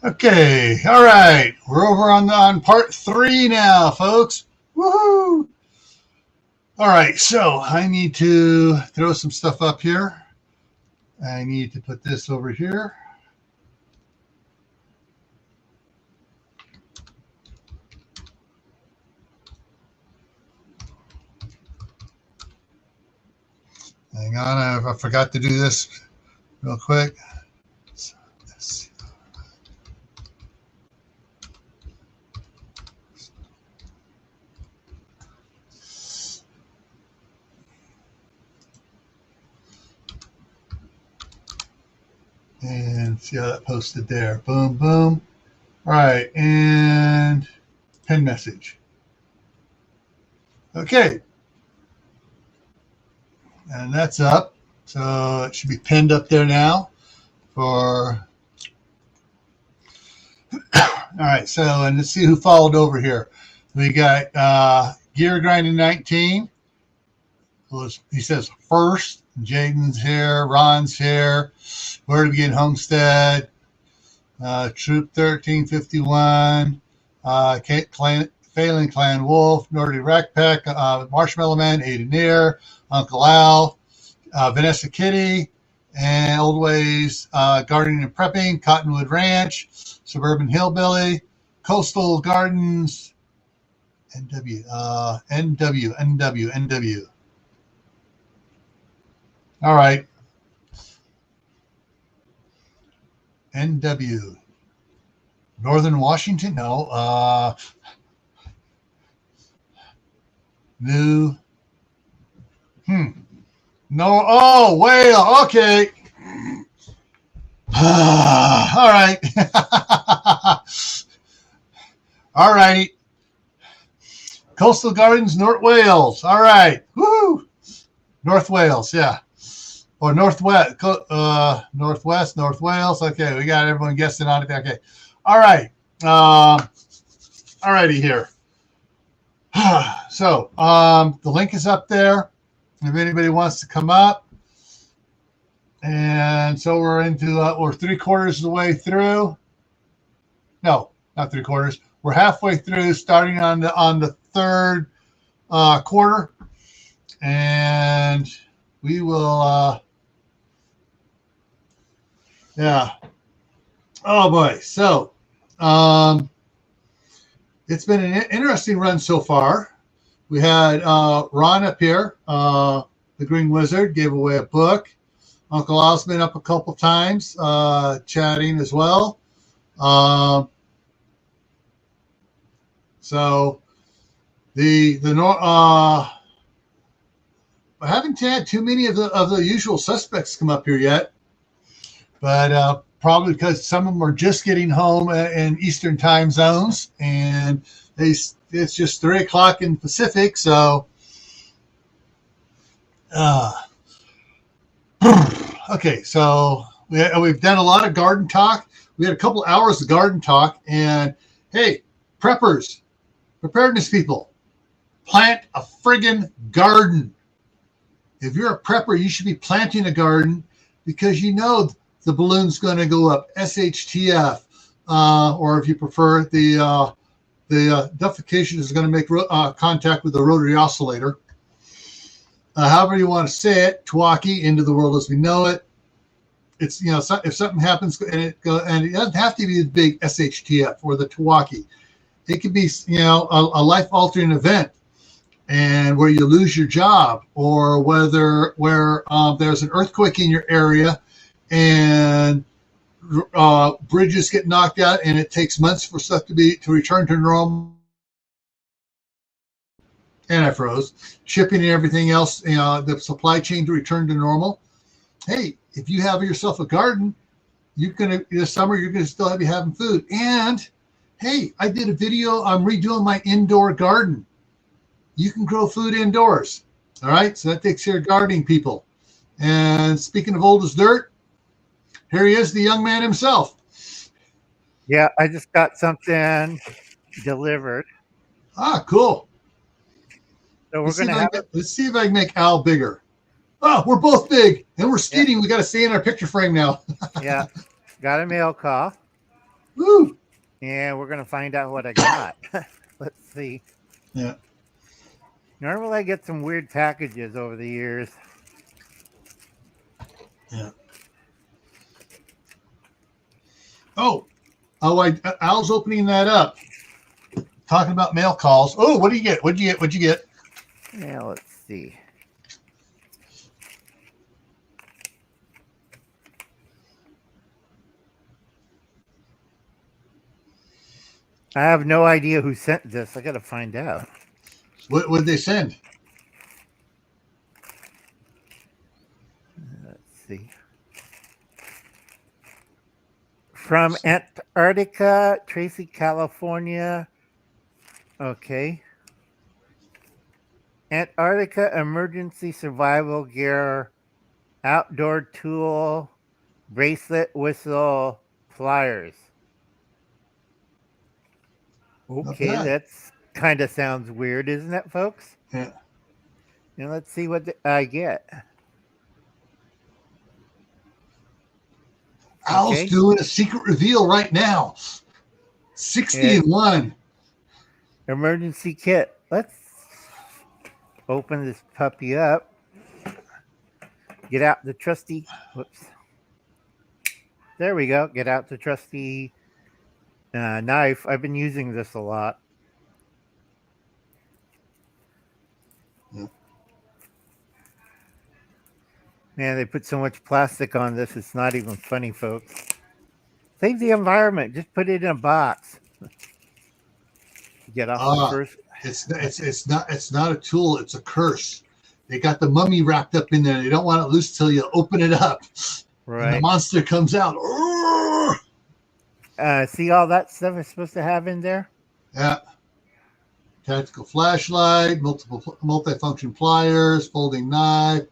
Okay, all right. We're over on part 3 now, folks. Woohoo! All right, so I need to throw some stuff up here. I need to put this over here. Hang on, I forgot to do this real quick. And see how that posted there. Boom, boom. All right, and pin message. Okay. And that's up. So it should be pinned up there now for... All right, so and let's see who followed over here. We got Gear Grinding 19. He says first. Jaden's here. Ron's here. Where to Begin Homestead. Troop 1351. Phelan Clan Wolf. Nordy Rackpack. Marshmallow Man. Aideneer. Uncle Al. Vanessa Kitty. And Old Ways Gardening and Prepping. Cottonwood Ranch. Suburban Hillbilly. Coastal Gardens. NW. All right. NW. Northern Washington? No. New. No. Oh, whale. Okay. All right. All righty. Coastal Gardens, North Wales. All right. Woo! North Wales, yeah. Or Northwest, North Wales. Okay, we got everyone guessing on it. Okay. All right. All righty here. So the link is up there if anybody wants to come up. And so we're into, we're 3/4 of the way through. No, not 3/4. We're halfway through, starting on the third quarter. And we will, yeah. Oh boy. So, it's been an interesting run so far. We had Ron up here, the Green Wizard, gave away a book. Uncle Al's been up a couple times, chatting as well. So I haven't had too many of the usual suspects come up here yet, but probably because some of them are just getting home in Eastern time zones, and it's just 3 o'clock in Pacific. So, okay, so we've done a lot of garden talk. We had a couple hours of garden talk, and hey, preppers, preparedness people, plant a friggin' garden. If you're a prepper, you should be planting a garden because you know the balloon's going to go up. SHTF, or if you prefer, the defecation is going to make contact with the rotary oscillator. However you want to say it, Twaki, into the world as we know it. It's, you know, if something happens and it doesn't have to be the big SHTF or the Twaki. It could be, you know, a life-altering event, and where you lose your job, or where there's an earthquake in your area, and bridges get knocked out, and it takes months for stuff to return to normal. And I froze. Shipping and everything else, you know, the supply chain to return to normal. Hey, if you have yourself a garden, this summer you're gonna still be having food. And hey, I did a video. I'm redoing my indoor garden. You can grow food indoors. All right, so that takes care of gardening people. And speaking of old as dirt, here he is, the young man himself. Yeah, I just got something delivered. Ah, cool. So we're going to have it. Let's see if I can make Al bigger. Oh, we're both big, and we're speeding. Yeah. We got to stay in our picture frame now. Yeah, got a mail call. Woo! And we're going to find out what I got. Let's see. Yeah. Normally I get some weird packages over the years. Yeah. Oh, Al's opening that up. Talking about mail calls. Oh, what do you get? What'd you get? What'd you get? Yeah, let's see. I have no idea who sent this. I got to find out. What would they send? Let's see. From Antarctica, Tracy, California. Okay. Antarctica emergency survival gear, outdoor tool, bracelet, whistle, pliers. Okay, that's kind of sounds weird, isn't it, folks? Yeah. And let's see what I get. Al's doing a secret reveal right now. 60 and 1. Emergency kit. Let's open this puppy up. Get out the trusty. Whoops. There we go. Get out the trusty knife. I've been using this a lot. Yeah. Man, they put so much plastic on this. It's not even funny, folks. Save the environment. Just put it in a box. Get off the first. It's not a tool. It's a curse. They got the mummy wrapped up in there. They don't want it loose till you open it up. Right. And the monster comes out. See all that stuff it's supposed to have in there? Yeah. Tactical flashlight, multifunction pliers, folding knife,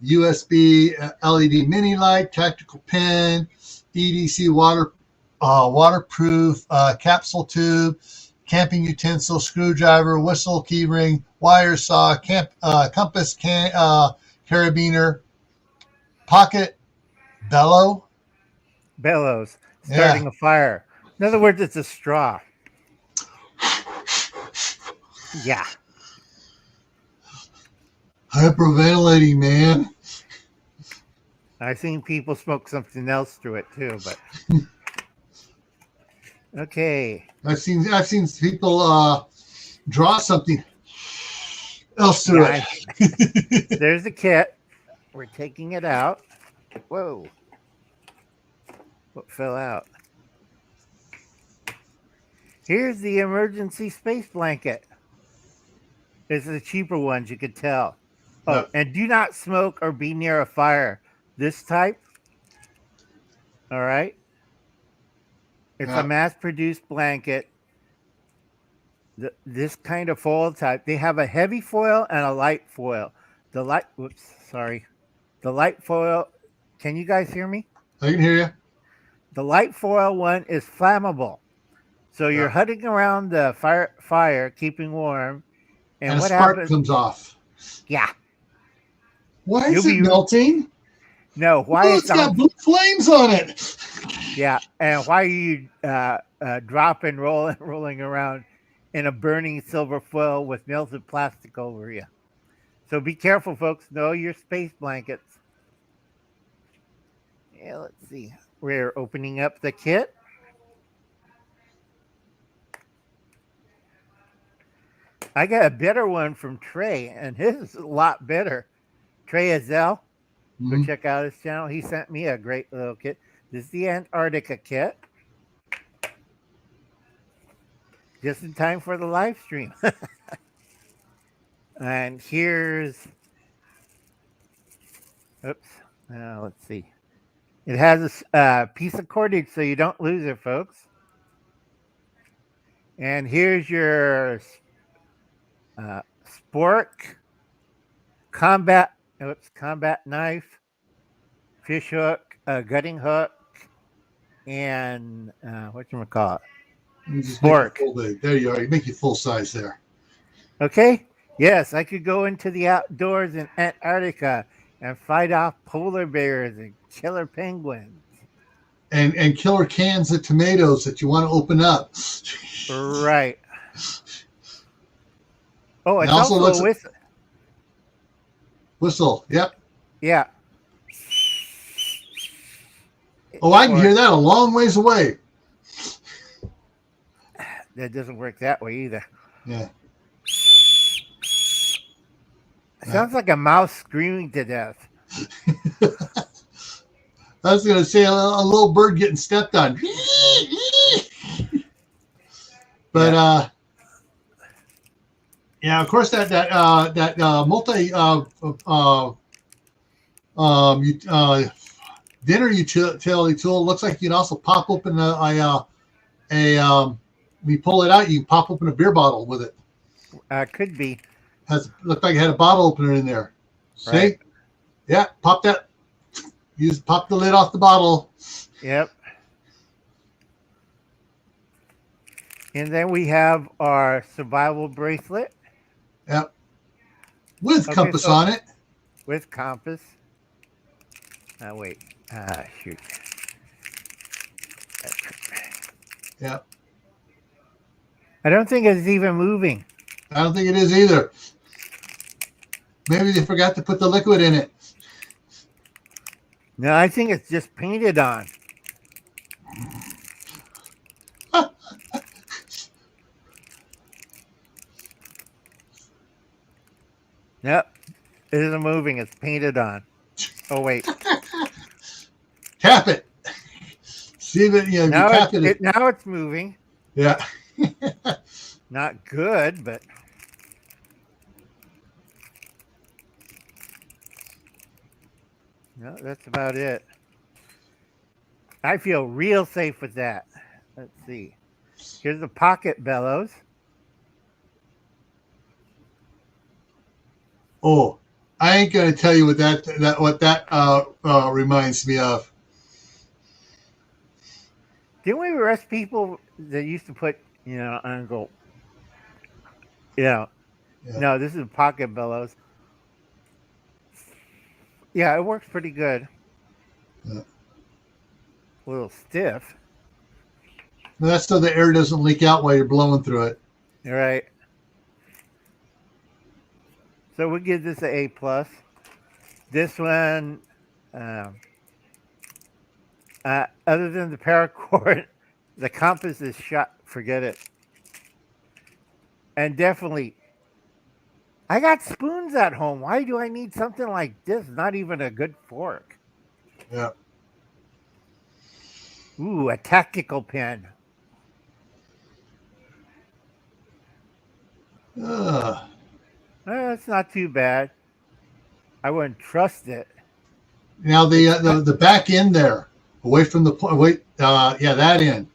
USB LED mini light, tactical pen, EDC waterproof capsule tube, camping utensil, screwdriver, whistle, keyring, wire saw, compass, carabiner, pocket, bellows, starting a fire. In other words, it's a straw. Yeah. Hyperventilating, man. I've seen people smoke something else through it too, but okay. I've seen people draw something else through it. There's the kit. We're taking it out. Whoa. What fell out? Here's the emergency space blanket. It's the cheaper ones, you could tell. Oh, and do not smoke or be near a fire. This type. All right. It's a mass-produced blanket. This kind of foil type. They have a heavy foil and a light foil. The light foil. Can you guys hear me? I can hear you. The light foil one is flammable. So you're hunting around the fire, keeping warm. And what spark happens? Comes off. Yeah. Why is it melting? No, why it's got blue flames on it. Yeah, and why are you dropping, rolling around in a burning silver foil with melted plastic over you? So be careful, folks. Know your space blankets. Yeah, let's see. We're opening up the kit. I got a better one from Trey, and his is a lot better. Trey Azell. Go check out his channel. He sent me a great little kit. This is the Antarctica kit. Just in time for the live stream. And here's... Oops. Let's see. It has a piece of cordage so you don't lose it, folks. And here's your spork, combat knife, fish hook, gutting hook, and whatchamacallit? Spork. There you are. You make it full size there. Okay. Yes, I could go into the outdoors in Antarctica and fight off polar bears and killer penguins. and killer cans of tomatoes that you want to open up. Right. Oh, It it's also also looks a whistle. Yep. yeah. Oh, I can Or- hear that a long ways away. That doesn't work that way either. Yeah. It sounds like a mouse screaming to death. I was going to say a little bird getting stepped on. But yeah, of course that multi dinner utility tool looks like you can also pop open when you pull it out, you can pop open a beer bottle with it. Could be. Looked like it had a bottle opener in there. See? Right. Yeah, pop that. Pop the lid off the bottle. Yep. And then we have our survival bracelet. Yep. With compass on it. With compass. Wait. Shoot. Yep. I don't think it's even moving. I don't think it is either. Maybe they forgot to put the liquid in it. No, I think it's just painted on. Yep. It isn't moving. It's painted on. Oh, wait. Tap it. See that you tap it. Now it's moving. Yeah. Not good, but no, that's about it. I feel real safe with that. Let's see. Here's the pocket bellows. Oh, I ain't gonna tell you what that reminds me of. Didn't we arrest people that used to put, and go, yeah. No, this is pocket bellows. Yeah, it works pretty good. Yeah. A little stiff. That's so the air doesn't leak out while you're blowing through it. All right. So we'll give this an A+. This one, other than the paracord, the compass is shot. Forget it. And definitely, I got spoons at home. Why do I need something like this? Not even a good fork. Yeah. Ooh, a tactical pen. It's not too bad. I wouldn't trust it. Now the back end there, away from the that end,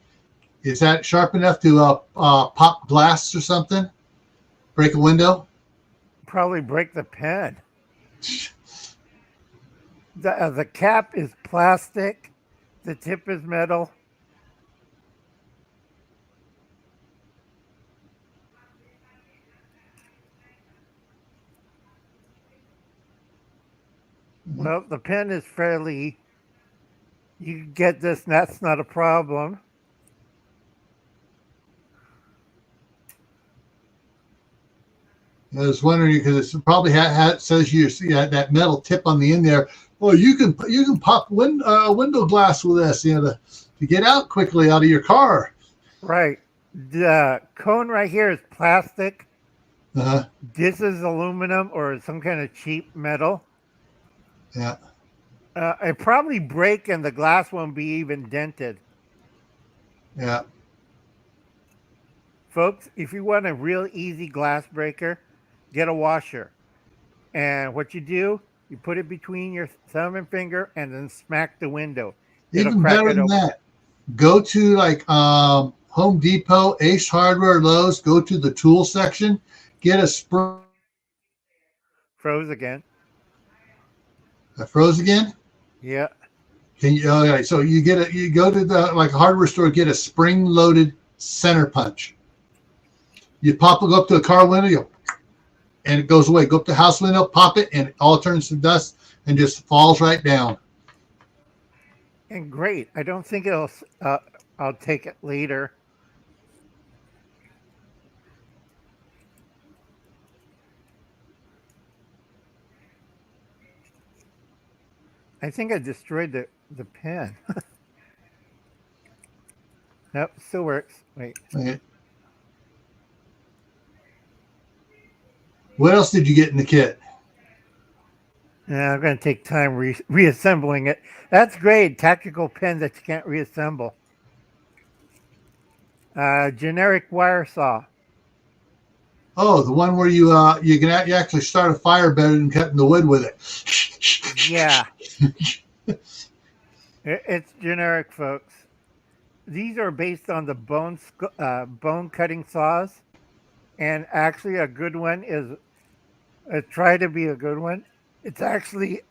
is that sharp enough to pop glass or something? Break a window? Probably break the pen. The cap is plastic. The tip is metal. Well, the pen is fairly, you can get this, and that's not a problem. I was wondering because it probably says you see that metal tip on the end there. Well, you can pop window glass with this, to get out quickly out of your car. Right. The cone right here is plastic. Uh-huh. This is aluminum or some kind of cheap metal. Yeah. It probably break and the glass won't be even dented. Yeah. Folks, if you want a real easy glass breaker, get a washer. And what you do, you put it between your thumb and finger and then smack the window. Even better than that, go to like Home Depot, Ace Hardware, Lowe's, go to the tool section, get a spring. Froze again. Froze again? Yeah. Can you? Okay, so you go to the hardware store, get a spring-loaded center punch. You go up to a car window, and it goes away. Go up to the house window, pop it, and it all turns to dust and just falls right down. And great. I don't think it'll. I'll take it later. I think I destroyed the pen. Nope, still works. Wait. Okay. What else did you get in the kit? Yeah, I'm going to take time reassembling it. That's great. Tactical pen that you can't reassemble. Generic wire saw. Oh, the one where you actually start a fire better than cutting the wood with it. Yeah. It's generic, folks. These are based on the bone cutting saws. And actually, a good one is try to be a good one. It's actually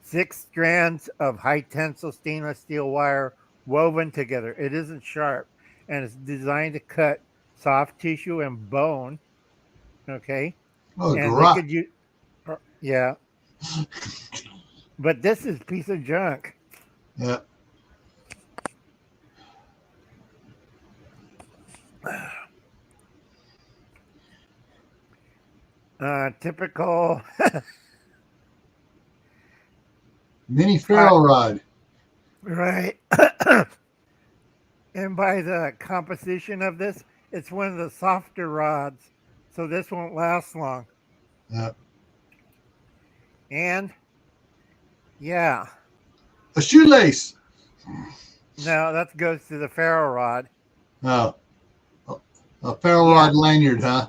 6 strands of high tensile stainless steel wire woven together. It isn't sharp, and it's designed to cut soft tissue and bone. Okay, Oh, and they garage. could use, yeah. But this is a piece of junk. Yeah. Typical. Mini ferro rod. Right. And by the composition of this, it's one of the softer rods, so this won't last long. Yeah. And yeah, A shoelace. no, that goes to the ferro rod. Oh. A ferro rod lanyard, huh?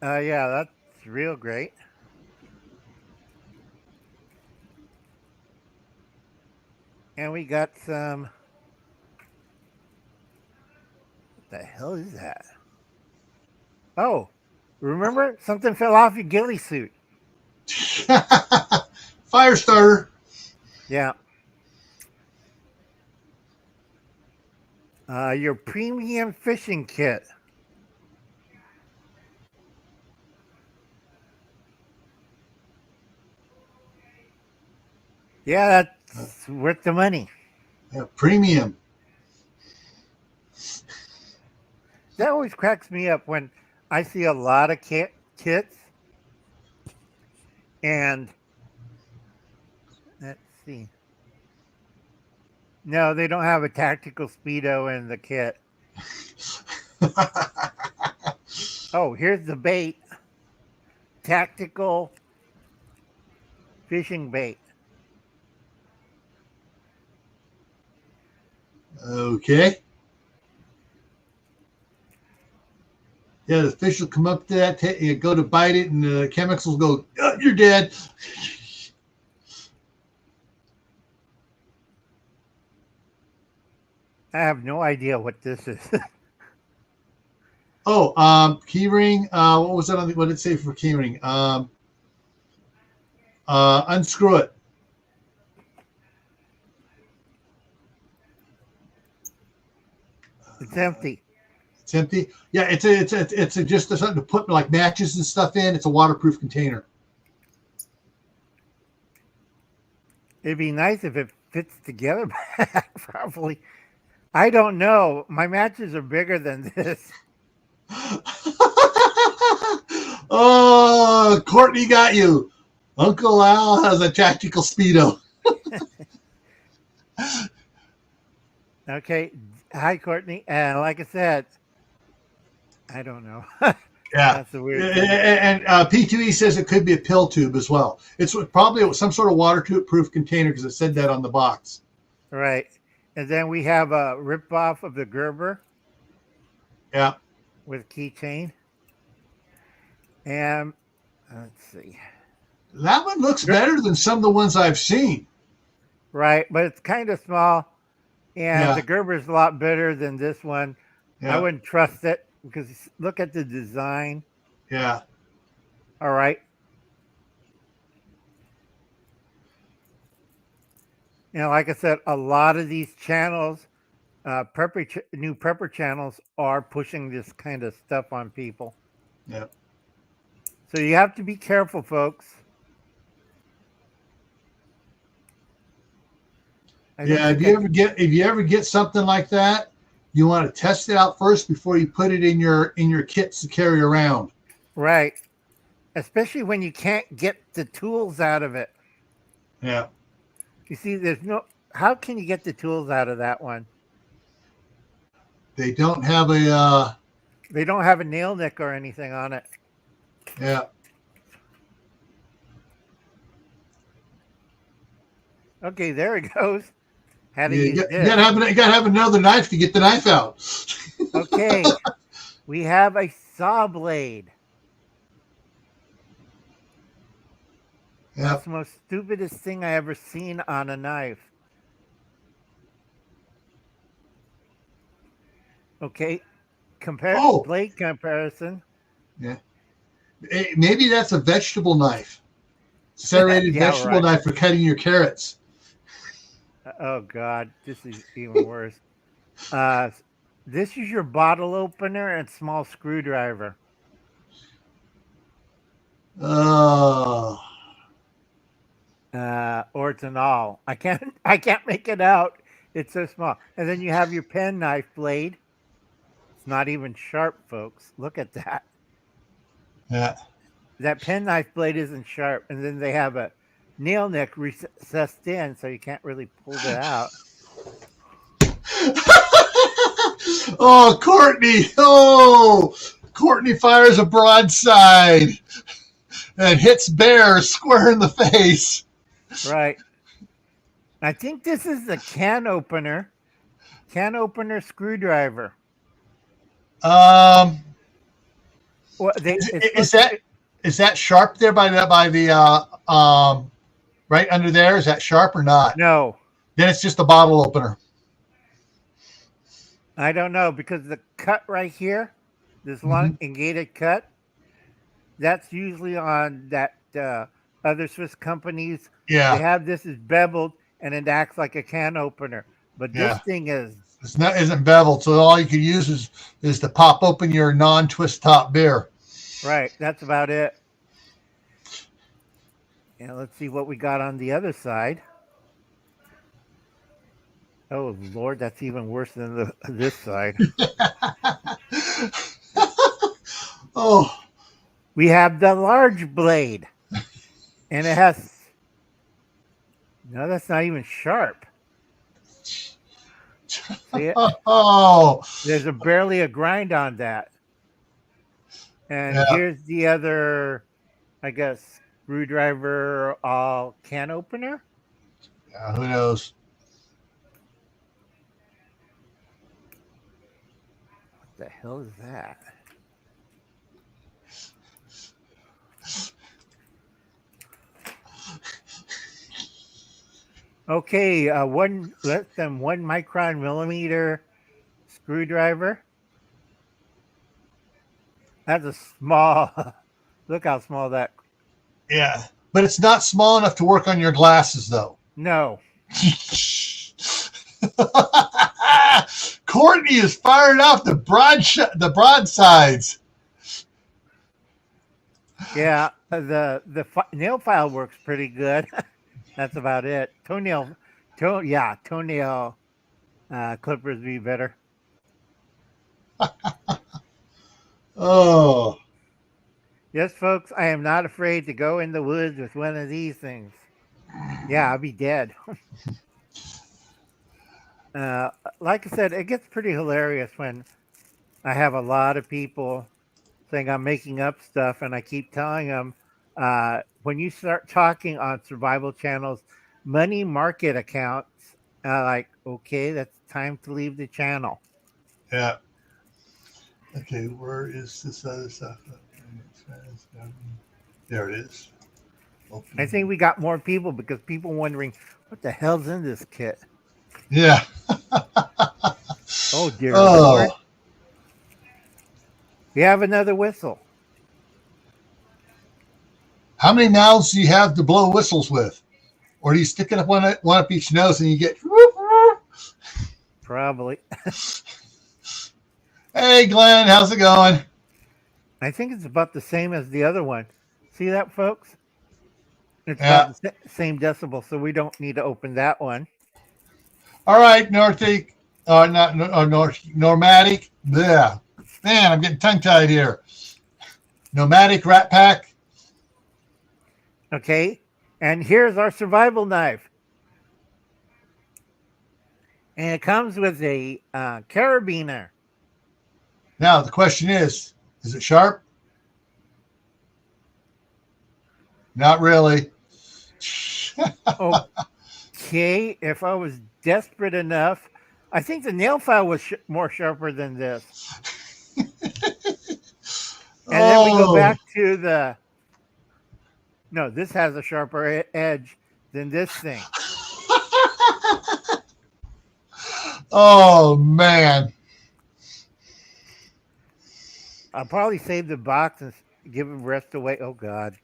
Yeah, that's real great. And we got some. What the hell is that? Oh, remember something fell off your ghillie suit. Fire starter. Yeah. Your premium fishing kit. Yeah, that's worth the money. Yeah, premium. That always cracks me up when I see a lot of kits. And let's see. No, they don't have a tactical speedo in the kit. Oh, here's the bait. Tactical fishing bait. Okay. Yeah, the fish will come up to that, go to bite it, and the chemicals go, oh, you're dead. I have no idea what this is. Oh, key ring. What was that on what did it say for key ring? Unscrew it. It's empty. It's empty. Yeah, it's just something to put like matches and stuff in. It's a waterproof container. It'd be nice if it fits together properly. I don't know. My matches are bigger than this. Oh, Courtney got you. Uncle Al has a tactical speedo. Okay. Hi, Courtney. And like I said, I don't know. Yeah. That's a weird thing. And P2E says it could be a pill tube as well. It's probably some sort of waterproof container because it said that on the box. Right. And then we have a rip off of the Gerber. Yeah. With keychain. And let's see. That one looks better than some of the ones I've seen. Right. But it's kind of small. And the Gerber's a lot better than this one. Yeah. I wouldn't trust it because look at the design. Yeah. All right. You know, like I said, a lot of these channels, new prepper channels, are pushing this kind of stuff on people. Yeah. So you have to be careful, folks. Yeah, if you ever get something like that, you want to test it out first before you put it in your kits to carry around. Right. Especially when you can't get the tools out of it. Yeah. You see, how can you get the tools out of that one? They don't have a They don't have a nail nick or anything on it. yeah. Okay, there it goes. How to Yeah, use you this. gotta have another knife to get the knife out. Okay, we have a saw blade. Yeah. That's the most stupidest thing I ever seen on a knife. Okay, Oh, blade comparison. yeah. Maybe that's a vegetable knife, serrated Yeah, vegetable right. knife for cutting your carrots. Oh God, this is even worse. Uh, this is your bottle opener and small screwdriver. Oh, Or it's an awl. I can't make it out. It's so small. And then you have your pen knife blade. It's not even sharp, folks. Look at that. yeah. That pen knife blade isn't sharp. And then they have a nail nick recessed in, so you can't really pull it out. Oh, Courtney. Oh, Courtney fires a broadside and hits Bear square in the face. Right. I think this is the can opener screwdriver. Well, Is that sharp there by the right under there? Is that sharp or not? No. Then it's just a bottle opener. I don't know, because the cut right here, this long elongated cut, that's usually on that other Swiss companies. Yeah. They have this is beveled and it acts like a can opener. But this thing isn't beveled, so all you can use is to pop open your non-twist top beer. Right. That's about it. And let's see what we got on the other side. Oh Lord, that's even worse than this side. Oh. We have the large blade. And it has no, that's not even sharp. See it? Oh. There's barely a grind on that. And here's the other, I guess, screwdriver can opener. Yeah, who knows? What the hell is that? Okay, less than 1 micron millimeter screwdriver. That's a small. Look how small that. Yeah, but it's not small enough to work on your glasses, though. No. Courtney is fired off the broadsides. Yeah, the nail file works pretty good. That's about it. Toenail clippers be better. Oh. Yes, folks, I am not afraid to go in the woods with one of these things. Yeah, I'll be dead. Like I said, it gets pretty hilarious when I have a lot of people saying I'm making up stuff, and I keep telling them, when you start talking on survival channels, money market accounts, like, okay, that's time to leave the channel. Yeah. Okay, where is this other stuff? There it is. I think we got more people because people wondering what the hell's in this kit. Yeah. Oh dear Lord. We have another whistle. How many mouths do you have to blow whistles with? Or do you stick it up one up each nose and you get whoop, whoop? Probably. Hey Glenn, how's it going? I think it's about the same as the other one. See that, folks? It's about the same decibel, so we don't need to open that one. All right, Normatic. Yeah. Man, I'm getting tongue-tied here. Nomadic Rat Pack. Okay. And here's our survival knife. And it comes with a carabiner. Now, the question is it sharp? Not really. Okay, if I was desperate enough, I think the nail file was more sharper than this. And then we go back to the. No, this has a sharper edge than this thing. Oh, man. I'll probably save the box and give the rest away. Oh, God.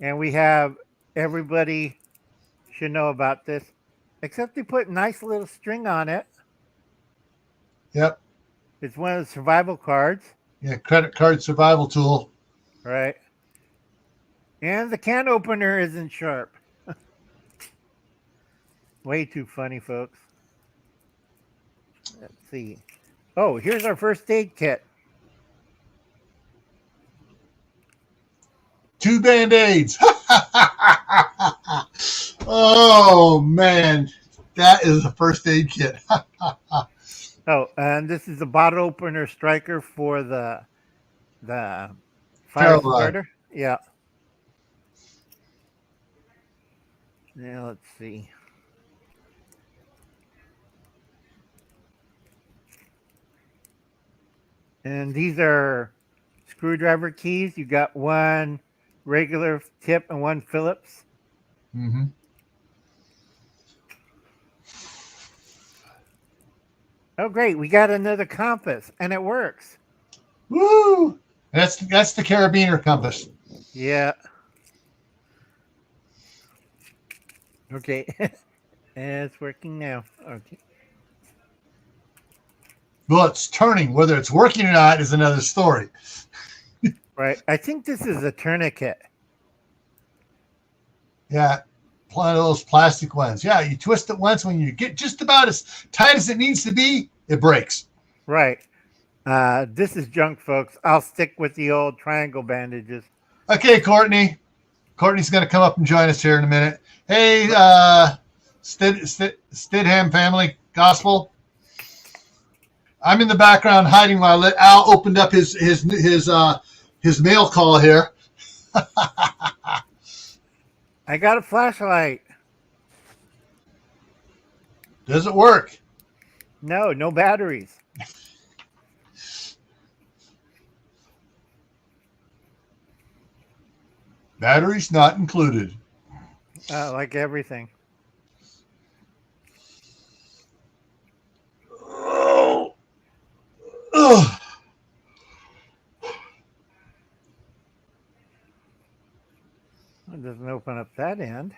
And we have everybody should know about this, except they put nice little string on it. Yep. It's one of the survival cards. Yeah, credit card survival tool. Right. And the can opener isn't sharp. Way too funny, folks. Let's see. Oh, here's our first aid kit. 2 Band-Aids. Oh, man. That is a first aid kit. Oh, and this is the bottle opener striker for the fire starter. Yeah. Now let's see. And these are screwdriver keys. You got one regular tip and one Phillips. Mm-hmm. Oh, great. We got another compass, and it works. Woo! That's the carabiner compass. Yeah. Okay. And it's working now. Okay. Well, it's turning. Whether it's working or not is another story. Right. I think this is a tourniquet. Yeah. One of those plastic ones. Yeah, you twist it once. When you get just about as tight as it needs to be, it breaks. Right. This is junk, folks. I'll stick with the old triangle bandages. Okay, Courtney. Courtney's going to come up and join us here in a minute. Hey, Stidham family gospel. I'm in the background hiding while Al opened up his mail call here. I got a flashlight. Does it work? No batteries. Batteries not included. Like everything. Oh. Ugh. It doesn't open up that end.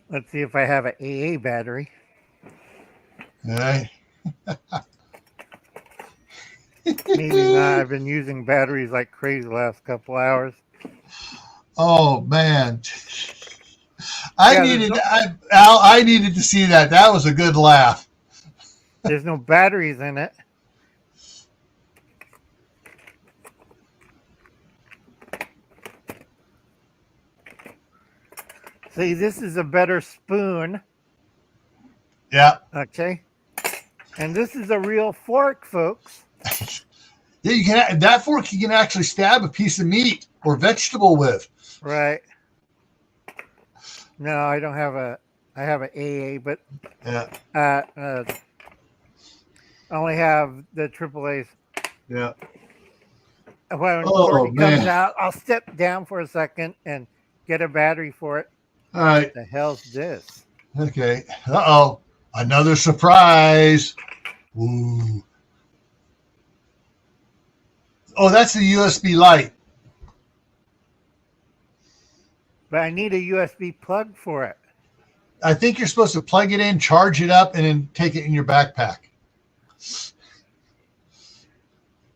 Let's see if I have an AA battery. All right. Maybe not. I've been using batteries like crazy the last couple hours. Oh man, I needed to see that. That was a good laugh. There's no batteries in it. See, this is a better spoon. Yeah. Okay. And this is a real fork, folks. Yeah, you can. That fork you can actually stab a piece of meat or vegetable with. Right. No, I don't have a. I have an AA, but yeah. I only have the AAAs. Yeah. When Courtney comes out, I'll step down for a second and get a battery for it. All right. What the hell's this? Okay. Uh-oh. Another surprise. Ooh. Oh, that's a USB light. But I need a USB plug for it. I think you're supposed to plug it in, charge it up, and then take it in your backpack.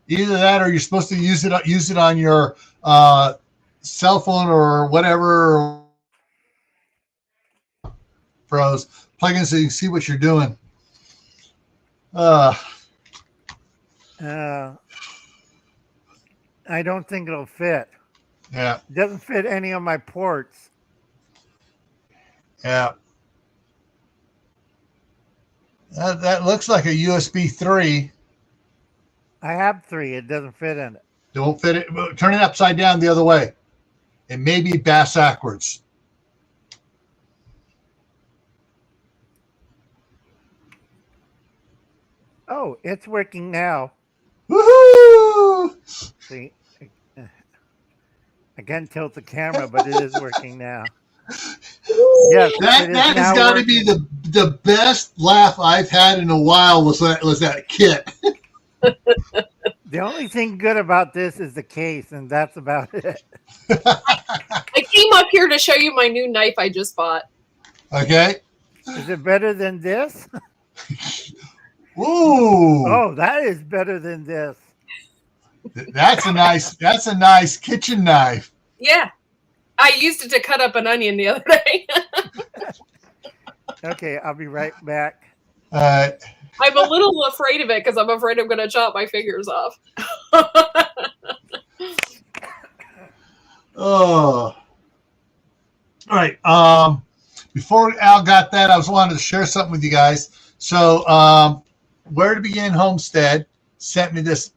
Either that, or you're supposed to use it on your cell phone or whatever. Pros plug in so you can see what you're doing. I don't think it'll fit. Yeah. It doesn't fit any of my ports. Yeah. That looks like a USB 3. I have 3. It doesn't fit in it. Don't fit it. Turn it upside down the other way. It may be backwards. Oh, it's working now. Woohoo! See, I can't tilt the camera, but it is working now. Yes, that has got to be the best laugh I've had in a while. Was that kit? The only thing good about this is the case, and that's about it. I came up here to show you my new knife I just bought. Okay. Is it better than this? Ooh. Oh, that is better than this. That's a nice kitchen knife. Yeah. I used it to cut up an onion the other day. Okay, I'll be right back. I'm a little afraid of it because I'm afraid I'm going to chop my fingers off. Oh. All right. Before Al got that, I was wanted to share something with you guys. So, Where to Begin Homestead sent me this,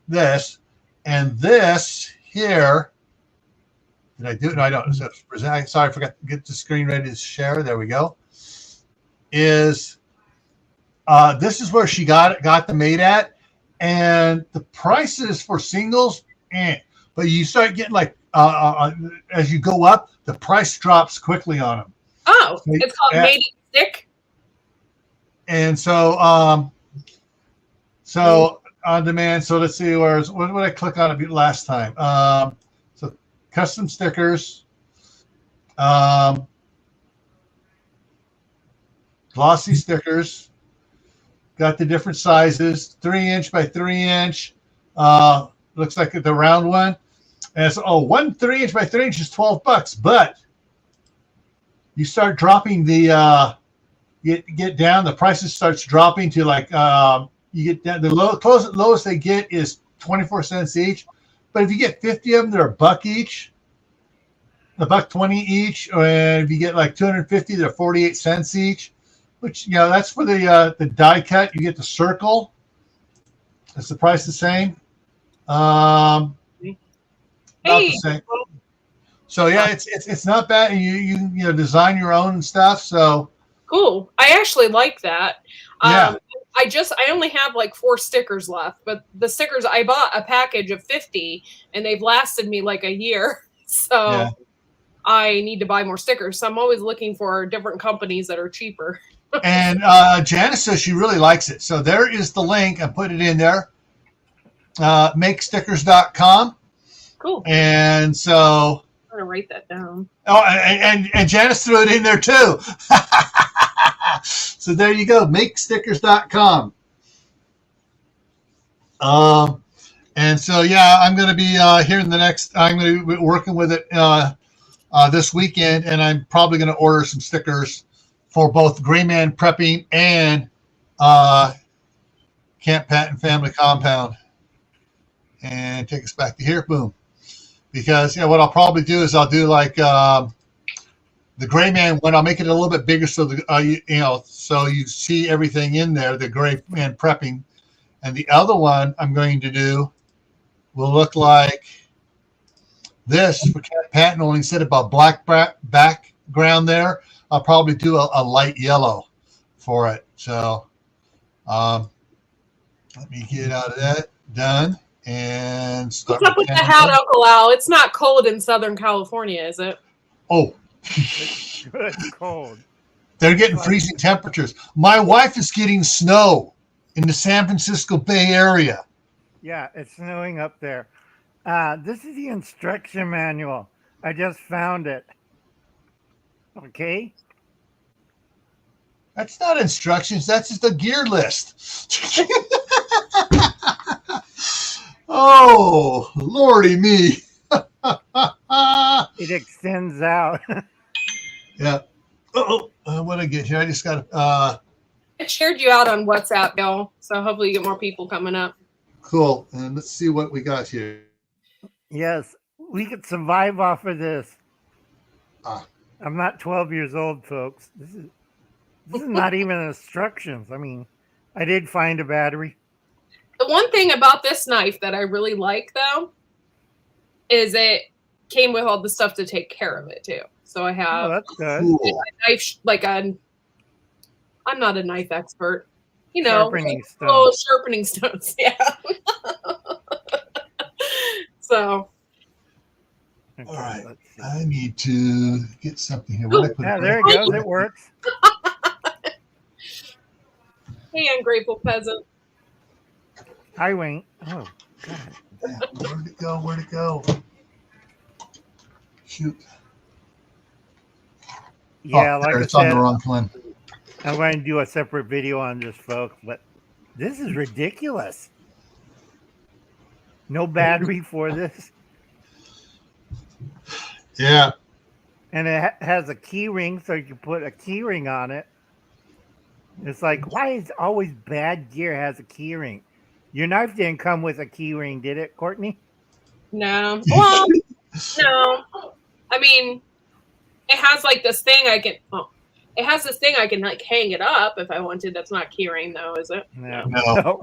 and this here. Did I do it? No, I don't. Sorry, I forgot to get the screen ready to share. There we go. This is where she got them made at, and the prices for singles, but you start getting like as you go up, the price drops quickly on them. Oh, it's called Made in Stick. And so on demand. So let's see, what did I click on it last time? So custom stickers, glossy stickers, got the different sizes, 3-inch by 3-inch, looks like the round one. And it's, one 3-inch by 3-inch is $12, but you start dropping the, get down, the prices starts dropping to like, you get down, the lowest they get is 24 cents each. But if you get 50 of them, they're $1 each, $1.20 each. And if you get like 250, they're 48 cents each, which, that's for the die cut. You get the circle. That's the price the same. Not the same. So yeah, it's not bad. And you design your own stuff. So cool. I actually like that. Yeah. I only have like 4 stickers left, but the stickers, I bought a package of 50 and they've lasted me like a year. So yeah. I need to buy more stickers. So I'm always looking for different companies that are cheaper. And Janice says she really likes it. So there is the link. I put it in there. Makestickers.com. Cool. And so I'm going to write that down. Oh, and Janice threw it in there too. So there you go, makestickers.com. And so, yeah, I'm going to be here in the next, I'm going to be working with it this weekend, and I'm probably going to order some stickers for both GrayManPrepping and Camp Patton Family Compound. And take us back to here, boom. Because, what I'll probably do is I'll do like the GrayMan one. I'll make it a little bit bigger so so you see everything in there, the GrayManPrepping. And the other one I'm going to do will look like this for Camp Patton, only instead of a black background there, I'll probably do a light yellow for it. So let me get out of that. Done. And start. What's up with the hat, Uncle Al? It's not cold in Southern California, is it? Oh, good cold. They're getting freezing temperatures. My wife is getting snow in the San Francisco Bay Area. Yeah, it's snowing up there. This is the instruction manual. I just found it. Okay. That's not instructions. That's just a gear list. Oh, Oh, lordy me. It extends out. Yeah. What did I get here? I just got I shared you out on WhatsApp, y'all. So hopefully you get more people coming up. cool. And let's see what we got here. Yes, we could survive off of this. Ah. I'm not 12 years old, folks. This is not even instructions. I mean, I did find a battery. The one thing about this knife that I really like, though, is it came with all the stuff to take care of it, too. So I have Oh, that's good. Cool. a knife, I'm not a knife expert. You know, Sharpening stones. Oh, sharpening stones, yeah. So. Okay, All right. let's see. I need to get something here. What did I put Yeah, it there it goes. It works. Hey, ungrateful peasant. Hi, Wayne. Oh, God. Yeah, where'd it go? Where'd it go? Shoot. Yeah, Oh, like there, I it's on the said, wrong one. I'm going to do a separate video on this, folks, but this is ridiculous. No battery for this. Yeah. And it has a key ring, so you can put a key ring on it. It's like, why is always bad gear has a key ring? Your knife didn't come with a key ring, did it, Courtney? No. Well, no. I mean, it has like this thing I can. Oh, it has this thing I can like hang it up if I wanted. That's not keyring though, is it? No.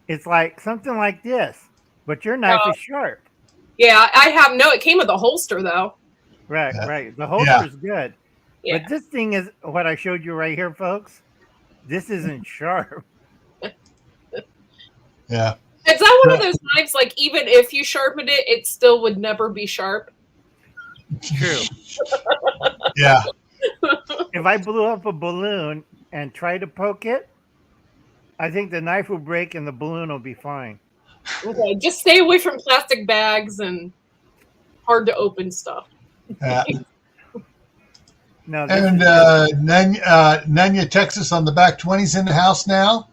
It's like something like this, but your knife is sharp. Yeah, I have no. It came with a holster though. Right, Yeah. right. The holster's good. Yeah. But this thing is what I showed you right here, folks. This isn't sharp. Yeah. Is that one of those knives? Like even if you sharpened it, it still would never be sharp. True. Yeah. If I blew up a balloon and tried to poke it, I think the knife will break and the balloon will be fine. Okay, just stay away from plastic bags and hard to open stuff. Yeah. No, this And is Nanya, Texas on the back 20's in the house now.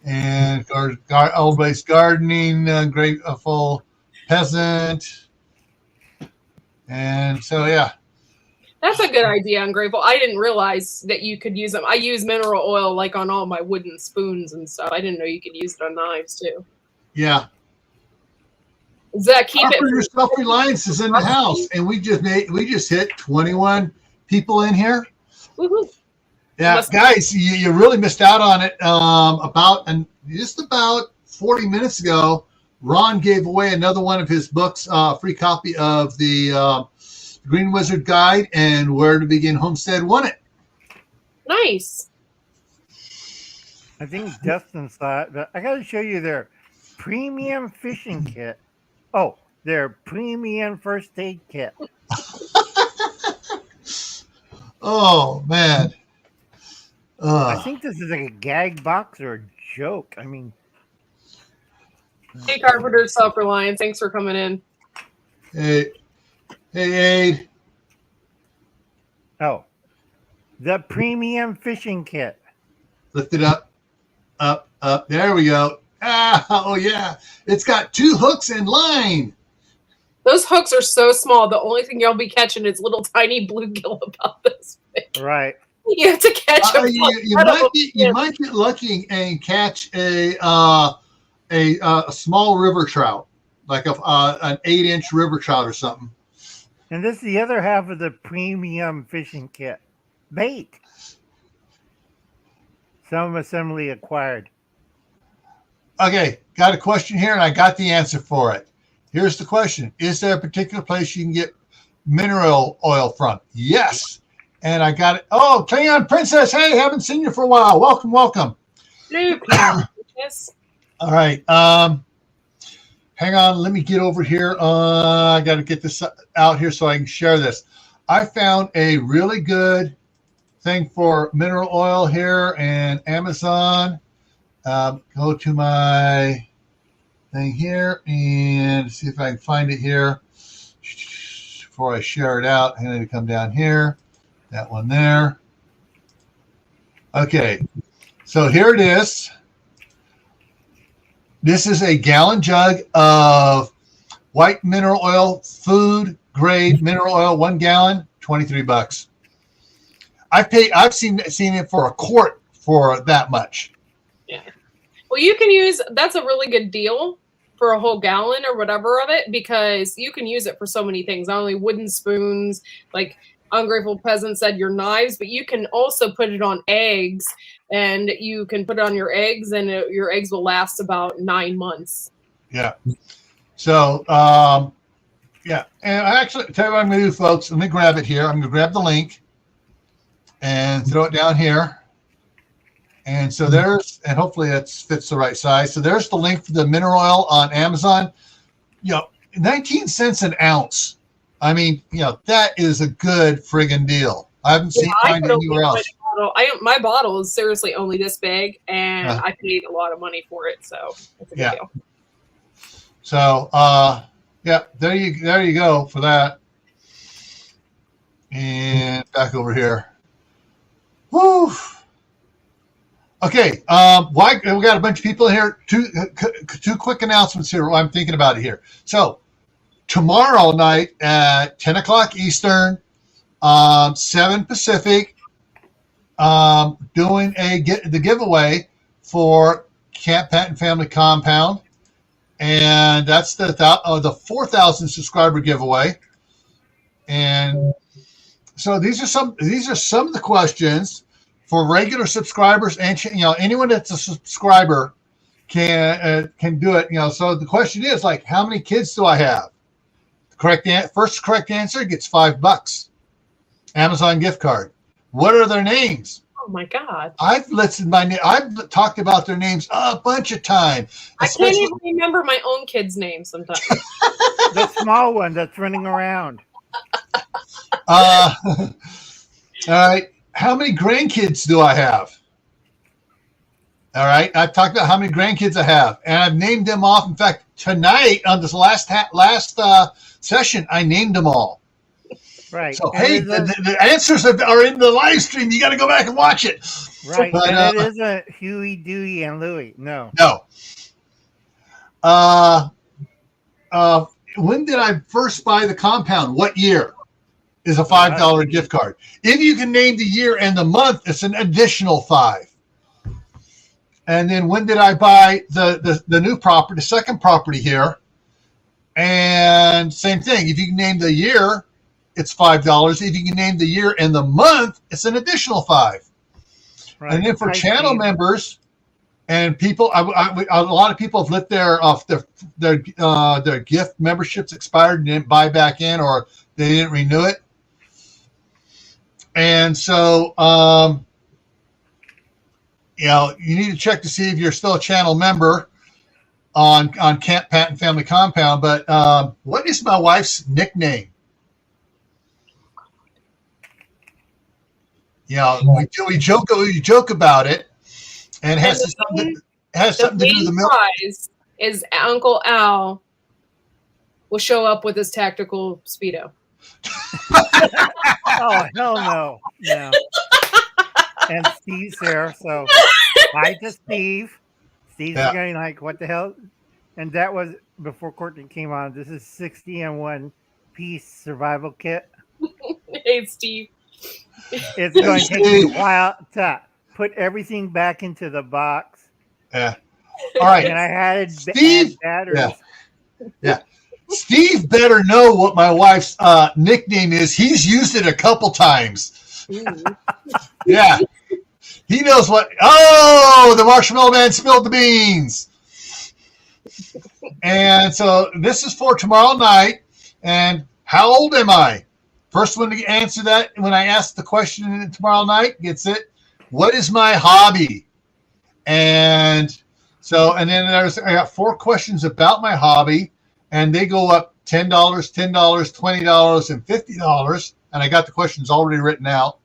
And always gardening, grateful peasant. And so, yeah. That's a good idea, Ungrateful. I didn't realize that you could use them. I use mineral oil like on all my wooden spoons and stuff. I didn't know you could use it on knives too. Yeah. Does that keep Carpenter it? Self-Reliance is in the house. And we just hit 21 people in here. Woohoo. Yeah, guys, you really missed out on it. Just about 40 minutes ago, Ron gave away another one of his books, free copy of the Green Wizard Guide and Where to Begin Homestead. Won it. Nice. I think Dustin saw it, but I got to show you their premium fishing kit. Oh, their premium first aid kit. Oh, man. I think this is like a gag box or a joke. I mean, Hey, Carpenter Self-Reliance. Thanks for coming in. Hey, Aid. oh, the premium fishing kit. Lift it up. Up. There we go. Oh, yeah. It's got 2 hooks and line. Those hooks are so small. The only thing you'll be catching is little tiny bluegill about this big. Right. You have to catch them. You might get lucky and catch a small river trout, like an 8-inch river trout or something. And this is the other half of the premium fishing kit. Bait. Some assembly acquired. Okay, got a question here, and I got the answer for it. Here's the question. Is there a particular place you can get mineral oil from? Yes. And I got it. Oh, Cleon Princess. Hey, haven't seen you for a while. Welcome, welcome. Yes. All right. Hang on. Let me get over here. I got to get this out here so I can share this. I found a really good thing for mineral oil here in Amazon. Go to my thing here and see if I can find it here before I share it out. I'm going to come down here. That one there. Okay. So here it is. This is a gallon jug of white mineral oil, food grade mineral oil, 1 gallon, $23. I've seen it for a quart for that much. Yeah. Well, you can use, that's a really good deal for a whole gallon or whatever of it, because you can use it for so many things. Not only wooden spoons, like Ungrateful Peasant said, your knives, but you can also put it on eggs, and you can put it on your eggs, and your eggs will last about 9 months. Yeah. So, yeah. And I actually tell you what I'm going to do, folks. Let me grab it here. I'm going to grab the link and throw it down here. And so there's, and hopefully it fits the right size. So there's the link for the mineral oil on Amazon. 19 cents an ounce. I mean, that is a good friggin' deal. I haven't seen it anywhere else. My bottle is seriously only this big, and I paid a lot of money for it, so it's a good deal. So, yeah, there you go for that. And back over here. Woo. Okay, we got a bunch of people here. Two quick announcements here while I'm thinking about it here. So, tomorrow night at 10 o'clock Eastern, 7 Pacific, doing the giveaway for Camp Patton Family Compound, and that's the 4,000 subscriber giveaway. And so these are some of the questions for regular subscribers, and anyone that's a subscriber can do it. So the question is, like, how many kids do I have? First correct answer gets $5. Amazon gift card. What are their names? Oh my God! I've listed I've talked about their names a bunch of times. I can't even remember my own kid's name sometimes. The small one that's running around. All right. How many grandkids do I have? All right. I've talked about how many grandkids I have, and I've named them off. In fact, tonight on this last session, I named them all. Right. So, and the answers are in the live stream. You got to go back and watch it. Right. But it isn't Huey, Dewey, and Louie. No. When did I first buy the compound? What year? Is a $5 gift card. If you can name the year and the month, it's an additional $5. And then when did I buy the new property, the second property here? And same thing. If you can name the year, it's $5. If you can name the year and the month, it's an additional $5. Right. And then for channel members and people, a lot of people have let their gift memberships expired and didn't buy back in, or they didn't renew it. And so, you need to check to see if you're still a channel member on Camp Patton Family Compound. But what is my wife's nickname? We joke about it, and it has something to do with the milk. Prize is Uncle Al will show up with his tactical Speedo. Oh, hell no. No. And Steve's here, so hi to Steve. Steve's going like, what the hell? And that was before Courtney came on. This is 60 and 1 piece survival kit. Hey, Steve. It's going to take me a while to put everything back into the box. Yeah. All right. And I had Steve. batteries. Yeah. Steve better know what my wife's nickname is. He's used it a couple times. Yeah. He knows what. Oh, the Marshmallow Man spilled the beans. And so this is for tomorrow night. And how old am I? First one to answer that when I ask the question tomorrow night gets it. What is my hobby? And so, and then I got 4 questions about my hobby. And they go up $10, $10, $20, and $50. And I got the questions already written out.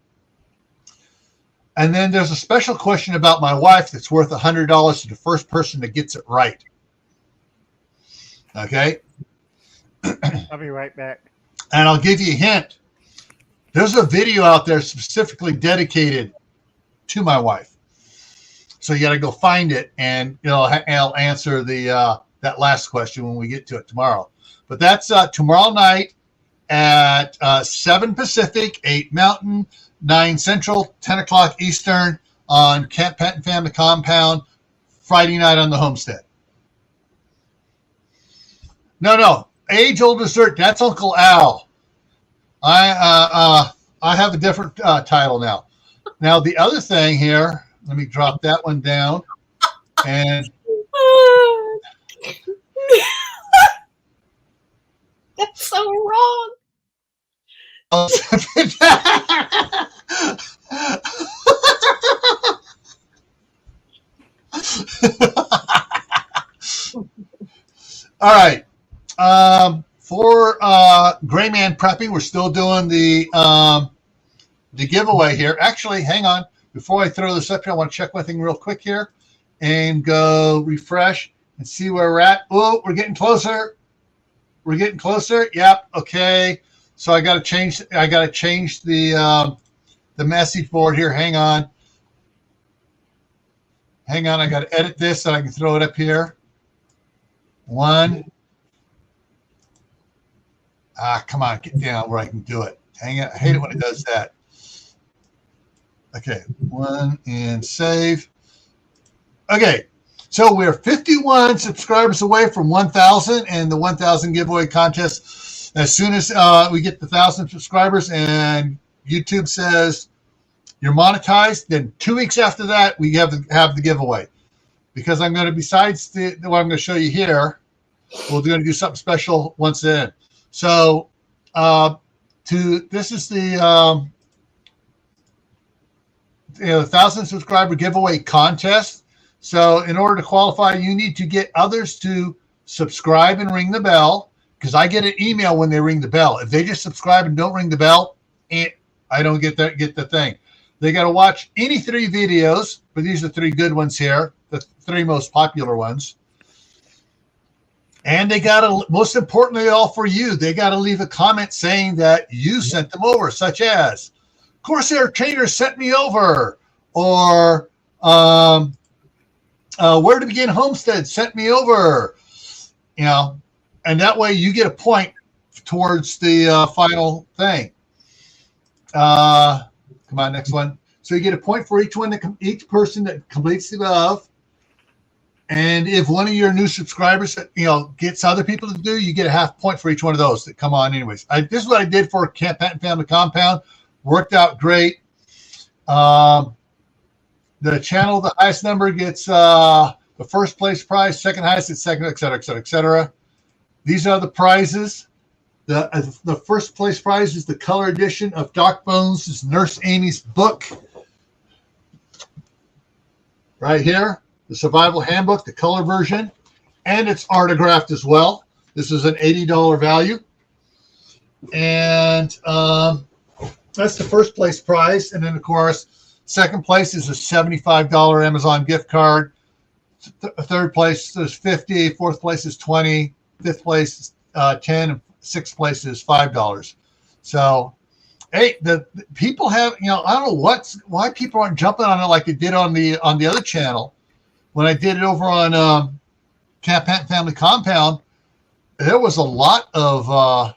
And then there's a special question about my wife that's worth $100 to the first person that gets it right. Okay? I'll be right back. And I'll give you a hint. There's a video out there specifically dedicated to my wife. So you got to go find it, and I'll answer the that last question when we get to it tomorrow. But that's tomorrow night at 7 Pacific, 8 Mountain, 9 Central, 10 o'clock Eastern on Camp Pet and Family Compound, Friday night on the Homestead. No, age-old dessert. That's Uncle Al. I have a different title now. Now the other thing here, let me drop that one down, and that's so wrong. All right. For GrayManPrepping, we're still doing the giveaway here. Actually, hang on. Before I throw this up here, I want to check one thing real quick here and go refresh and see where we're at. Oh, we're getting closer. We're getting closer. Yep. Okay. So I got to change the message board here. Hang on. I got to edit this so I can throw it up here. One. Come on, get down where I can do it. Hang it. I hate it when it does that. Okay, one and save. Okay, so we're 51 subscribers away from 1,000 and the 1,000 giveaway contest. As soon as we get the 1,000 subscribers and YouTube says you're monetized, then 2 weeks after that we have the giveaway. Because I'm going to, besides what I'm going to show you here, we're going to do something special once in. So this is the 1,000 subscriber giveaway contest. So in order to qualify, you need to get others to subscribe and ring the bell, because I get an email when they ring the bell. If they just subscribe and don't ring the bell, I don't get the thing. They got to watch any 3 videos, but these are 3 good ones here, the 3 most popular ones. And they got to, most importantly, all for you, they got to leave a comment saying that you sent them over, such as Corsair Trainer sent me over, or Where to Begin Homestead sent me over, and that way you get a point towards the final thing. Come on, next one. So you get a point for each person that completes the above. And if one of your new subscribers, gets other people to do, you get a half point for each one of those that come on anyways. This is what I did for Camp Pet and Family Compound. Worked out great. The channel, the highest number gets the first place prize, second highest gets second, et cetera, et cetera, et cetera. These are the prizes. The first place prize is the color edition of Doc Bones' Nurse Amy's book. Right here. The Survival Handbook, the color version, and it's autographed as well. This is an $80 value. And that's the first place prize. And then, of course, second place is a $75 Amazon gift card. Third place is $50. Fourth place is $20. Fifth place is $10. And sixth place is $5. So, hey, the people have, I don't know why people aren't jumping on it like they did on the other channel. When I did it over on Camp Pet and Family Compound, there was a lot of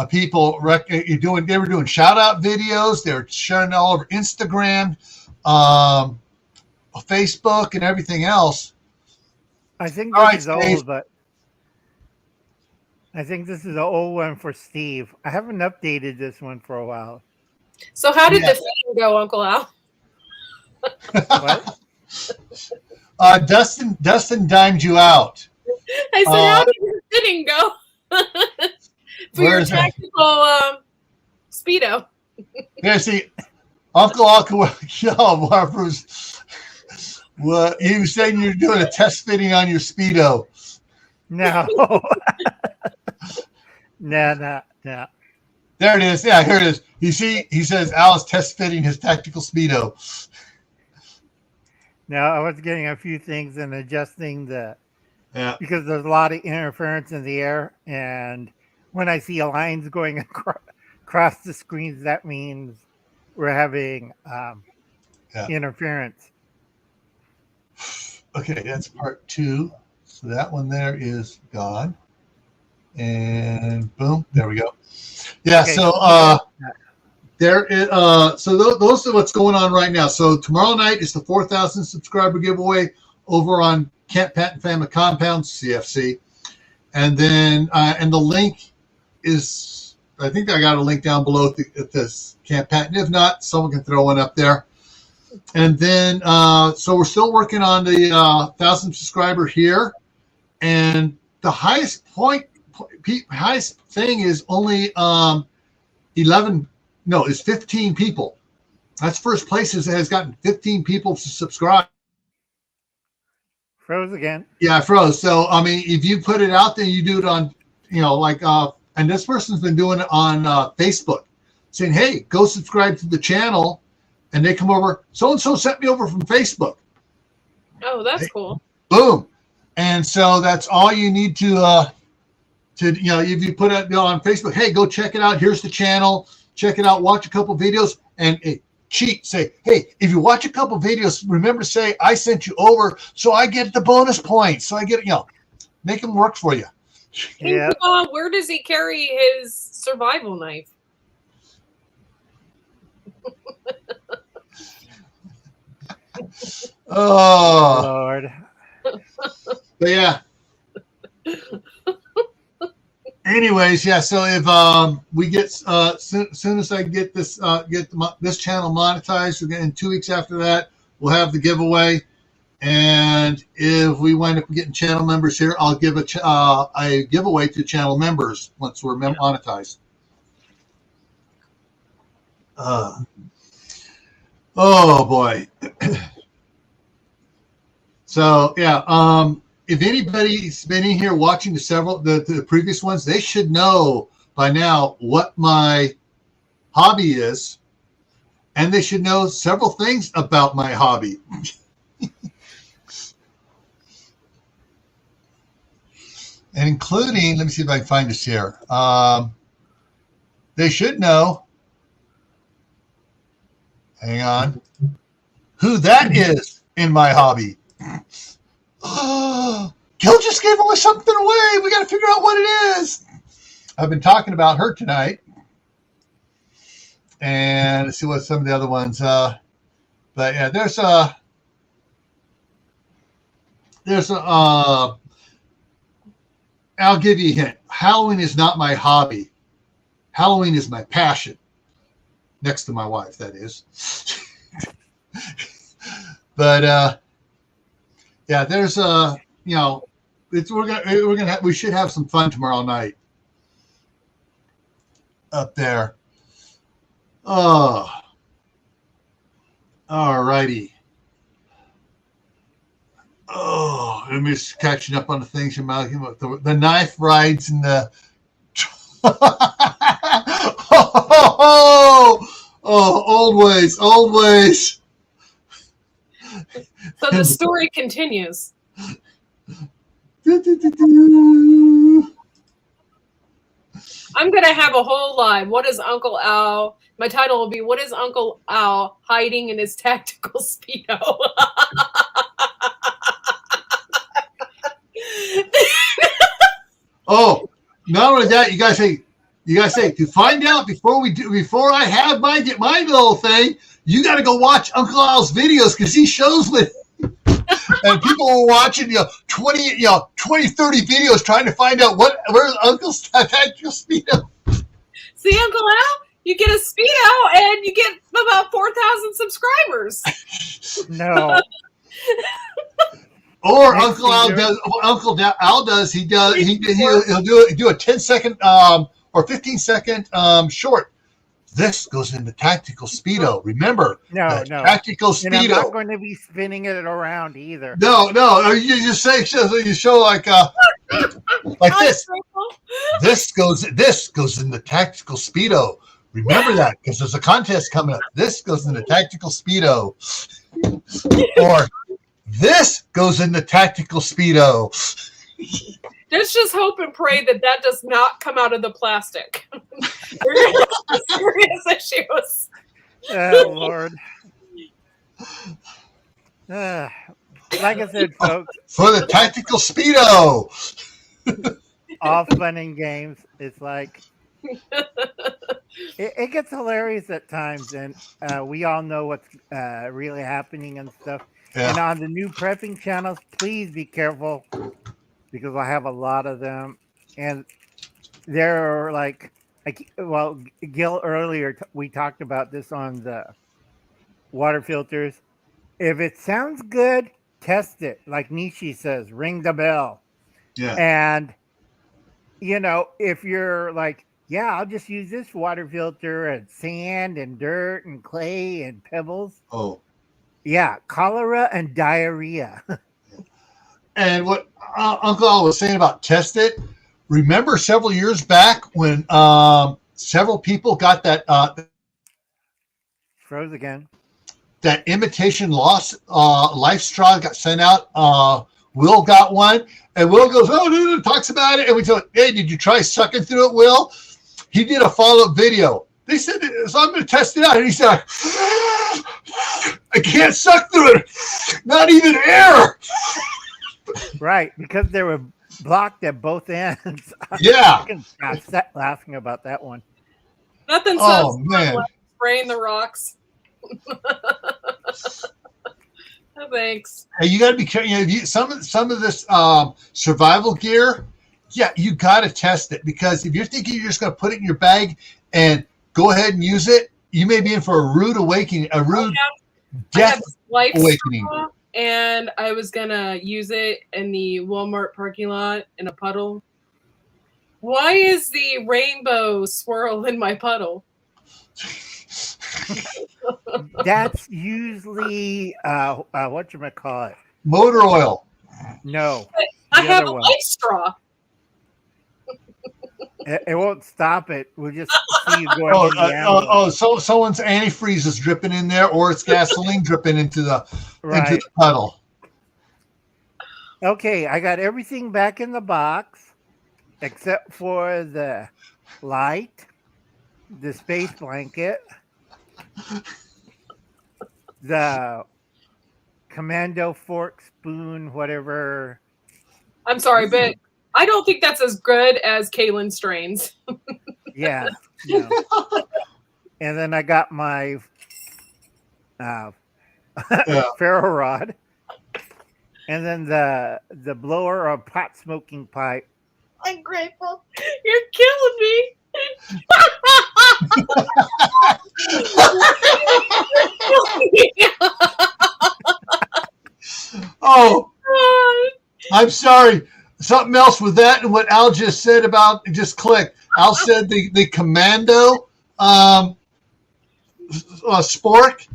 people they were doing shout out videos. They were sharing it all over Instagram, Facebook, and everything else. I think this is old, but I think this is an old one for Steve. I haven't updated this one for a while. So how did the feeding go, Uncle Al? What? Dustin dimed you out. I said, how did the fitting go? For your tactical Speedo. Yeah, see, Uncle Al, he was saying you're doing a test fitting on your Speedo. No. No. There it is. Yeah, here it is. You see, he says Al is test fitting his tactical Speedo. Now, I was getting a few things and adjusting because there's a lot of interference in the air. And when I see lines going across the screens, that means we're having interference. Okay, that's part 2. So that one there is gone. And boom, there we go. Yeah, Okay. so there is those are what's going on right now. So tomorrow night is the 4,000 subscriber giveaway over on Camp Patton Family Compounds, CFC. And then and the link is, I think I got a link down below at this Camp Patton. If not, someone can throw one up there. And then so we're still working on the 1,000 subscriber here, and the highest thing is only 15 people. That's first place has gotten 15 people to subscribe. Froze again. Yeah, I froze. So I mean, if you put it out there, you do it on, and this person's been doing it on Facebook, saying, "Hey, go subscribe to the channel," and they come over. So and so sent me over from Facebook. Oh, that's cool. Boom, and so that's all you need to if you put it on Facebook, hey, go check it out. Here's the channel. Check it out. Watch a couple videos and cheat. Say, hey, if you watch a couple videos, remember to say I sent you over, so I get the bonus points. So I get make them work for you. Yeah. Where does he carry his survival knife? Oh Lord. But yeah. Anyways, yeah. So if we get soon as I get this this channel monetized, in 2 weeks after that, we'll have the giveaway. And if we wind up getting channel members here, I'll give a giveaway to channel members once we're monetized. Oh boy. So yeah. If anybody's been in here watching the previous ones, they should know by now what my hobby is, and they should know several things about my hobby. And including, let me see if I can find this here. They should know, hang on, who that is in my hobby. Gil just gave away something away. We got to figure out what it is. I've been talking about her tonight, and let's see what some of the other ones. But yeah, there's a. I'll give you a hint. Halloween is not my hobby. Halloween is my passion. Next to my wife, that is. But yeah, there's we should have some fun tomorrow night up there. Oh, all righty. Oh, I'm just catching up on the things you're talking about. The knife rides and the old ways. So the story continues. I'm going to have a whole live. What is Uncle Al? My title will be, what is Uncle Al hiding in his tactical Speedo? Oh, not only that, you guys say to find out before I have my little thing, you got to go watch Uncle Al's videos because he shows with. And people are watching 20, 30 videos trying to find out where's Uncle's tactical Speedo. See, Uncle Al, you get a Speedo and you get about 4,000 subscribers. No. Or Uncle Al does. He'll do a 10-second or 15-second short. This goes into tactical Speedo. Remember, no. Tactical Speedo. And I'm not going to be spinning it around either. No. You just say you show like this. This goes into tactical Speedo. Remember that because there's a contest coming up. This goes into tactical Speedo. Or this goes into tactical Speedo. Let's just hope and pray that does not come out of the plastic. Serious issues. Oh, Lord. like I said, folks, For the tactical speedo. all fun and games. It's like it gets hilarious at times, and we all know what's really happening and stuff. Yeah. And on the new prepping channels, please be careful because I have a lot of them, and they're like, well, Gil earlier we talked about this on the water filters. If it sounds good, test it. Like Nishi says, ring the bell. Yeah. And if you're like, yeah, I'll just use this water filter and sand and dirt and clay and pebbles. Oh. Yeah, cholera and diarrhea. And what Uncle Al was saying about test it, remember several years back when several people got that Froze again. That imitation life straw got sent out. Will got one, and Will goes, oh, no, talks about it. And we told, hey, did you try sucking through it, Will? He did a follow-up video. They said, so I'm going to test it out. And he said, I can't suck through it. Not even air. Right, because they were blocked at both ends. Yeah. I sat laughing about that one. Nothing Oh, says man. like spraying the rocks. No, thanks. Hey, you got to be careful. Some of this survival gear, yeah, you got to test it, because if you're thinking you're just going to put it in your bag and go ahead and use it, you may be in for a rude awakening, death awakening. Straw, and I was gonna use it in the Walmart parking lot in a puddle. Why is the rainbow swirl in my puddle? That's usually whatchamacallit? Motor oil. No. I have a one. life straw. It won't stop it. We'll just see you going in the animal. So someone's antifreeze is dripping in there, or it's gasoline dripping into the puddle. Okay, I got everything back in the box except for the light, the space blanket, the commando fork, spoon, whatever. I'm sorry, but I don't think that's as good as Kaylin Strains. Yeah. No. And then I got my ferro rod. And then the blower or pot smoking pipe. I'm grateful. You're killing me. Oh, I'm sorry. Something else with that and what Al just said about just click. Al said the commando spork.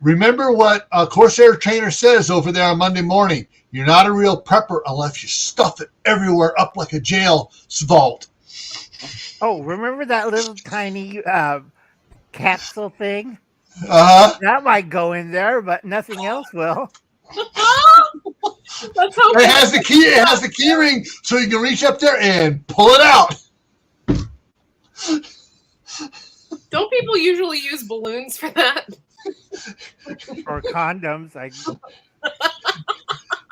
Remember what a Corsair trainer says over there on Monday morning. You're not a real prepper unless you stuff it everywhere up like a jail vault. Oh, remember that little tiny capsule thing? That might go in there, but nothing else will. It has the key. It has the key ring, so you can reach up there and pull it out. Don't people usually use balloons for that? Or condoms?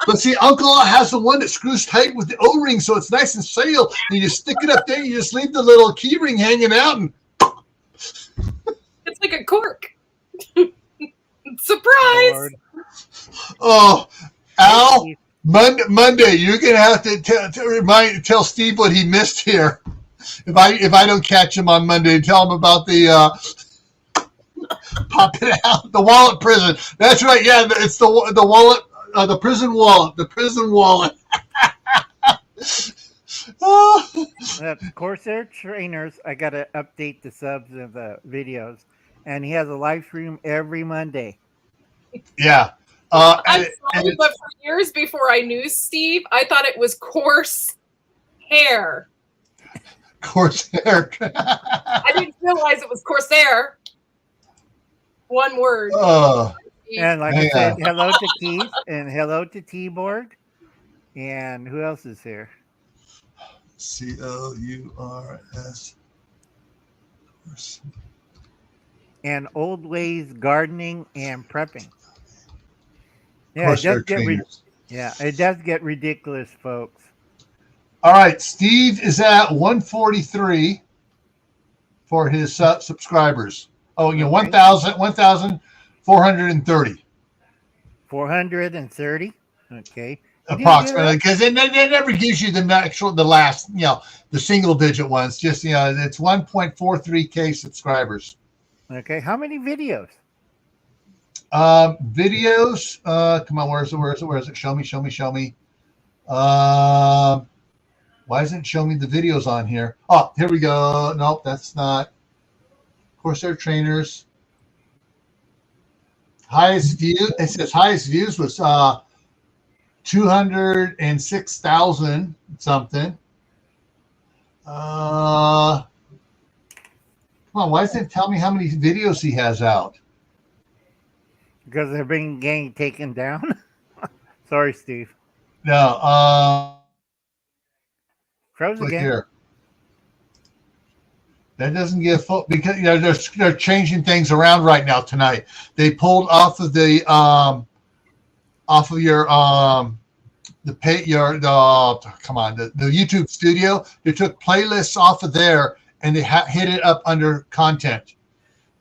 But see, Uncle has the one that screws tight with the O-ring, so it's nice and sealed. And you stick it up there. You just leave the little key ring hanging out, and it's like a cork. Surprise! Lord. Oh, Al, Monday, you're gonna have to tell Steve what he missed here. If I don't catch him on Monday, tell him about the pop it out, the wallet prison. That's right. Yeah, it's the wallet, the prison wallet, Corsair trainers. I gotta update the subs of the videos, and he has a live stream every Monday. Yeah. I'm sorry, but for years before I knew Steve, I thought it was coarse hair. Corsair. I didn't realize it was Corsair. One word. And like I said, hello to Keith and hello to T-Borg. And who else is here? COURS. And Old Ways Gardening and Prepping. Yeah, course, it they're does get trainers. it does get ridiculous, folks. All right, Steve is at 143 for his subscribers. Oh, you know, Okay. 1,430 430. Okay. You doing good? approximately, because they never gives you the last, the single digit ones. Just, it's 1.43K subscribers. Okay. How many videos? Videos. Come on, where is it? Show me. Why doesn't it show me the videos on here? Oh, here we go. Nope, that's not. Of course, they're trainers. Highest view. It says highest views was 206,000 something. Come on, why doesn't it tell me how many videos he has out? Because they're being getting taken down. Sorry, Steve. No. Froze Look again. here. That doesn't give full, because they're changing things around right now tonight. They pulled off of the your the YouTube studio. They took playlists off of there and they hit it up under content.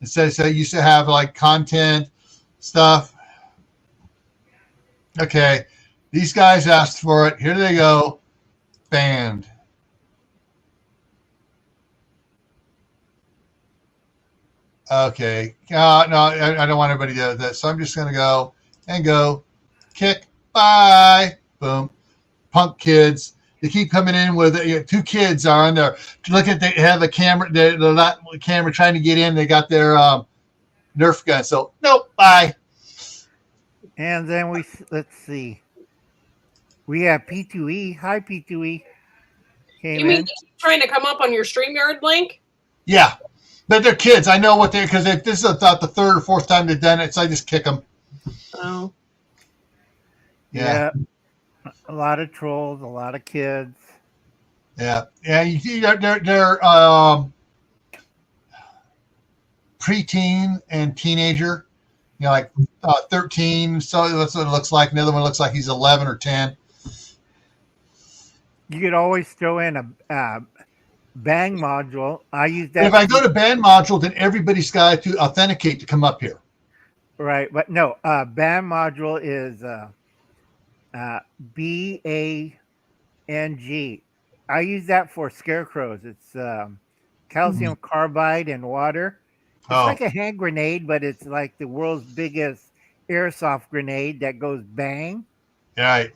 It says that used to have like content stuff. Okay, these guys asked for it. Here they go. Banned. Okay. No, I don't want everybody to do that. So I'm just going to go kick. Bye. Boom. Punk kids. They keep coming in with two kids are on there. Look at they have a camera. They're not camera trying to get in. They got their Nerf gun. So nope. Bye. And then let's see. We have P2E. Hi, P2E. You mean trying to come up on your StreamYard link? Yeah. But they're kids. I know what because this is about the third or fourth time they've done it, so I just kick them. Oh. Yeah. A lot of trolls, a lot of kids. Yeah. Yeah. You see, they're preteen and teenager. Like 13. So that's what it looks like. Another one looks like he's 11 or 10. You could always throw in a bang module. I use that. If I go to band module, then everybody's got to authenticate to come up here. Right, but no, band module is BANG. I use that for scarecrows. It's calcium carbide and water. It's like a hand grenade, but it's like the world's biggest airsoft grenade that goes bang. Right.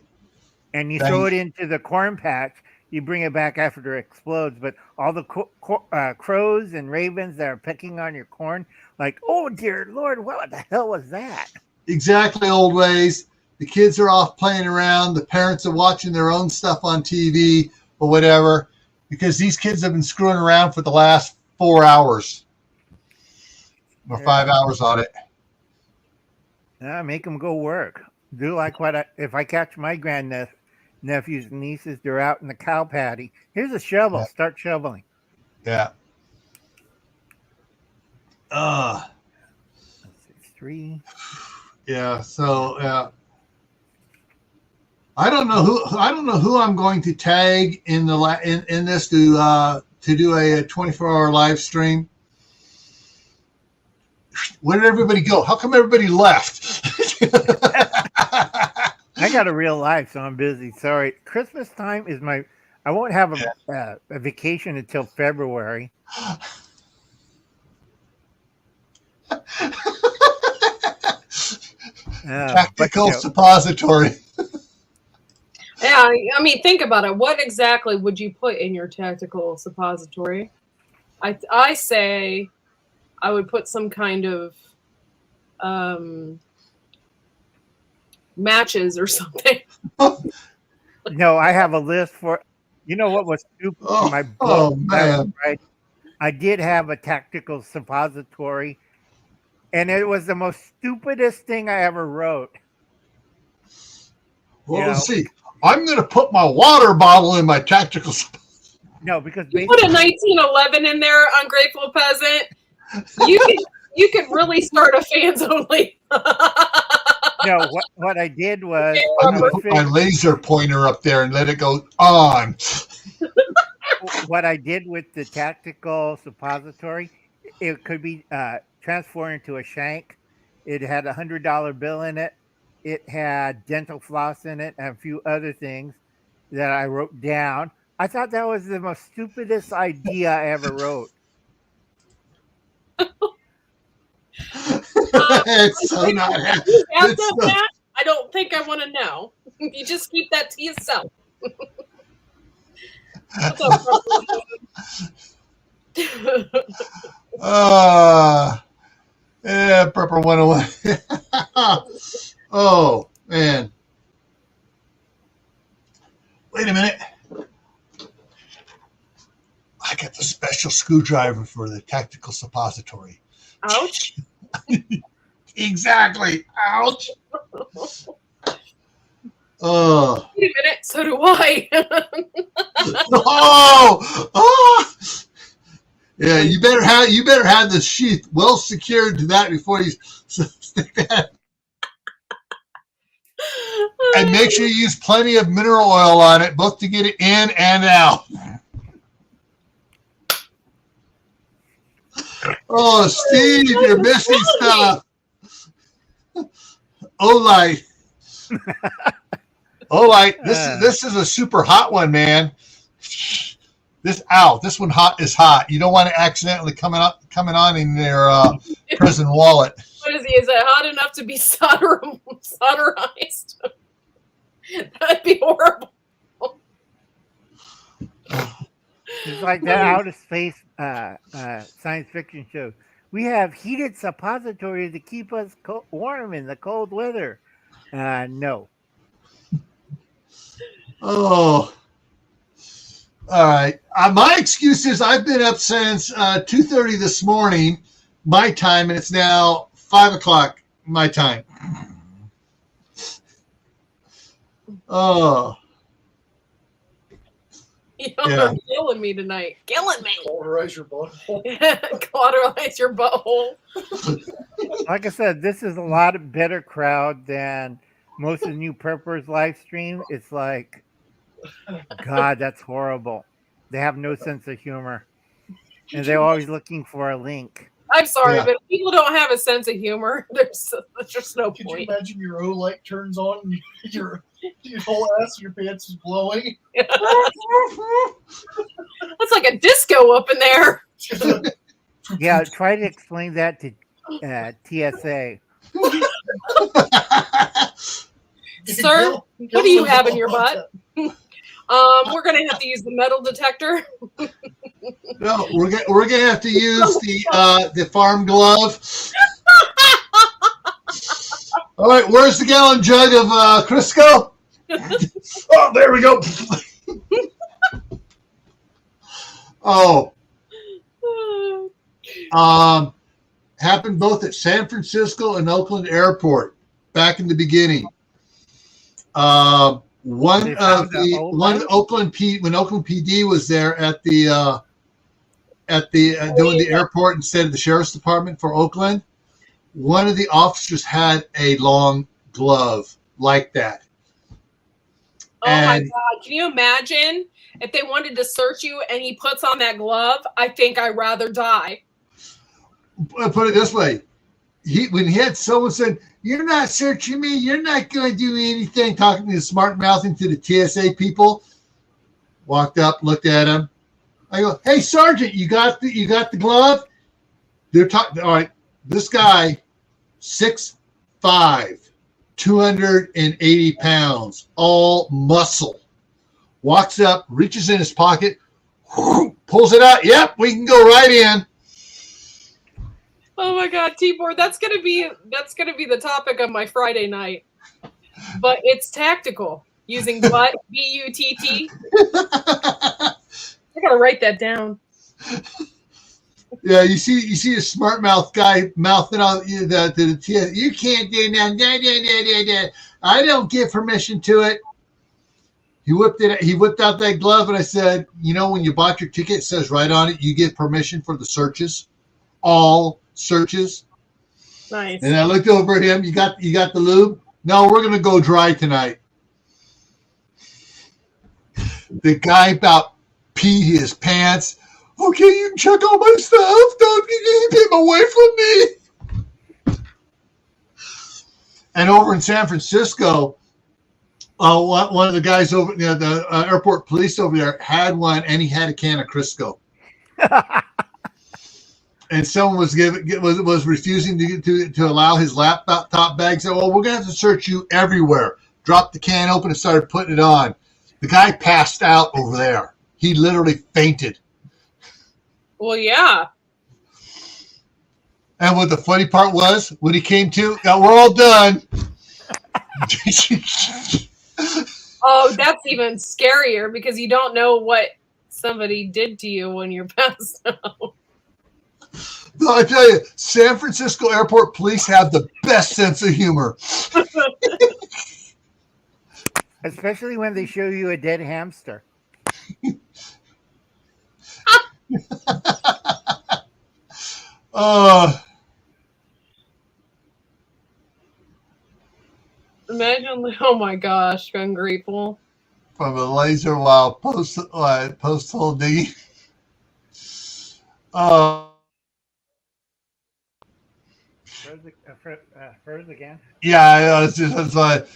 And you throw it into the corn patch. You bring it back after it explodes, but all the crows and ravens that are pecking on your corn, like, oh dear Lord, what the hell was that? Exactly, old ways. The kids are off playing around. The parents are watching their own stuff on TV or whatever, because these kids have been screwing around for the last 4 hours or 5 hours on it. Yeah, make them go work. Do like if I catch my nephews and nieces, they're out in the cow patty. Here's a shovel. Yeah. Start shoveling. Yeah. 3. Yeah. So I don't know who I'm going to tag in this to do a 24-hour live stream. Where did everybody go? How come everybody left? I got a real life, so I'm busy. Sorry. Christmas time is I won't have a vacation until February. Tactical suppository. Yeah, I mean, think about it. What exactly would you put in your tactical suppository? I say I would put some kind of matches or something. No, I have a list for. You know what was stupid in my book? Oh man! Right, I did have a tactical suppository, and it was the most stupidest thing I ever wrote. Well, let's see. I'm going to put my water bottle in my tactical. No, because you put a 1911 in there, ungrateful peasant. You could really start a fans only. No, what I did was I'm going to put my laser pointer up there and let it go on. what I did with the tactical suppository, it could be transformed into a shank. It had $100 bill in it. It had dental floss in it and a few other things that I wrote down. I thought that was the most stupidest idea I ever wrote. It's so not happy. I don't think I want to know. You just keep that to yourself. Yeah, Prepper 101. Oh, man. Wait a minute. I got the special screwdriver for the tactical suppository. Ouch. Exactly. Ouch. Oh. Wait a minute. So do I. Oh. Yeah, you better have the sheath well secured to that before you stick that. And make sure you use plenty of mineral oil on it, both to get it in and out. Oh, Steve, you're missing stuff. Olight. This is a super hot one, man. This one is hot. You don't want to accidentally coming on in their prison wallet. What is he? Is it hot enough to be solderized? That'd be horrible. It's like that outer space science fiction show. We have heated suppositories to keep us warm in the cold weather. No. Oh. All right. My excuse is I've been up since 2:30 this morning, my time, and it's now 5 o'clock my time. Oh. You're killing me tonight. Killing me. Cauterize your butthole. Cauterize your butthole. Like I said, this is a lot better crowd than most of the new preppers live stream. It's like, God, that's horrible. They have no sense of humor. And they're always looking for a link. I'm sorry, but if people don't have a sense of humor, there's just no Could point. you imagine your O light turns on and your whole ass of your pants is glowing? That's like a disco up in there. Yeah, try to explain that to TSA. Sir, what do you have in your butt? We're gonna have to use the metal detector. No, we're gonna have to use the farm glove. All right, where's the gallon jug of Crisco? Oh, there we go. Oh, happened both at San Francisco and Oakland Airport back in the beginning. One of Oakland PD was there at the doing the airport instead of the sheriff's department for Oakland. One of the officers had a long glove like that. Oh my God! Can you imagine if they wanted to search you and he puts on that glove? I think I'd rather die. Put it this way: when he had someone said, "You're not searching me. You're not going to do anything," talking to the smart mouthing to the TSA people. Walked up, looked at him. I go, "Hey, Sergeant, you got the glove?" They're talking. All right, this guy, 6'5", 280 pounds, all muscle. Walks up, reaches in his pocket, pulls it out. Yep, we can go right in. Oh my God, T-Board, that's gonna be the topic of my Friday night. But it's tactical, using butt, B-U-T-T. I gotta write that down. Yeah, you see a smart mouth guy mouthing out the TSA. You can't do that. I don't give permission to it. He whipped out that glove, and I said, when you bought your ticket, it says right on it, you give permission for the searches, all searches. Nice. And I looked over at him. You got the lube? No, we're going to go dry tonight. The guy about peed his pants. Okay, you can check all my stuff. Don't get him away from me. And over in San Francisco, one of the guys over the airport police over there had one, and he had a can of Crisco. And someone was refusing to allow his laptop bag. Said, "Well, we're going to have to search you everywhere." Dropped the can open and started putting it on. The guy passed out over there. He literally fainted. Well, yeah. And what the funny part was, when he came to, we're all done. Oh, that's even scarier because you don't know what somebody did to you when you're passed out. No, I tell you, San Francisco airport police have the best sense of humor. Especially when they show you a dead hamster. Imagine, oh my gosh, ungrateful. From a laser while post-hole digging. Furs again? Yeah, it's like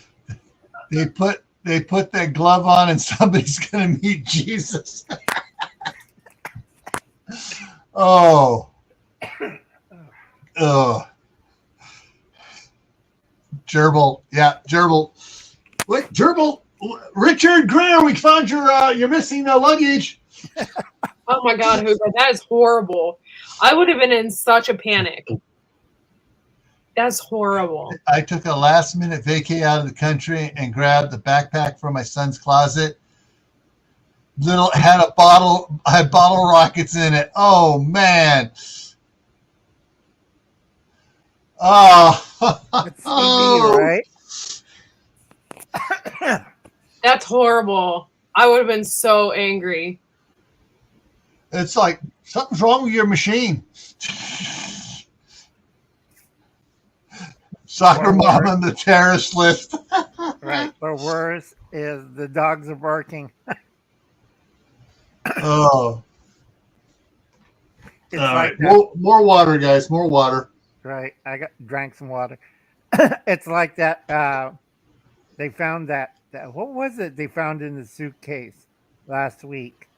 they put that glove on and somebody's going to meet Jesus. Oh. Gerbil. Yeah, Gerbil. Wait, Gerbil. Richard Greer, we found your missing luggage. Oh my God, Jose, that is horrible. I would have been in such a panic. That's horrible. I took a last-minute vacay out of the country and grabbed the backpack from my son's closet. Had bottle rockets in it. Oh man. Oh. It's TV, right? That's horrible. I would have been so angry. It's like something's wrong with your machine. Soccer mom on the terrorist list. Right. Or worse is the dogs are barking. Oh. It's All like right. More water, guys. More water. Right. I drank some water. It's like that. They found that. What was it they found in the suitcase last week?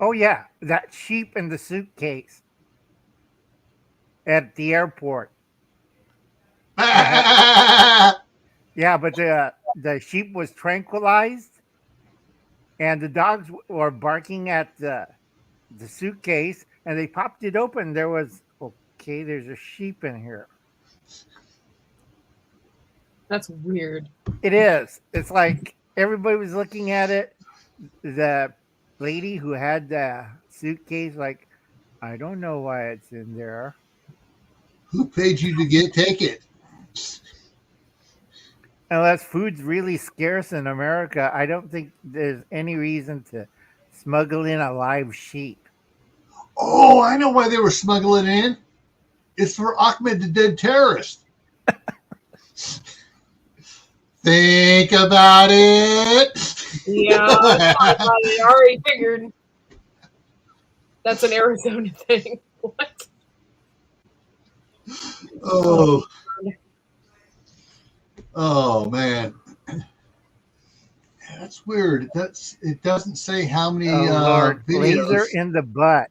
Oh, yeah. That sheep in the suitcase at the airport. Yeah, but the sheep was tranquilized and the dogs were barking at the suitcase, and they popped it open. There was, there's a sheep in here. That's weird. It is. It's like everybody was looking at it. The lady who had the suitcase, like, I don't know why it's in there. Who paid you to take it? Unless food's really scarce in America, I don't think there's any reason to smuggle in a live sheep. Oh, I know why they were smuggling in. It's for Ahmed the dead terrorist. Think about it. Yeah, I already figured. That's an Arizona thing. What? Oh man. That's weird. It doesn't say how many videos. Laser in the butt.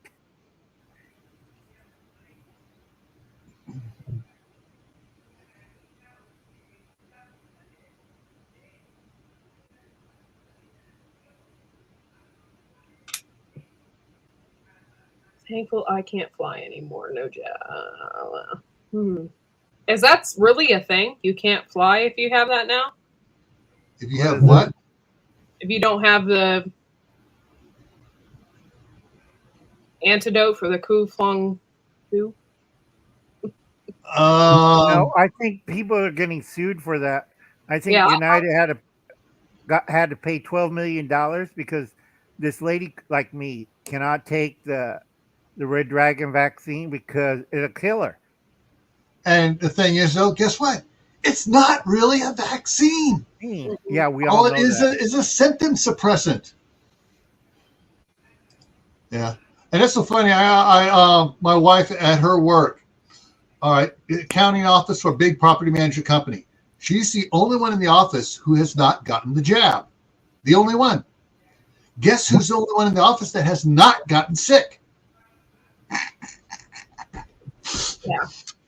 Thankful I can't fly anymore. No job. Is that really a thing? You can't fly if you have that now? If you have what? If you don't have the antidote for the Ku-Flung Fu? No, I think people are getting sued for that. I think United had to pay $12 million because this lady like me cannot take the Red Dragon vaccine because it'll kill her. And the thing is, though, guess what? It's not really a vaccine. Yeah, we All all it know is that. is a symptom suppressant. Yeah, and it's so funny. My wife at her work, all right, accounting office for a big property management company. She's the only one in the office who has not gotten the jab. The only one. Guess who's the only one in the office that has not gotten sick? Yeah.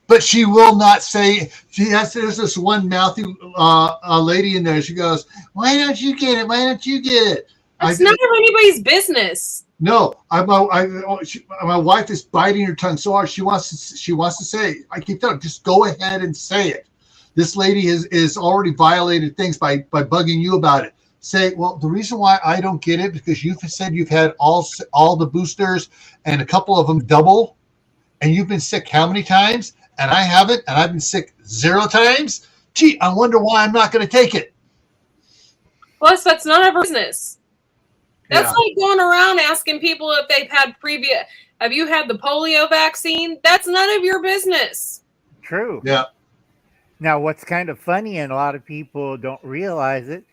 But she will not say. There's this one mouthy lady in there. She goes, "Why don't you get it? Why don't you get it?" That's none of anybody's business. No, my wife is biting her tongue so hard. She wants to say. I keep telling her, just go ahead and say it. This lady is already violated things by bugging you about it. Say, well, the reason why I don't get it because you've said you've had all the boosters and a couple of them double, and you've been sick how many times? And I haven't, and I've been sick 0 times. Gee, I wonder why I'm not going to take it. Plus, that's none of her business. That's Yeah. like going around asking people if they've had have you had the polio vaccine? That's none of your business. True. Yeah. Now, what's kind of funny, and a lot of people don't realize it,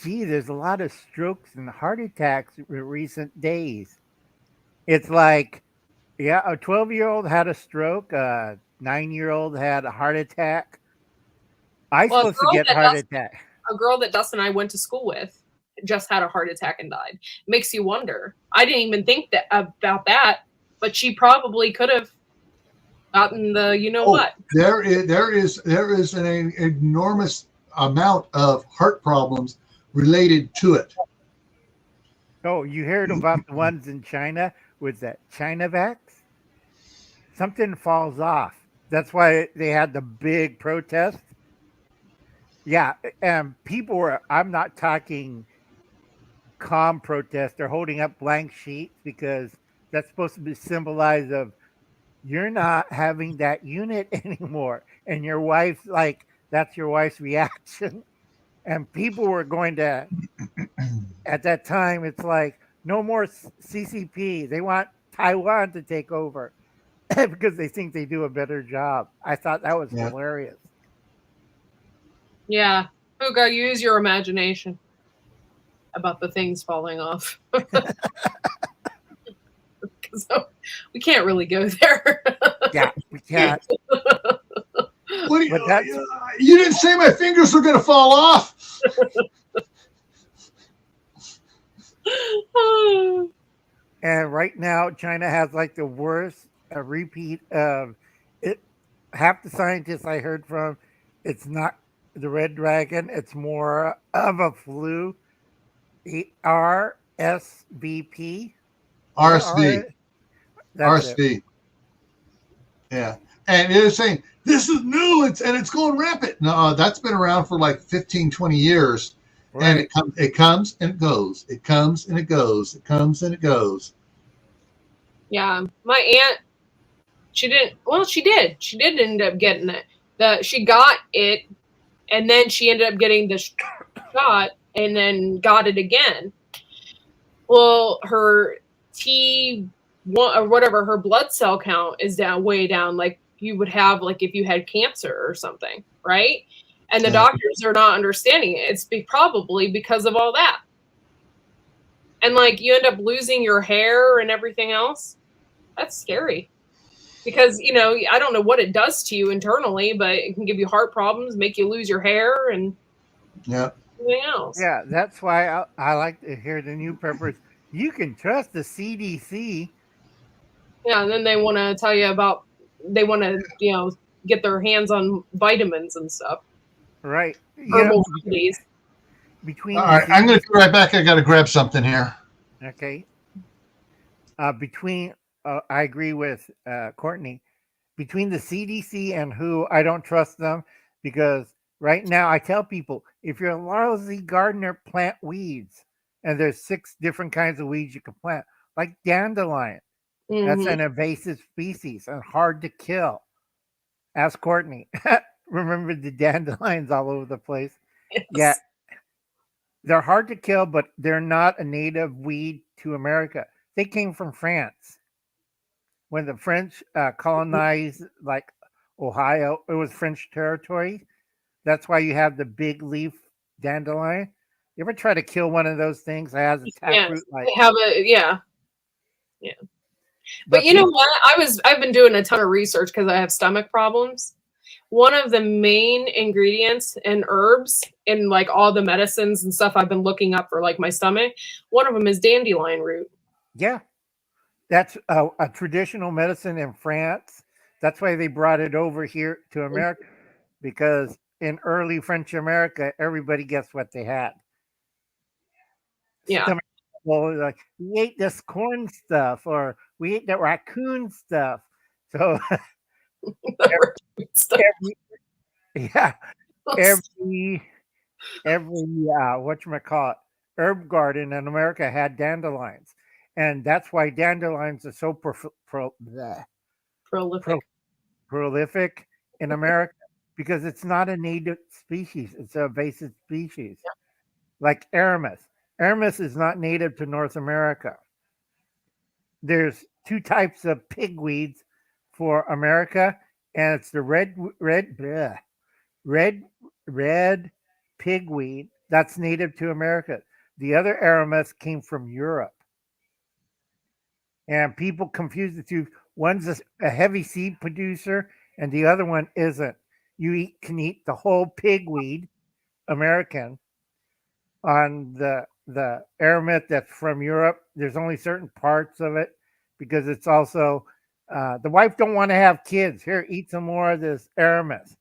gee, there's a lot of strokes and heart attacks in recent days. It's like, yeah, a 12-year-old had a stroke, a 9-year-old had a heart attack. I'm Well, supposed to get heart attack. A girl that Dustin and I went to school with just had a heart attack and died. Makes you wonder. I didn't even think about that, but she probably could have gotten the what. There is an enormous amount of heart problems related to it. Oh, you heard about the ones in China with that China vax? Something falls off. That's why they had the big protest. Yeah, and people were, I'm not talking calm protest. They're holding up blank sheets because that's supposed to be symbolized of you're not having that unit anymore. And your wife's like, that's your wife's reaction. And people were going to, at that time, it's like, no more CCP. They want Taiwan to take over because they think they do a better job. I thought that was hilarious. Yeah. Hugo, use your imagination about the things falling off. So we can't really go there. Yeah, we can't. What you didn't say my fingers were going to fall off. And right now, China has like the worst repeat of it. Half the scientists I heard from, it's not the red dragon. It's more of a flu. RSVP. RSV. RSV. Yeah. And they're saying, this is new and it's going rampant. No, that's been around for like 15, 20 years. Right. And it comes and it goes. It comes and it goes. It comes and it goes. Yeah. My aunt, she did end up getting it. She got it, and then she ended up getting the shot and then got it again. Well, her T1 or whatever, her blood cell count is way down, like you would have like if you had cancer or something, right? And the doctors are not understanding it. It's probably because of all that. And like you end up losing your hair and everything else. That's scary. Because, I don't know what it does to you internally, but it can give you heart problems, make you lose your hair and everything else. Yeah, that's why I like to hear the new preppers. You can trust the CDC. Yeah, and then they want to tell you about, they want to, get their hands on vitamins and stuff. Right. Herbal remedies. All right, I'm going to be right back. I got to grab something here. Okay. I agree with Courtney. Between the CDC and WHO, I don't trust them because right now I tell people, if you're a lousy gardener, plant weeds. And there's 6 different kinds of weeds you can plant, like dandelion. Mm-hmm. That's an invasive species and hard to kill. Ask Courtney. Remember the dandelions all over the place? Yes. Yeah. They're hard to kill, but they're not a native weed to America. They came from France. When the French colonized like Ohio, it was French territory. That's why you have the big leaf dandelion. You ever try to kill one of those things that has a taproot like? Yeah. But you know what? I've been doing a ton of research because I have stomach problems. One of the main ingredients in herbs and like all the medicines and stuff I've been looking up for like my stomach, one of them is dandelion root. Yeah, that's a traditional medicine in France. That's why they brought it over here to America, because in early French America, everybody guessed what they had. Yeah. Stomach trouble, like we ate this corn stuff, or we ate that raccoon stuff. So every, yeah, every whatchamacallit, herb garden in America had dandelions, and that's why dandelions are so prolific in America, because it's not a native species; it's a invasive species, like Aramis. Aramis is not native to North America. There's two types of pigweeds for America, and it's the red pigweed that's native to America. The other Aramis came from Europe. And people confuse the two. One's a heavy seed producer, and the other one isn't. Can eat the whole pigweed, American, on the Aramis that's from Europe. There's only certain parts of it because it's also the wife don't want to have kids. Here, eat some more of this Aramis.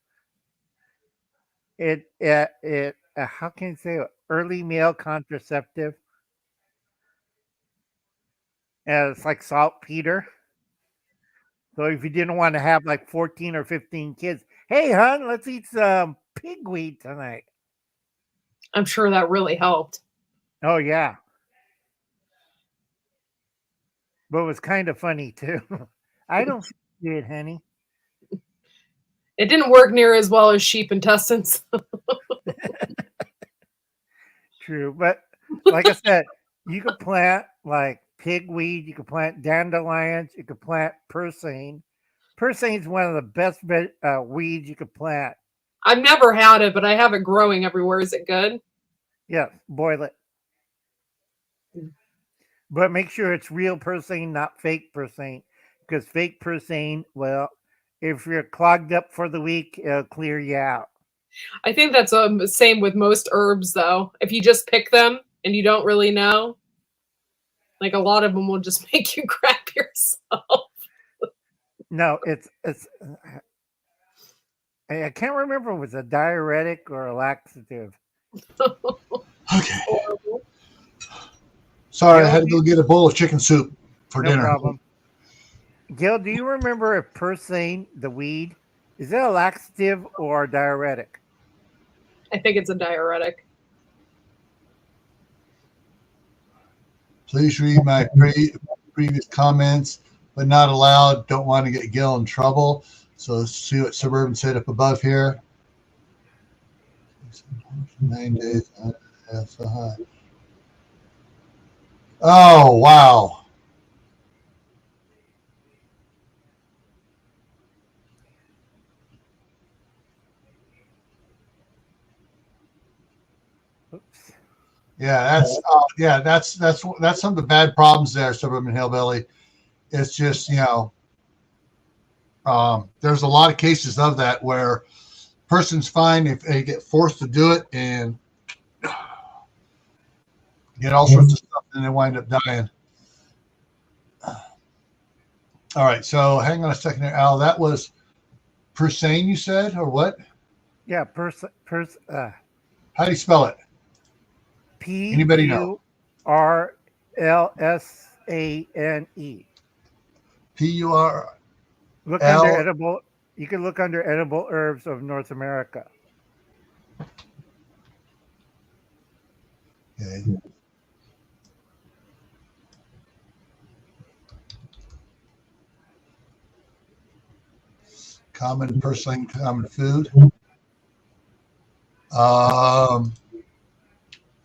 It how can you say it? Early male contraceptive, and it's like saltpeter. So if you didn't want to have like 14 or 15 kids, hey hon, let's eat some pigweed tonight. I'm sure that really helped. Oh yeah, but it was kind of funny too. I don't see it, honey. It didn't work near as well as sheep intestines. True, but like I said, you could plant like pigweed, you could plant dandelions, you could plant purslane. Purslane is one of the best weeds you could plant. I've never had it, but I have it growing everywhere. Is it good? Yes, boil it. But make sure it's real purslane, not fake purslane. Because fake purslane, well, if you're clogged up for the week, it'll clear you out. I think that's the same with most herbs, though. If you just pick them and you don't really know, like a lot of them will just make you crap yourself. No, it's I can't remember if it was a diuretic or a laxative. Okay. Sorry, I had to go get a bowl of chicken soup for dinner. No problem. Gil, do you remember if purslane, the weed, is it a laxative or a diuretic? I think it's a diuretic. Please read my previous comments, but not allowed. Don't want to get Gil in trouble. So let's see what Suburban said up above here. 9 days. So high. Oh, wow. Oops. Yeah, that's some of the bad problems there, Suburban Hillbilly. It's just, there's a lot of cases of that where person's fine if they get forced to do it and get all sorts of stuff and they wind up dying. All right, so hang on a second there, Al. That was Purslane, you said, or what? Yeah, how do you spell it? Anybody know? PURLSANE. PUR. Look under edible. You can look under edible herbs of North America. Okay. Common purslane, common food.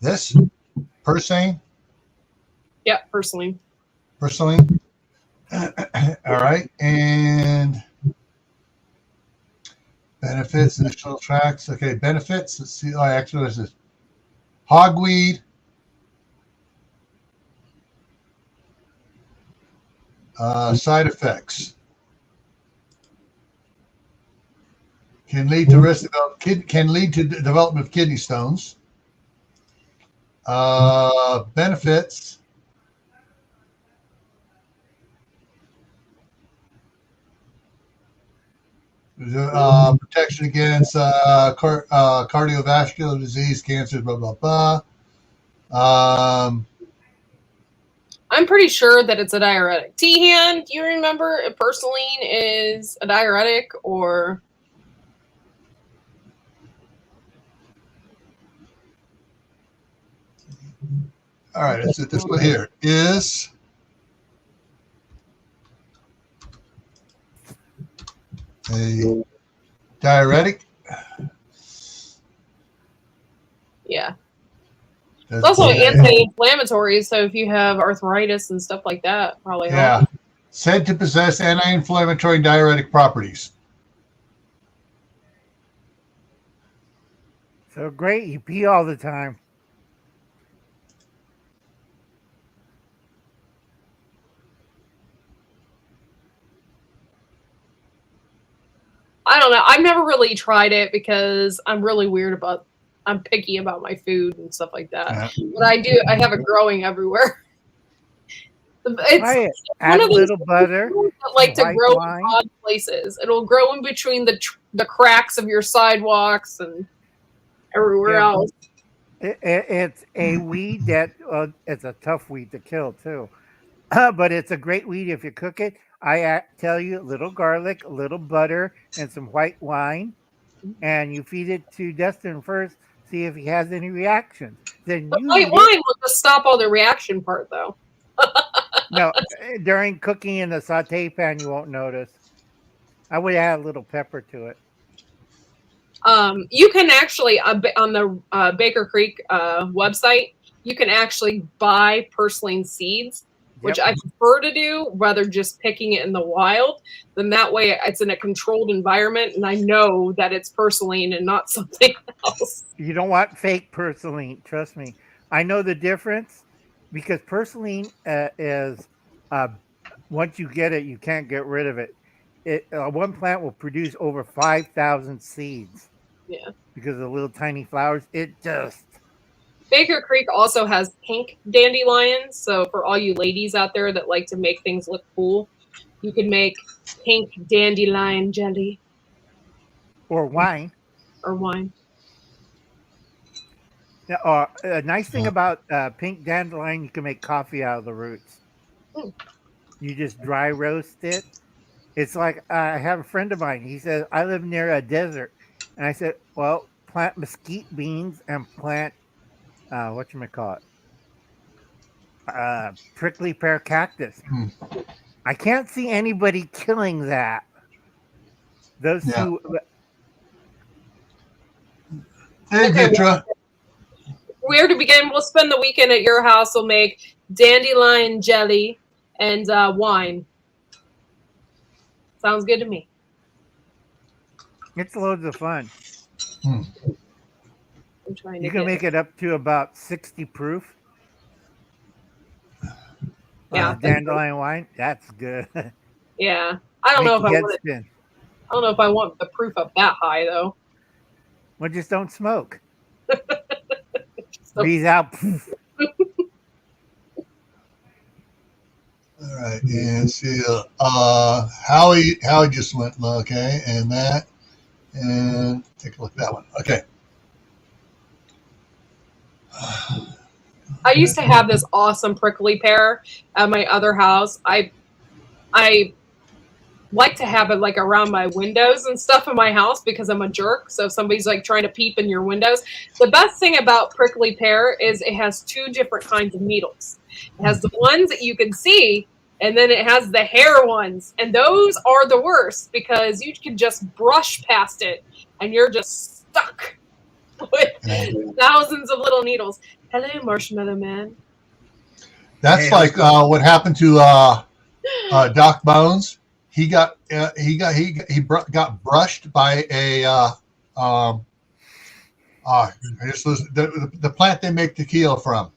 This purslane. Yeah, purslane. Purslane. All right, and Benefits, additional tracks. Okay, benefits. Let's see. Oh, actually, what is this? Hogweed. Side effects. Can lead to development of kidney stones. Benefits. Protection against cardiovascular disease, cancer, blah blah blah. I'm pretty sure that it's a diuretic. Tehan, do you remember if purslane is a diuretic or? All right, it's this one here is a diuretic. Yeah. It's also anti-inflammatory, so if you have arthritis and stuff like that, probably help. Said to possess anti-inflammatory and diuretic properties. So great, you pee all the time. I don't know. I've never really tried it because I'm really weird about. I'm picky about my food and stuff like that. But I have it growing everywhere. It's add a little butter. That like to grow in odd places. It'll grow in between the cracks of your sidewalks and everywhere else. It's a weed that it's a tough weed to kill too, but it's a great weed if you cook it. I tell you, a little garlic, a little butter, and some white wine, and you feed it to Dustin first. See if he has any reactions. Then the white wine will just stop all the reaction part, though. No, during cooking in the saute pan, you won't notice. I would add a little pepper to it. You can actually on the Baker Creek website, you can actually buy purslane seeds, which I prefer to do rather just picking it in the wild. Then that way it's in a controlled environment and I know that it's purslane and not something else. You don't want fake purslane, trust me. I know the difference because purslane is once you get it, you can't get rid of it. One plant will produce over 5,000 seeds. Yeah. Because of the little tiny flowers. It just Baker Creek also has pink dandelions. So for all you ladies out there that like to make things look cool, you can make pink dandelion jelly. Or wine. Or wine. A nice thing about pink dandelion, you can make coffee out of the roots. You just dry roast it. It's like I have a friend of mine. He says, I live near a desert. And I said, well, plant mesquite beans and plant prickly pear cactus. I can't see anybody killing that. Those two. Hey, Vitra. Where to begin? We'll spend the weekend at your house. We'll make dandelion jelly and wine. Sounds good to me. It's loads of fun. I'm trying to you can make it up to about 60 proof. Yeah, dandelion wine. That's good. Yeah, I don't know if I want the proof up that high though. Well, just don't smoke. Breathe out. All right, and see, Howie just went okay, and that, and take a look at that one. Okay. I used to have this awesome prickly pear at my other house. I like to have it like around my windows and stuff in my house because I'm a jerk. So if somebody's like trying to peep in your windows, the best thing about prickly pear is it has two different kinds of needles. It has the ones that you can see, and then it has the hair ones. And those are the worst because you can just brush past it and you're just stuck with thousands of little needles. Hello, Marshmallow Man. That's like what happened to Doc Bones. got brushed by a this was the plant they make tequila from.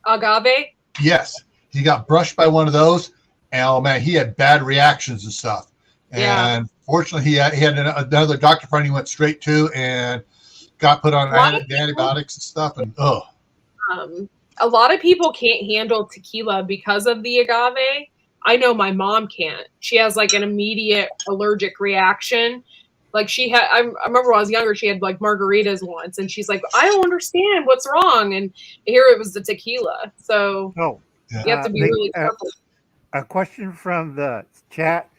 Agave. Yes, he got brushed by one of those, and oh man, he had bad reactions and stuff. And fortunately, he had another doctor friend he went straight to and got put on antibiotics and stuff. And a lot of people can't handle tequila because of the agave. I know my mom can't. She has like an immediate allergic reaction. Like she had, I remember when I was younger, she had like margaritas once, and she's like, I don't understand what's wrong. And here it was the tequila. So you have to be really careful. A question from the chat.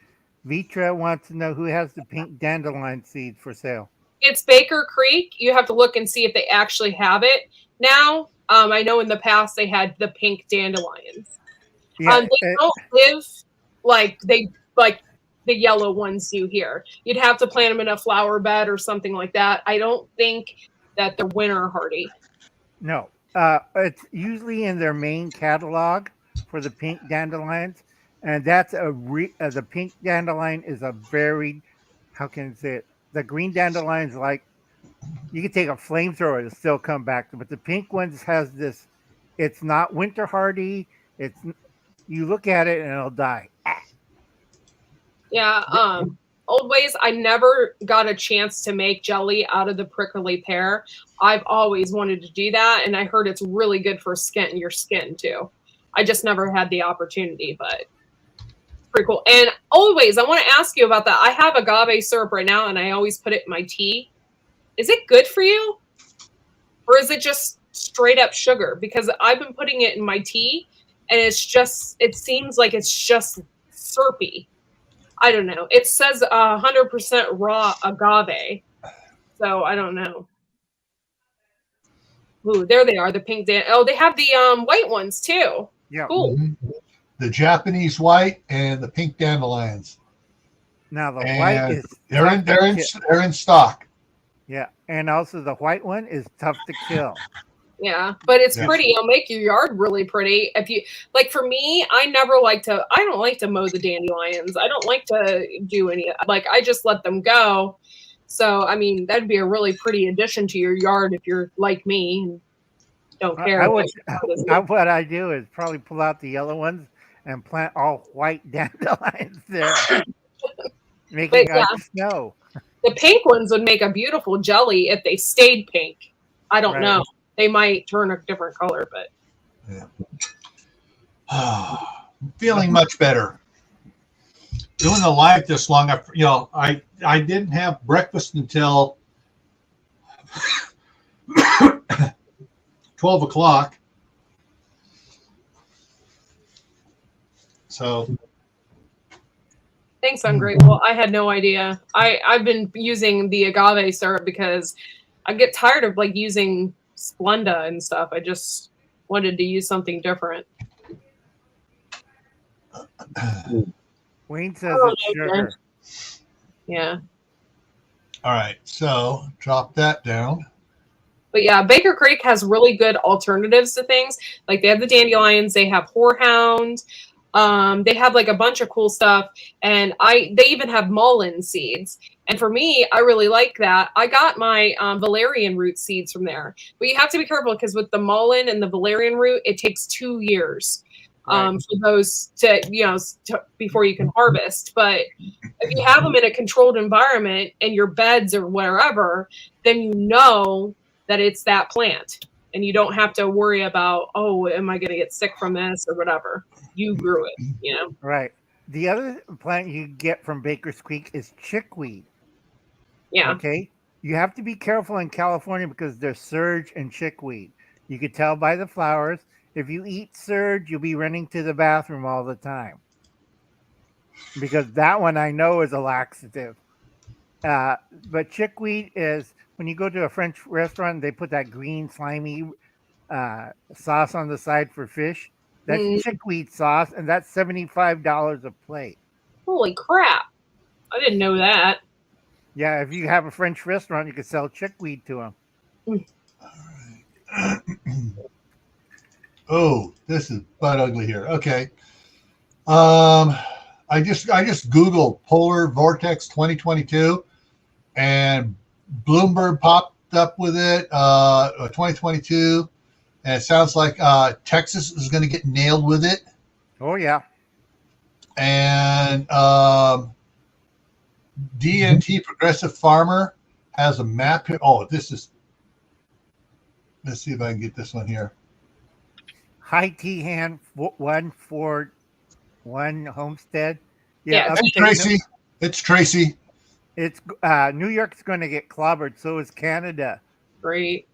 Vitra wants to know who has the pink dandelion seeds for sale. It's Baker Creek. You have to look and see if they actually have it now. I know in the past they had the pink dandelions. Yeah, they don't live like the yellow ones do here. You'd have to plant them in a flower bed or something like that. I don't think that they're winter hardy. No, it's usually in their main catalog for the pink dandelions, and that's the pink dandelion is a very, how can I say it? The green dandelions, like you can take a flamethrower to still come back, but the pink ones has this. It's not winter hardy. You look at it and it'll die. Yeah. Old ways. I never got a chance to make jelly out of the prickly pear. I've always wanted to do that, and I heard it's really good for your skin too. I just never had the opportunity, but it's pretty cool. And always, I want to ask you about that. I have agave syrup right now, and I always put it in my tea. Is it good for you, or is it just straight up sugar? Because I've been putting it in my tea, and it seems like it's just syrupy. I don't know. It says 100% raw agave. So I don't know. Ooh, there they are. The pink they have the white ones too. Yeah. Cool. Mm-hmm. The Japanese white and the pink dandelions. Now the white is they're in stock. Yeah, and also the white one is tough to kill. Yeah, but it's pretty. It'll make your yard really pretty. If you like, for me, I don't like to mow the dandelions. I don't like to do any, I just let them go. So, I mean, that'd be a really pretty addition to your yard if you're like me and don't care. What I do is probably pull out the yellow ones and plant all white dandelions there. Making snow. The pink ones would make a beautiful jelly if they stayed pink. I don't know. They might turn a different color, but feeling much better. Doing the live this long, I didn't have breakfast until 12 o'clock. So thanks, Ungrateful. I had no idea. I've been using the agave syrup because I get tired of using Splenda and stuff. I just wanted to use something different. Wayne says it's sugar. Yeah. All right, so drop that down. But yeah, Baker Creek has really good alternatives to things. Like they have the dandelions, they have horehound, they have a bunch of cool stuff, and they even have mullein seeds. And for me, I really like that. I got my valerian root seeds from there. But you have to be careful because with the mullein and the valerian root, it takes 2 years for those before you can harvest. But if you have them in a controlled environment in your beds or wherever, then you know that it's that plant. And you don't have to worry about, am I going to get sick from this or whatever. You grew it, Right. The other plant you get from Baker's Creek is chickweed. Yeah. Okay. You have to be careful in California because there's surge and chickweed. You could tell by the flowers. If you eat surge, you'll be running to the bathroom all the time. Because that one I know is a laxative. But chickweed is, when you go to a French restaurant, they put that green slimy sauce on the side for fish. That's chickweed sauce, and that's $75 a plate. Holy crap. I didn't know that. Yeah, if you have a French restaurant, you could sell chickweed to them. All right. Oh, this is butt ugly here. Okay. I just Googled polar vortex 2022, and Bloomberg popped up with it 2022, and it sounds like Texas is going to get nailed with it. Oh yeah. And DNT Progressive Farmer has a map here. Oh, this is. Let's see if I can get this one here. High T hand 141 Homestead. Yeah, It's Tracy. It's Tracy. It's New York's going to get clobbered. So is Canada. Great.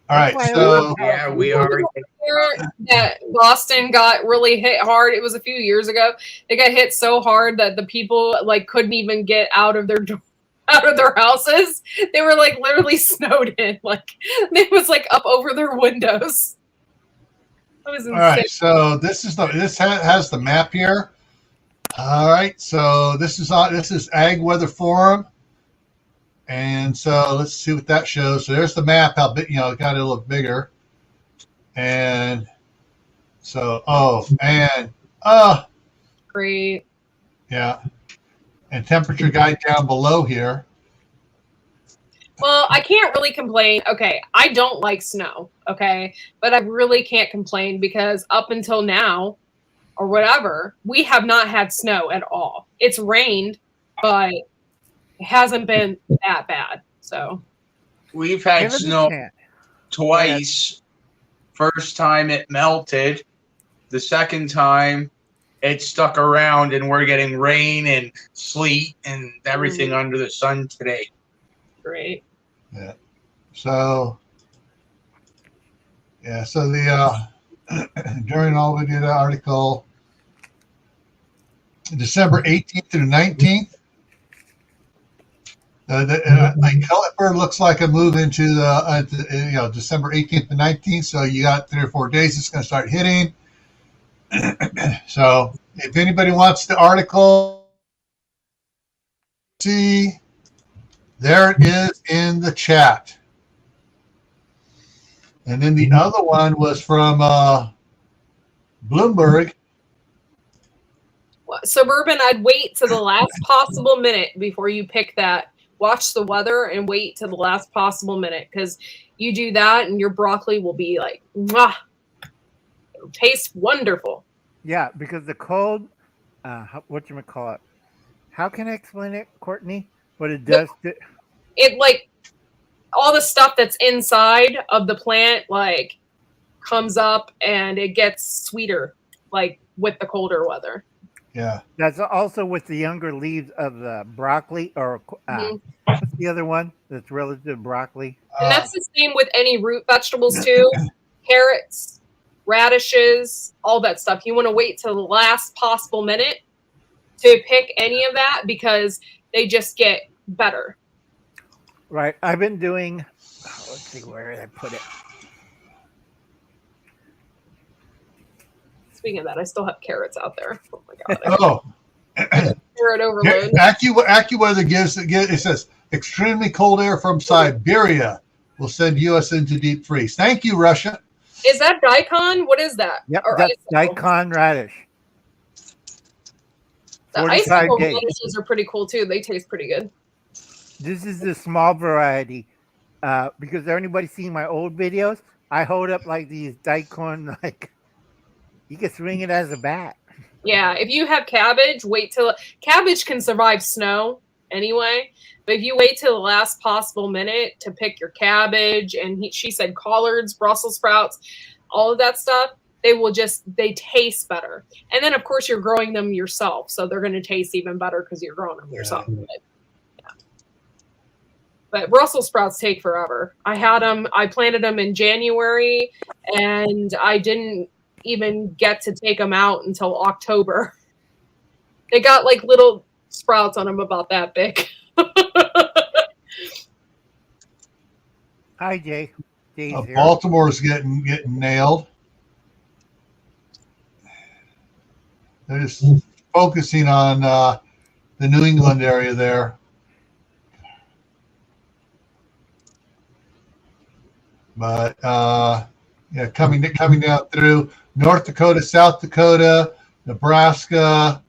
All right, so Yeah, we are. That Boston got really hit hard. It was a few years ago. They got hit so hard that the people like couldn't even get out of their houses. They were like literally snowed in. Like it was like up over their windows. That was insane. all right, so this has the map here. All right, so this is Ag Weather Forum, and so let's see what that shows. So there's the map. How big? It got to look bigger. And so, Great. yeah, and temperature guide down below here. Well, I can't really complain. Okay, I don't like snow, okay? But I really can't complain because up until now or whatever, we have not had snow at all. It's rained, but it hasn't been that bad. So We've had Give it a snow chance. twice. First time it melted. The second time it stuck around, and we're getting rain and sleet and everything under the sun today. great. Yeah. So the during all we did an article December 18th through 19th. Like caliper looks like a move into the December 18th and 19th. So you got 3 or 4 days. It's going to start hitting. So if anybody wants the article, see, there it is in the chat. And then the other one was from Bloomberg. Suburban, I'd wait to the last possible minute before you pick that. Watch the weather and wait to the last possible minute because you do that and your broccoli will be like, mwah. It'll taste wonderful. Yeah, because the cold, whatchamacallit. How can I explain it, Courtney? What it does to It like all the stuff that's inside of the plant like comes up and it gets sweeter like with the colder weather. Yeah. That's also with the younger leaves of the broccoli or what's the other one that's relative to broccoli? And that's the same with any root vegetables too. Carrots, radishes, all that stuff. You want to wait till the last possible minute to pick any of that because they just get better. Right. I've been doing, let's see, where did I put it? Speaking of that, I still have carrots out there. Oh my god. Oh. Carrot overload. AccuWeather gives it says extremely cold air from Siberia will send U.S. into deep freeze. Thank you, Russia. Is that daikon? What is that? Yep, Or that's icicle? daikon radish. The 45 icicle days. radishes are pretty cool too. They taste pretty good. This is the small variety. Because anybody seen my old videos, I hold up like these daikon, like you can swing it as a bat. Yeah, if you have cabbage, wait till cabbage can survive snow anyway. But if you wait till the last possible minute to pick your cabbage, and she said collards, Brussels sprouts, all of that stuff, they taste better. And then of course you're growing them yourself, so they're going to taste even better because you're growing them yourself. But Brussels sprouts take forever. I planted them in January, and I didn't even get to take them out until October. They got like little sprouts on them about that big. Hi, Jay. Jay's here. Baltimore's getting nailed. They're just focusing on the New England area there. But coming down through North Dakota, South Dakota, Nebraska,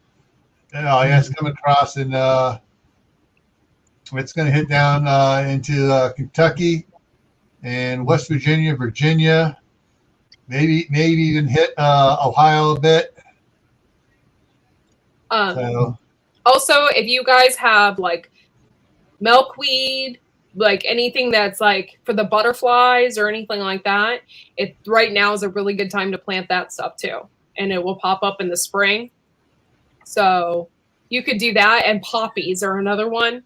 Yeah, it's coming across, and it's going to hit down into Kentucky and West Virginia, Virginia, maybe even hit Ohio a bit. So. Also, if you guys have like milkweed, like anything that's like for the butterflies or anything like that, it right now is a really good time to plant that stuff too, and it will pop up in the spring. So you could do that, and poppies are another one.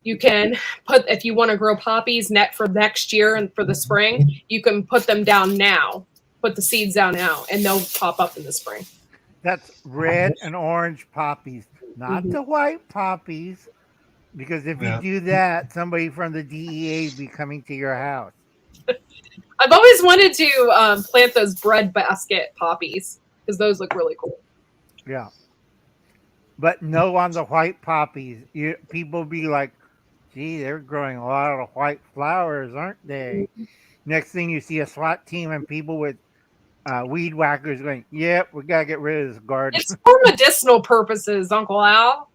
You can put, if you want to grow poppies for next year and for the spring, you can put them down now. Put the seeds down now, and they'll pop up in the spring. That's red and orange poppies, not the white poppies. Because if you do that, somebody from the DEA will be coming to your house. I've always wanted to plant those breadbasket poppies because those look really cool. Yeah. But no on the white poppies. People be like, gee, they're growing a lot of white flowers, aren't they? Next thing you see a SWAT team and people with weed whackers going, yep, we got to get rid of this garden. It's for medicinal purposes, Uncle Al.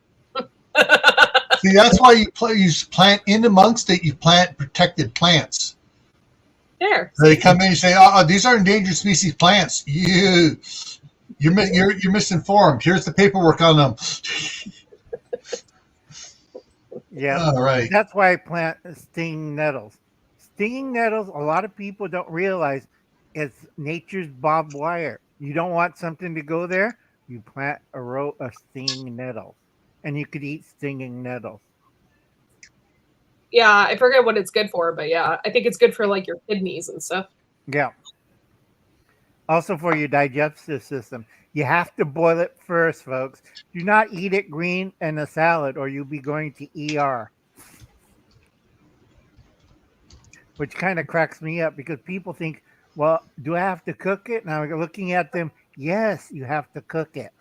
See, that's why you plant in amongst it. You plant protected plants. There. They come in and say, "Oh, these are endangered species plants. You're misinformed. Here's the paperwork on them." Yeah. All right. That's why I plant stinging nettles. Stinging nettles, a lot of people don't realize it's nature's barbed wire. You don't want something to go there, you plant a row of stinging nettles. And you could eat stinging nettles. Yeah, I forget what it's good for, but yeah, I think it's good for like your kidneys and stuff. Yeah. Also for your digestive system. You have to boil it first, folks. Do not eat it green in a salad or you'll be going to ER. Which kind of cracks me up because people think, well, do I have to cook it? And I'm looking at them, yes, you have to cook it.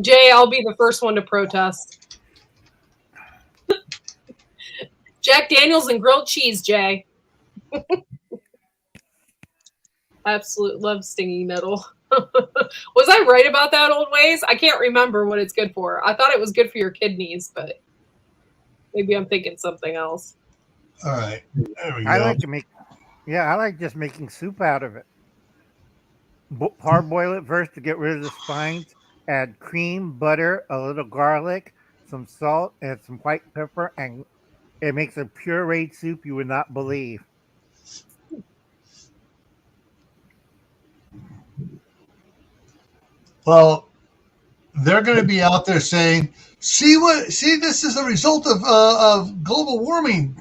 Jay, I'll be the first one to protest. Jack Daniels and grilled cheese, Jay. Absolutely love stinging nettle. Was I right about that, Old Ways? I can't remember what it's good for. I thought it was good for your kidneys, but maybe I'm thinking something else. All right. There we go. I like just making soup out of it. Parboil it first to get rid of the spines. Add cream, butter, a little garlic, some salt, and some white pepper, and it makes a pureed soup you would not believe. Well, they're going to be out there saying, "See this is a result of global warming."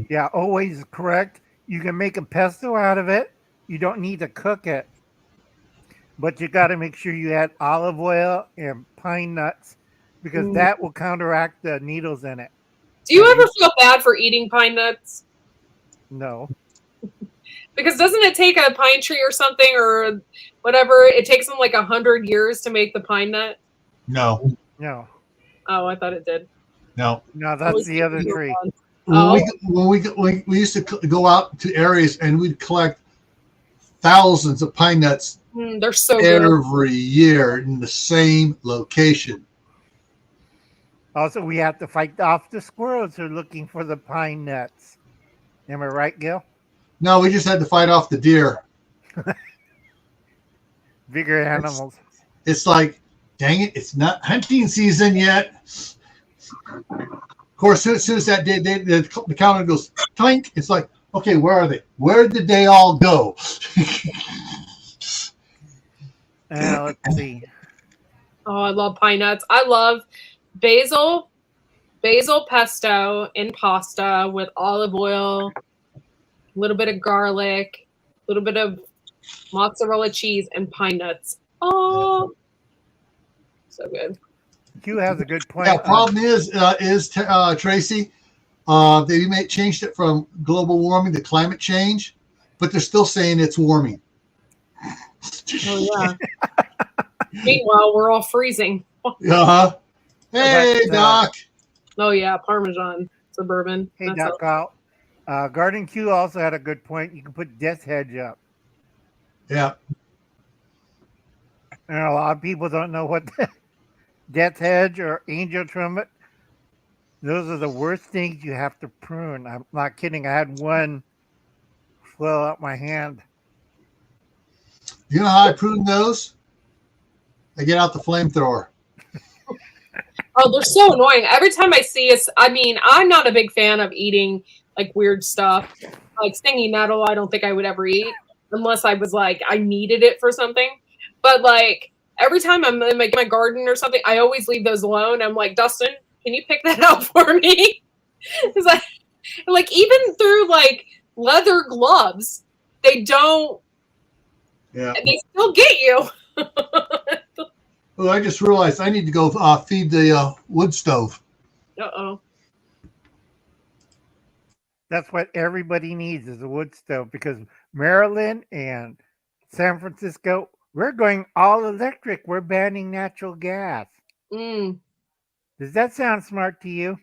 Yeah, always correct. You can make a pesto out of it. You don't need to cook it. But you got to make sure you add olive oil and pine nuts because that will counteract the needles in it. Do you ever feel bad for eating pine nuts? No. Because doesn't it take a pine tree or something or whatever? It takes them like 100 years to make the pine nut? No. Oh, I thought it did. No, that's the other tree. When we used to go out to areas and we'd collect thousands of pine nuts. They're so good. Every year in the same location. Also, we have to fight off the squirrels who are looking for the pine nuts. Am I right, Gil? No, we just had to fight off the deer. Bigger animals. It's like, dang it, it's not hunting season yet. Of course, as soon as that day, the counter goes clink, it's like, okay, where are they? Where did they all go? Let's see. Oh, I love pine nuts. I love basil pesto in pasta with olive oil, a little bit of garlic, a little bit of mozzarella cheese, and pine nuts. Oh, so good. Q has a good point. Yeah, problem is Tracy, they changed it from global warming to climate change, but they're still saying it's warming. Oh yeah. Meanwhile, we're all freezing. Uh-huh. Hey, Doc. Oh yeah, Parmesan Suburban. Hey, Doc. Garden Q also had a good point. You can put death hedge up. Yeah. And a lot of people don't know what death's hedge or angel trumpet. Those are the worst things you have to prune. I'm not kidding. I had one flow out my hand. You know how I prune those? I get out the flamethrower. Oh, they're so annoying. Every time I see it, I mean, I'm not a big fan of eating like weird stuff. Like stinging nettle, I don't think I would ever eat unless I was like, I needed it for something. But like every time I'm in my garden or something, I always leave those alone. I'm like, Dustin, can you pick that out for me? It's like even through like leather gloves, they don't, Yeah. they still get you. Oh, I just realized I need to go feed the wood stove. Uh-oh. That's what everybody needs is a wood stove because Maryland and San Francisco, we're going all electric. We're banning natural gas. Mm, Does that sound smart to you?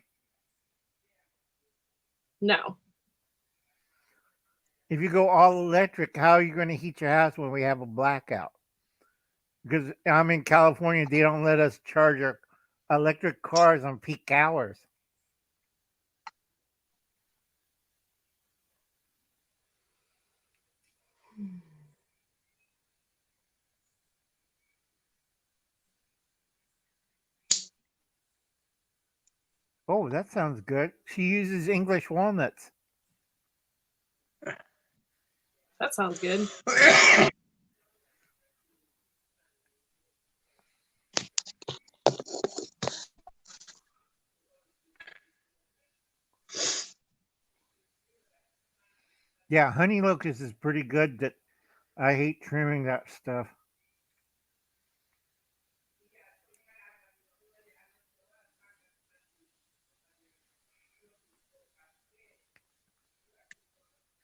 no. If you go all electric, how are you going to heat your house when we have a blackout? Because I'm in California, they don't let us charge our electric cars on peak hours. Oh, that sounds good. She uses English walnuts. That sounds good. Yeah, honey locust is pretty good. That I hate trimming that stuff.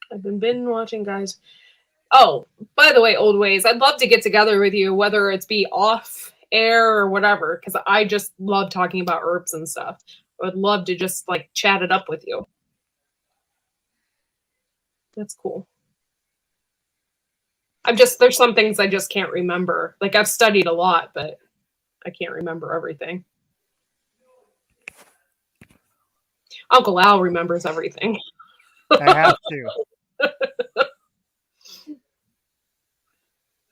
I've been binge watching, guys. Oh, by the way, old ways, I'd love to get together with you, whether it's be off air or whatever, because I just love talking about herbs and stuff. I would love to just like chat it up with you. That's cool. There's some things I just can't remember. Like I've studied a lot, but I can't remember everything. Uncle Al remembers everything. I have to.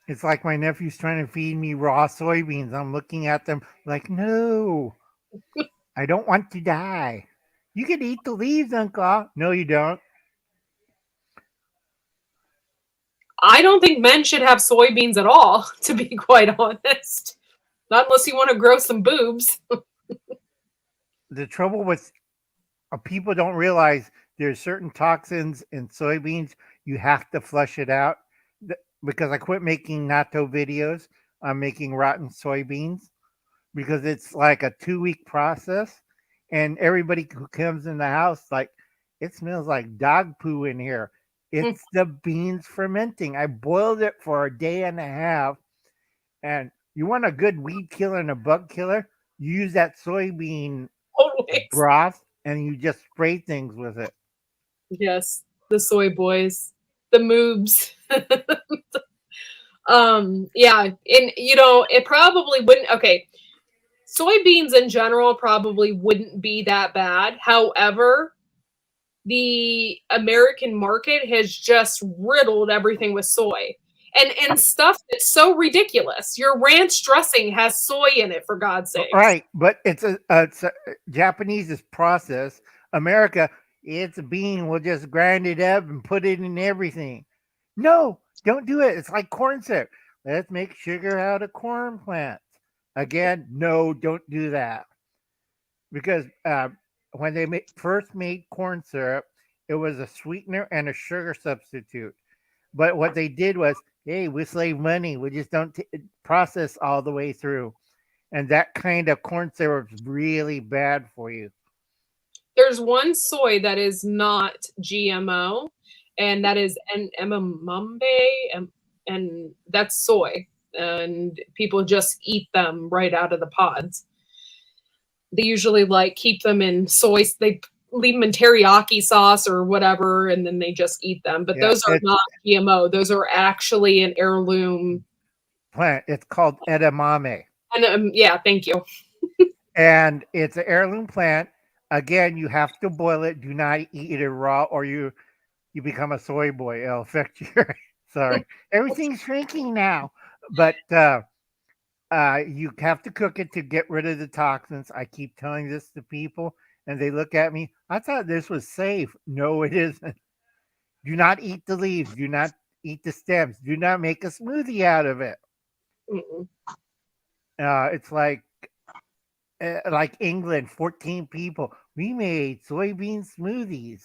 It's like my nephew's trying to feed me raw soybeans. I'm looking at them like, no, I don't want to die. You can eat the leaves, Uncle Al. No, you don't. I don't think men should have soybeans at all, to be quite honest. Not unless you want to grow some boobs. The trouble with people don't realize there's certain toxins in soybeans. You have to flush it out. Because I quit making natto videos, I'm making rotten soybeans because it's like a 2-week process. And everybody who comes in the house, like, it smells like dog poo in here. It's the beans fermenting. I boiled it for a day and a half. And you want a good weed killer and a bug killer? You use that soybean Always. broth and you just spray things with it. Yes, the soy boys, the moobs. Yeah, and it probably wouldn't. Okay, soybeans in general probably wouldn't be that bad. However, the American market has just riddled everything with soy and stuff that's so ridiculous. Your ranch dressing has soy in it, for God's sake. Right, but it's a Japanese is processed. America, it's a bean. We'll just grind it up and put it in everything. No, don't do it. It's like corn syrup. Let's make sugar out of corn plants. Again, no, don't do that. Because when they first made corn syrup, it was a sweetener and a sugar substitute. But what they did was, hey, we save money. We just don't process all the way through. And that kind of corn syrup is really bad for you. There's one soy that is not GMO, and that is edamame, and that's soy. And people just eat them right out of the pods. They usually like keep them in soy. They leave them in teriyaki sauce or whatever, and then they just eat them. But those are not GMO. Those are actually an heirloom plant. It's called edamame. And yeah, thank you. And it's an heirloom plant. Again, you have to boil it. Do not eat it raw, or you become a soy boy. It'll affect your. Sorry, everything's shrinking now. But you have to cook it to get rid of the toxins. I keep telling this to people, and they look at me. I thought this was safe. No, it isn't. Do not eat the leaves. Do not eat the stems. Do not make a smoothie out of it. It's like England, 14 people. We made soybean smoothies.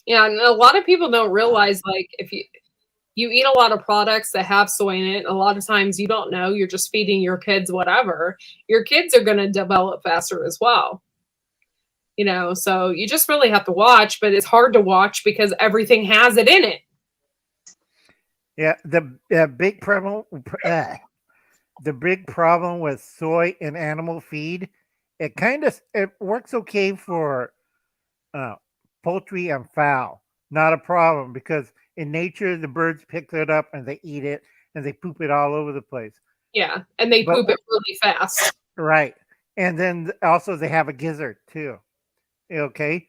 Yeah, and a lot of people don't realize, like, if you eat a lot of products that have soy in it, a lot of times you don't know, you're just feeding your kids whatever. Your kids are going to develop faster as well. You know, so you just really have to watch, but it's hard to watch because everything has it in it. Yeah, the big problem with soy in animal feed, it works okay for poultry and fowl. Not a problem, because in nature the birds pick it up and they eat it and they poop it all over the place. Yeah, and they poop it really fast. Right. And then also they have a gizzard too. Okay.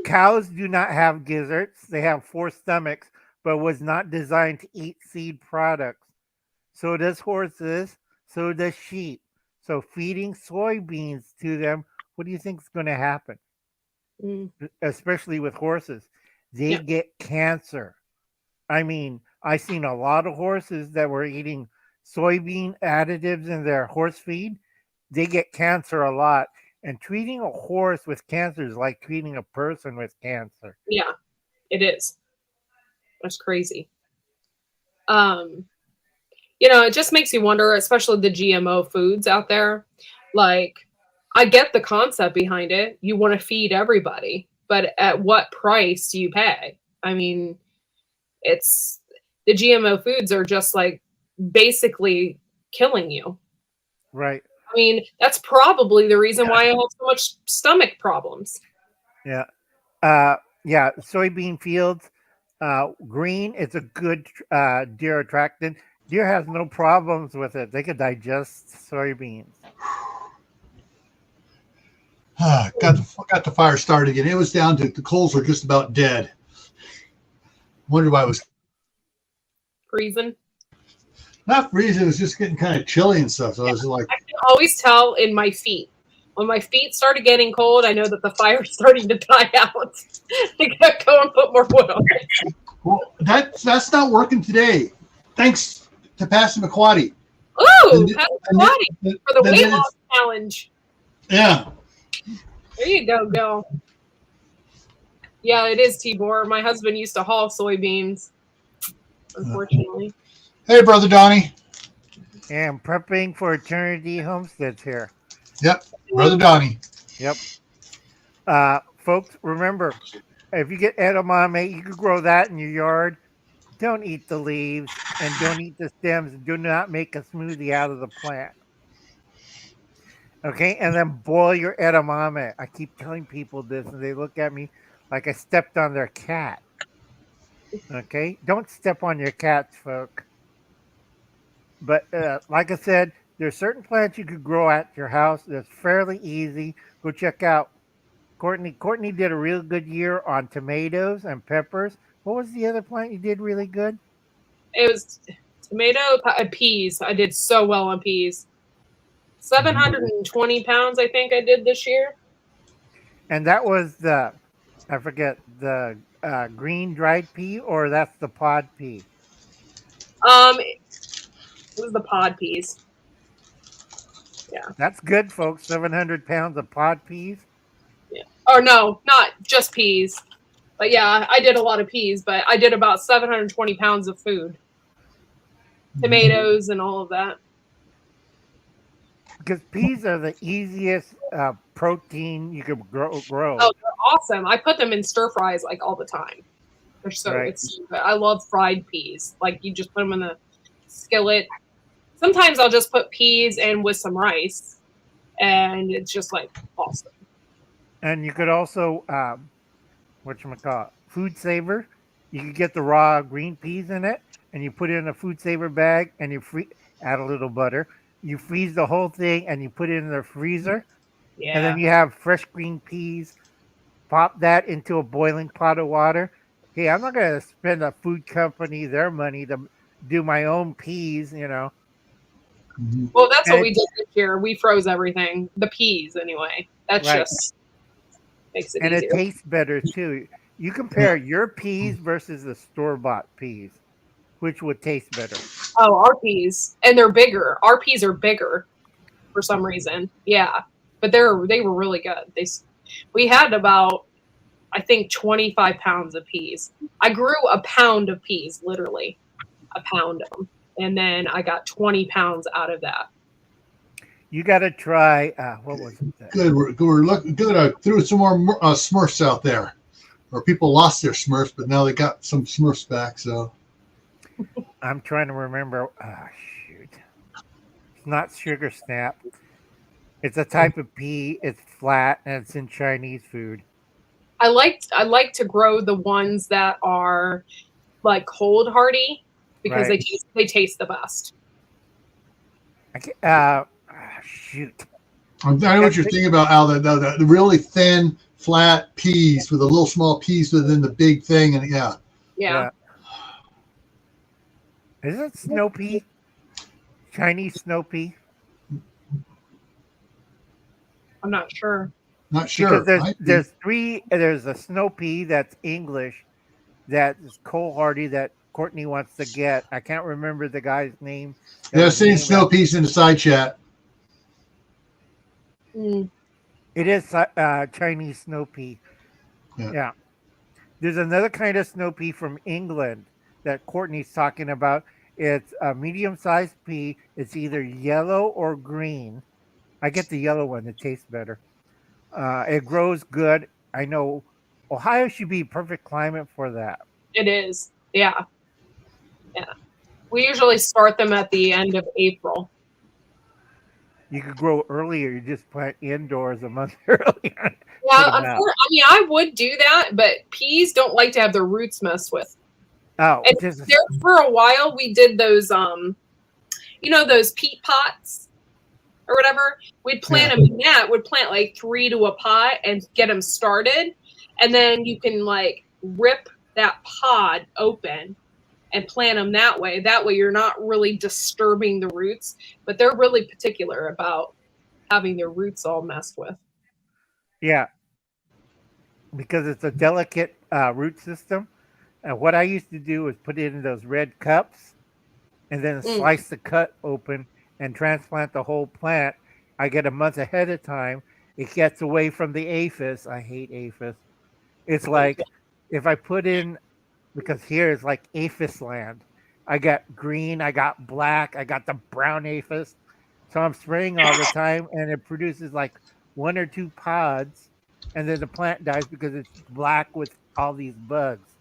Cows do not have gizzards. They have 4 stomachs, but was not designed to eat seed products. So does horses. So does sheep. So feeding soybeans to them, what do you think is going to happen? Especially with horses. They get cancer. I mean, I've seen a lot of horses that were eating soybean additives in their horse feed. They get cancer a lot. And treating a horse with cancer is like treating a person with cancer. Yeah, it is. That's crazy. You know, it just makes you wonder, especially the GMO foods out there. Like, I get the concept behind it. You want to feed everybody, but at what price do you pay? I mean, it's the GMO foods are just like basically killing you. Right. I mean, that's probably the reason why I have so much stomach problems. Yeah. Soybean fields, green, it's a good deer attractant. Deer has no problems with it. They could digest soybeans. Got the fire started again. It was down to the coals were just about dead. Wondered why it was Freezing. not freezing. It was just getting kind of chilly and stuff. So I was like, I can always tell in my feet. When my feet started getting cold, I know that the fire's starting to die out. I gotta go and put more wood on it. well, that's not working today. Thanks to Passamaquoddy. Ooh, Passamaquoddy for the weight loss challenge. Yeah. There you go, Bill. Yeah, it is, Tibor. My husband used to haul soybeans, unfortunately. Hey, Brother Donnie. And prepping for eternity homesteads here. Yep, Brother Donnie. Yep. Folks, remember, if you get edamame, you can grow that in your yard. Don't eat the leaves and don't eat the stems. Do not make a smoothie out of the plant. Okay, and then boil your edamame. I keep telling people this, and they look at me like I stepped on their cat. Okay, don't step on your cats, folk. But like I said, there's certain plants you could grow at your house that's fairly easy. Go check out Courtney. Courtney did a real good year on tomatoes and peppers. What was the other plant you did really good? It was tomato, peas. I did so well on peas. 720 pounds, I think I did this year. And that was the green dried pea, or that's the pod pea? It was the pod peas. Yeah. That's good, folks. 700 pounds of pod peas. Yeah. Or no, not just peas. But yeah, I did a lot of peas, but I did about 720 pounds of food. Tomatoes and all of that. Because peas are the easiest protein you can grow. Oh, they're awesome. I put them in stir fries like all the time. They're so good. I love fried peas. Like you just put them in the skillet. Sometimes I'll just put peas and with some rice, and it's just like awesome. And you could also whatchamacallit, food saver. You can get the raw green peas in it, and you put it in a food saver bag, and you add a little butter. You freeze the whole thing, and you put it in the freezer, and then Yeah. you have fresh green peas. Pop that into a boiling pot of water. Hey, I'm not going to spend a food company their money to do my own peas, you know. Mhm. Well, that's And what we did this year. We froze everything. The peas, anyway. That's Right. just makes it And it easier. tastes better too. You compare your peas versus the store-bought peas. Which would taste better? Oh, our peas, and they're bigger. Our peas are bigger for some reason. Yeah, but they were really good. We had about, I think, 25 pounds of peas. I grew a pound of peas, literally a pound of them, and then I got 20 pounds out of that. You got to try. What was it? Good. We're looking good. I threw some more Smurfs out there, or people lost their Smurfs, but now they got some Smurfs back. So I'm trying to remember. Shoot. It's not sugar snap. It's a type of pea. It's flat and it's in Chinese food. I like to grow the ones that are like cold hardy because Right. they taste the best. Shoot. I know what you're thinking about, Al. The really thin, flat peas with the little small peas within the big thing, and Yeah. Is it snow pea? Chinese snow pea? I'm not sure. not sure. Because there's three. There's a snow pea that's English, that is cold hardy that Courtney wants to get. I can't remember the guy's name. Yeah, seeing snow peas in the side chat. Mm. It is Chinese snow pea. Yeah. There's another kind of snow pea from England that Courtney's talking about. It's a medium-sized pea. It's either yellow or green. I get the yellow one. It tastes better. It grows good. I know Ohio should be perfect climate for that. It is. Yeah. Yeah. We usually start them at the end of April. You could grow earlier. You just plant indoors a month earlier. Yeah, I would do that, but peas don't like to have their roots messed with. Oh, and there for a while we did those those peat pots or whatever. We'd plant them in that. We'd plant like 3 to a pot and get them started, and then you can like rip that pod open and plant them that way. That way you're not really disturbing the roots, but they're really particular about having their roots all messed with. Yeah, because it's a delicate root system. And what I used to do was put it in those red cups and then slice the cut open and transplant the whole plant. I get a month ahead of time. It gets away from the aphis. I hate aphis. It's like if I put in, because here is like aphis land. I got green, I got black, I got the brown aphis. So I'm spraying all the time and it produces like 1 or 2 pods, and then the plant dies because it's black with all these bugs.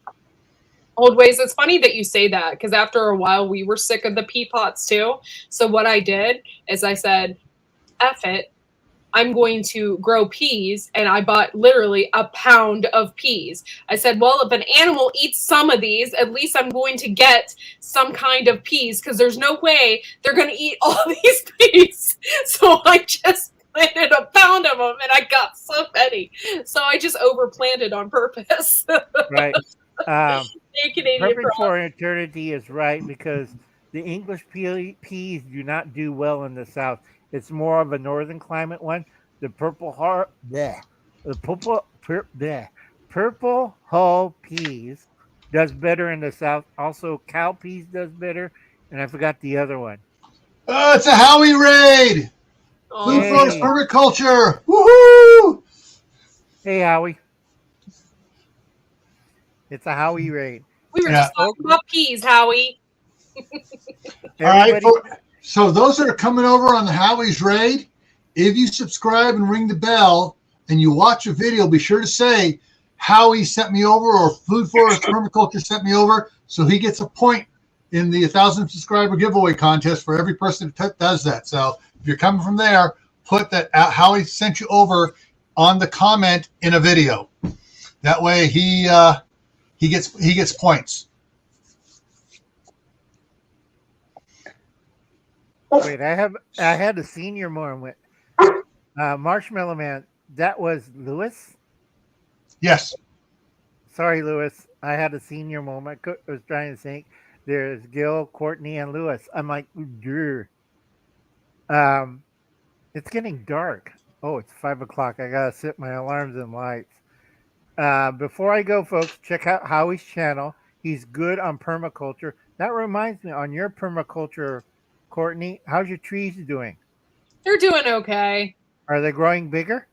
Old ways. It's funny that you say that because after a while we were sick of the pea pots too. So what I did is I said, F it, I'm going to grow peas, and I bought literally a pound of peas. I said, well, if an animal eats some of these, at least I'm going to get some kind of peas because there's no way they're going to eat all these peas. So I just planted a pound of them, and I got so many. So I just overplanted on purpose. Right. Canadian Prepping for eternity is right because the English peas do not do well in the South. It's more of a northern climate one. The purple hull peas does better in the South. Also, cow peas does better, and I forgot the other one. Oh, it's a Howie raid. Food Hey. Forest Permaculture. Woohoo! Hey, Howie. It's a Howie raid. We were just talking about peas, Howie. All right. So those that are coming over on the Howie's raid, if you subscribe and ring the bell and you watch a video, be sure to say Howie sent me over or Food Forest Permaculture sent me over, so he gets a point in the 1,000 subscriber giveaway contest for every person that does that. So if you're coming from there, put that Howie sent you over on the comment in a video. That way he gets points. Wait, I had a senior moment. Marshmallow Man, that was Lewis? Yes. Sorry, Lewis. I had a senior moment. I was trying to think. There's Gil, Courtney, and Lewis. I'm like, "Grr." It's getting dark. Oh, it's 5 o'clock. I gotta set my alarms and lights. Before I go, folks, check out Howie's channel. He's good on permaculture. That reminds me, on your permaculture, Courtney, how's your trees doing? They're doing okay. Are they growing bigger?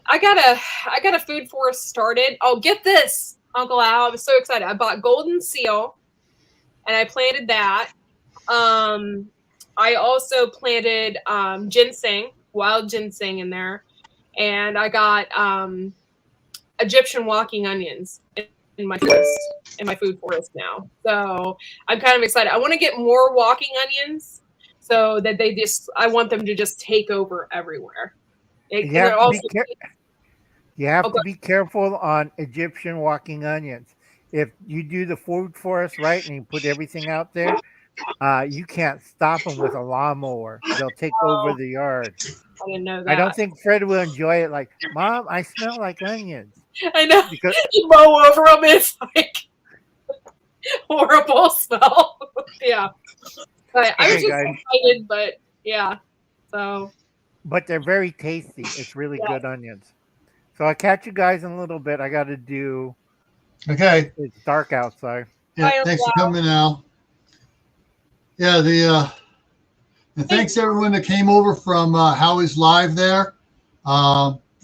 I got a food forest started. Oh, get this, Uncle Al. I was so excited. I bought golden seal and I planted that. I also planted ginseng, wild ginseng in there. And I got Egyptian walking onions in my food forest now. So I'm kind of excited. I want to get more walking onions so that I want them to just take over everywhere. You have to be careful on Egyptian walking onions. If you do the food forest right and you put everything out there, you can't stop them with a lawnmower. They'll take over the yard. I didn't know that. I don't think Fred will enjoy it. Like, Mom, I smell like onions. I know. Because you mow over them, it's like horrible smell. Yeah. But I was just excited, but yeah. So. But they're very tasty. It's really good onions. So I'll catch you guys in a little bit. I got to do. Okay. It's dark outside. Yeah. Thanks for coming, Al. Yeah. And thanks everyone that came over from Howie's Live there.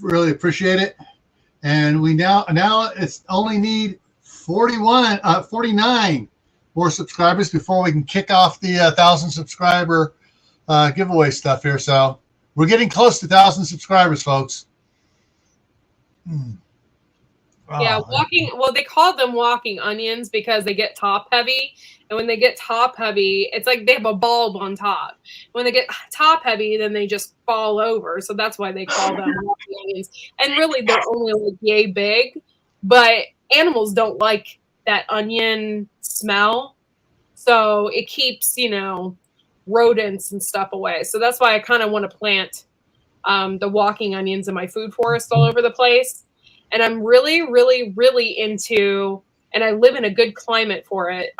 Really appreciate it. And we now it's only need 49 more subscribers before we can kick off the 1,000 subscriber giveaway stuff here. So we're getting close to 1,000 subscribers, folks. Yeah, they call them walking onions because they get top heavy. And when they get top heavy, it's like they have a bulb on top. When they get top heavy, then they just fall over. So that's why they call them walking onions. And really, they're only like yay big. But animals don't like that onion smell. So it keeps, rodents and stuff away. So that's why I kind of want to plant the walking onions in my food forest all over the place. And I'm really, really, really into, and I live in a good climate for it,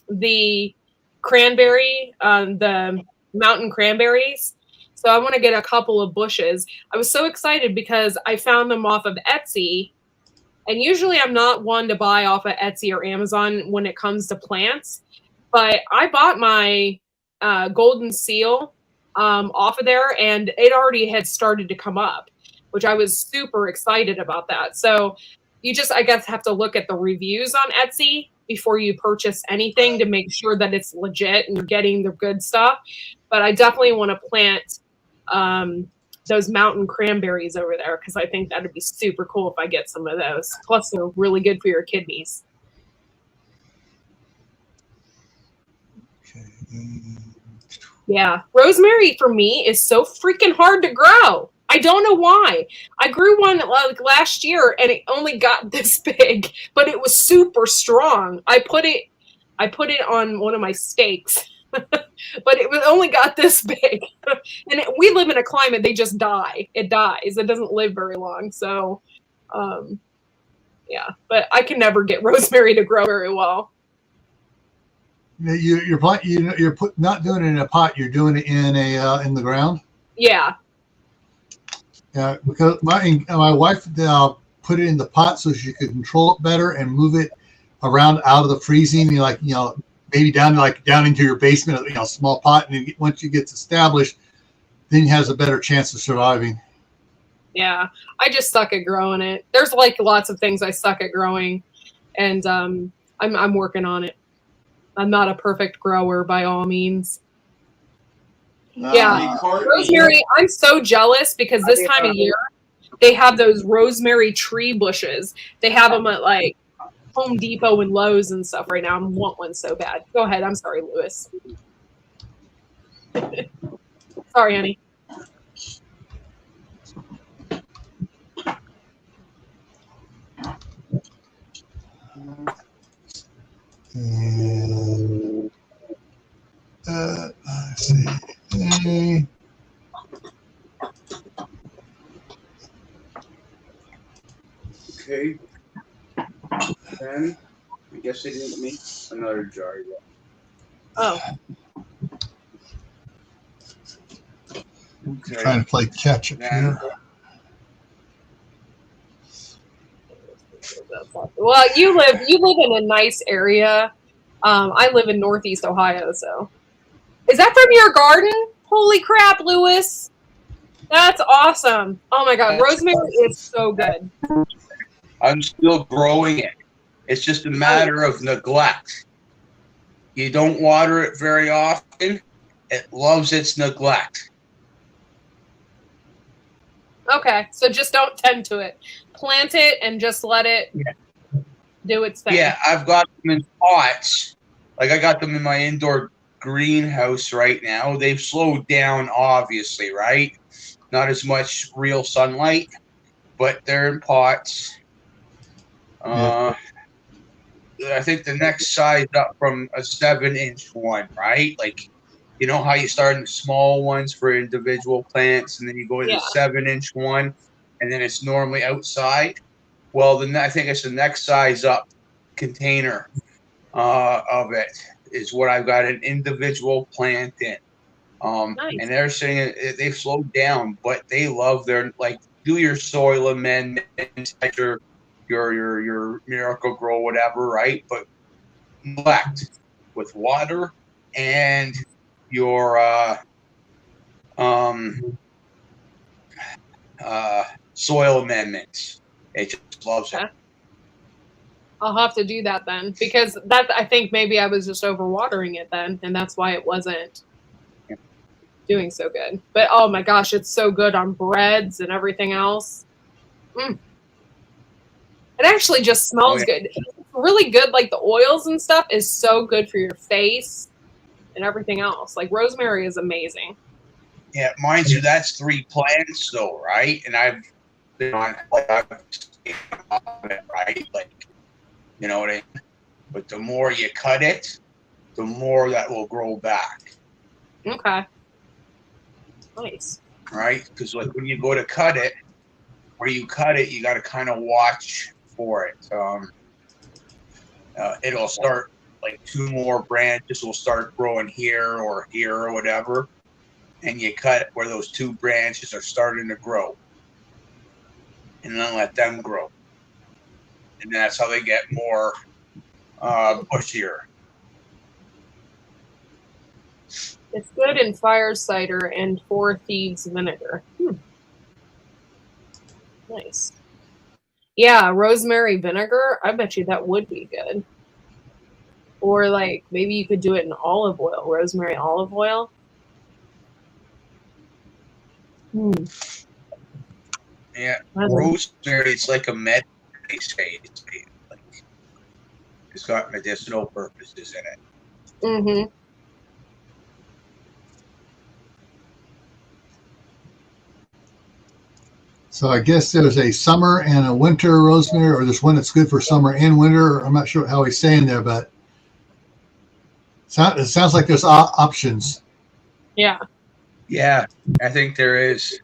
the cranberry, the mountain cranberries. So I want to get a couple of bushes. I was so excited because I found them off of Etsy. And usually I'm not one to buy off of Etsy or Amazon when it comes to plants. But I bought my golden seal off of there, and it already had started to come up, which I was super excited about that. So you just, I guess, have to look at the reviews on Etsy before you purchase anything to make sure that it's legit and you're getting the good stuff. But I definitely want to plant those mountain cranberries over there because I think that'd be super cool if I get some of those. Plus, they're really good for your kidneys. Okay. Yeah. Rosemary for me is so freaking hard to grow. I don't know why. I grew one like last year and it only got this big, but it was super strong. I put it on one of my steaks, but it only got this big. And we live in a climate, they just die. It dies. It doesn't live very long. So, yeah, but I can never get rosemary to grow very well. You're not doing it in a pot. You're doing it in the ground. Yeah. Yeah, because my wife put it in the pot so she could control it better and move it around out of the freezing. Maybe down into your basement, a small pot, and once it gets established, then it has a better chance of surviving. Yeah, I just suck at growing it. There's like lots of things I suck at growing, and I'm working on it. I'm not a perfect grower by all means. Yeah, rosemary, I'm so jealous because this time of year they have those rosemary tree bushes. They have them at like Home Depot and Lowe's and stuff right now. I want one so bad. Go ahead. I'm sorry, Lewis. Sorry, honey. And let's see. Okay. Then I guess they didn't make another jar yet. Oh, Okay. Trying to play catch up Then- here. well, you live in a nice area. I live in Northeast Ohio, so is that from your garden? Holy crap, Lewis! That's awesome. Oh my god, rosemary is so good. I'm still growing it. It's just a matter of neglect. You don't water it very often. It loves its neglect. Okay, so just don't tend to it. Plant it and just let it do its thing. Yeah, I've got them in pots. Like I got them in my indoor greenhouse right now. They've slowed down, obviously, right? Not as much real sunlight, but they're in pots. I think the next size up from a 7-inch one, right? Like, you know how you start in the small ones for individual plants, and then you go to the 7-inch one, and then it's normally outside. Well, then I think it's the next size up container of it is what I've got an individual plant in. Nice. And they're saying they've slowed down, but they love their, like, do your soil amendments, your Miracle Grow, whatever, right? But neglect with water and your soil amendments. It just loves it. I'll have to do that then, because that I think maybe I was just overwatering it then, and that's why it wasn't doing so good. But oh my gosh, it's so good on breads and everything else. It actually just smells good. It's really good. Like the oils and stuff is so good for your face and everything else. Like rosemary is amazing. Yeah, mind you, that's 3 plants though, right? And I've been on right? Like, you know what I mean? But the more you cut it, the more that will grow back. Okay. Nice. Right? Because like when you go to cut it, where you cut it, you got to kind of watch for it. It'll start like 2 more branches will start growing here or whatever, and you cut where those 2 branches are starting to grow, and then let them grow, and that's how they get more bushier. It's good in fire cider and 4 thieves vinegar. Nice. Yeah, rosemary vinegar. I bet you that would be good. Or like maybe you could do it in olive oil, rosemary olive oil. Yeah, rosemary. It's like a med. They say it's got medicinal purposes in it. Mm-hmm. So I guess there's a summer and a winter rosemary, or there's one that's good for summer and winter. I'm not sure how he's saying there, but it sounds like there's options. Yeah. Yeah, I think there is.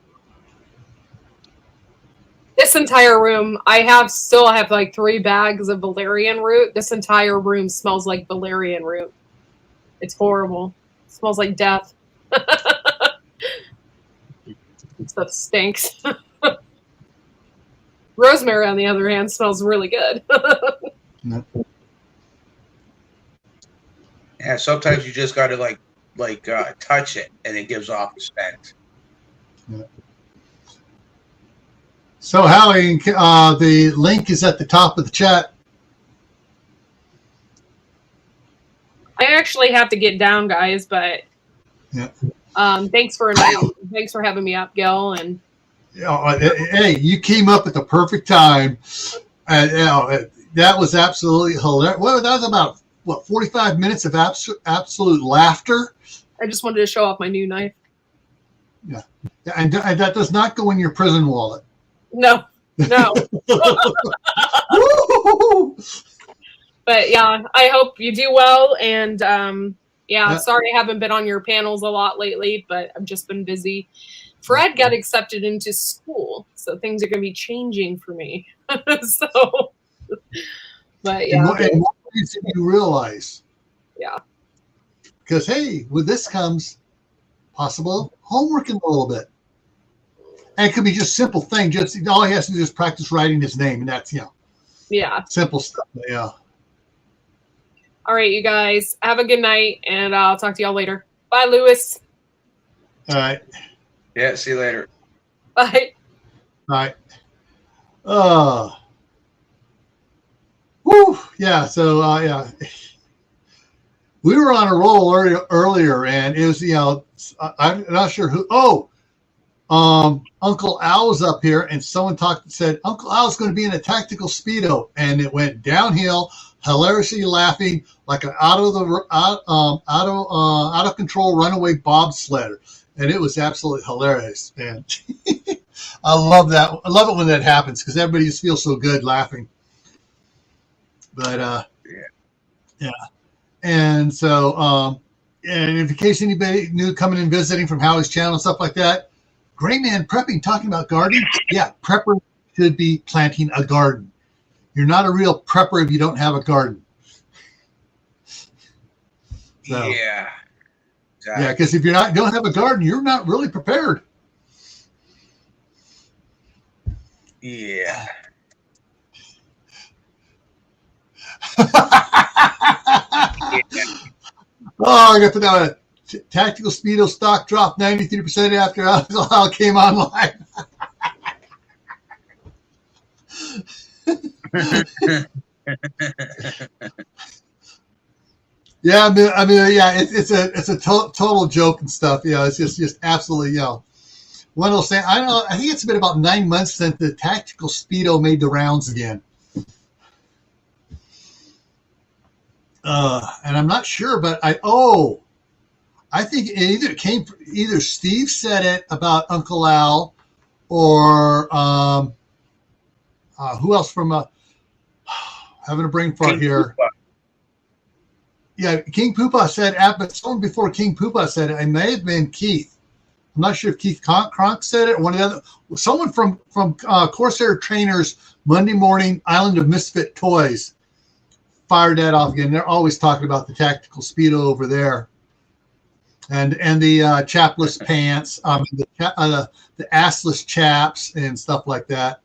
This entire room, I still have like 3 bags of valerian root. This entire room smells like valerian root. It's horrible. It smells like death. Stuff stinks. Rosemary, on the other hand, smells really good. Yeah, sometimes you just got to like touch it, and it gives off a scent. Yeah. So Howie, the link is at the top of the chat. I actually have to get down, guys, but thanks for having me up, Gil. And hey, you came up at the perfect time, and that was absolutely hilarious. Well, that was about 45 minutes of absolute laughter. I just wanted to show off my new knife. Yeah, and that does not go in your prison wallet. No. But yeah, I hope you do well. And Yeah. sorry I haven't been on your panels a lot lately, but I've just been busy. Fred got accepted into school, so things are going to be changing for me. So, but yeah. And more things than you realize. Yeah. Because, hey, with this comes possible homework in a little bit. And it could be just simple thing. Just all he has to do is practice writing his name, and that's Yeah. simple stuff. Yeah. All right, you guys, have a good night, and I'll talk to y'all later. Bye, Lewis. All right. Yeah, see you later. Bye. All right. Whew. Yeah. So yeah, we were on a roll earlier, and it was I'm not sure who. Uncle Al was up here, and someone said Uncle Al's going to be in a tactical Speedo, and it went downhill, hilariously laughing like an out of control runaway bobsledder, and it was absolutely hilarious. And I love that. I love it when that happens because everybody just feels so good laughing. But yeah. And so and in case anybody new coming and visiting from Howie's channel and stuff like that. GrayManPrepping, talking about gardening. Yeah, prepper should be planting a garden. You're not a real prepper if you don't have a garden. So, Yeah. Exactly. Yeah, because if you don't have a garden, you're not really prepared. Yeah. Oh, I got to know it. Tactical Speedo stock dropped 93% after Al came online. Yeah, I mean, yeah, it's a total joke and stuff. It's just absolutely, one of those things. I don't know. I think it's been about 9 months since the Tactical Speedo made the rounds again. And I'm not sure, but I think either Steve said it about Uncle Al, or who else from having a brain fart here. Poopa. Yeah, King Poopa said it, but someone before King Poopa said it. It may have been Keith. I'm not sure if Keith Kronk said it or one of the other. Someone from Corsair Trainers Monday Morning Island of Misfit Toys fired that off again. They're always talking about the Tactical Speedo over there, and the chapless pants, the assless chaps and stuff like that.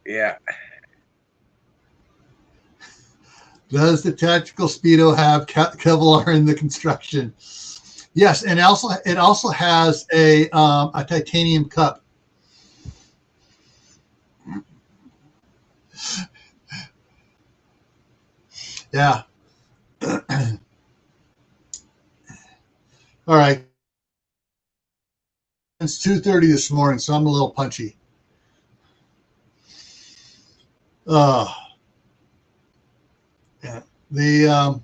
Yeah. Does the Tactical Speedo have Kevlar in the construction? Yes, and it also has a titanium cup. Yeah. All right. It's 2:30 this morning, so I'm a little punchy. Yeah. The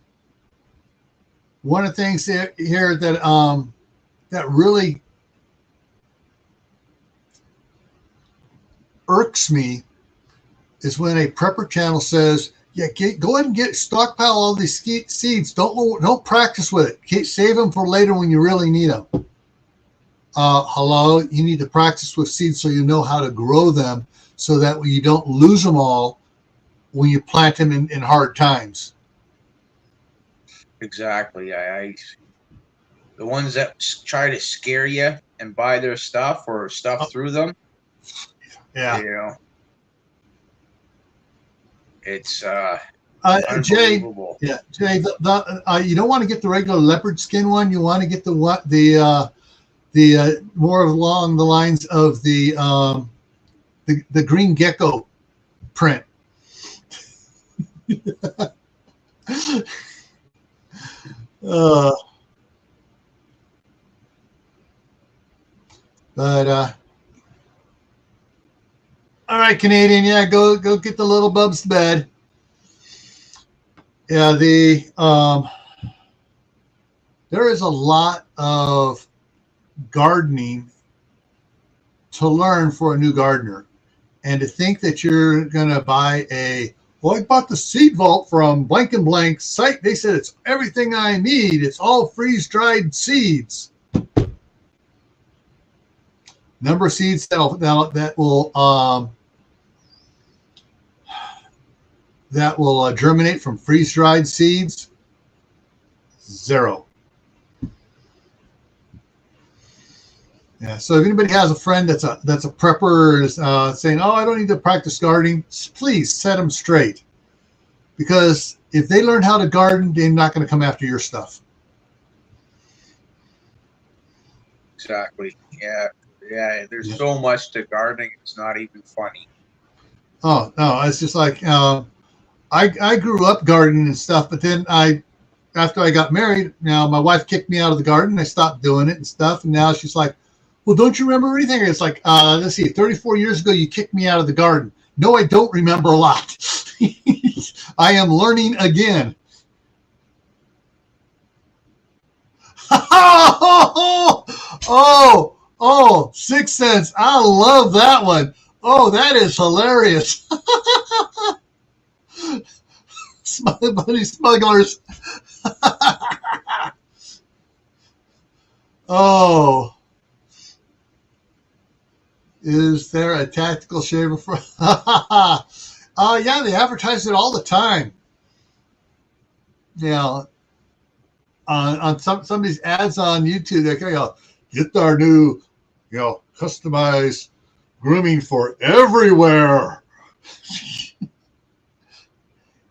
one of the things here that that really irks me is when a prepper channel says, "Yeah, go ahead and stockpile all these seeds. Don't practice with it. Save them for later when you really need them." Hello, you need to practice with seeds so you know how to grow them, so that you don't lose them all when you plant them in hard times. Exactly. The ones that try to scare you and buy their stuff or stuff through them. Yeah. It's Jay, unbelievable. Yeah, Jay. You don't want to get the regular leopard skin one. You want to get the more along the lines of the green gecko print. All right, Canadian. Yeah, go get the little bubs to bed. Yeah, there is a lot of gardening to learn for a new gardener, and to think that you're going to buy well, I bought the seed vault from blank and blank site. They said it's everything I need. It's all freeze-dried seeds. Number of seeds that will germinate from freeze-dried seeds, 0. Yeah. So if anybody has a friend that's a prepper is saying, "Oh, I don't need to practice gardening," please set them straight, because if they learn how to garden, they're not going to come after your stuff. Exactly. Yeah. There's so much to gardening. It's not even funny. Oh no, it's just like I grew up gardening and stuff, but then after I got married, now my wife kicked me out of the garden. I stopped doing it and stuff, and now she's like, "Well, don't you remember anything?" It's like, let's see, 34 years ago, you kicked me out of the garden. No, I don't remember a lot. I am learning again. Oh, 6 cents. I love that one. Oh, that is hilarious. Bunny smugglers. Oh. Is there a tactical shaver for? Yeah, they advertise it all the time. On some of these ads on YouTube, they go, "Get our new, customized grooming for everywhere."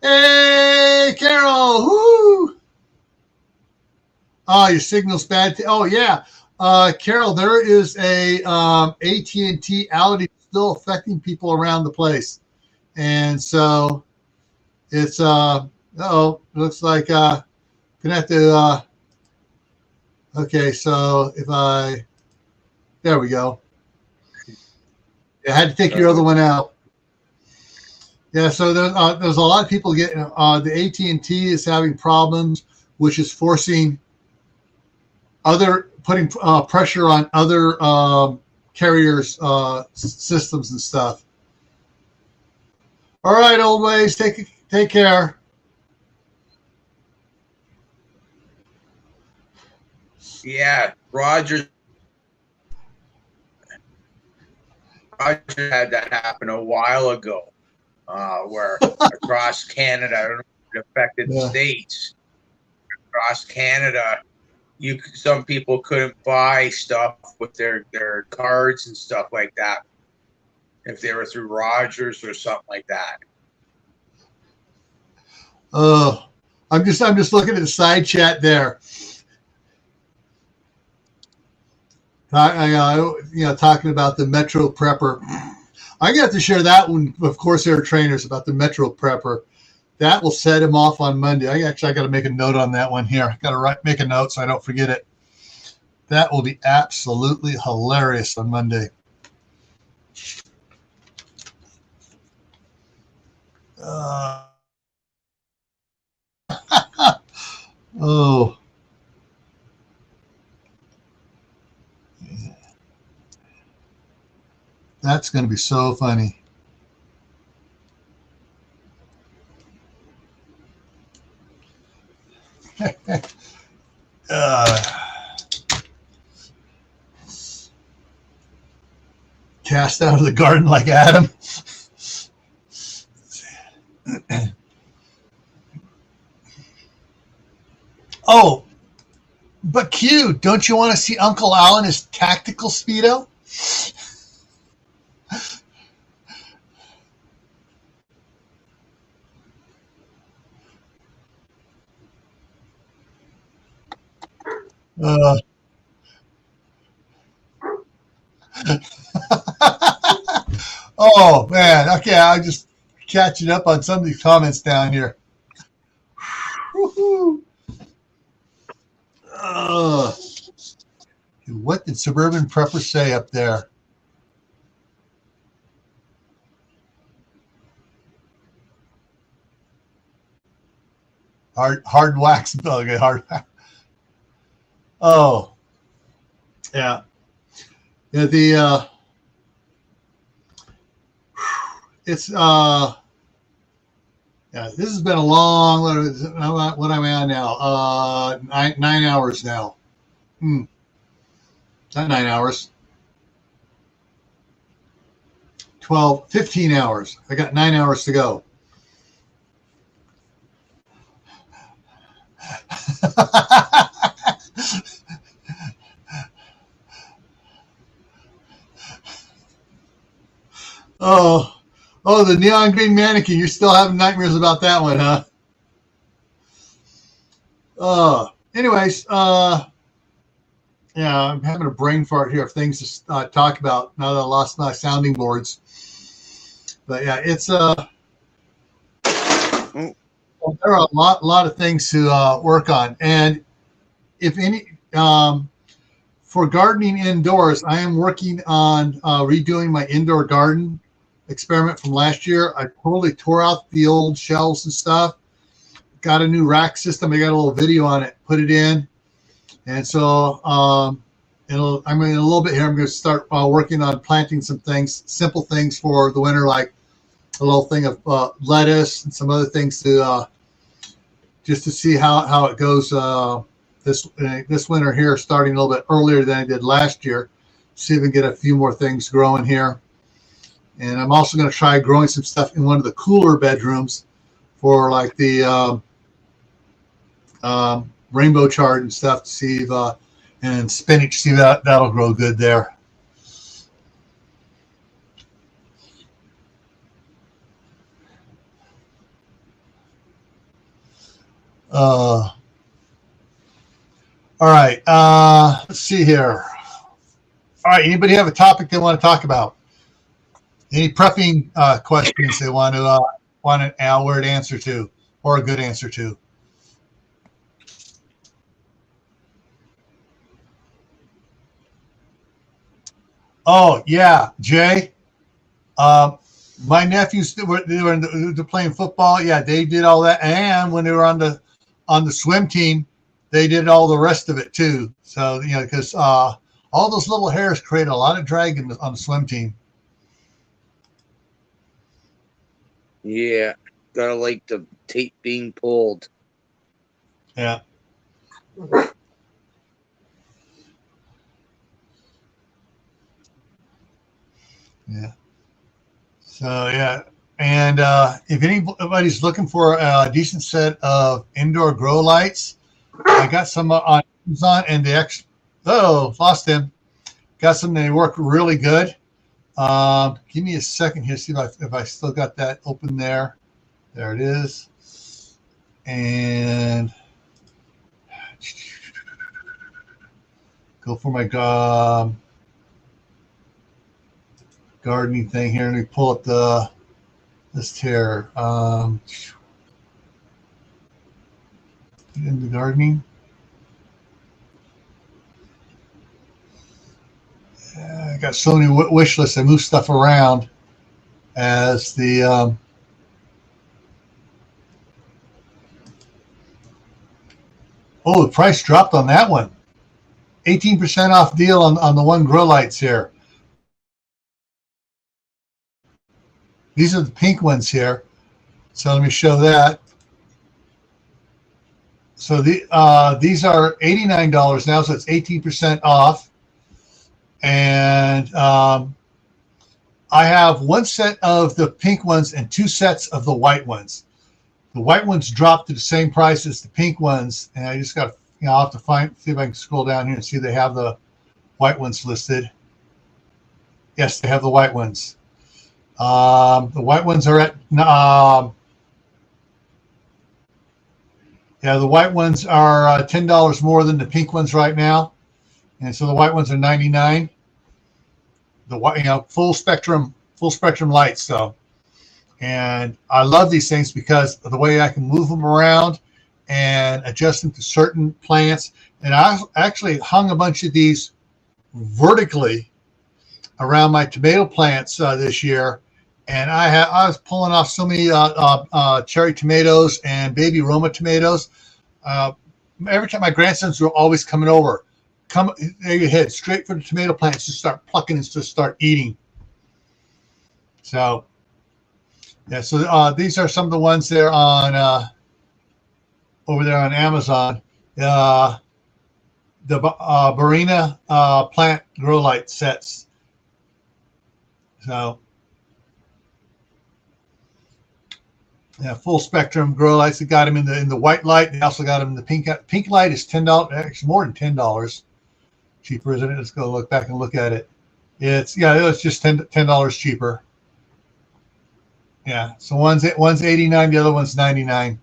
Hey, Carol! Woo! Oh, your signal's bad. Oh, yeah. Carol, there is a AT&T outage still affecting people around the place. And so it's, looks like going to have to, okay, so there we go. I had to take your other one out. Yeah, so there's a lot of people getting, the AT&T is having problems, which is forcing putting pressure on other carriers' systems and stuff. All right, old ways, take care. Yeah, Roger had that happen a while ago, where across Canada, I don't know if it affected the States. Across Canada, some people couldn't buy stuff with their cards and stuff like that if they were through Rogers or something like that. I'm just looking at the side chat there. Talking about the Metro Prepper. I got to share that one with Corsair trainers about the Metro Prepper. That will set him off on Monday. I got to make a note on that one here. I got to make a note so I don't forget it. That will be absolutely hilarious on Monday. Oh. That's going to be so funny. Cast out of the garden like Adam. Oh, but Q, don't you want to see Uncle Al in his tactical Speedo? Oh, man. Okay, I'm just catching up on some of these comments down here. What did Suburban Prepper say up there? Hard wax. Okay, hard. Oh, yeah. Yeah, it's Yeah, this has been a long. What am I on now? 9 hours now. Not 9 hours. 12, 15 hours. I got 9 hours to go. Oh, the neon green mannequin. You're still having nightmares about that one, huh? Anyways, yeah, I'm having a brain fart here of things to talk about now that I lost my sounding boards. But yeah, it's there are a lot of things to work on, and if any, for gardening indoors, I am working on redoing my indoor garden experiment from last year. I totally tore out the old shelves and stuff. Got a new rack system. I got a little video on it. Put it in, and so I'm in a little bit here. I'm going to start working on planting some things, simple things for the winter, like a little thing of lettuce and some other things to just to see how it goes this winter here, starting a little bit earlier than I did last year. See if we can get a few more things growing here. And I'm also going to try growing some stuff in one of the cooler bedrooms for like the rainbow chard and stuff to see if, and spinach, see that'll grow good there. All right. Let's see here. All right. Anybody have a topic they want to talk about? Any prepping questions they want an word answer to or a good answer to? Oh yeah, Jay. My nephews they were playing football. Yeah, they did all that, and when they were on the swim team, they did all the rest of it too. So because all those little hairs create a lot of drag on the swim team. Yeah, gotta like the tape being pulled. Yeah. Yeah. So yeah, and if anybody's looking for a decent set of indoor grow lights, I got some on Amazon, and lost him. Got some. They work really good. Give me a second here, see if I still got that open there. There it is. And go for my gardening thing here. Let me pull up this here. In the gardening. I got so many wish lists. I move stuff around as the the price dropped on that one. 18% off deal on the one grow lights here. These are the pink ones here. So let me show that. So these are $89 now, so it's 18% off. And I have one set of the pink ones and two sets of the white ones. The white ones dropped to the same price as the pink ones, and I just got I'll have to see if I can scroll down here and see if they have the white ones listed. Yes, they have the white ones. The white ones are at the white ones are $10 more than the pink ones right now, and so the white ones are $99. The white, full spectrum lights though, and I love these things because of the way I can move them around and adjust them to certain plants. And I actually hung a bunch of these vertically around my tomato plants this year, and I was pulling off so many cherry tomatoes and baby Roma tomatoes. Every time my grandsons were always coming over, there you head straight for the tomato plants to start plucking and to start eating. So Yeah, so these are some of the ones there on over there on Amazon. The Barina plant grow light sets. So yeah, full spectrum grow lights. They got them in the white light. They also got them in the pink. Pink light is $10. Actually, more than $10 cheaper, isn't it? Let's go look back and look at it. It's just $10 cheaper. Yeah, so one's $89, the other one's $99.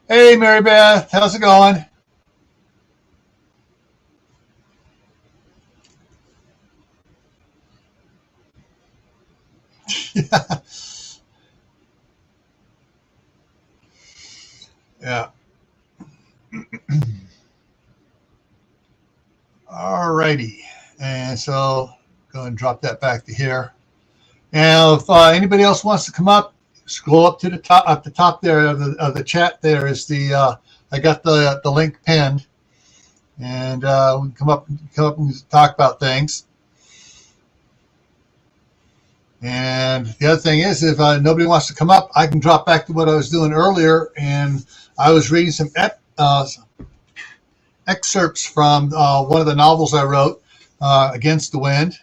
Hey, Mary Beth, how's it going? Yeah. Yeah. All righty, and so go and drop that back to here. Now, if anybody else wants to come up, scroll up to the top. At the top there of the chat, there is the I got the link pinned, and we can come up and talk about things. And the other thing is, if nobody wants to come up, I can drop back to what I was doing earlier, and I was reading some excerpts from one of the novels I wrote, Against the Wind,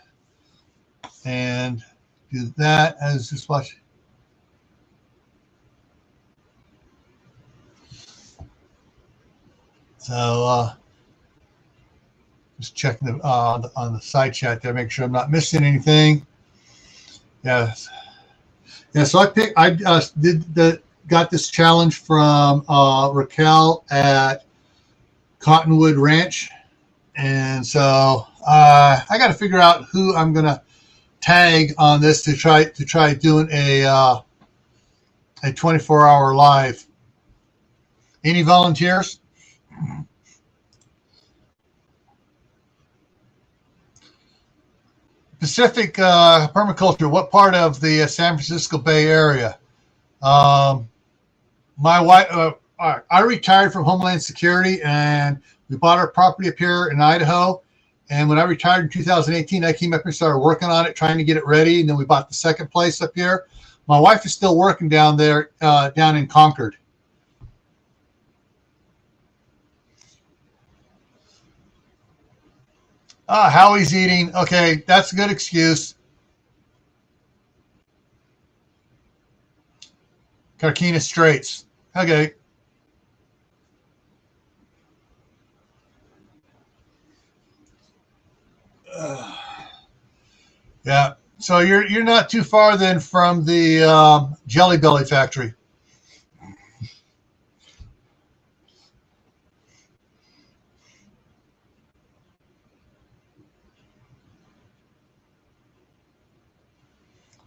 and do that as just watch. So just checking on the side chat there, make sure I'm not missing anything. Yes. Yeah. So I got this challenge from Raquel at Cottonwood Ranch, and so I got to figure out who I'm gonna tag on this to try doing a 24-hour live. Any volunteers? Pacific permaculture. What part of the San Francisco Bay Area? My wife. I retired from Homeland Security, and we bought our property up here in Idaho. And when I retired in 2018, I came up and started working on it, trying to get it ready. And then we bought the second place up here. My wife is still working down there, down in Concord. Howie's eating. Okay, that's a good excuse. Carquinez Straits. Okay. Yeah. So you're not too far then from the Jelly Belly factory.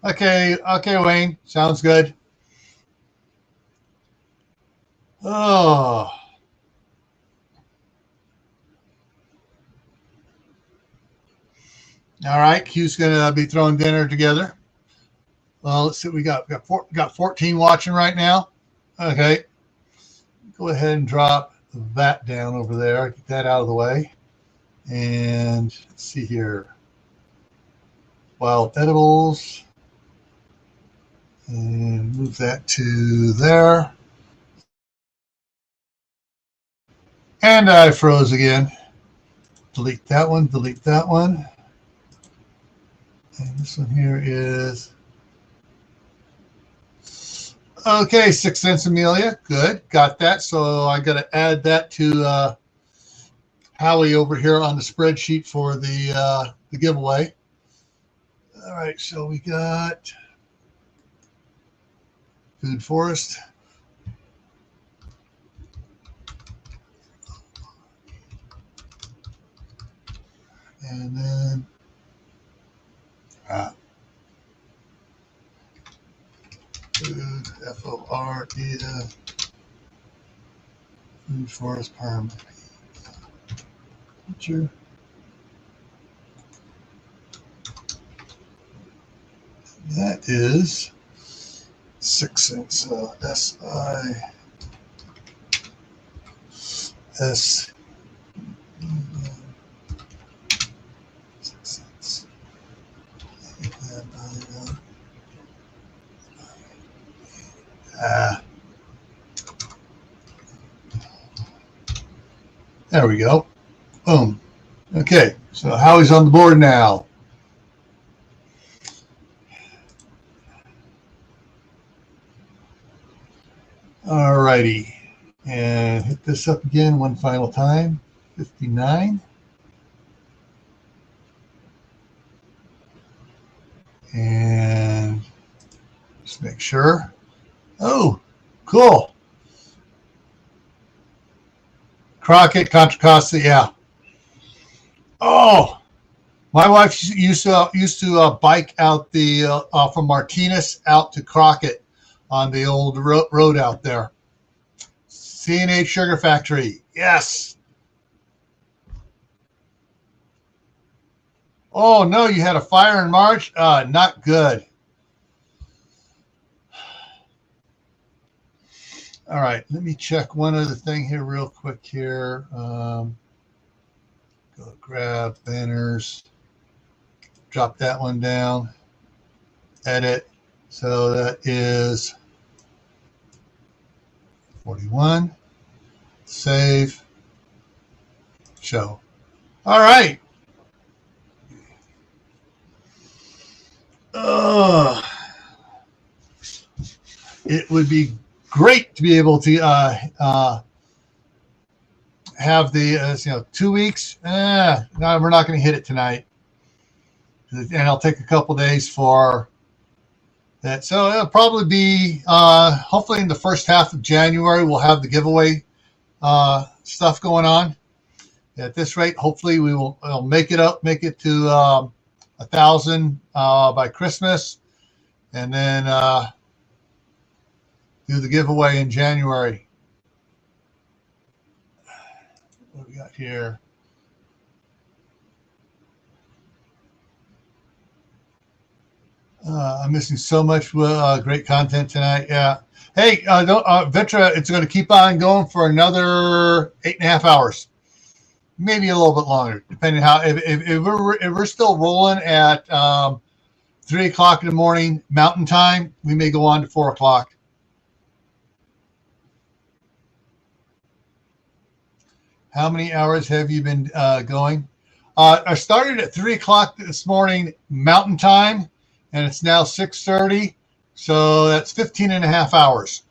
Okay, Wayne. Sounds good. Oh. All right, Q's gonna be throwing dinner together. Well, let's see. We got 14 watching right now. Okay, go ahead and drop that down over there. Get that out of the way. And let's see here. Wild edibles. And move that to there. And I froze again. Delete that one. Delete that one. And this one here is okay. 6 cents, Amelia. Good, got that. So I got to add that to Howie over here on the spreadsheet for the giveaway. All right, so we got Food Forest. And then Food, F-O-R-E-S, Food Forest Perm. Picture. That is 6 cents. S-I-S. 6 cents. And There we go. Boom. Okay, so Howie's on the board now. All righty. And hit this up again one final time. 59. And just make sure. Oh, cool. Crockett, Contra Costa, yeah. Oh, my wife used to bike out the from Martinez out to Crockett on the old road out there. C&H Sugar Factory, yes. Oh no, you had a fire in March? Not good. All right, let me check one other thing here real quick here. Go grab banners, drop that one down, edit. So that is 41, save, show. All right. It would be great to be able to have the 2 weeks. No, we're not going to hit it tonight, and I'll take a couple days for that. So it'll probably be hopefully in the first half of January. We'll have the giveaway stuff going on. At this rate, hopefully we'll make it to 1,000 by Christmas, and then do the giveaway in January. What do we got here? I'm missing so much great content tonight. Yeah. Hey, Vitra, it's going to keep on going for another 8.5 hours, maybe a little bit longer, depending how. If we're still rolling at 3 o'clock in the morning Mountain Time, we may go on to 4 o'clock. How many hours have you been going? I started at 3 o'clock this morning Mountain Time, and it's now 6:30, so that's 15.5 hours.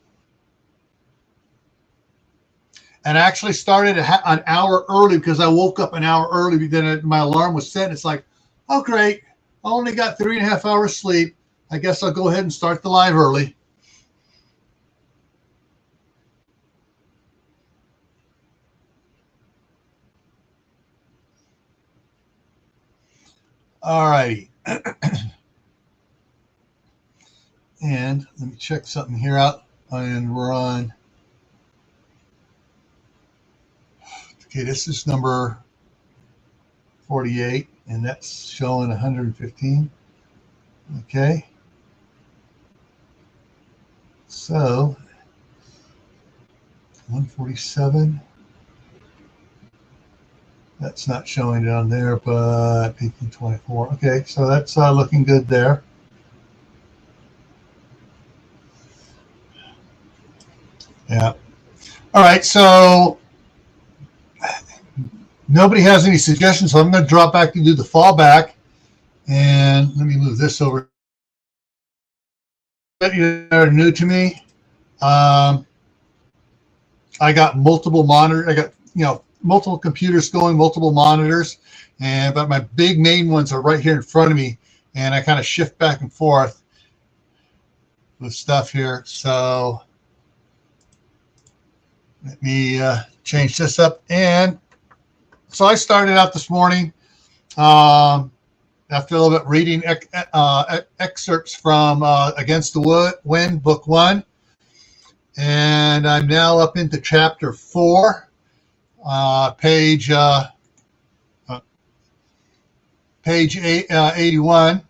And I actually started an hour early because I woke up an hour early. Then my alarm was set. It's like, oh, great. I only got 3.5 hours sleep. I guess I'll go ahead and start the live early. All righty. And let me check something here out. And we're on. Okay, this is number 48, and that's showing 115. Okay. So 147. That's not showing down there, but 1824. Okay, so that's looking good there. Yeah. All right, so nobody has any suggestions, so I'm going to drop back to do the fallback. And let me move this over. You're new to me. I got multiple monitors. I got, multiple computers going, multiple monitors, but my big main ones are right here in front of me, and I kind of shift back and forth with stuff here. So let me change this up. And so I started out this morning after a little bit reading excerpts from Against the Wind, Book 1, and I'm now up into Chapter 4. Page 81,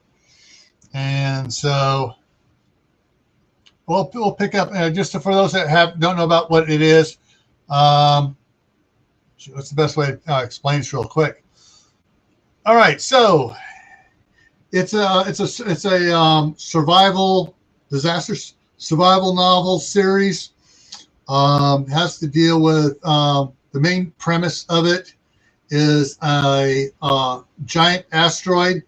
and so we'll pick up just for those that don't know about what it is. What's the best way to explain this real quick? All right, so it's a survival disaster survival novel series. Has to deal with the main premise of it is a giant asteroid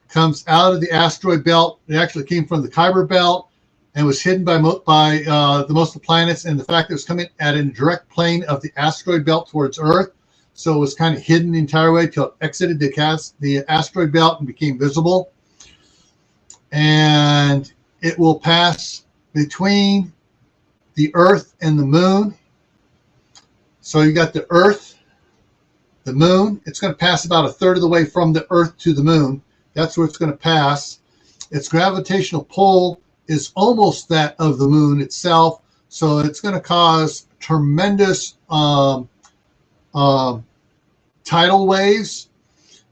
comes out of the asteroid belt. It actually came from the Kuiper belt and was hidden by the most of the planets, and the fact that it was coming at a direct plane of the asteroid belt towards Earth. So it was kind of hidden the entire way till it exited the asteroid belt and became visible. And it will pass between the Earth and the Moon. So you got the Earth, the Moon. It's going to pass about a third of the way from the Earth to the Moon. That's where it's going to pass. Its gravitational pull is almost that of the Moon itself. So it's going to cause tremendous tidal waves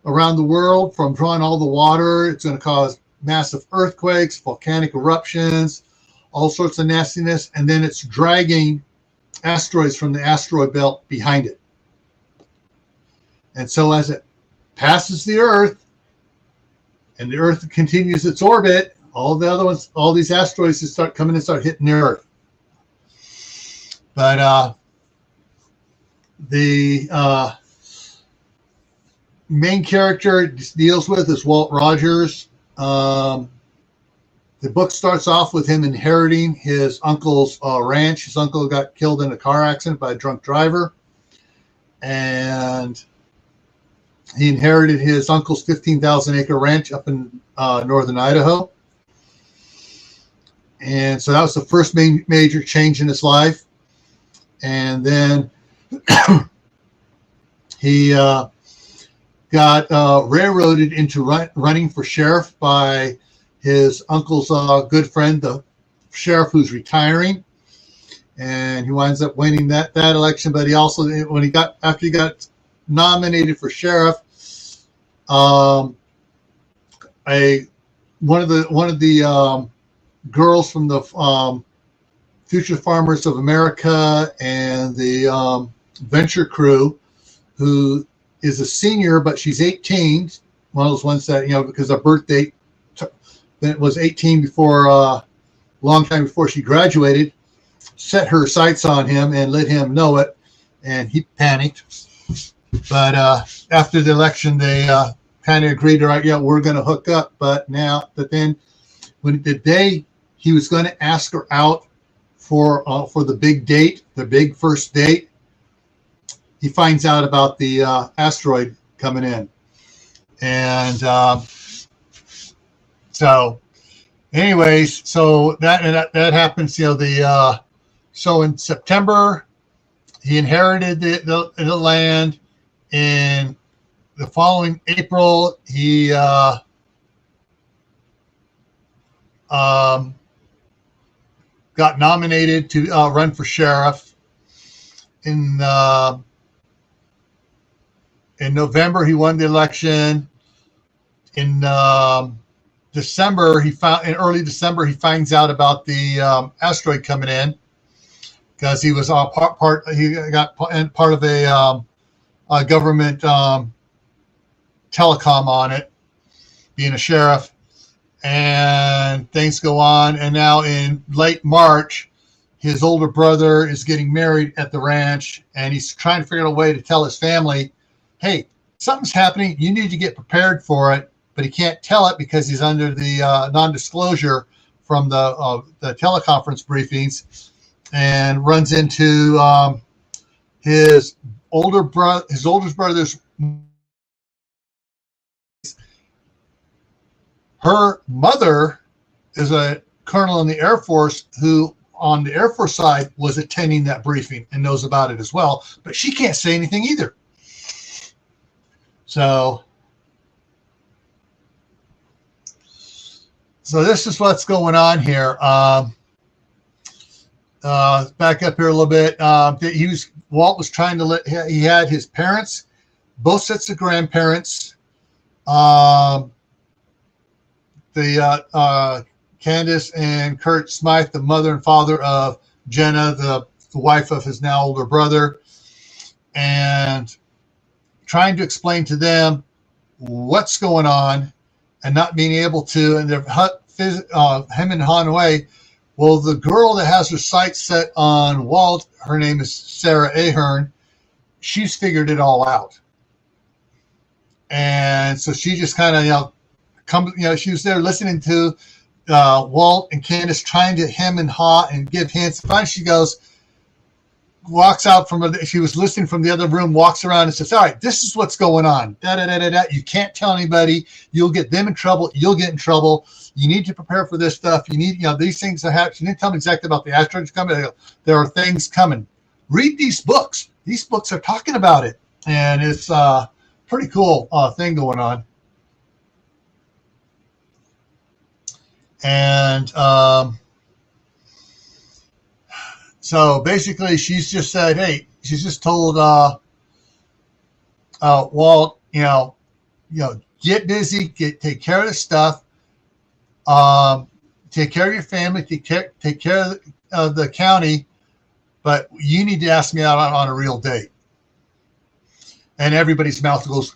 around the world from drawing all the water. It's going to cause massive earthquakes, volcanic eruptions, all sorts of nastiness. And then it's dragging asteroids from the asteroid belt behind it. And so as it passes the Earth and the Earth continues its orbit, all the other ones, all these asteroids just start coming and start hitting the Earth. But the main character it deals with is Walt Rogers. The book starts off with him inheriting his uncle's ranch. His uncle got killed in a car accident by a drunk driver. And he inherited his uncle's 15,000-acre ranch up in northern Idaho. And so that was the first major change in his life. And then he got railroaded into running for sheriff by his uncle's good friend, the sheriff who's retiring. And he winds up winning that election. But he also, after he got nominated for sheriff, one of the girls from the Future Farmers of America and the Venture crew, who is a senior, but she's 18. One of those ones that, because her birth date was 18 before, long time before she graduated, set her sights on him and let him know it, and he panicked. But after the election, they kind of agreed, all right, yeah, we're going to hook up. But then when the day he was going to ask her out for the big date, the big first date, he finds out about the asteroid coming in. And so anyways, so that happens, so in September, he inherited the land. In the following April, he got nominated to run for sheriff. In November, he won the election. In early December, he finds out about the asteroid coming in because he was he got part of a government telecom on it, being a sheriff, and things go on. And now in late March, his older brother is getting married at the ranch, and he's trying to figure out a way to tell his family, hey, something's happening. You need to get prepared for it. But he can't tell it because he's under the non-disclosure from the teleconference briefings, and runs into his oldest brother's. Her mother is a colonel in the Air Force who, on the Air Force side, was attending that briefing and knows about it as well, but she can't say anything either. So this is what's going on here. Back up here a little bit. Walt was trying to he had his parents, both sets of grandparents, Candace and Kurt Smythe, the mother and father of Jenna, the wife of his now older brother, and trying to explain to them what's going on and not being able to. And him and Hanway Well, the girl that has her sights set on Walt, her name is Sarah Ahern. She's figured it all out. And so she just kind of, she was there listening to Walt and Candace trying to hem and haw and give hints. Finally, she walks out she was listening from the other room, walks around and says, all right, this is what's going on. Da, da, da, da, da. You can't tell anybody. You'll get them in trouble. You'll get in trouble. You need to prepare for this stuff. You need, these things are happening. She didn't tell me exactly about the asteroids coming. There are things coming. Read these books. These books are talking about it. And it's a pretty cool thing going on. And so basically, she's just said, hey, she's just told Walt, get busy, take care of this stuff, take care of your family, take care of the county, but you need to ask me out on a real date. And everybody's mouth goes,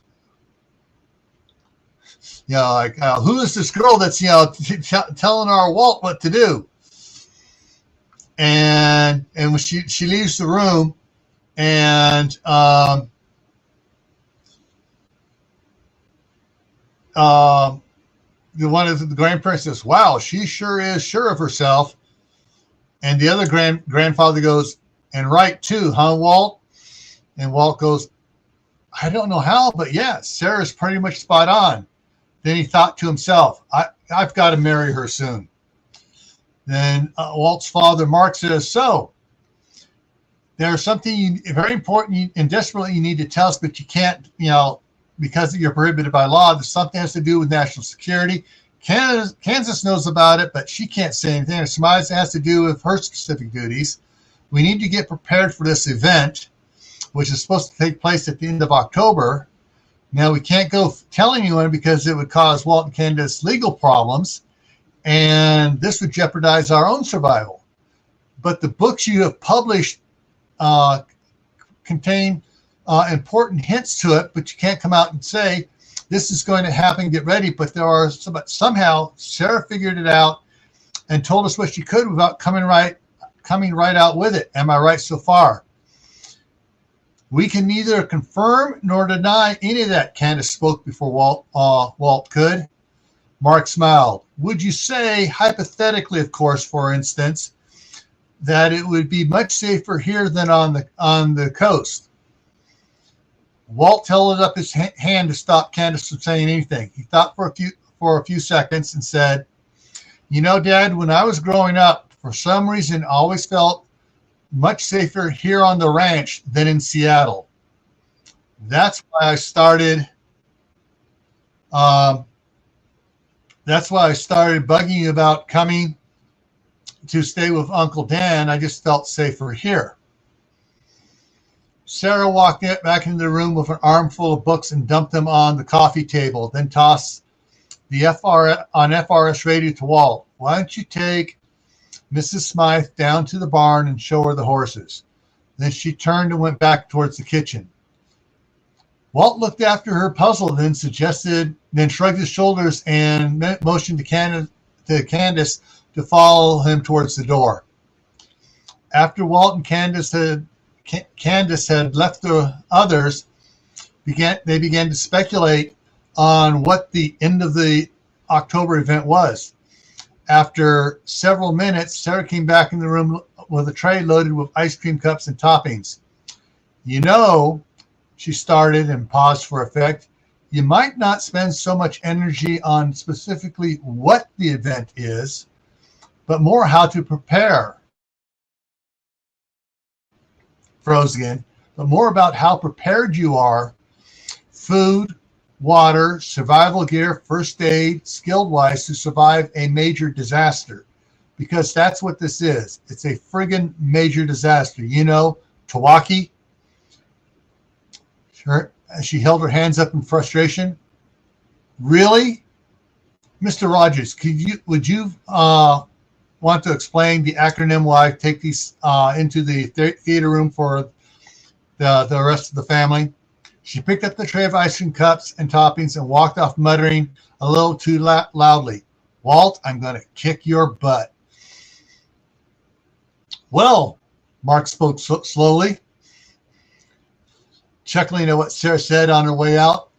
who is this girl that's telling our Walt what to do? And when she leaves the room, and one of the grandparents says, wow, she sure is sure of herself. And the other grandfather goes, and right too, huh, Walt? And Walt goes, I don't know how, but yeah, Sarah's pretty much spot on. Then he thought to himself, I've got to marry her soon. Then Walt's father, Mark, says, so there's something very important and desperately you need to tell us, but you can't, because you're prohibited by law. There's something has to do with national security. Kansas knows about it, but she can't say anything. It has to do with her specific duties. We need to get prepared for this event, which is supposed to take place at the end of October. Now, we can't go tell anyone because it would cause Walt and Candace legal problems. And this would jeopardize our own survival. But the books you have published contain important hints to it, but you can't come out and say, this is going to happen, get ready. But somehow Sarah figured it out and told us what she could without coming right out with it. Am I right so far? We can neither confirm nor deny any of that, Candace spoke before Walt could. Mark smiled. Would you say, hypothetically, of course, for instance, that it would be much safer here than on the coast? Walt held up his hand to stop Candace from saying anything. He thought for a few seconds and said, Dad, when I was growing up, for some reason, I always felt much safer here on the ranch than in Seattle. That's why I started bugging you about coming to stay with Uncle Dan. I just felt safer here. Sarah walked back into the room with an armful of books and dumped them on the coffee table, then tossed the FRS radio to Walt. Why don't you take Mrs. Smythe down to the barn and show her the horses? Then she turned and went back towards the kitchen. Walt looked after her, puzzled, then shrugged his shoulders and motioned to Candace to follow him towards the door. After Walt and Candace had left the others, they began to speculate on what the end of the October event was. After several minutes, Sarah came back in the room with a tray loaded with ice cream cups and toppings. She started and paused for effect. You might not spend so much energy on specifically what the event is, but more how to prepare. Froze again, but more about how prepared you are. Food, water, survival gear, first aid, skilled-wise to survive a major disaster. Because that's what this is. It's a friggin' major disaster. Tawaki. She held her hands up in frustration. Really? Mr. Rogers, would you want to explain the acronym while I take these into the theater room for the rest of the family? She picked up the tray of ice cream cups and toppings and walked off muttering a little too loudly, Walt, I'm going to kick your butt. Well, Mark spoke slowly, chuckling at what Sarah said on her way out.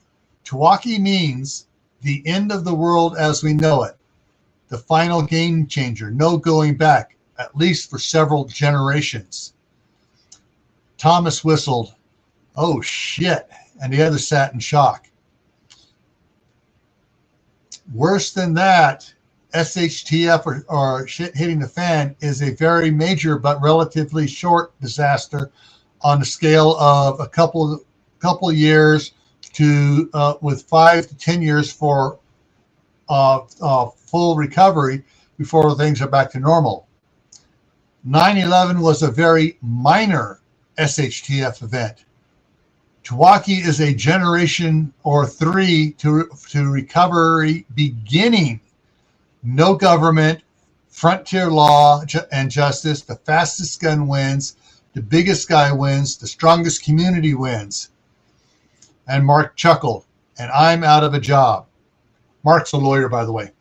Tawaki means the end of the world as we know it, the final game changer, no going back, at least for several generations. Thomas whistled, "Oh, shit," and the other sat in shock. Worse than that, SHTF or shit hitting the fan is a very major but relatively short disaster on the scale of a couple of years to with 5 to 10 years for full recovery before things are back to normal. 9/11 was a very minor SHTF event. Tawaki is a generation or 3 to recovery beginning. No government, frontier law and justice, the fastest gun wins, the biggest guy wins, the strongest community wins. And Mark chuckled, and I'm out of a job. Mark's a lawyer, by the way.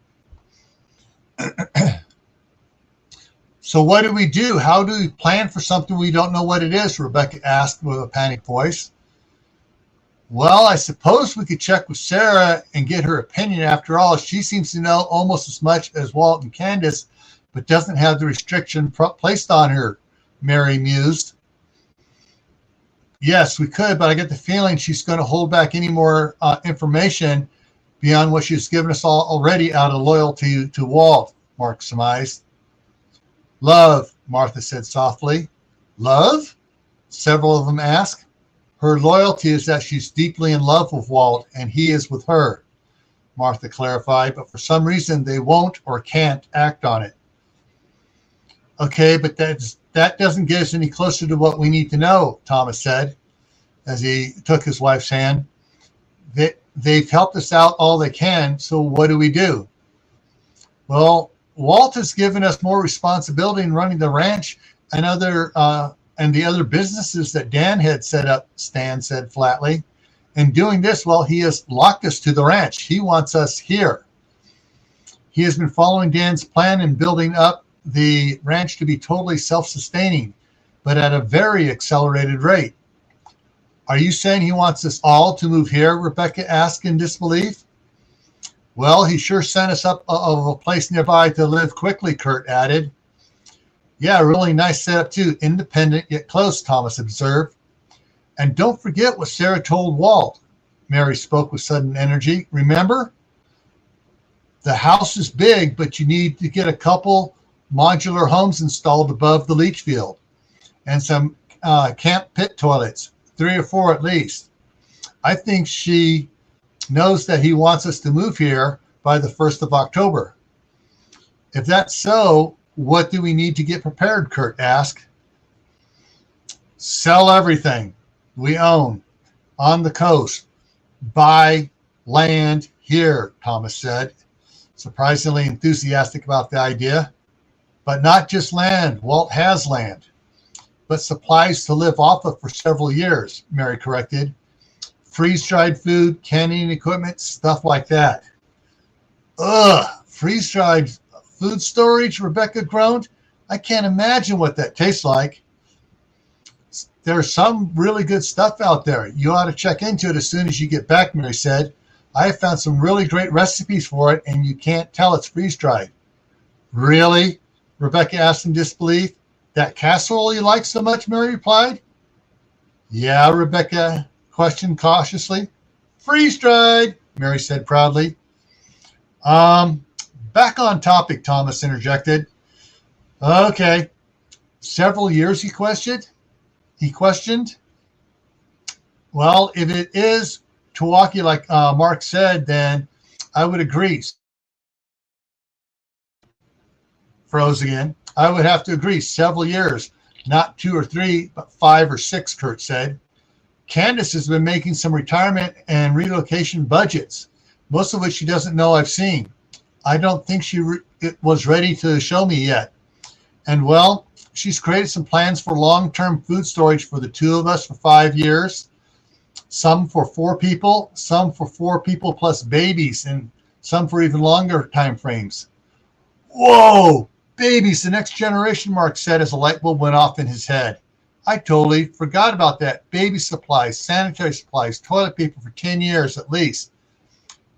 So what do we do? How do we plan for something we don't know what it is? Rebecca asked with a panicked voice. Well, I suppose we could check with Sarah and get her opinion. After all, she seems to know almost as much as Walt and Candace, but doesn't have the restriction placed on her, Mary mused. Yes, we could, but I get the feeling she's going to hold back any more information beyond what she's given us all already out of loyalty to Walt, Mark surmised. Love, Martha said softly. Love? Several of them asked. Her loyalty is that she's deeply in love with Walt and he is with her, Martha clarified, but for some reason they won't or can't act on it. Okay, but that doesn't get us any closer to what we need to know, Thomas said as he took his wife's hand. They've helped us out all they can, so what do we do? Well, Walt has given us more responsibility in running the ranch and the other businesses that Dan had set up, Stan said flatly. In doing this, well, he has locked us to the ranch. He wants us here. He has been following Dan's plan and building up the ranch to be totally self-sustaining, but at a very accelerated rate. Are you saying he wants us all to move here? Rebecca asked in disbelief. Well, he sure sent us up of a place nearby to live quickly, Kurt added. Yeah, really nice setup too. Independent yet close, Thomas observed. And don't forget what Sarah told Walt. Mary spoke with sudden energy. Remember? The house is big, but you need to get a couple modular homes installed above the leach field and some camp pit toilets, 3 or 4 at least. I think she knows that he wants us to move here by the 1st of October. If that's so, what do we need to get prepared? Kurt asked. Sell everything we own on the coast. Buy land here, Thomas said, surprisingly enthusiastic about the idea. But not just land. Walt has land, but supplies to live off of for several years, Mary corrected. Freeze-dried food, canning equipment, stuff like that. Ugh, freeze-dried food storage, Rebecca groaned. I can't imagine what that tastes like. There's some really good stuff out there. You ought to check into it as soon as you get back, Mary said. I have found some really great recipes for it, and you can't tell it's freeze-dried. Really? Rebecca asked in disbelief. That casserole you like so much, Mary replied. Yeah, Rebecca questioned cautiously. Freeze-dried, Mary said proudly. Back on topic, Thomas interjected. Okay. Several years, he questioned. Well, if it is Tawaki, like Mark said, then I would agree. Froze again. I would have to agree. Several years, not 2 or 3, but 5 or 6, Kurt said. Candace has been making some retirement and relocation budgets, most of which she doesn't know I've seen. I don't think she was ready to show me yet. And well, she's created some plans for long-term food storage for the 2 of us for 5 years, some for 4 people, some for 4 people plus babies, and some for even longer time frames. Whoa! Babies, the next generation, Mark said as a light bulb went off in his head. I totally forgot about that. Baby supplies, sanitary supplies, toilet paper for 10 years at least.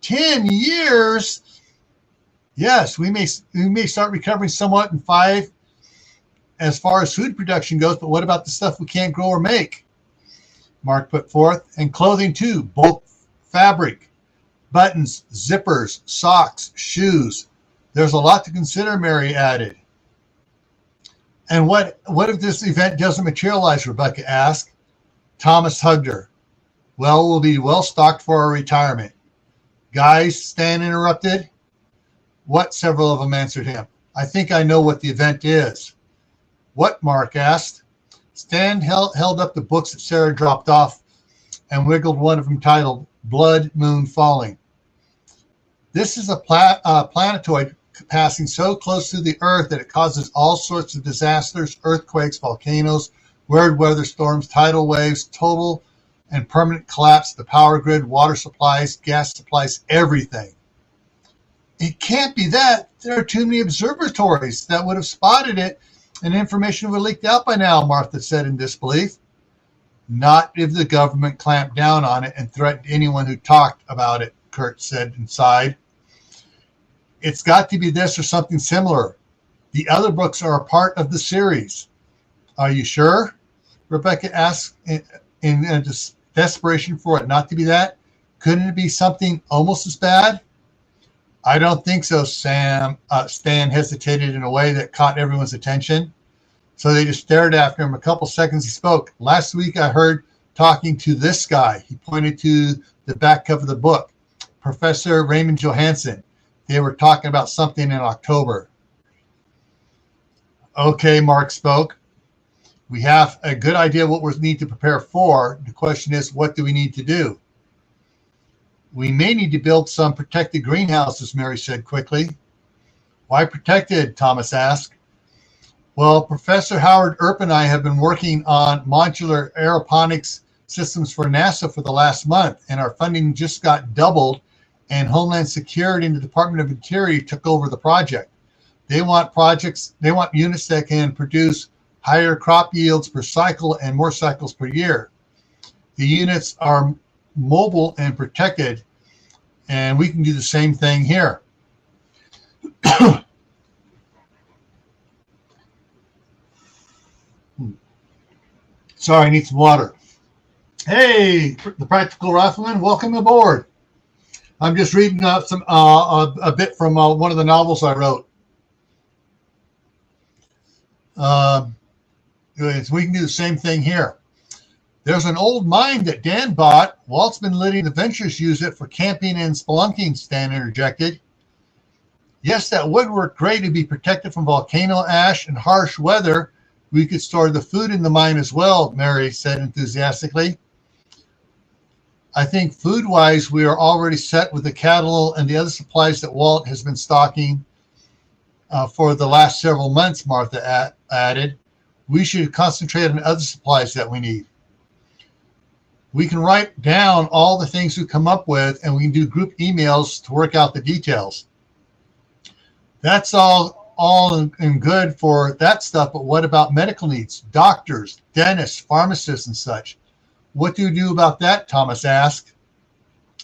10 years? Yes, we may start recovering somewhat in 5 as far as food production goes, but what about the stuff we can't grow or make? Mark put forth. And clothing too, bulk fabric, buttons, zippers, socks, shoes. There's a lot to consider, Mary added. And what if this event doesn't materialize, Rebecca asked. Thomas hugged her. Well, we'll be well stocked for our retirement. Guys, Stan interrupted. What? Several of them answered him. I think I know what the event is. What? Mark asked. Stan held up the books that Sarah dropped off and wiggled one of them titled Blood Moon Falling. This is a planetoid passing so close to the Earth that it causes all sorts of disasters, earthquakes, volcanoes, weird weather storms, tidal waves, total and permanent collapse of the power grid, water supplies, gas supplies, everything. It can't be that. There are too many observatories that would have spotted it and information would have leaked out by now, Martha said in disbelief. Not if the government clamped down on it and threatened anyone who talked about it, Kurt said inside. It's got to be this or something similar. The other books are a part of the series. Are you sure? Rebecca asked in desperation for it not to be that. Couldn't it be something almost as bad? I don't think so, Stan hesitated in a way that caught everyone's attention. So they just stared after him. A couple seconds he spoke. Last week I heard talking to this guy. He pointed to the back cover of the book. Professor Raymond Johansson. They were talking about something in October. Okay, Mark spoke. We have a good idea what we need to prepare for. The question is, what do we need to do? We may need to build some protected greenhouses, Mary said quickly. Why protected? Thomas asked. Well, Professor Howard Earp and I have been working on modular aeroponics systems for NASA for the last month, and our funding just got doubled, and Homeland Security and the Department of Interior took over the project. They want units that can produce higher crop yields per cycle and more cycles per year. The units are mobile and protected, and we can do the same thing here. Sorry, I need some water. Hey, the Practical Rifleman, welcome aboard. I'm just reading a bit from one of the novels I wrote. So we can do the same thing here. There's an old mine that Dan bought. Walt's been letting the Ventures use it for camping and spelunking, Stan interjected. Yes, that would work great to be protected from volcano ash and harsh weather. We could store the food in the mine as well, Mary said enthusiastically. I think food-wise, we are already set with the cattle and the other supplies that Walt has been stocking for the last several months, Martha added. We should concentrate on other supplies that we need. We can write down all the things we come up with, and we can do group emails to work out the details. That's all and good for that stuff, but what about medical needs? Doctors, dentists, pharmacists, and such. What do you do about that? Thomas asked.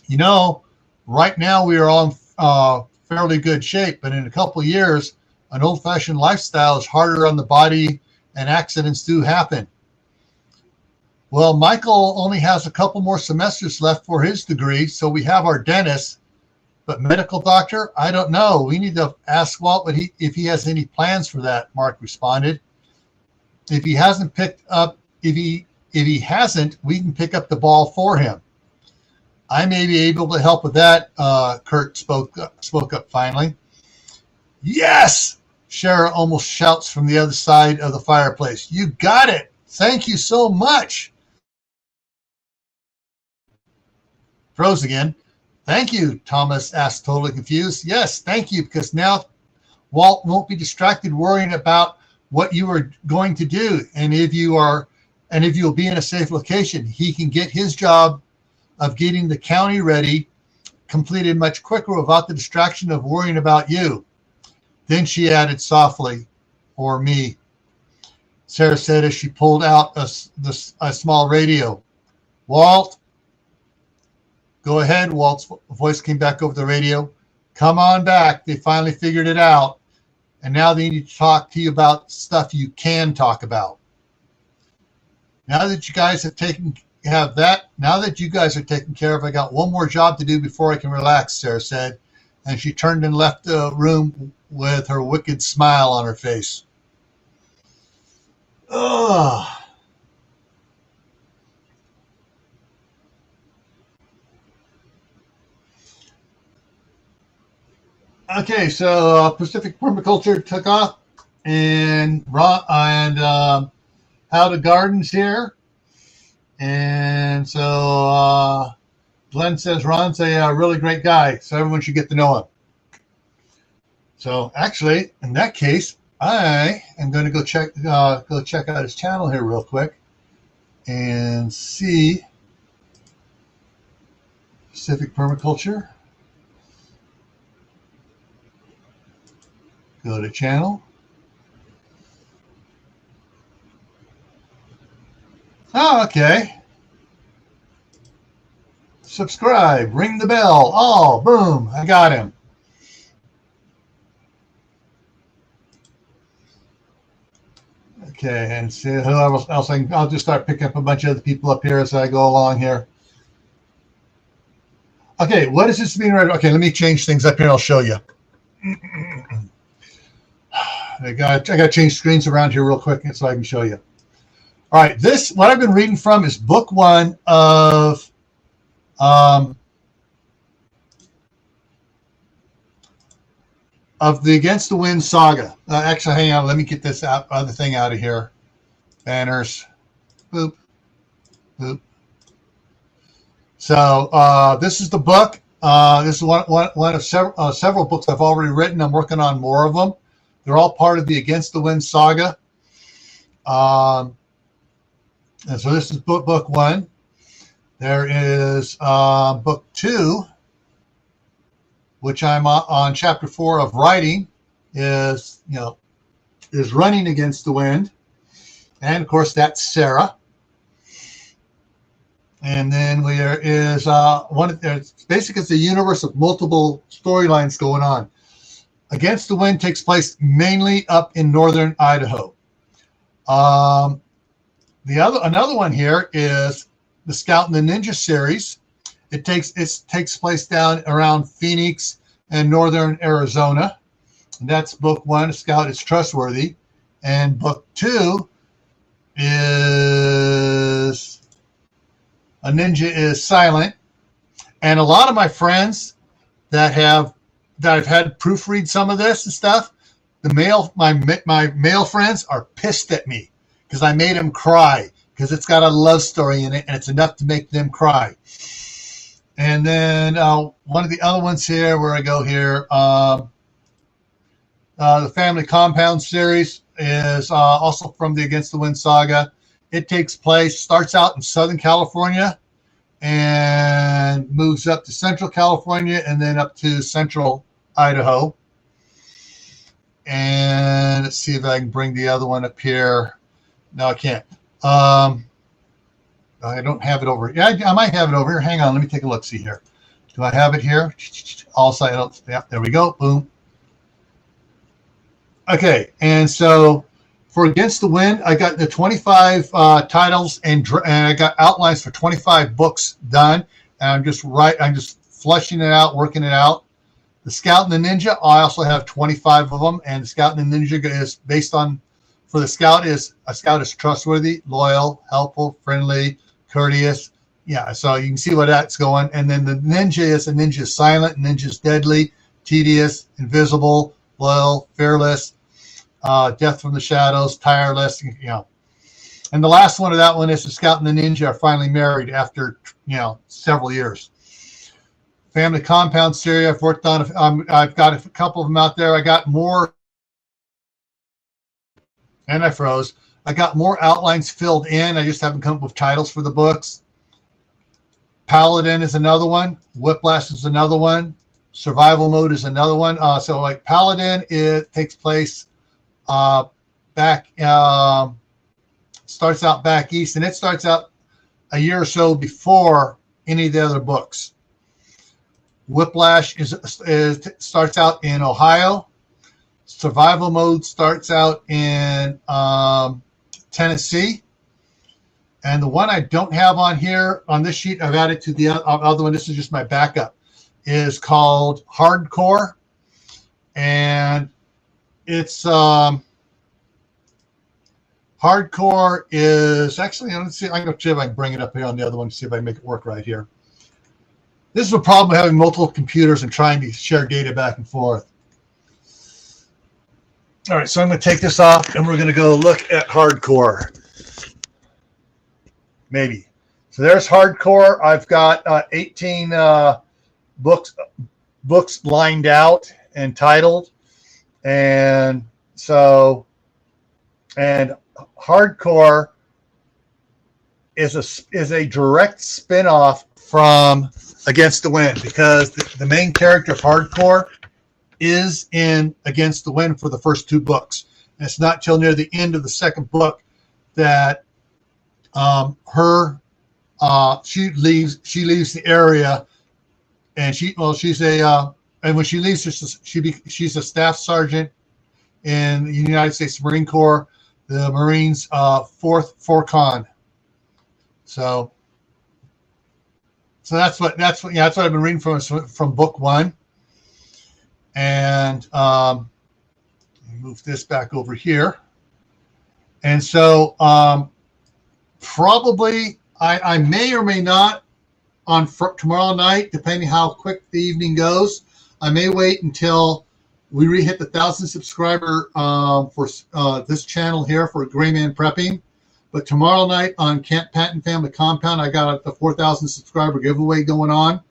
You know, right now we are all in fairly good shape, but in a couple of years, an old-fashioned lifestyle is harder on the body and accidents do happen. Well, Michael only has a couple more semesters left for his degree, so we have our dentist, but medical doctor, I don't know. We need to ask Walt if he has any plans for that, Mark responded. If he hasn't, we can pick up the ball for him. I may be able to help with that, Kurt spoke up finally. Yes! Shara almost shouts from the other side of the fireplace. You got it! Thank you so much! Froze again. Thank you, Thomas asked, totally confused. Yes, thank you, because now Walt won't be distracted worrying about what you are going to do, and if you'll be in a safe location, he can get his job of getting the county ready completed much quicker without the distraction of worrying about you. Then she added softly, or me. Sarah said as she pulled out a small radio. Walt, go ahead, Walt's voice came back over the radio. Come on back. They finally figured it out. And now they need to talk to you about stuff you can talk about. Now that you guys have now that you guys are taken care of, I got one more job to do before I can relax, Sarah said. And she turned and left the room with her wicked smile on her face. Ugh. Okay, so Pacific Permaculture took off, and how to gardens here, and so Glenn says Ron's a really great guy, so everyone should get to know him. So actually, in that case, I am going to go check out his channel here real quick and see Pacific Permaculture. Go to channel. Oh, okay. Subscribe, ring the bell. Oh, boom, I got him. Okay, and see who else I'll just start picking up a bunch of other people up here as I go along here. Okay, what is this being read? Okay, let me change things up here and I'll show you. I got to change screens around here real quick so I can show you. All right, what I've been reading from is book 1 of the Against the Wind saga. Actually, hang on, let me get this other thing out of here. Banners, boop, boop. So this is the book. This is one of several books I've already written. I'm working on more of them. They're all part of the Against the Wind saga. And so this is book 1. There is book 2, which I'm on chapter 4 of writing, is running against the wind. And of course, that's Sarah. And then there is basically it's a universe of multiple storylines going on. Against the Wind takes place mainly up in northern Idaho. Another one here is the Scout and the Ninja series. It takes place down around Phoenix and northern Arizona. And that's book 1. A Scout is Trustworthy, and book 2 is A Ninja is Silent. And a lot of my friends that I've had proofread some of this and stuff, my male friends are pissed at me because I made them cry because it's got a love story in it and it's enough to make them cry. And then one of the other ones here where I go here, the Family Compound series is also from the Against the Wind saga. It starts out in Southern California and moves up to Central California and then up to Central Idaho. And let's see if I can bring the other one up here. No, I can't. I don't have it over. Yeah, I might have it over here. Hang on. Let me take a look. See here. Do I have it here? All sides. Yeah, there we go. Boom. Okay. And so for Against the Wind, I got the 25 titles and I got outlines for 25 books done. And I'm just fleshing it out, working it out. The Scout and the Ninja, I also have 25 of them. And the Scout and the Ninja is based on, for the Scout is trustworthy, loyal, helpful, friendly, courteous. Yeah, so you can see where that's going. And then the Ninja is silent, Ninja is deadly, tedious, invisible, loyal, fearless, death from the shadows, tireless, And the last one of that one is the Scout and the Ninja are finally married after, several years. Family Compound series I've worked on. I've got a couple of them out there. I got more, and I froze. I got more outlines filled in. I just haven't come up with titles for the books. Paladin is another one. Whiplash is another one. Survival mode is another one. So like Paladin, it takes place back, starts out back east, and it starts out a year or so before any of the other books. Whiplash starts out in Ohio. Survival mode starts out in Tennessee. And the one I don't have on here on this sheet, I've added to the other one. This is just my backup. Is called Hardcore, and it's Hardcore is actually. Let's see. I'm going to see if I can bring it up here on the other one to see if I can make it work right here. This is a problem with having multiple computers and trying to share data back and forth. All right, so I'm going to take this off, and we're going to go look at Hardcore. Maybe. So there's Hardcore. I've got 18 books lined out and titled, and so Hardcore is a direct spin-off from Against the Wind, because the main character of Hardcore is in Against the Wind for the first two books. And it's not till near the end of the second book that she leaves the area, and she's a and when she leaves, she's a staff sergeant in the United States Marine Corps, the Marines 4th Forcon. So that's what I've been reading from book one. And move this back over here. And so probably I may or may not on tomorrow night, depending how quick the evening goes. I may wait until we hit the 1,000 subscriber for this channel here for GrayManPrepping. But tomorrow night on Camp Patton Family Compound, I got the 4,000 subscriber giveaway going on.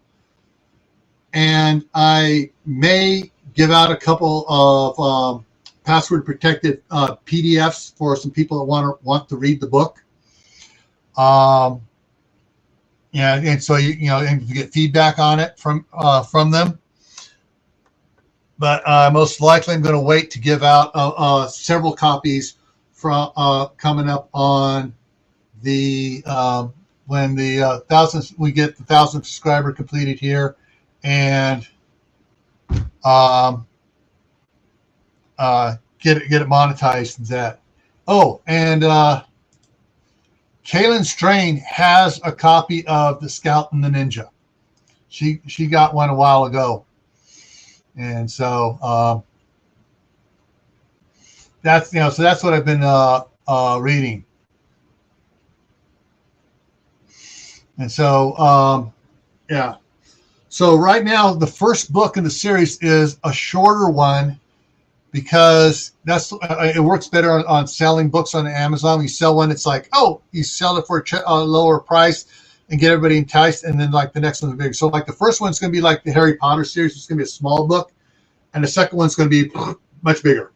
And I may give out a couple of password protected PDFs for some people that want to read the book. Yeah, and so and you get feedback on it from them. But most likely, I'm going to wait to give out several copies from coming up on the when the 1,000 we get the 1,000 subscriber completed here, and get it monetized and that. Oh, and Kaylin Strain has a copy of The Scout and the Ninja. She got one a while ago, and so that's what I've been reading. And so yeah. So right now, the first book in the series is a shorter one, because it works better on selling books on Amazon. You sell one, it's like, oh, you sell it for a lower price and get everybody enticed, and then like the next one's big. So like the first one's going to be like the Harry Potter series. It's going to be a small book, and the second one's going to be much bigger.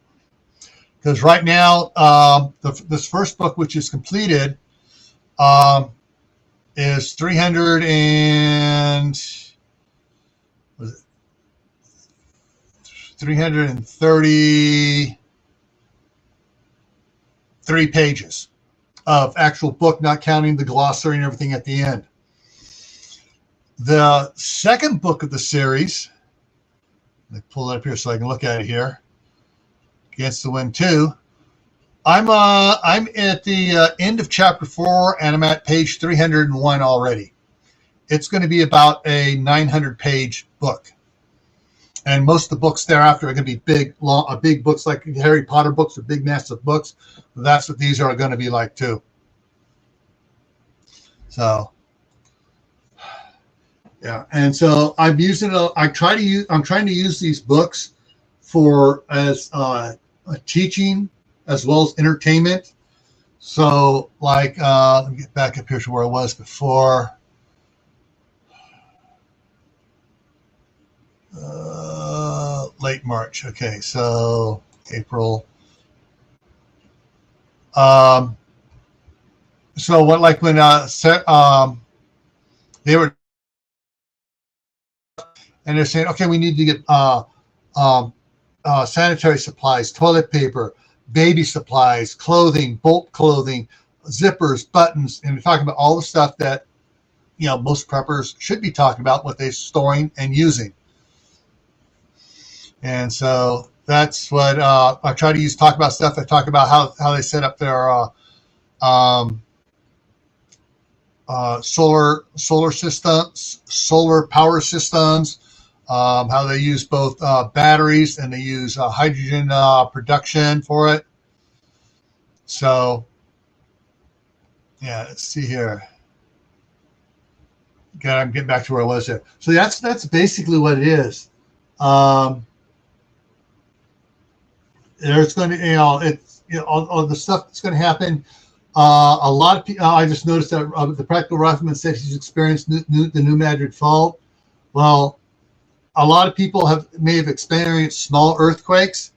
Because right now, this first book, which is completed, is 333 pages of actual book, not counting the glossary and everything at the end. The second book of the series, let me pull it up here so I can look at it here. Against the Wind 2. I'm at the end of chapter 4, and I'm at page 301 already. It's going to be about a 900-page book. And most of the books thereafter are going to be big books, like Harry Potter books or big, massive books. That's what these are going to be like too. So, yeah, and so I'm trying to use these books as teaching as well as entertainment. So, like, let me get back up here to where I was before. Late March. Okay, so April. So what, like when they were, and they're saying, okay, we need to get sanitary supplies, toilet paper, baby supplies, clothing, bulk clothing, zippers, buttons, and they're talking about all the stuff that most preppers should be talking about, what they're storing and using. And so that's what I try to talk about stuff. I talk about how they set up their solar systems, solar power systems, how they use both batteries and they use hydrogen production for it. So, yeah, let's see here. Okay, I'm getting back to where I was there. So that's basically what it is. There's going to, all the stuff that's going to happen. A lot of people, I just noticed that the Practical Rifleman said he's experienced the New Madrid fault. Well, a lot of people may have experienced small earthquakes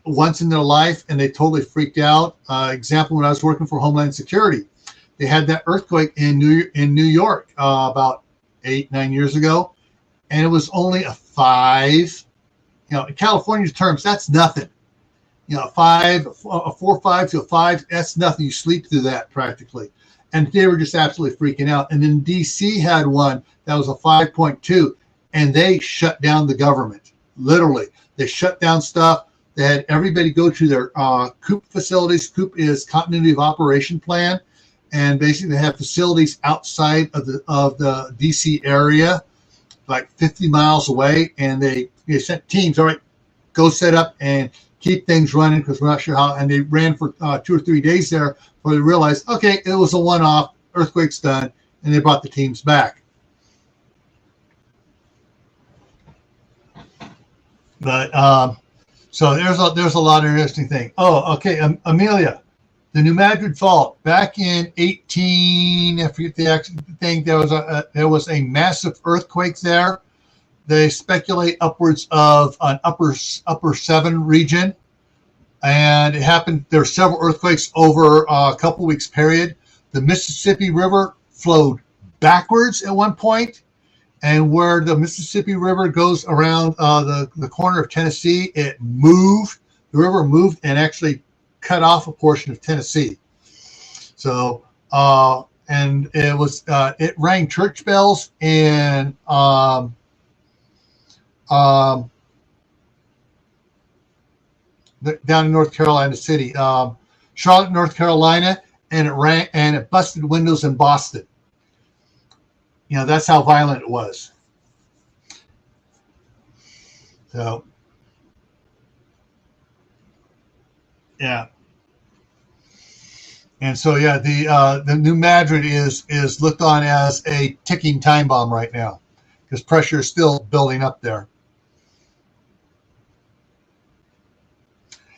once in their life, and they totally freaked out. Example, when I was working for Homeland Security, they had that earthquake in New York about 8-9 years ago, and it was only a 5. In California's terms, that's nothing. A 4-5 to a 5, that's nothing. You sleep through that practically. And they were just absolutely freaking out. And then DC had one that was a 5.2, and they shut down the government. Literally, they shut down stuff. They had everybody go to their COOP facilities. COOP is Continuity of Operation Plan, and basically they have facilities outside of the DC area, like 50 miles away, and they sent teams. All right, go set up and keep things running because we're not sure how. And they ran for 2 or 3 days there before they realized, okay, it was a one-off, earthquake's done, and they brought the teams back. But so there's a lot of interesting things. Oh, okay, Amelia, the New Madrid fault back in 18. I forget the actual thing. There was a massive earthquake there. They speculate upwards of an upper 7 region, and it happened. There were several earthquakes over a couple weeks period. The Mississippi River flowed backwards at one point, and where the Mississippi River goes around the corner of Tennessee, it moved. The river moved and actually cut off a portion of Tennessee. So, and it was it rang church bells in down in North Carolina City, Charlotte, North Carolina, and it busted windows in Boston. That's how violent it was. So, yeah. And so, yeah, the New Madrid is looked on as a ticking time bomb right now because pressure is still building up there.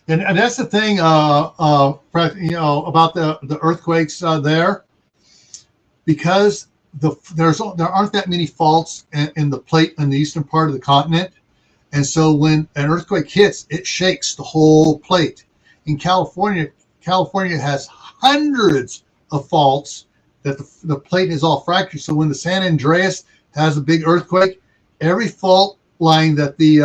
And that's the thing, about the earthquakes there, because there aren't that many faults in the plate in the eastern part of the continent, and so when an earthquake hits, it shakes the whole plate. In California has hundreds of faults that the plate is all fractured. So when the San Andreas has a big earthquake, every fault line that the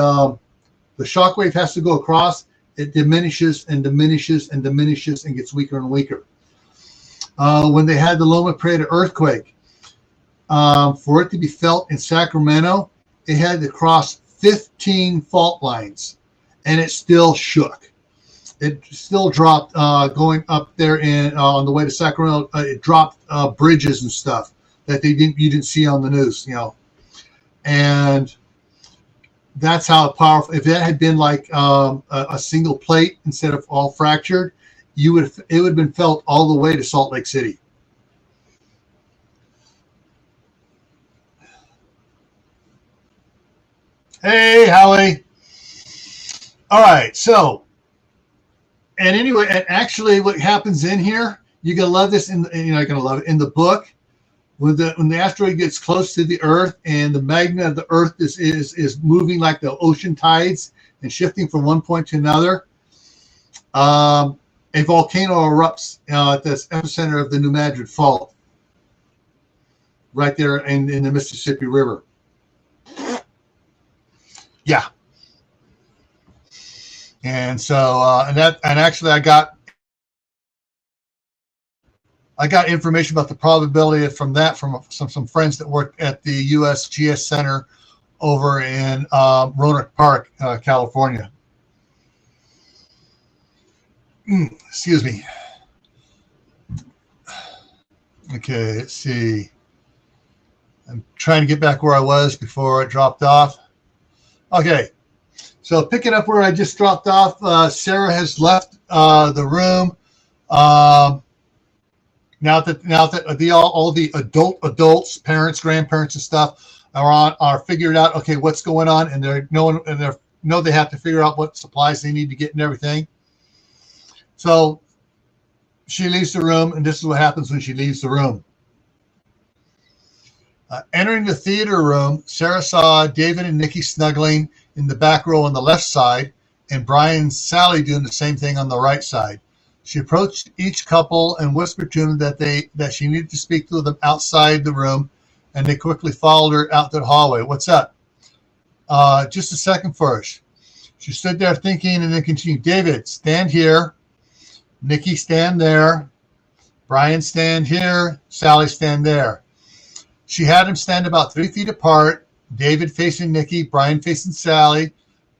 shockwave has to go across, it diminishes and diminishes and diminishes and gets weaker and weaker. When they had the Loma Prieta earthquake, for it to be felt in Sacramento, it had to cross 15 fault lines, and it still shook. It still dropped going up there on the way to Sacramento. It dropped bridges and stuff that you didn't see on the news, and that's how powerful. If that had been like a single plate instead of all fractured, it would have been felt all the way to Salt Lake City. Hey, Howie. All right, so, and anyway, and actually, what happens in here, you're gonna love this. You're gonna love it in the book. When the asteroid gets close to the Earth and the magnet of the Earth is moving like the ocean tides and shifting from one point to another, a volcano erupts at the epicenter of the New Madrid Fault, right there in the Mississippi River. Yeah. And so, and actually I got information about the probability from that from some friends that work at the USGS Center over in Roanoke Park, California. Excuse me. Okay, let's see. I'm trying to get back where I was before I dropped off. Okay, so picking up where I just dropped off, Sarah has left the room. Now that all the adults, parents, grandparents, and stuff are figured out. Okay, what's going on, and they know they have to figure out what supplies they need to get and everything. So she leaves the room, and this is what happens when she leaves the room. Entering the theater room, Sarah saw David and Nikki snuggling in the back row on the left side, and Brian and Sally doing the same thing on the right side. She approached each couple and whispered to them that she needed to speak to them outside the room, and they quickly followed her out to the hallway. What's up? Just a second first. She stood there thinking and then continued. David, stand here. Nikki, stand there. Brian, stand here. Sally, stand there. She had them stand about 3 feet apart. David facing Nikki, Brian facing Sally,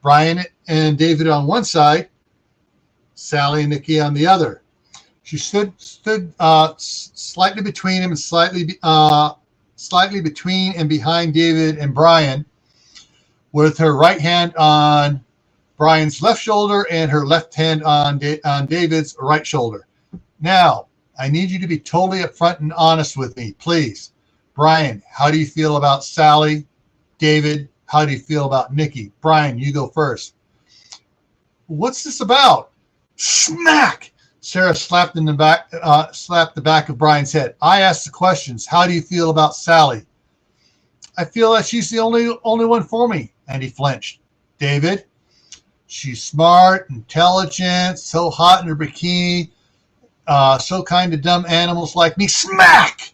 Brian and David on one side, Sally and Nikki on the other. She stood slightly between him and slightly between and behind David and Brian, with her right hand on Brian's left shoulder and her left hand on David's right shoulder. Now, I need you to be totally upfront and honest with me, please. Brian, how do you feel about Sally? David, how do you feel about Nikki? Brian, you go first. What's this about? Smack! Sarah slapped the back of Brian's head. I asked the questions. How do you feel about Sally? I feel that she's the only one for me. And he flinched. David, she's smart, intelligent, so hot in her bikini, so kind of dumb animals like me. Smack!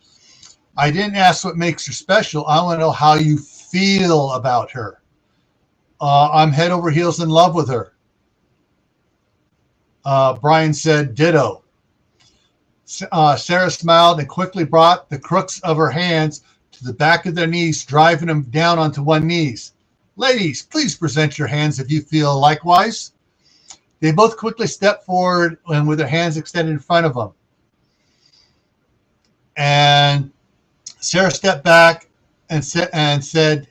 I didn't ask what makes her special. I want to know how you feel about her. I'm head over heels in love with her. Brian said, ditto. Sarah smiled and quickly brought the crooks of her hands to the back of their knees, driving them down onto one knees. Ladies, please present your hands if you feel likewise. They both quickly stepped forward and with their hands extended in front of them. And Sarah stepped back and said,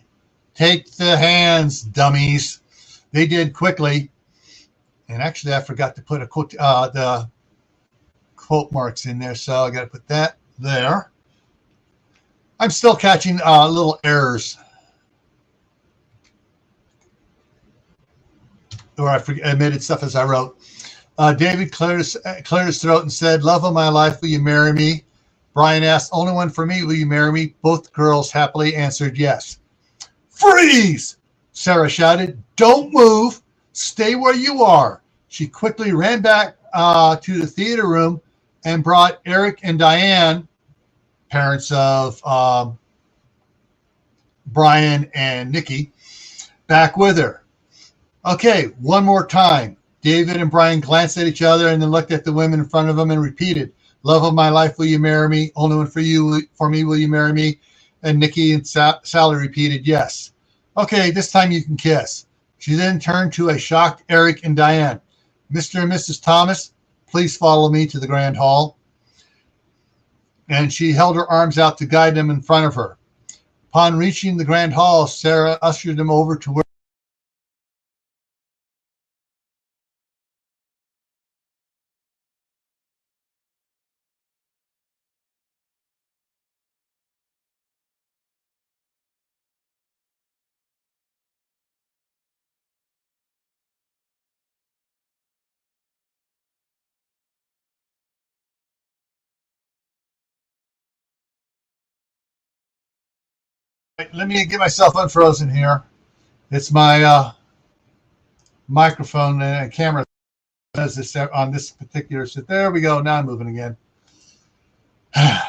take the hands, dummies. They did quickly. And actually, I forgot to put the quote marks in there, so I got to put that there. I'm still catching little errors. Or I omitted stuff as I wrote. David cleared his throat and said, love of my life, will you marry me? Brian asked, only one for me, will you marry me? Both girls happily answered yes. Freeze! Sarah shouted, don't move. Stay where you are. She quickly ran back to the theater room and brought Eric and Diane, parents of Brian and Nikki, back with her. Okay, one more time. David and Brian glanced at each other and then looked at the women in front of them and repeated, love of my life, will you marry me? Only one for me, will you marry me? And Nikki and Sally repeated, yes. Okay, this time you can kiss. She then turned to a shocked Eric and Diane. Mr. and Mrs. Thomas, please follow me to the grand hall. And she held her arms out to guide them in front of her. Upon reaching the grand hall, Sarah ushered them over to where let me get myself unfrozen here. It's my microphone and camera does this on this particular set. There we go. Now I'm moving again.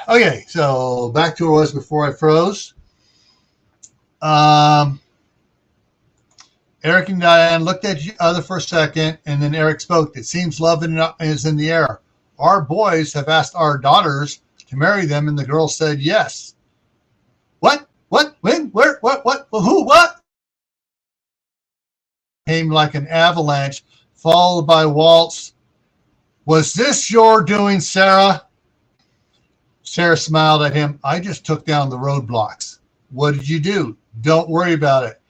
Okay, so back to where I was before I froze. Eric and Diane looked at each other for a second, and then Eric spoke. It seems love is in the air. Our boys have asked our daughters to marry them, and the girls said yes. What? What? When? Where? What? Who? What? Came like an avalanche, followed by Walt's. Was this your doing, Sarah? Sarah smiled at him. I just took down the roadblocks. What did you do? Don't worry about it.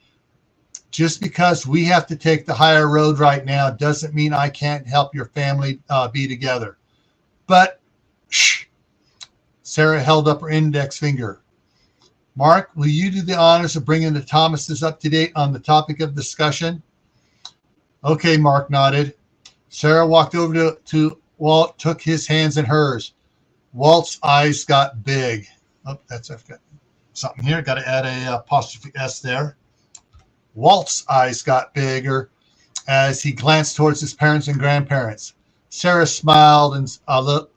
Just because we have to take the higher road right now doesn't mean I can't help your family be together. But, shh. Sarah held up her index finger. Mark, will you do the honors of bringing the Thomases up to date on the topic of discussion? Okay, Mark nodded. Sarah walked over to Walt, took his hands in hers. Walt's eyes got big. Oh, I've got something here. Got to add a apostrophe S there. Walt's eyes got bigger as he glanced towards his parents and grandparents. Sarah smiled a little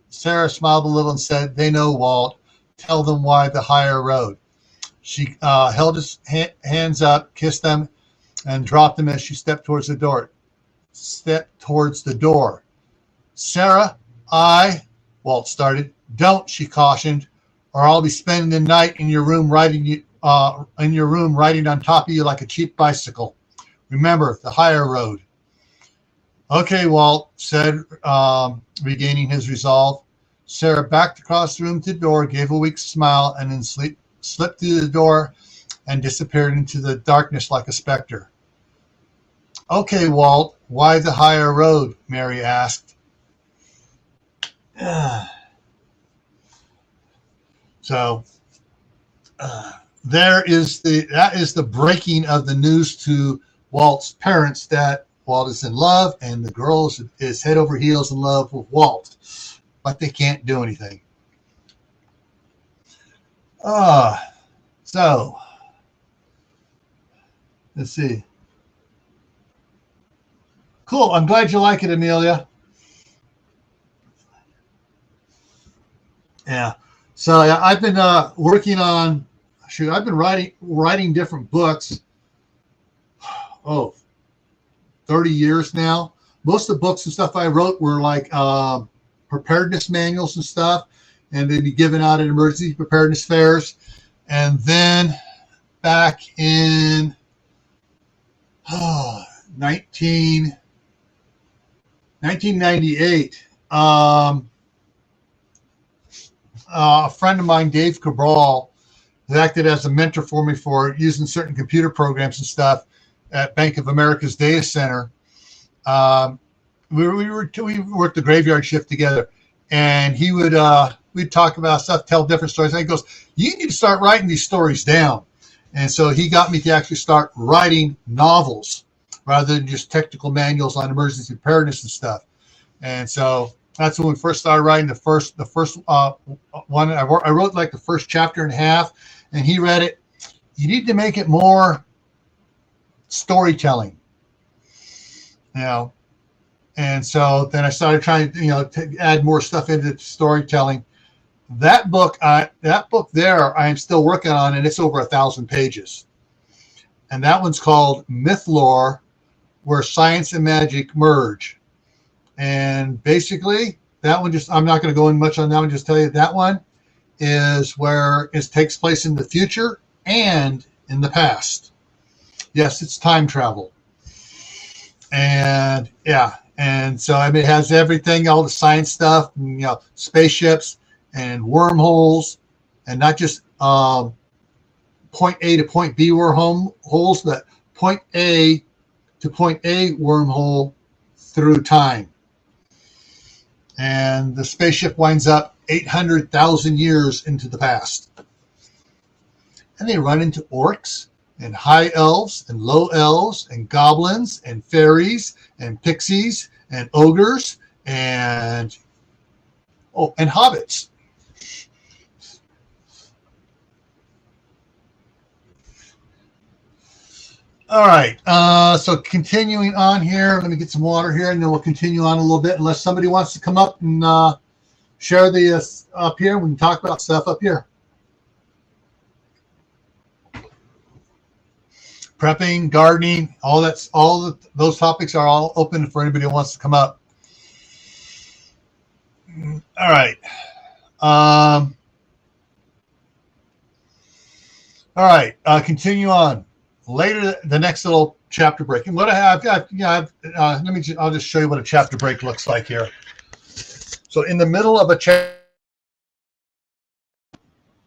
and said, "They know, Walt. Tell them why the higher road." She held his hands up, kissed them, and dropped them as she stepped towards the door. Sarah, Walt started. Don't, she cautioned, or I'll be spending the night in your room riding on top of you like a cheap bicycle. Remember, the higher road. Okay, Walt said, regaining his resolve. Sarah backed across the room to the door, gave a weak smile, and then slipped through the door and disappeared into the darkness like a specter. Okay, Walt, why the higher road? Mary asked. So that is the breaking of the news to Walt's parents that Walt is in love and the girl is head over heels in love with Walt, but they can't do anything. So let's see. Cool. I'm glad you like it, Amelia. Yeah. So I've been working on. I've been writing different books. 30 years now. Most of the books and stuff I wrote were like preparedness manuals and stuff, and they'd be given out at emergency preparedness fairs. And then back in 1998, a friend of mine, Dave Cabral, who acted as a mentor for me for using certain computer programs and stuff at Bank of America's data center. We worked the graveyard shift together, and he would we'd talk about stuff, tell different stories. And he goes, "You need to start writing these stories down." And so he got me to actually start writing novels rather than just technical manuals on emergency preparedness and stuff. And so that's when we first started writing the first one. I wrote like the first chapter and a half, and he read it. You need to make it more storytelling, And so then I started trying, to add more stuff into storytelling. That book there, I am still working on, and it's over 1,000 pages. And that one's called Myth Lore, Where Science and Magic Merge. And basically, that one I'm not going to go in much on that one, just tell you that one is where it takes place in the future and in the past. Yes, it's time travel. And yeah, and so it has everything, all the science stuff, and, spaceships and wormholes, and not just point A to point B wormholes, but point A to point A wormhole through time. And the spaceship winds up 800,000 years into the past. And they run into orcs and high elves and low elves and goblins and fairies and pixies and ogres and hobbits. All right, so continuing on here, let me get some water here, and then we'll continue on a little bit. Unless somebody wants to come up and share the up here, we can talk about stuff up here. prepping, gardening, those topics are all open for anybody who wants to come up. All right. All right. Continue on. Later, the next little chapter break. And what I have, I'll just show you what a chapter break looks like here. So in the middle of a chapter,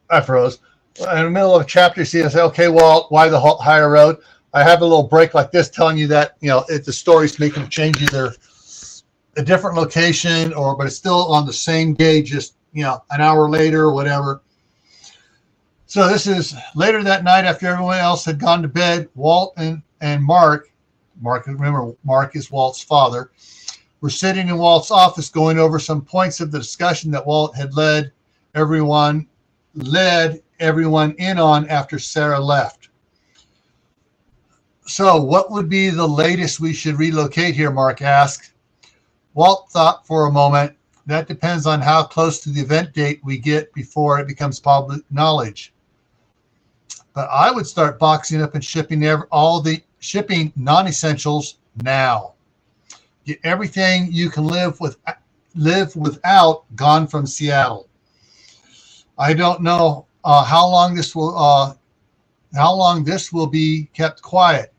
I froze. In the middle of a chapter, you see, I say, okay, well, why the higher road? I have a little break like this telling you that, if the story's making a change, either a different location but it's still on the same day, just, an hour later or whatever. So this is later that night after everyone else had gone to bed. Walt and Mark, remember, Mark is Walt's father, were sitting in Walt's office going over some points of the discussion that Walt had led everyone in on after Sarah left. So what would be the latest we should relocate here, Mark asked. Walt thought for a moment. That depends on how close to the event date we get before it becomes public knowledge. But I would start boxing up and shipping non-essentials now. Get everything you can live without gone from Seattle. I don't know how long this will be kept quiet.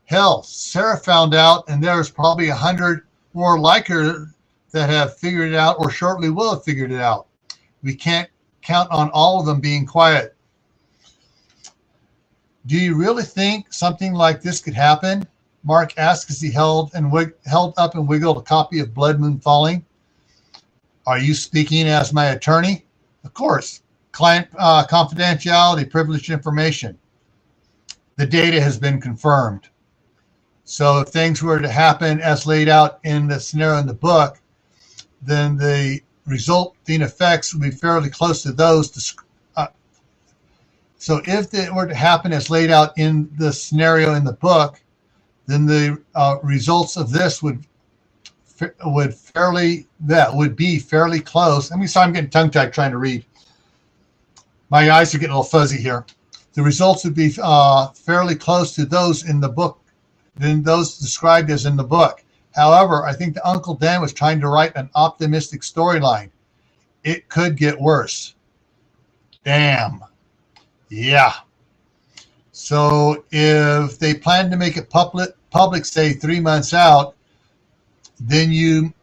Hell, Sarah found out, and there's probably 100 more like her that have figured it out or shortly will have figured it out. We can't count on all of them being quiet. Do you really think something like this could happen? Mark asked as he held up and wiggled a copy of Blood Moon Falling. Are you speaking as my attorney? Of course. Client confidentiality, privileged information. The data has been confirmed. So if things were to happen as laid out in the scenario in the book, then the resulting effects would be fairly close to those. So if it were to happen as laid out in the scenario in the book, then the results of this would be fairly close. I'm getting tongue-tied trying to read. My eyes are getting a little fuzzy here. The results would be fairly close to those in the book, than those described as in the book. However, I think the Uncle Dan was trying to write an optimistic storyline. It could get worse. Damn. Yeah. So if they plan to make it public, say 3 months out, then you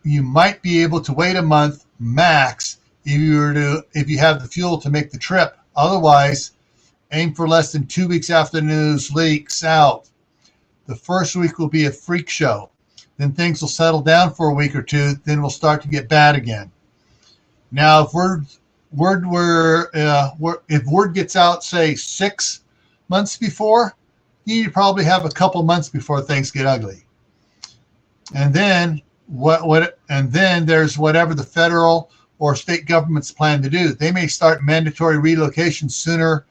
might be able to wait a month max if you have the fuel to make the trip. Otherwise, aim for less than 2 weeks after the news leaks out. The first week will be a freak show. Then things will settle down for a week or two. Then we'll start to get bad again. Now, if word gets out, say 6 months before, you probably have a couple months before things get ugly. And then there's whatever the federal or state governments plan to do. They may start mandatory relocation sooner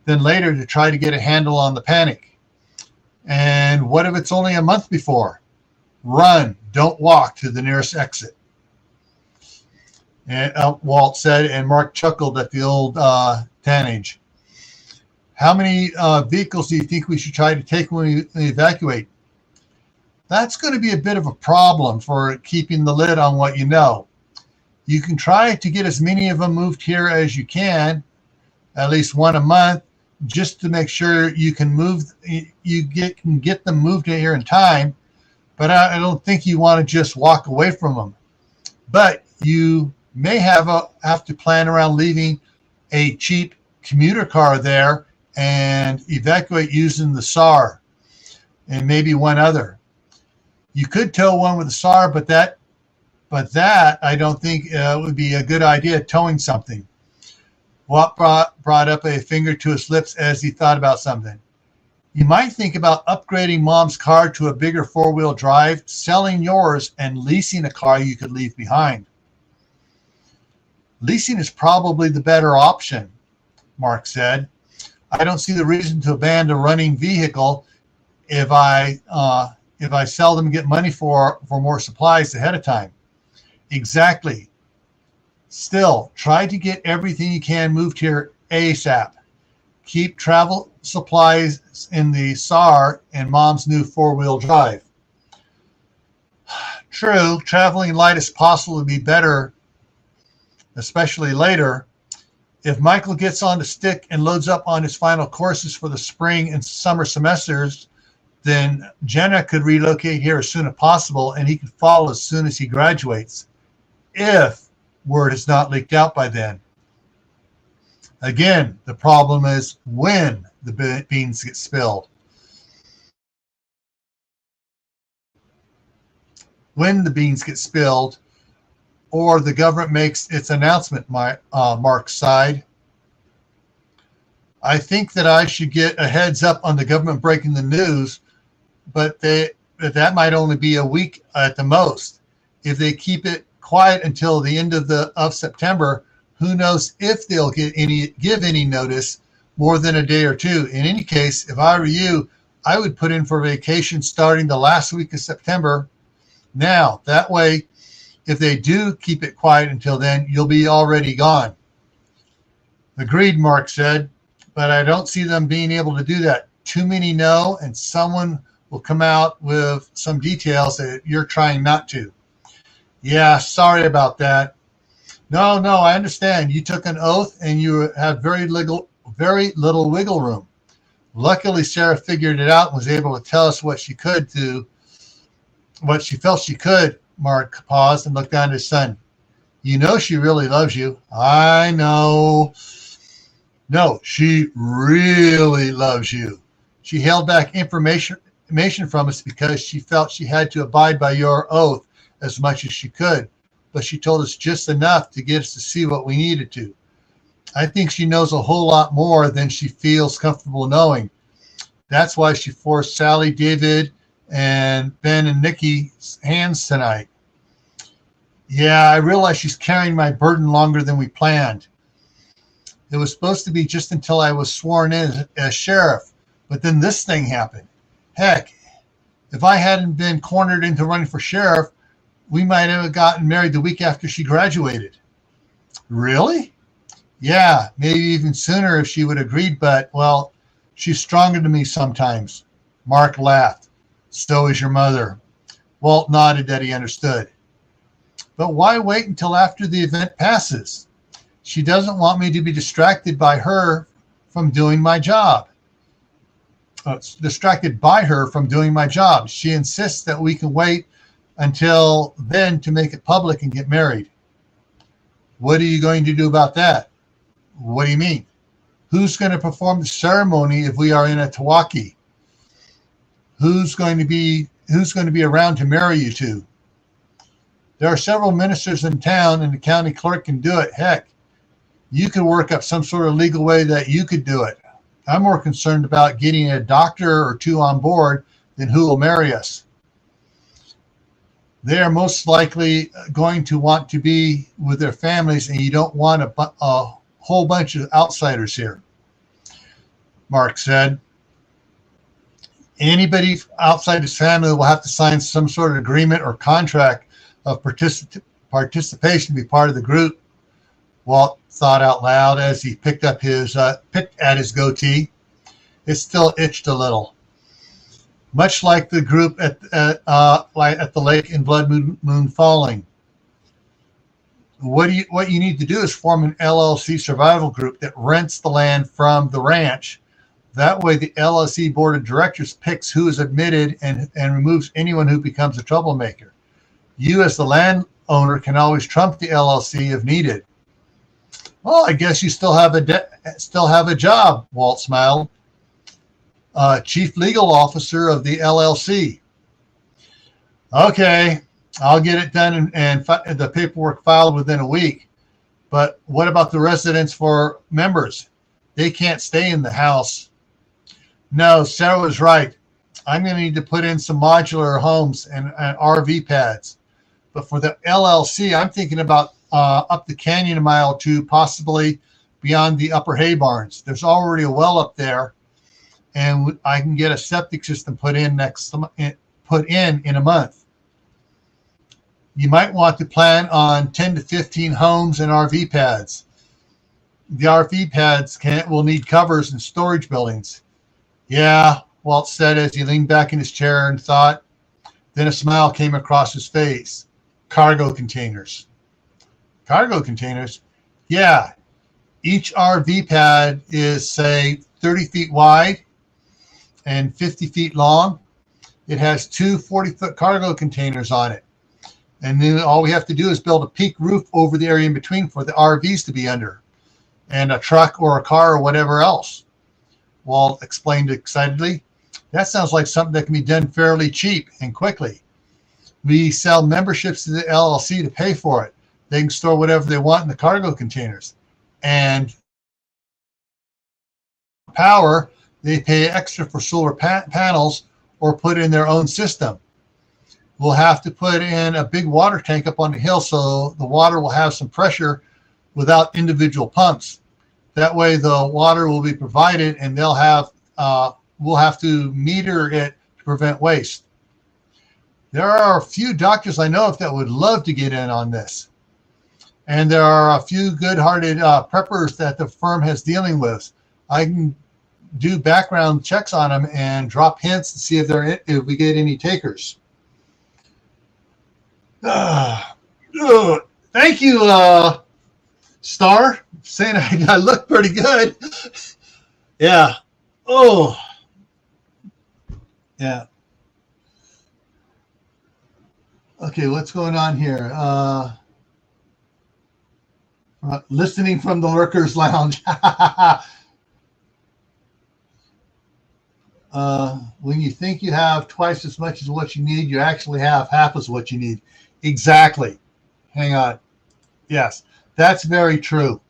than later to try to get a handle on the panic. And what if it's only a month before? Run, don't walk to the nearest exit. And Walt said, and Mark chuckled at the old tannage. How many vehicles do you think we should try to take when we evacuate? That's going to be a bit of a problem for keeping the lid on what you know. You can try to get as many of them moved here as you can, at least one a month, just to make sure you can get them moved here in time. But I don't think you want to just walk away from them. But you may have to plan around leaving a cheap commuter car there and evacuate using the SAR and maybe one other. You could tow one with the SAR, but that I don't think would be a good idea, towing something. Walt brought up a finger to his lips as he thought about something. You might think about upgrading Mom's car to a bigger four-wheel drive, selling yours, and leasing a car you could leave behind. Leasing is probably the better option, Mark said. I don't see the reason to abandon a running vehicle if I sell them and get money for more supplies ahead of time. Exactly. Still, try to get everything you can moved here ASAP. keep travel supplies in the SAR and Mom's new 4-wheel drive. True, traveling light as possible would be better, especially later. If Michael gets on the stick and loads up on his final courses for the spring and summer semesters, then Jenna could relocate here as soon as possible and he could follow as soon as he graduates, if word has not leaked out by then. Again, the problem is when the beans get spilled. When the beans get spilled, or the government makes its announcement, Mark sighed. I think that I should get a heads up on the government breaking the news, but that might only be a week at the most. If they keep it quiet until the end of September, who knows if they'll give any notice more than a day or two. In any case, if I were you, I would put in for vacation starting the last week of September. Now, that way, if they do keep it quiet until then, you'll be already gone. Agreed, Mark said, but I don't see them being able to do that. Too many know, and someone will come out with some details that you're trying not to. Yeah, sorry about that. No, I understand. You took an oath and you have very little wiggle room. Luckily, Sarah figured it out and was able to tell us what she felt she could. Mark paused and looked down at his son. You know she really loves you. I know. No, she really loves you. She held back information from us because she felt she had to abide by your oath as much as she could, but she told us just enough to get us to see what we needed to. I think she knows a whole lot more than she feels comfortable knowing. That's why she forced Sally, David, and Ben and Nikki's hands tonight. Yeah, I realize she's carrying my burden longer than we planned. It was supposed to be just until I was sworn in as sheriff, but then this thing happened. Heck, if I hadn't been cornered into running for sheriff, we might have gotten married the week after she graduated. Really? Yeah, maybe even sooner if she would have agreed, but, well, she's stronger than me sometimes. Mark laughed. So is your mother. Walt nodded that he understood. But why wait until after the event passes? She doesn't want me to be distracted by her from doing my job. She insists that we can wait until then to make it public and get married. What are you going to do about that? What do you mean? Who's going to perform the ceremony if we are in a Tawaki? Who's going to be around to marry you to? There are several ministers in town, and the county clerk can do it. Heck, you could work up some sort of legal way that you could do it. I'm more concerned about getting a doctor or two on board than who will marry us. They are most likely going to want to be with their families, and you don't want a whole bunch of outsiders here, Mark said. Anybody outside his family will have to sign some sort of agreement or contract of participation to be part of the group, Walt thought out loud as he picked at his goatee. It still itched a little. Much like the group at the lake in Blood Moon Falling. What you need to do is form an LLC survival group that rents the land from the ranch. That way the LLC board of directors picks who is admitted and removes anyone who becomes a troublemaker. You as the landowner can always trump the LLC if needed. Well, I guess you still have a job, Walt smiled. Chief Legal Officer of the LLC. Okay, I'll get it done and the paperwork filed within a week. But what about the residents for members? They can't stay in the house. No, Sarah was right. I'm going to need to put in some modular homes and RV pads. But for the LLC, I'm thinking about up the canyon a mile or two, possibly beyond the upper hay barns. There's already a well up there, and I can get a septic system put in in a month. You might want to plan on 10 to 15 homes and RV pads. the RV pads will need covers in storage buildings. Yeah, Walt said as he leaned back in his chair and thought. Then a smile came across his face. Cargo containers. Cargo containers? Yeah. Each RV pad is, say, 30 feet wide and 50 feet long. It has two 40-foot cargo containers on it. And then all we have to do is build a peak roof over the area in between for the RVs to be under, and a truck or a car or whatever else. Walt explained excitedly. That sounds like something that can be done fairly cheap and quickly. We sell memberships to the LLC to pay for it. They can store whatever they want in the cargo containers. And power, they pay extra for solar panels or put in their own system. We'll have to put in a big water tank up on the hill so the water will have some pressure without individual pumps. That way the water will be provided and we'll have to meter it to prevent waste. There are a few doctors I know of that would love to get in on this. And there are a few good-hearted preppers that the firm has dealing with. I can do background checks on them and drop hints to see if we get any takers. Thank you, Star, saying I look pretty good. Yeah. Oh. Yeah. Okay, what's going on here? Listening from the Lurkers Lounge. When you think you have twice as much as what you need, you actually have half as what you need. Exactly. Hang on. Yes, that's very true.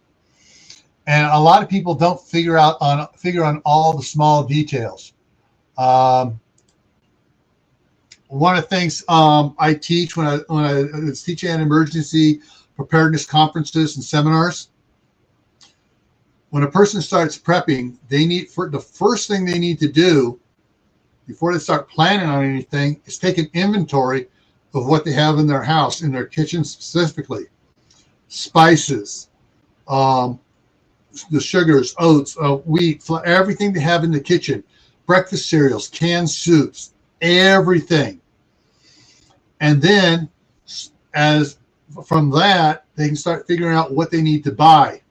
And a lot of people don't figure on all the small details. One of the things I teach when I was teaching at emergency preparedness conferences and seminars, when a person starts prepping, the first thing they need to do before they start planning on anything is take an inventory of what they have in their house, in their kitchen specifically. Spices, the sugars, oats, wheat, flour, everything they have in the kitchen, breakfast cereals, canned soups, everything. And then from that, they can start figuring out what they need to buy.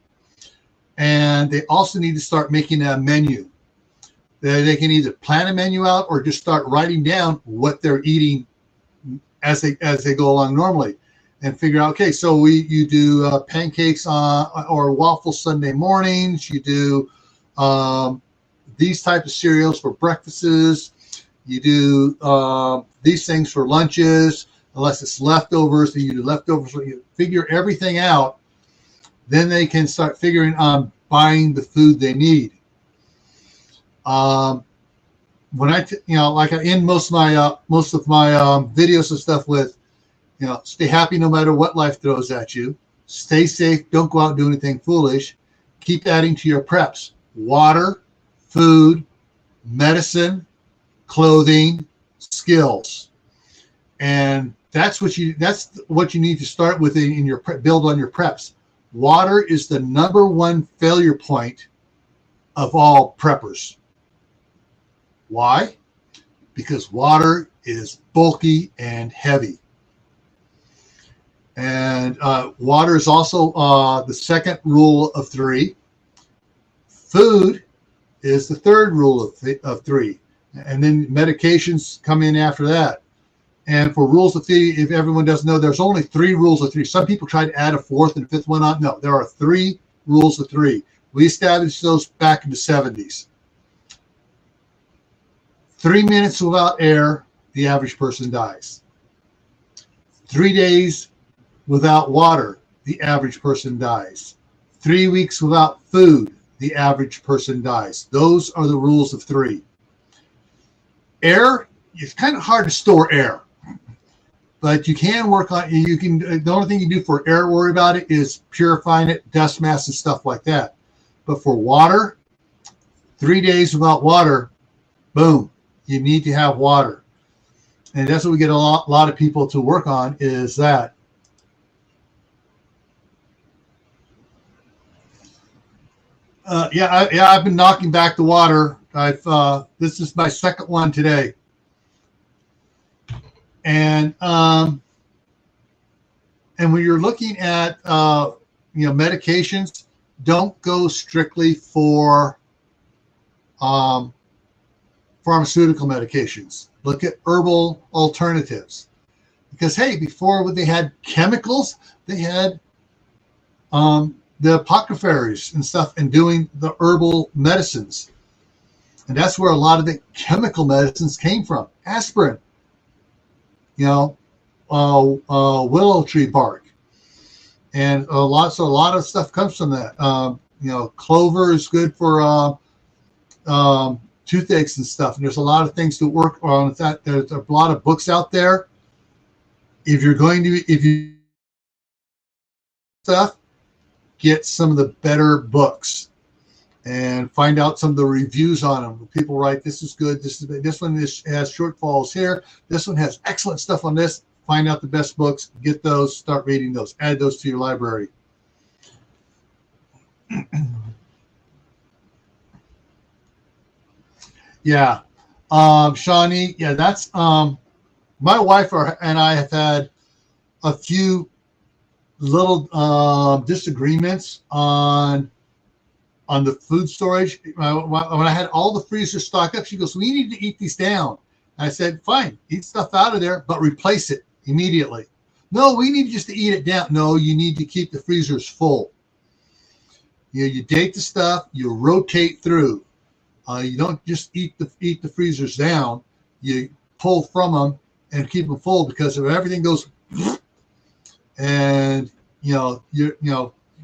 And they also need to start making a menu. They can either plan a menu out or just start writing down what they're eating as they go along normally, and figure out, okay, so you do pancakes or waffles Sunday mornings. You do these types of cereals for breakfasts. You do these things for lunches, unless it's leftovers. So you do leftovers. So you figure everything out. Then they can start figuring on buying the food they need. When I end most of my videos and stuff with, stay happy no matter what life throws at you. Stay safe. Don't go out and do anything foolish. Keep adding to your preps: water, food, medicine, clothing, skills, and that's what you need to start with in your build on your preps. Water is the number one failure point of all preppers. Why? Because water is bulky and heavy. And water is also the second rule of three. Food is the third rule of three. And then medications come in after that. And for rules of three, if everyone doesn't know, there's only 3 rules of 3. Some people try to add a 4th and 5th one on. No, there are 3 rules of 3. We established those back in the 70s. 3 minutes without air, the average person dies. 3 days without water, the average person dies. 3 weeks without food, the average person dies. Those are the rules of 3. Air, it's kind of hard to store air, but you can work on. The only thing you do for air, worry about it, is purifying it, dust masks and stuff like that. But for water, 3 days without water, boom, you need to have water. And that's what we get a lot of people to work on, is that. I've been knocking back the water. This is my second one today, and when you're looking at medications, don't go strictly for pharmaceutical medications. Look at herbal alternatives, because hey, before when they had chemicals, they had the apothecaries and stuff, and doing the herbal medicines, and that's where a lot of the chemical medicines came from. Aspirin, willow tree bark, and a lot of stuff comes from that. Clover is good for toothaches and stuff. And there's a lot of things to work on with that. There's a lot of books out there. If you get some of the better books and find out some of the reviews on them. People write, this is good. This one has shortfalls here. This one has excellent stuff on this. Find out the best books, get those, start reading those, add those to your library. Yeah. Shawnee, yeah, that's my wife and I have had a few little disagreements on the food storage. When I had all the freezers stocked up, she goes, we need to eat these down. I said, fine, eat stuff out of there, but replace it immediately. No, we need just to eat it down. No, you need to keep the freezers full. You date the stuff, you rotate through. You don't just eat the freezers down. You pull from them and keep them full, because if everything goes and you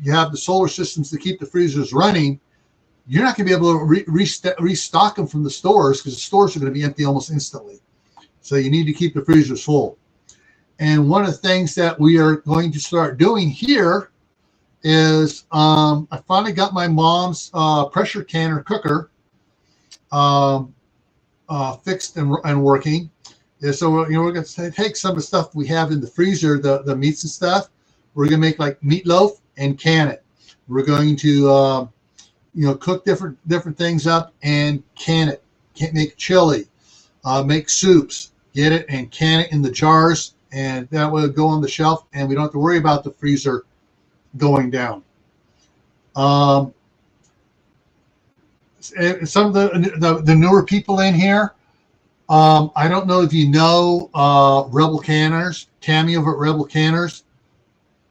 have the solar systems to keep the freezers running, you're not going to be able to restock them from the stores, because the stores are going to be empty almost instantly. So you need to keep the freezers full. And one of the things that we are going to start doing here is I finally got my mom's pressure canner cooker fixed and working. And so we're going to take some of the stuff we have in the freezer, the meats and stuff. We're going to make like meatloaf and can it. We're going to cook different things up and can it. Can't make chili, make soups, get it and can it in the jars, and that will go on the shelf, and we don't have to worry about the freezer going down. Some of the newer people in here, I don't know if you know Rebel Canners, Tammy over at Rebel Canners.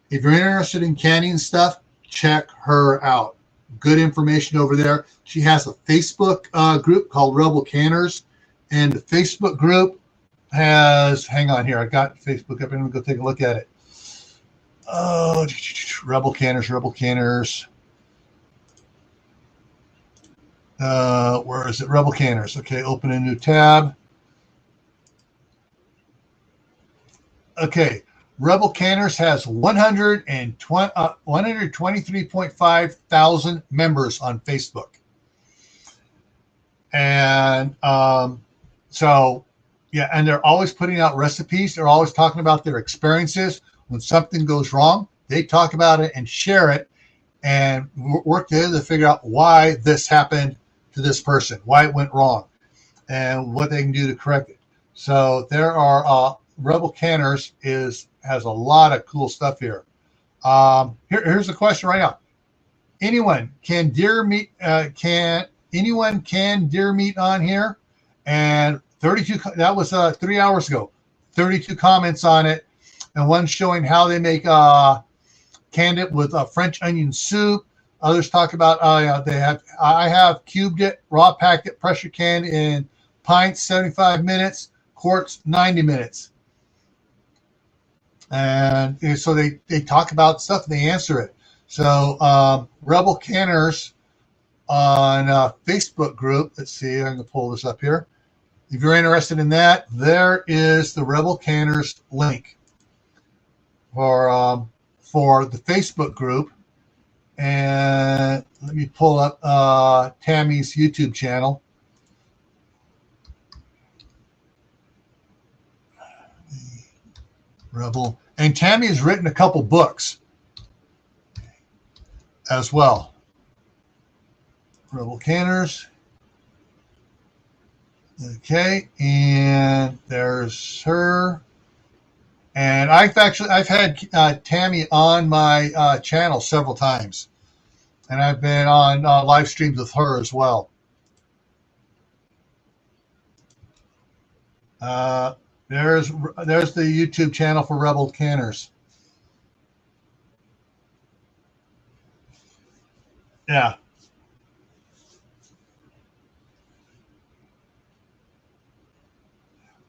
If you're interested in canning stuff, check her out. Good information over there. She has a Facebook group called Rebel Canners, and the Facebook group has, hang on here, I got Facebook up, and I'm going to go take a look at it. Rebel Canners. Where is it? Rebel Canners. Okay, open a new tab. Okay, Rebel Canners has 123.5 thousand members on Facebook. And so, yeah, and they're always putting out recipes. They're always talking about their experiences. When something goes wrong, they talk about it and share it and work together to figure out why this happened to this person, why it went wrong, and what they can do to correct it. So there are Rebel Canners has a lot of cool stuff here. Here's the question right now. Anyone can deer meat on here? And 32, that was 3 hours ago. 32 comments on it, and one showing how they make canned it with French onion soup. Others talk about I have cubed it, raw packed it, pressure canned in pints, 75 minutes, quarts, 90 minutes. And so they talk about stuff and they answer it. So Rebel Canners on Facebook group. Let's see, I'm going to pull this up here. If you're interested in that, there is the Rebel Canners link for the Facebook group. And let me pull up Tammy's YouTube channel. Rebel. And Tammy has written a couple books as well. Rebel Canners. Okay, and there's her. And I've had Tammy on my channel several times, and I've been on live streams with her as well. There's the YouTube channel for Rebel Canners. Yeah.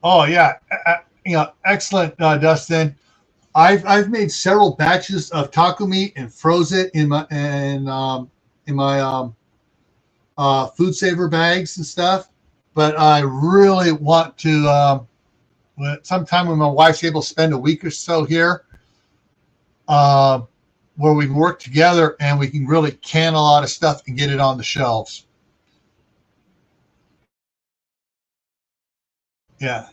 Oh yeah, excellent, Dustin. I've made several batches of taco meat and froze it in my food saver bags and stuff. But I really want to sometime when my wife's able to spend a week or so here, where we can work together and we can really can a lot of stuff and get it on the shelves. Yeah.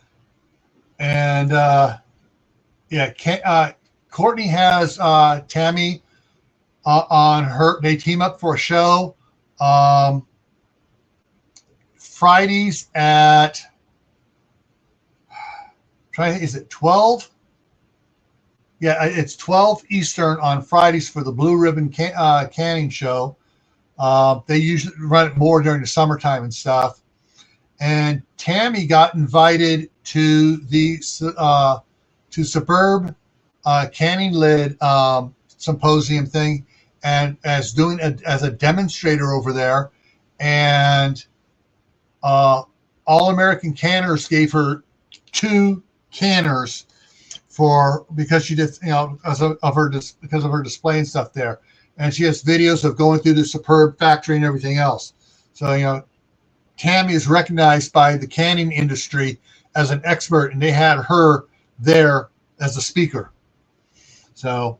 And Courtney has Tammy on her. They team up for a show Fridays at. Is it 12? Yeah, it's 12 Eastern on Fridays for the Blue Ribbon Canning Show. They usually run it more during the summertime and stuff. And Tammy got invited to the to Superb Canning Lid symposium thing, and as a demonstrator over there. And All American Canners gave her 2 canners because she did because of her display and stuff there, and she has videos of going through the Superb factory and everything else. So Tammy is recognized by the canning industry as an expert, and they had her there as a speaker. So,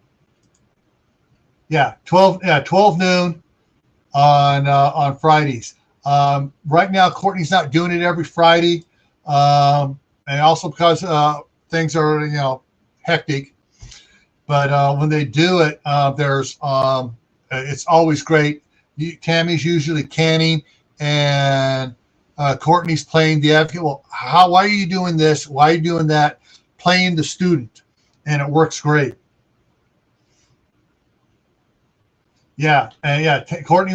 12 noon on Fridays. Right now, Courtney's not doing it every Friday, and also because things are hectic. But when they do it, it's always great. Tammy's usually canning, and Courtney's playing the advocate. Well, why are you doing this? Why are you doing that? Playing the student, and it works great. Yeah, and Courtney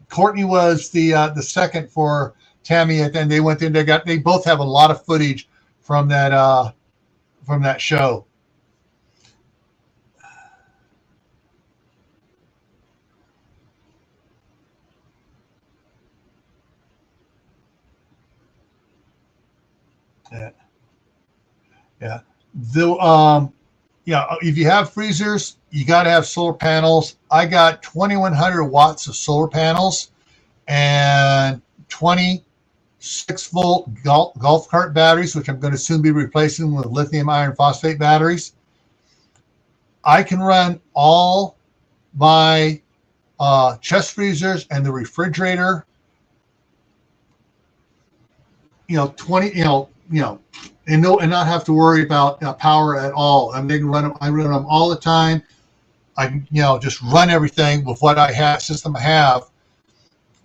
Courtney was the second for Tammy, and then they went in. They both have a lot of footage from that show. Yeah. If you have freezers, you got to have solar panels. I got 2,100 watts of solar panels and 20 6-volt golf cart batteries, which I'm going to soon be replacing with lithium iron phosphate batteries. I can run all my chest freezers and the refrigerator, 20, and not have to worry about power at all. I mean, I run them all the time. I can, just run everything with what system I have,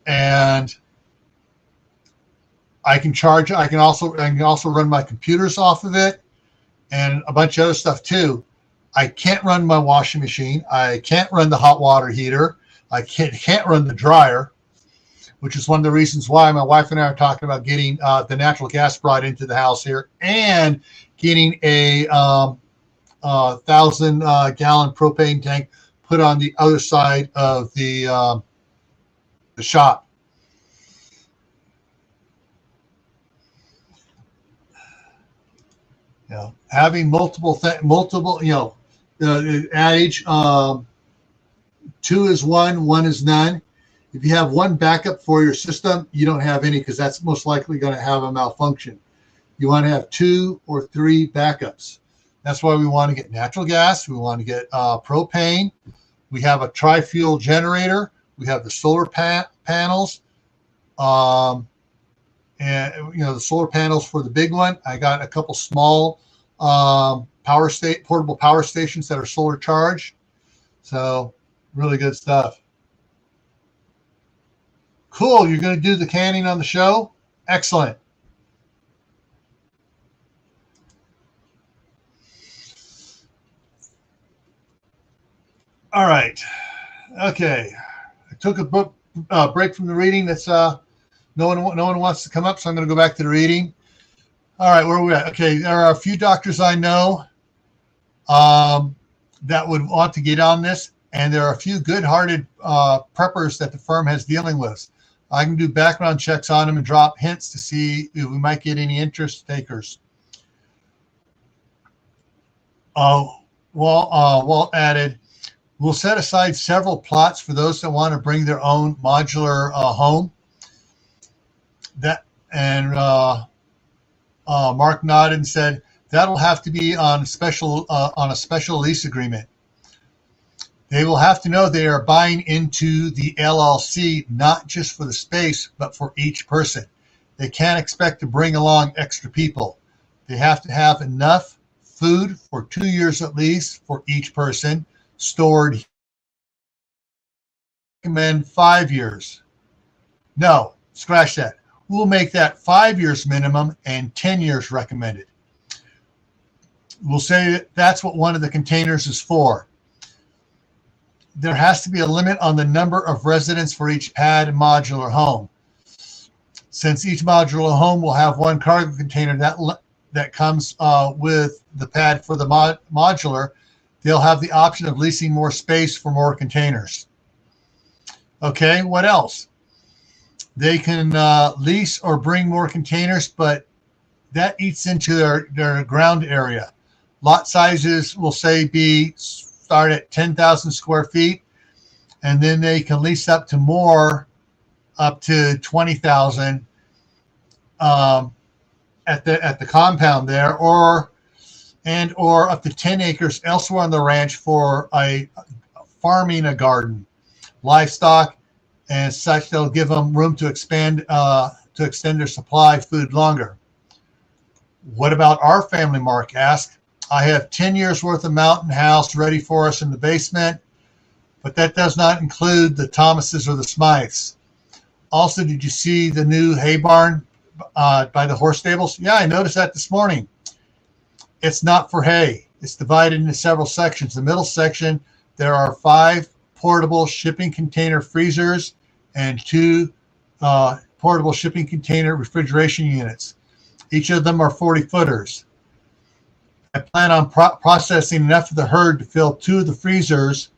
and I can charge. I can also run my computers off of it, and a bunch of other stuff too. I can't run my washing machine. I can't run the hot water heater. I can't run the dryer, which is one of the reasons why my wife and I are talking about getting the natural gas brought into the house here and getting a 1,000-gallon propane tank put on the other side of the shop. Having multiple, the adage, 2 is 1, 1 is none. If you have one backup for your system, you don't have any, because that's most likely going to have a malfunction. You want to have 2 or 3 backups. That's why we want to get natural gas. We want to get propane. We have a tri-fuel generator. We have the solar panels. And the solar panels for the big one. I got a couple small portable power stations that are solar charged. So really good stuff. Cool. You're going to do the canning on the show? Excellent. All right. Okay. I took a break from the reading. That's no one wants to come up, so I'm going to go back to the reading. All right, where are we at? Okay, there are a few doctors I know that would want to get on this, and there are a few good-hearted preppers that the firm has dealing with. I can do background checks on them and drop hints to see if we might get any interest takers. Walt added, we'll set aside several plots for those that want to bring their own modular home. Mark nodded and said, that'll have to be on a special lease agreement. They will have to know they are buying into the LLC, not just for the space, but for each person. They can't expect to bring along extra people. They have to have enough food for 2 years at least for each person, stored. Recommend 5 years. No, scratch that. We'll make that 5 years minimum and 10 years recommended. We'll say that's what one of the containers is for. There has to be a limit on the number of residents for each pad and modular home. Since each modular home will have one cargo container that comes with the pad for the modular, they'll have the option of leasing more space for more containers. Okay, what else? They can lease or bring more containers, but that eats into their ground area. Lot sizes will say start at 10,000 square feet, and then they can lease up to more, up to 20,000 at the compound there, or up to 10 acres elsewhere on the ranch for farming a garden, livestock, and such. They'll give them room to extend their supply of food longer. What about our family? Mark asked. I have 10 years worth of mountain house ready for us in the basement, but that does not include the Thomases or the Smythes. Also, did you see the new hay barn by the horse stables? Yeah, I noticed that this morning. It's not for hay. It's divided into several sections. The middle section, there are 5 portable shipping container freezers and 2 portable shipping container refrigeration units. Each of them are 40-footers. I plan on processing enough of the herd to fill 2 of the freezers,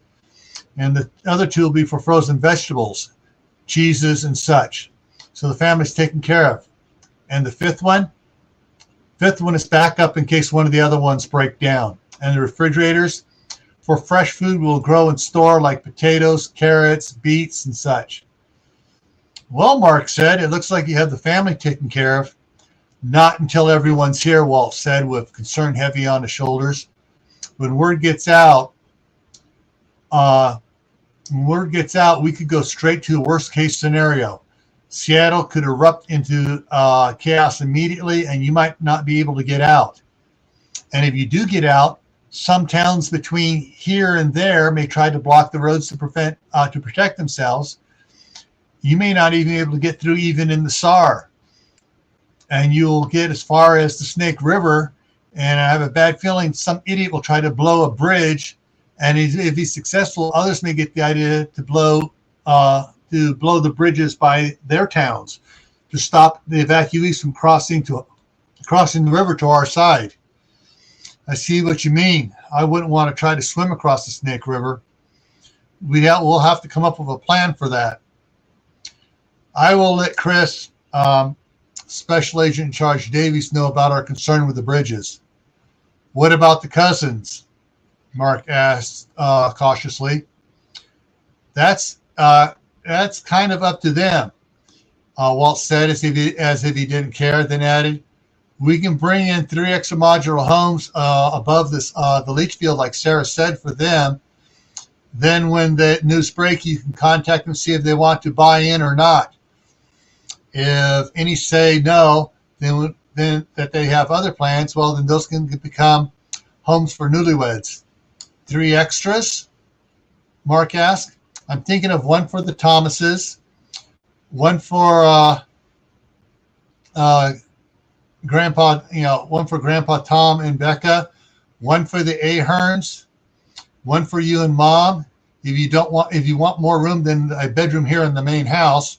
and the other 2 will be for frozen vegetables, cheeses, and such. So the family's taken care of. And the fifth one is backup in case one of the other ones break down. And the refrigerators for fresh food will grow and store, like potatoes, carrots, beets, and such. Well, Mark said, it looks like you have the family taken care of. Not until everyone's here, Walt said, with concern heavy on his shoulders. When word gets out, we could go straight to the worst case scenario. Seattle could erupt into chaos immediately, and you might not be able to get out. And if you do get out, some towns between here and there may try to block the roads to protect themselves. You may not even be able to get through even in the SAR. And you'll get as far as the Snake River, and I have a bad feeling some idiot will try to blow a bridge, and if he's successful, others may get the idea to blow the bridges by their towns to stop the evacuees from crossing the river to our side. I see what you mean. I wouldn't want to try to swim across the Snake River. We'll have to come up with a plan for that. I will let Chris, Special Agent in Charge Davies, know about our concern with the bridges. What about the cousins? Mark asked cautiously. That's kind of up to them, Walt said as if he didn't care, then added, we can bring in 3 extra modular homes above the leach field, like Sarah said, for them. Then when the news break, you can contact them, see if they want to buy in or not. If any say no, then that they have other plans, well, then those can become homes for newlyweds. 3 extras? Mark asked. I'm thinking of 1 for the Thomases, one for Grandpa, one for Grandpa Tom and Becca, one for the Aherns, one for you and Mom. If you want more room than a bedroom here in the main house,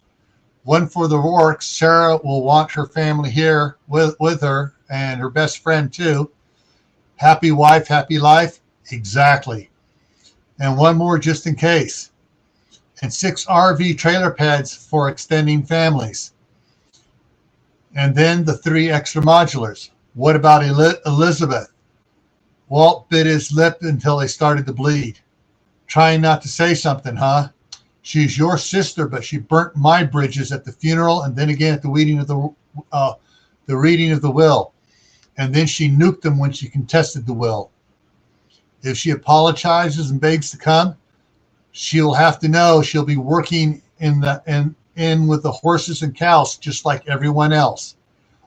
one for the Rourkes. Sarah will want her family here with her and her best friend too. Happy wife, happy life. Exactly. And one more just in case. And 6 RV trailer pads for extending families. And then the 3 extra modulars. What about Elizabeth? Walt bit his lip until they started to bleed. Trying not to say something, huh? She's your sister, but she burnt my bridges at the funeral and then again at the reading of the will. And then she nuked them when she contested the will. If she apologizes and begs to come, she'll have to know she'll be working in with the horses and cows just like everyone else.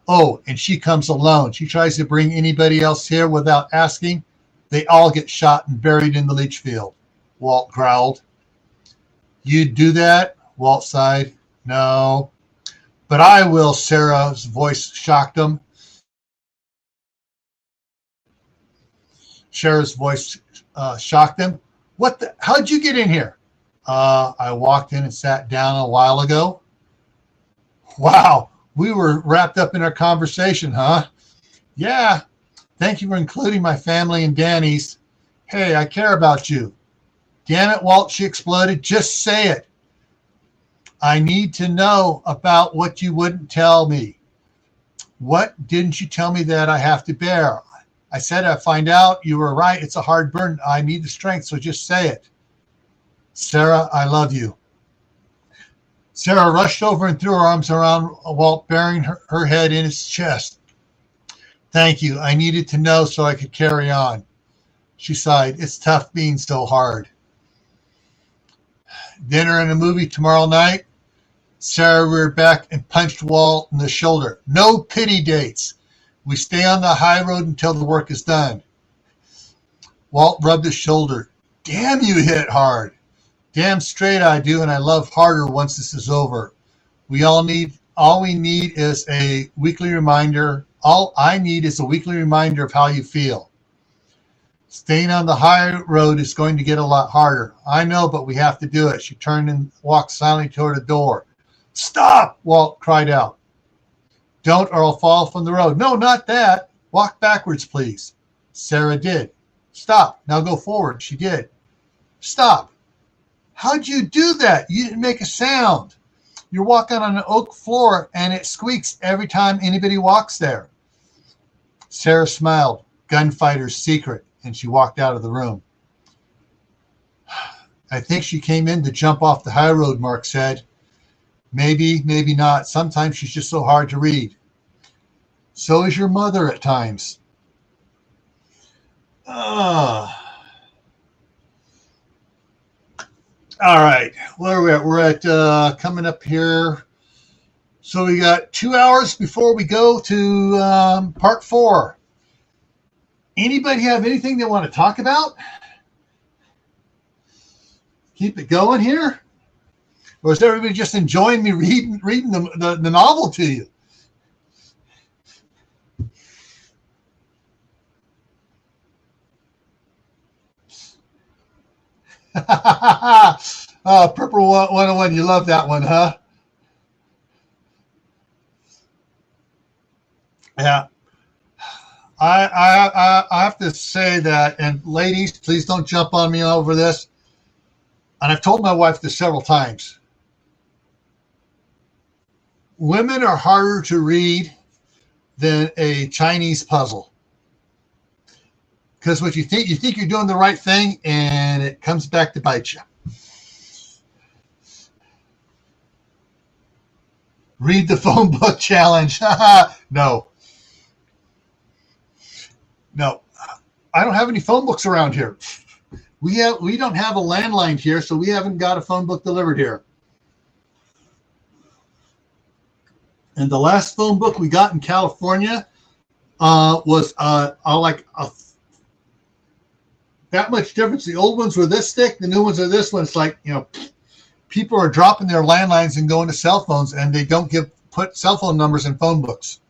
Oh, and she comes alone. She tries to bring anybody else here without asking. They all get shot and buried in the leach field, Walt growled. You'd do that? Walt sighed. No. But I will, Sarah's voice shocked him. Sarah's voice shocked him. How'd you get in here? I walked in and sat down a while ago. Wow, we were wrapped up in our conversation, huh? Yeah. Thank you for including my family and Danny's. Hey, I care about you. Damn it, Walt, she exploded. Just say it. I need to know about what you wouldn't tell me. What didn't you tell me that I have to bear? I said I'd find out. You were right. It's a hard burden. I need the strength, so just say it. Sarah, I love you. Sarah rushed over and threw her arms around Walt, burying her head in his chest. Thank you. I needed to know so I could carry on. She sighed. It's tough being so hard. Dinner and a movie tomorrow night. Sarah reared back and punched Walt in the shoulder. No pity dates. We stay on the high road until the work is done. Walt rubbed his shoulder. Damn, you hit hard. Damn straight I do, and I love harder once this is over. All we need is a weekly reminder. All I need is a weekly reminder of how you feel. Staying on the high road is going to get a lot harder. I know, but we have to do it. She turned and walked silently toward the door. Stop, Walt cried out. Don't, or I'll fall from the road. No, not that. Walk backwards, please. Sarah did. Stop. Now go forward. She did. Stop. How'd you do that? You didn't make a sound. You're walking on an oak floor, and it squeaks every time anybody walks there. Sarah smiled. Gunfighter's secret. And she walked out of the room. I think she came in to jump off the high road, Mark said. Maybe, maybe not. Sometimes she's just so hard to read. So is your mother at times. All right. Where are we at? We're at coming up here. So we got 2 hours before we go to part 4. Anybody have anything they want to talk about? Keep it going here? Or is everybody just enjoying me reading the novel to you? Purple 101, you love that one, huh? Yeah. I have to say that, and ladies, please don't jump on me over this. And I've told my wife this several times. Women are harder to read than a Chinese puzzle. Because what you think you're doing the right thing, and it comes back to bite you. Read the phone book challenge. No. No, I don't have any phone books around here. We don't have a landline here, so we haven't got a phone book delivered here. And the last phone book we got in California was like that much difference. The old ones were this thick, the new ones are this one. It's like, people are dropping their landlines and going to cell phones, and they don't put cell phone numbers in phone books.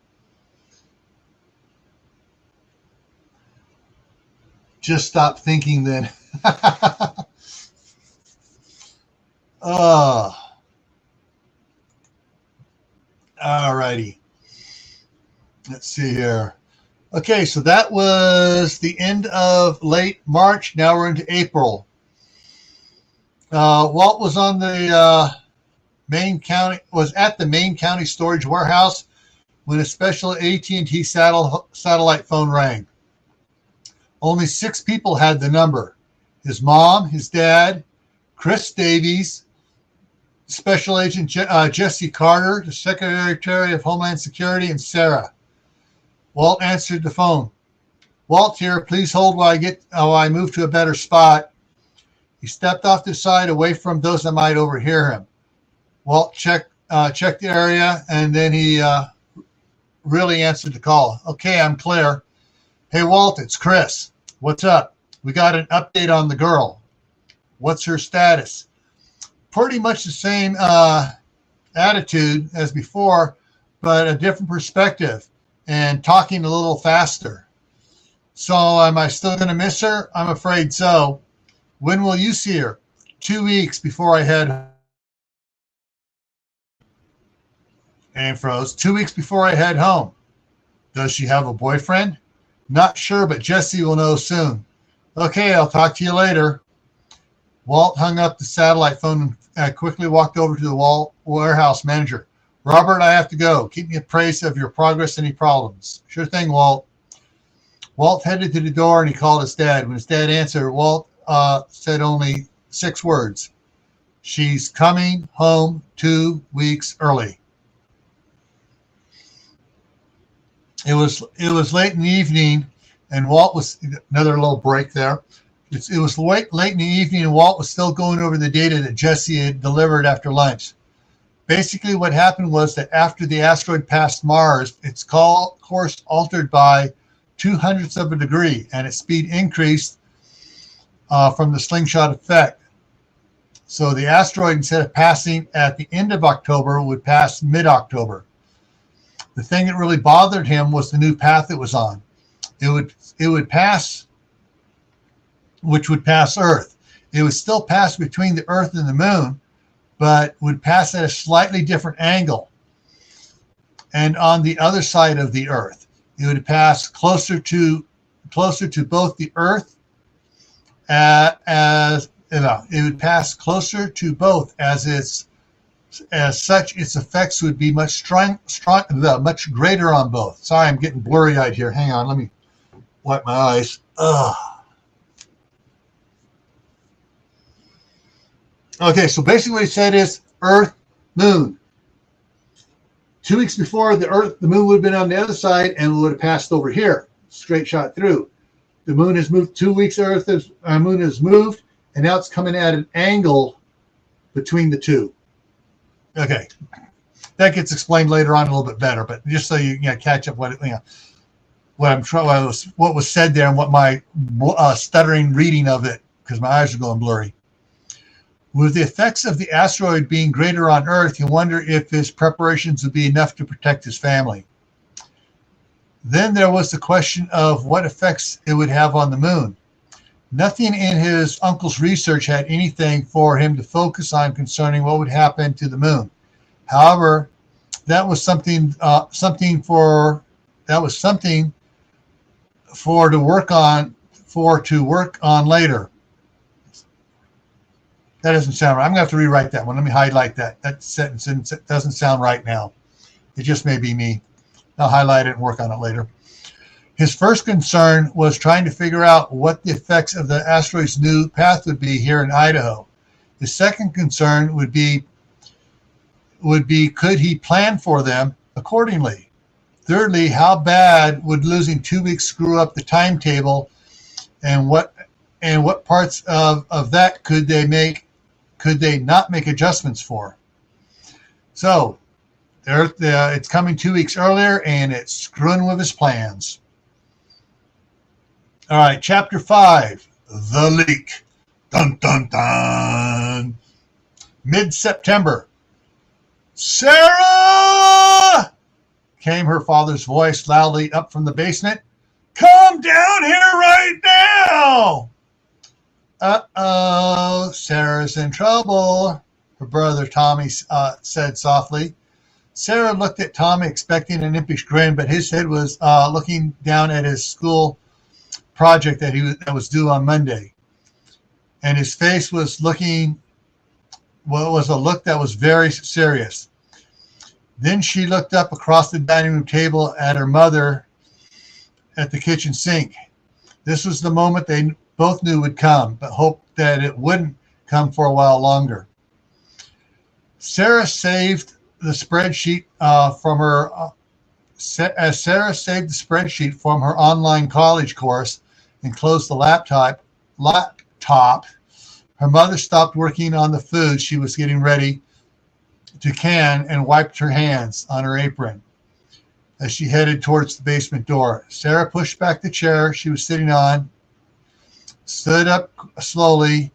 Just stop thinking then. All righty. Let's see here. Okay, so that was the end of late March. Now we're into April. Walt was on the at the Main County storage warehouse when a special AT&T satellite phone rang. Only 6 people had the number: his mom, his dad, Chris Davies, Special Agent Jesse Carter, the Secretary of Homeland Security, and Sarah. Walt answered the phone. Walt here, please hold while I move to a better spot. He stepped off to the side away from those that might overhear him. Walt checked the area, and then he really answered the call. Okay, I'm clear. Hey, Walt, it's Chris. What's up? We got an update on the girl. What's her status? Pretty much the same attitude as before, but a different perspective and talking a little faster. So am I still going to miss her? I'm afraid so. When will you see her? 2 weeks before I head. And froze. 2 weeks before I head home. Does she have a boyfriend? Not sure, but Jesse will know soon. Okay, I'll talk to you later. Walt hung up the satellite phone and quickly walked over to the warehouse manager. Robert, I have to go. Keep me appraised of your progress. Any problems? Sure thing, Walt. Walt headed to the door and he called his dad. When his dad answered, Walt said only 6 words. She's coming home 2 weeks early. It was late in the evening, and Walt was another little break there. It was late in the evening, and Walt was still going over the data that Jesse had delivered after lunch. Basically, what happened was that after the asteroid passed Mars, its course altered by 0.02 of a degree, and its speed increased from the slingshot effect. So the asteroid, instead of passing at the end of October, would pass mid-October. The thing that really bothered him was the new path it was on. It would pass, which would pass Earth. It would still pass between the Earth and the Moon, but would pass at a slightly different angle. And on the other side of the Earth, it would pass closer to both the Earth it would pass closer to both as such its effects would be much greater on both. Sorry, I'm getting blurry-eyed here. Hang on, let me wipe my eyes. Okay, so basically what he said is Earth, Moon. 2 weeks before the Moon would have been on the other side and would have passed over here, straight shot through. The Moon has moved 2 weeks. Moon has moved, and now it's coming at an angle between the two. Okay, that gets explained later on a little bit better, but just so you catch up what was said there and what my stuttering reading of it, because my eyes are going blurry. With the effects of the asteroid being greater on Earth, you wonder if his preparations would be enough to protect his family. Then there was the question of what effects it would have on the Moon. Nothing in his uncle's research had anything for him to focus on concerning what would happen to the Moon. However, that was something to work on later. That doesn't sound right. I'm going to have to rewrite that one. Let me highlight that. That sentence doesn't sound right now. It just may be me. I'll highlight it and work on it later. His first concern was trying to figure out what the effects of the asteroid's new path would be here in Idaho. His second concern would be could he plan for them accordingly? Thirdly, how bad would losing 2 weeks screw up the timetable, and what parts of that could they not make adjustments for? So it's coming 2 weeks earlier, and it's screwing with his plans. All right, Chapter 5, The Leak. Dun, dun, dun. Mid-September. "Sarah!" came her father's voice loudly up from the basement. "Come down here right now!" "Uh-oh, Sarah's in trouble," her brother Tommy said softly. Sarah looked at Tommy, expecting an impish grin, but his head was looking down at his school project that was due on Monday. And his face was looking, well, it was a look that was very serious. Then she looked up across the dining room table at her mother at the kitchen sink. This was the moment they both knew would come, but hoped that it wouldn't come for a while longer. Sarah saved the spreadsheet from her online college course and closed the laptop, her mother stopped working on the food she was getting ready to can and wiped her hands on her apron as she headed towards the basement door. Sarah pushed back the chair she was sitting on, stood up slowly.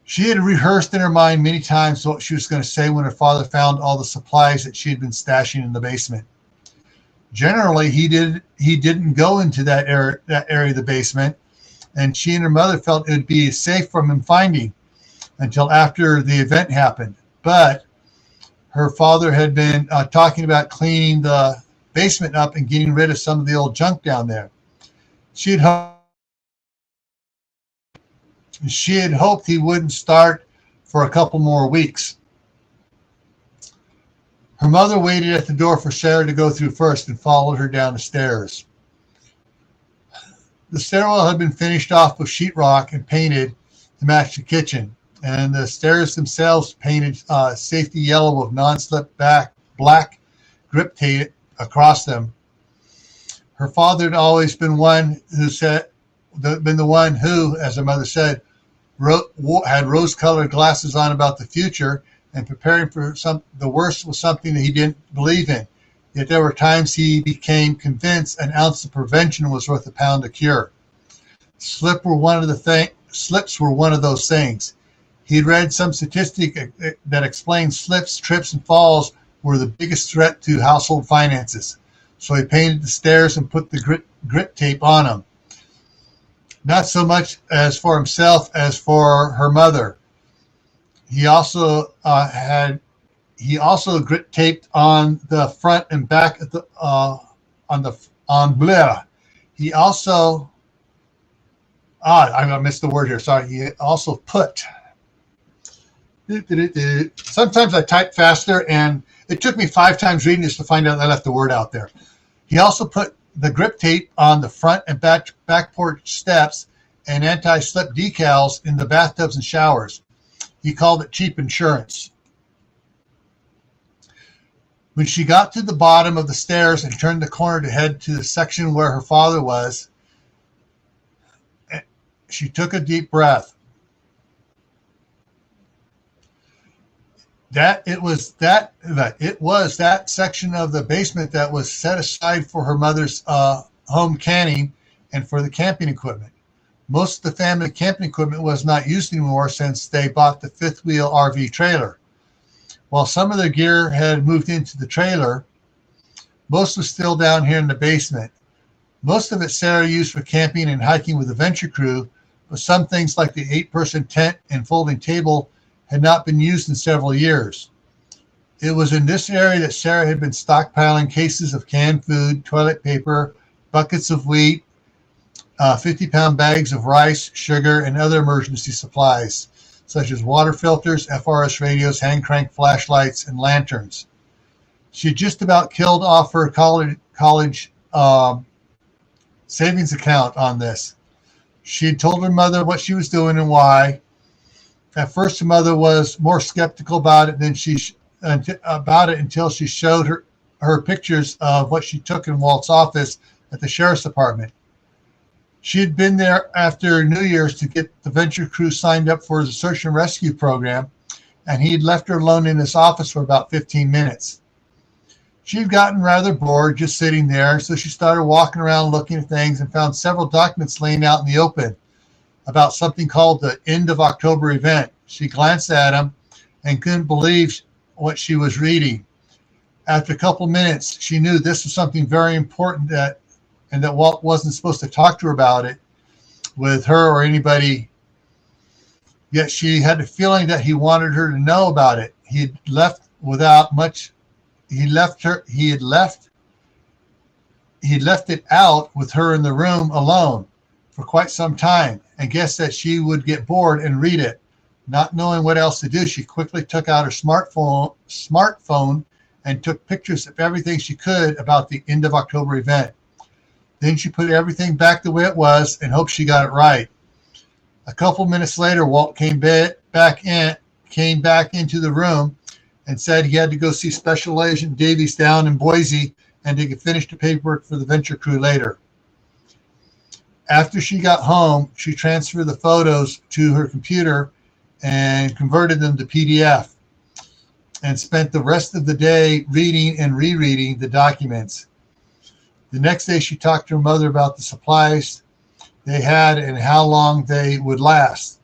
She had rehearsed in her mind many times what she was going to say when her father found all the supplies that she had been stashing in the basement. Generally, he didn't go into that area of the basement, and she and her mother felt it would be safe from him finding until after the event happened. But her father had been talking about cleaning the basement up and getting rid of some of the old junk down there. She had hoped he wouldn't start for a couple more weeks. Her mother waited at the door for Sarah to go through first and followed her down the stairs. The stairwell had been finished off with sheetrock and painted to match the kitchen, and the stairs themselves painted safety yellow with non-slip black grip tape across them. Her father had always been the one who, as her mother said, had rose-colored glasses on about the future and preparing for the worst was something that he didn't believe in. Yet there were times he became convinced an ounce of prevention was worth a pound of cure. Slips were one of those things. He'd read some statistic that explained slips, trips, and falls were the biggest threat to household finances. So he painted the stairs and put the grip tape on them. Not so much as for himself as for her mother. He also grip taped on the front and back of the He also I missed the word here. Sorry. He also put. Sometimes I type faster, and it took me 5 times reading this to find out I left the word out there. He also put the grip tape on the front and back porch steps and anti-slip decals in the bathtubs and showers. He called it cheap insurance. When she got to the bottom of the stairs and turned the corner to head to the section where her father was, she took a deep breath. It was that section of the basement that was set aside for her mother's home canning and for the camping equipment. Most of the family camping equipment was not used anymore since they bought the fifth wheel RV trailer. While some of their gear had moved into the trailer, most was still down here in the basement. Most of it Sarah used for camping and hiking with the venture crew, but some things like the 8-person tent and folding table had not been used in several years. It was in this area that Sarah had been stockpiling cases of canned food, toilet paper, buckets of wheat, 50-pound bags of rice, sugar, and other emergency supplies, such as water filters, FRS radios, hand-crank flashlights, and lanterns. She had just about killed off her college savings account on this. She had told her mother what she was doing and why. At first, her mother was more skeptical about it until she showed her pictures of what she took in Walt's office at the sheriff's department. She had been there after New Year's to get the venture crew signed up for the search and rescue program, and he had left her alone in his office for about 15 minutes. She had gotten rather bored just sitting there, so she started walking around looking at things and found several documents laying out in the open about something called the End of October event. She glanced at him and couldn't believe what she was reading. After a couple minutes, she knew this was something very important and that Walt wasn't supposed to talk to her about it with her or anybody. Yet she had the feeling that he wanted her to know about it. He had left without much. He had left it out with her in the room alone for quite some time and guessed that she would get bored and read it. Not knowing what else to do, she quickly took out her smartphone and took pictures of everything she could about the end of October event. Then she put everything back the way it was and hoped she got it right. A couple minutes later, Walt came back into the room and said he had to go see Special Agent Davies down in Boise and he could finish the paperwork for the venture crew later. After she got home, she transferred the photos to her computer and converted them to PDF and spent the rest of the day reading and rereading the documents. The next day, she talked to her mother about the supplies they had and how long they would last.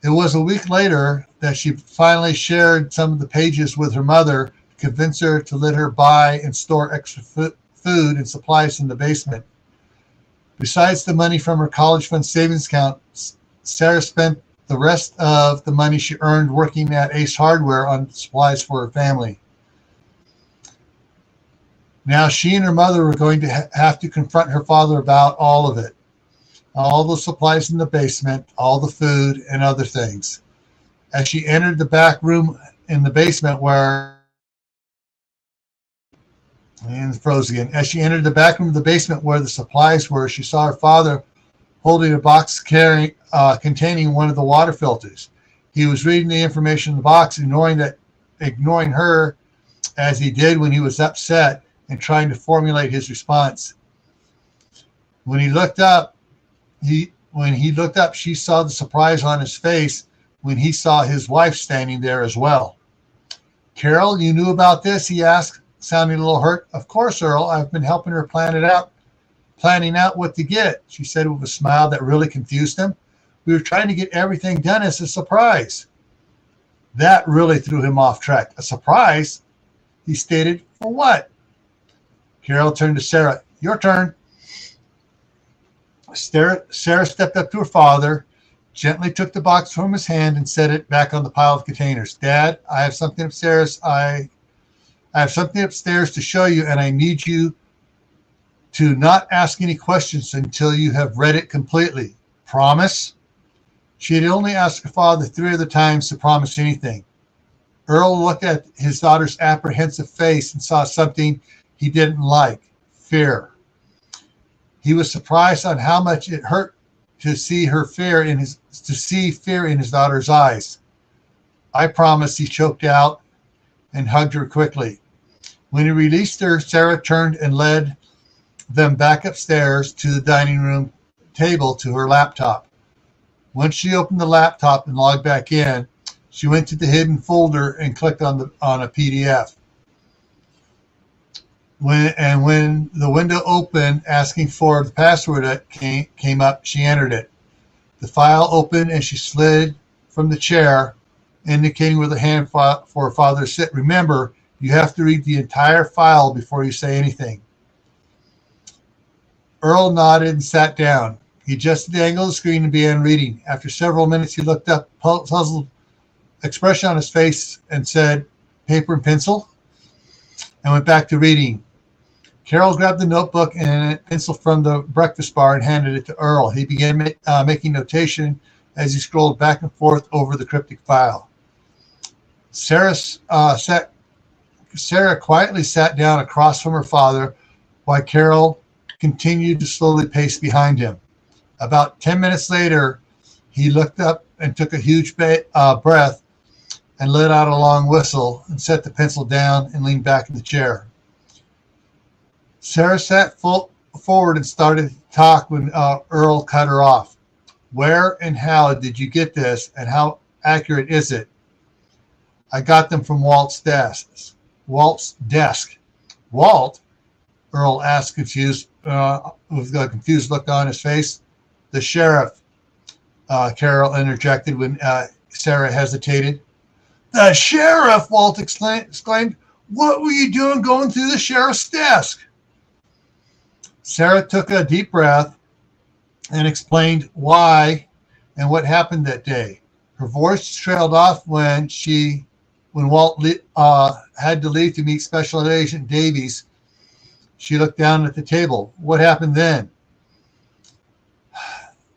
It was a week later that she finally shared some of the pages with her mother to convince her to let her buy and store extra food and supplies in the basement. Besides the money from her college fund savings account, Sarah spent the rest of the money she earned working at Ace Hardware on supplies for her family. Now she and her mother were going to have to confront her father about all of it. All the supplies in the basement, all the food, and other things. As she entered the back room in the basement As she entered the back room of the basement where the supplies were, she saw her father holding a box containing one of the water filters. He was reading the information in the box, ignoring her as he did when he was upset and trying to formulate his response. When he looked up, she saw the surprise on his face when he saw his wife standing there as well. "Carol, you knew about this?" he asked, sounding a little hurt. "Of course, Earl. I've been helping her planning out what to get," she said with a smile that really confused him. "We were trying to get everything done as a surprise." That really threw him off track. "A surprise?" he stated. "For what?" Carol turned to Sarah. "Your turn." Sarah stepped up to her father, gently took the box from his hand and set it back on the pile of containers. "Dad, I have something upstairs. I have something upstairs to show you, and I need you to not ask any questions until you have read it completely. Promise?" She had only asked her father 3 other times to promise anything. Earl looked at his daughter's apprehensive face and saw something he didn't like: fear. He was surprised on how much it hurt to see fear in his daughter's eyes. "I promise," he choked out and hugged her quickly. When he released her, Sarah turned and led them back upstairs to the dining room table to her laptop. Once she opened the laptop and logged back in, she went to the hidden folder and clicked on a PDF. When the window opened asking for the password that came up, she entered it. The file opened and she slid from the chair, indicating with a hand for her father to sit. "Remember, you have to read the entire file before you say anything." Earl nodded and sat down. He adjusted the angle of the screen and began reading. After several minutes, he looked up, puzzled expression on his face, and said, "Paper and pencil?" and went back to reading. Carol grabbed the notebook and a pencil from the breakfast bar and handed it to Earl. He began making notation as he scrolled back and forth over the cryptic file. Sarah quietly sat down across from her father while Carol continued to slowly pace behind him. About 10 minutes later, he looked up and took a huge breath and let out a long whistle and set the pencil down and leaned back in the chair. Sarah sat forward and started to talk when Earl cut her off. "Where and how did you get this, and how accurate is it?" "I got them from Walt's desk." "Walt's desk? Walt?" Earl asked, confused, with a confused look on his face. "The sheriff. Carol interjected when Sarah hesitated. The sheriff, Walt exclaimed. What were you doing going through the sheriff's desk? Sarah took a deep breath and explained why and what happened that day. Her voice trailed off when Walt had to leave to meet Special Agent Davies. She looked down at the table. What happened then?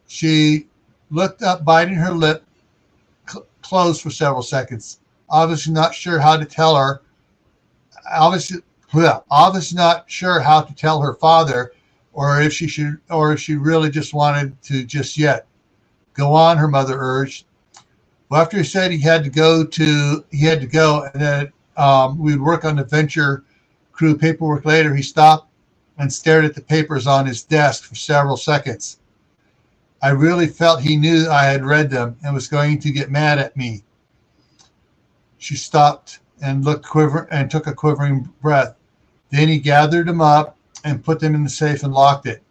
She looked up, biting her lip closed for several seconds, obviously not sure how to tell her. Obviously not sure how to tell her father, or if she really just wanted to just yet. Go on, her mother urged. Well, after he said he had to go, and that we would work on the Venture Crew paperwork later, he stopped and stared at the papers on his desk for several seconds. I really felt he knew I had read them and was going to get mad at me. She stopped and took a quivering breath. Then he gathered them up and put them in the safe and locked it.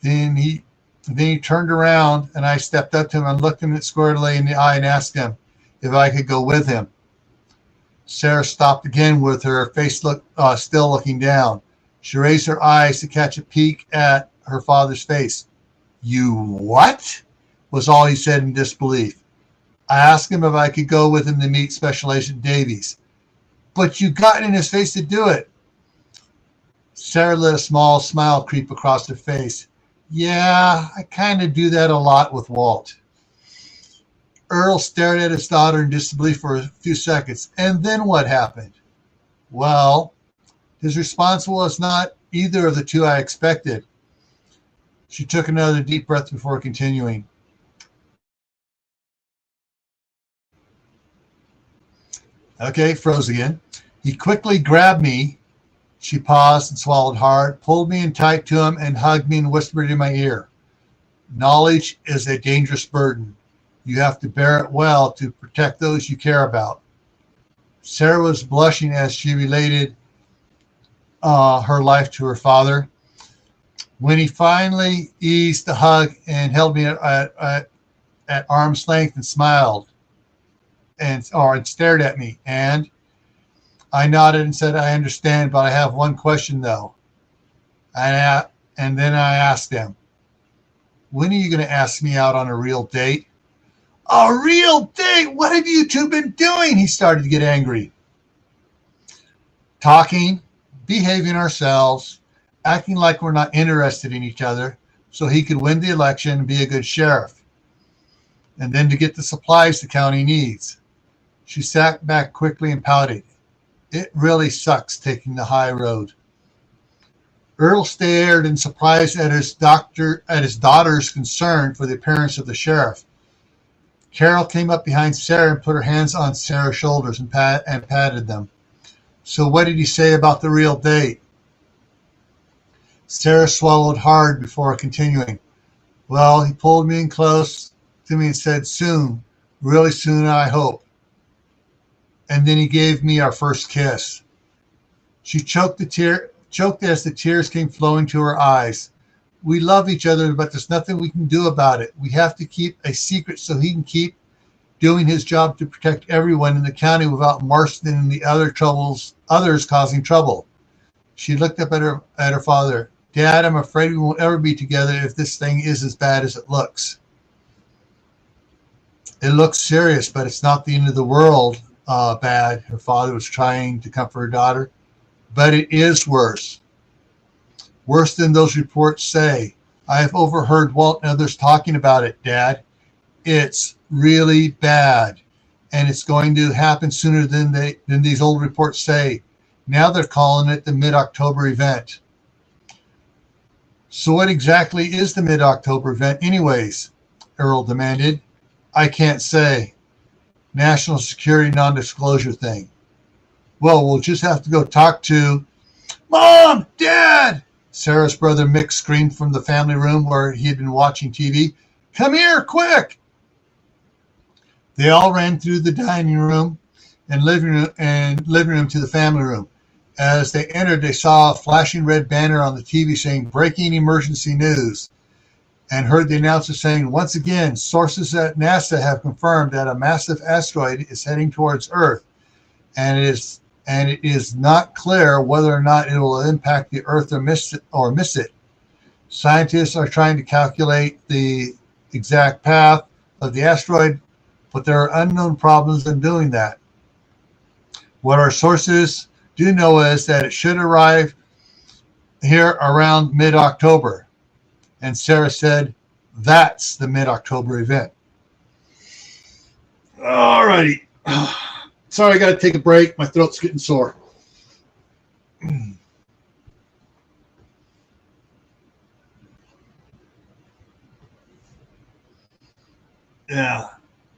Then he turned around, and I stepped up to him and looked him squarely in the eye and asked him if I could go with him. Sarah stopped again with her face still looking down. She raised her eyes to catch a peek at her father's face. You what? Was all he said in disbelief. I asked him if I could go with him to meet Special Agent Davies. But you got in his face to do it. Sarah let a small smile creep across her face. Yeah, I kind of do that a lot with Walt. Earl stared at his daughter in disbelief for a few seconds. And then what happened? Well, his response was not either of the two I expected. She took another deep breath before continuing. Okay, froze again. He quickly grabbed me. She paused and swallowed hard, pulled me in tight to him, and hugged me and whispered in my ear. Knowledge is a dangerous burden. You have to bear it well to protect those you care about. Sarah was blushing as she related her life to her father. When he finally eased the hug and held me at arm's length and smiled and stared at me, and I nodded and said, I understand, but I have one question, though. And then I asked him, when are you going to ask me out on a real date? A real date? What have you two been doing? He started to get angry. Talking, behaving ourselves, acting like we're not interested in each other so he could win the election and be a good sheriff. And then to get the supplies the county needs. She sat back quickly and pouted. It really sucks taking the high road. Earl stared in surprise at his daughter's concern for the appearance of the sheriff. Carol came up behind Sarah and put her hands on Sarah's shoulders and patted them. So what did he say about the real date? Sarah swallowed hard before continuing. Well, he pulled me in close to me and said, soon, really soon, I hope. And then he gave me our first kiss. She choked as the tears came flowing to her eyes. We love each other, but there's nothing we can do about it. We have to keep a secret so he can keep doing his job to protect everyone in the county without marshaling and the others causing trouble. She looked up at her father. Dad, I'm afraid we won't ever be together if this thing is as bad as it looks. It looks serious, but it's not the end of the world. Bad. Her father was trying to comfort her daughter, but it is worse. Worse than those reports say. I have overheard Walt and others talking about it, Dad. It's really bad, and it's going to happen sooner than these old reports say. Now they're calling it the mid-October event. So what exactly is the mid-October event anyways? Earl demanded. I can't say. National security non-disclosure thing. Well, we'll just have to go talk to Mom, Dad! Sarah's brother Mick screamed from the family room where he had been watching TV. Come here, quick! They all ran through the dining room and living room to the family room. As they entered, they saw a flashing red banner on the TV saying, Breaking Emergency News. and heard the announcer saying, once again, sources at NASA have confirmed that a massive asteroid is heading towards Earth, and it is not clear whether or not it will impact the Earth or miss it. Scientists are trying to calculate the exact path of the asteroid, but there are unknown problems in doing that. What our sources do know is that it should arrive here around mid-October. And Sarah said, that's the mid-October event. All righty. Sorry, I got to take a break. My throat's getting sore. Yeah.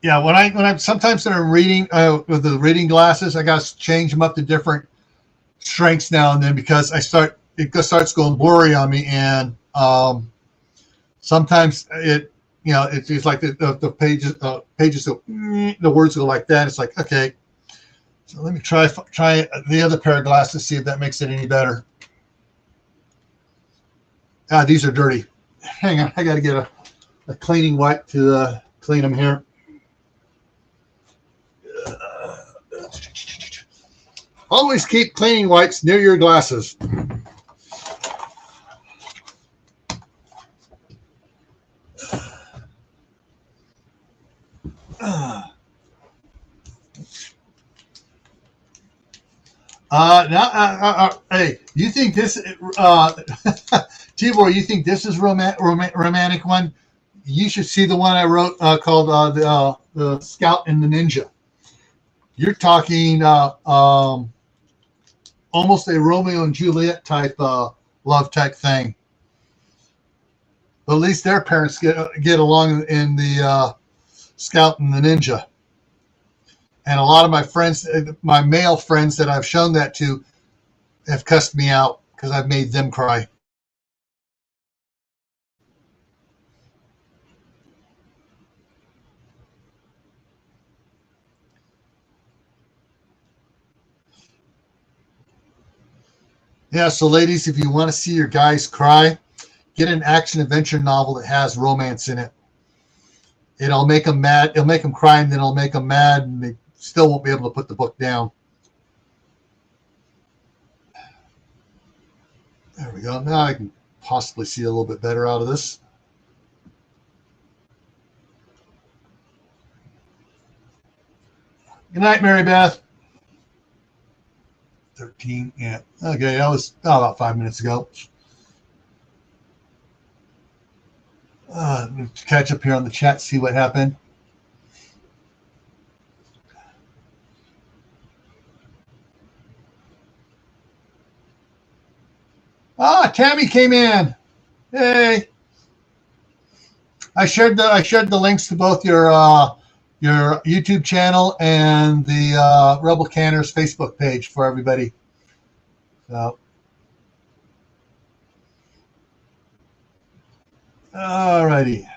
Yeah, when I'm sometimes when I'm reading with the reading glasses, I got to change them up to different strengths now and then because it starts going blurry on me, and sometimes it's like the pages go, the words go like that. It's like, okay, so let me try the other pair of glasses, see if that makes it any better. These are dirty. Hang on, I got to get a cleaning wipe to clean them here. Always keep cleaning wipes near your glasses. Hey, you think this, Tibor, you think this is romantic one? You should see the one I wrote called the Scout and the Ninja. You're talking almost a Romeo and Juliet type love type thing. But at least their parents get along in the Scout and the Ninja. And a lot of my friends, my male friends that I've shown that to, have cussed me out because I've made them cry. Yeah, so ladies, if you want to see your guys cry, get an action adventure novel that has romance in it. It'll make them mad. It'll make them cry, and then it'll make them mad, and they still won't be able to put the book down. There we go. Now I can possibly see a little bit better out of this. Good night, Mary Beth. 13, yeah. Okay, that was about 5 minutes ago. Catch up here on the chat, see what happened. Tammy came in. Hey. I shared the links to both your YouTube channel and the Rebel Canners Facebook page for everybody. So, all righty.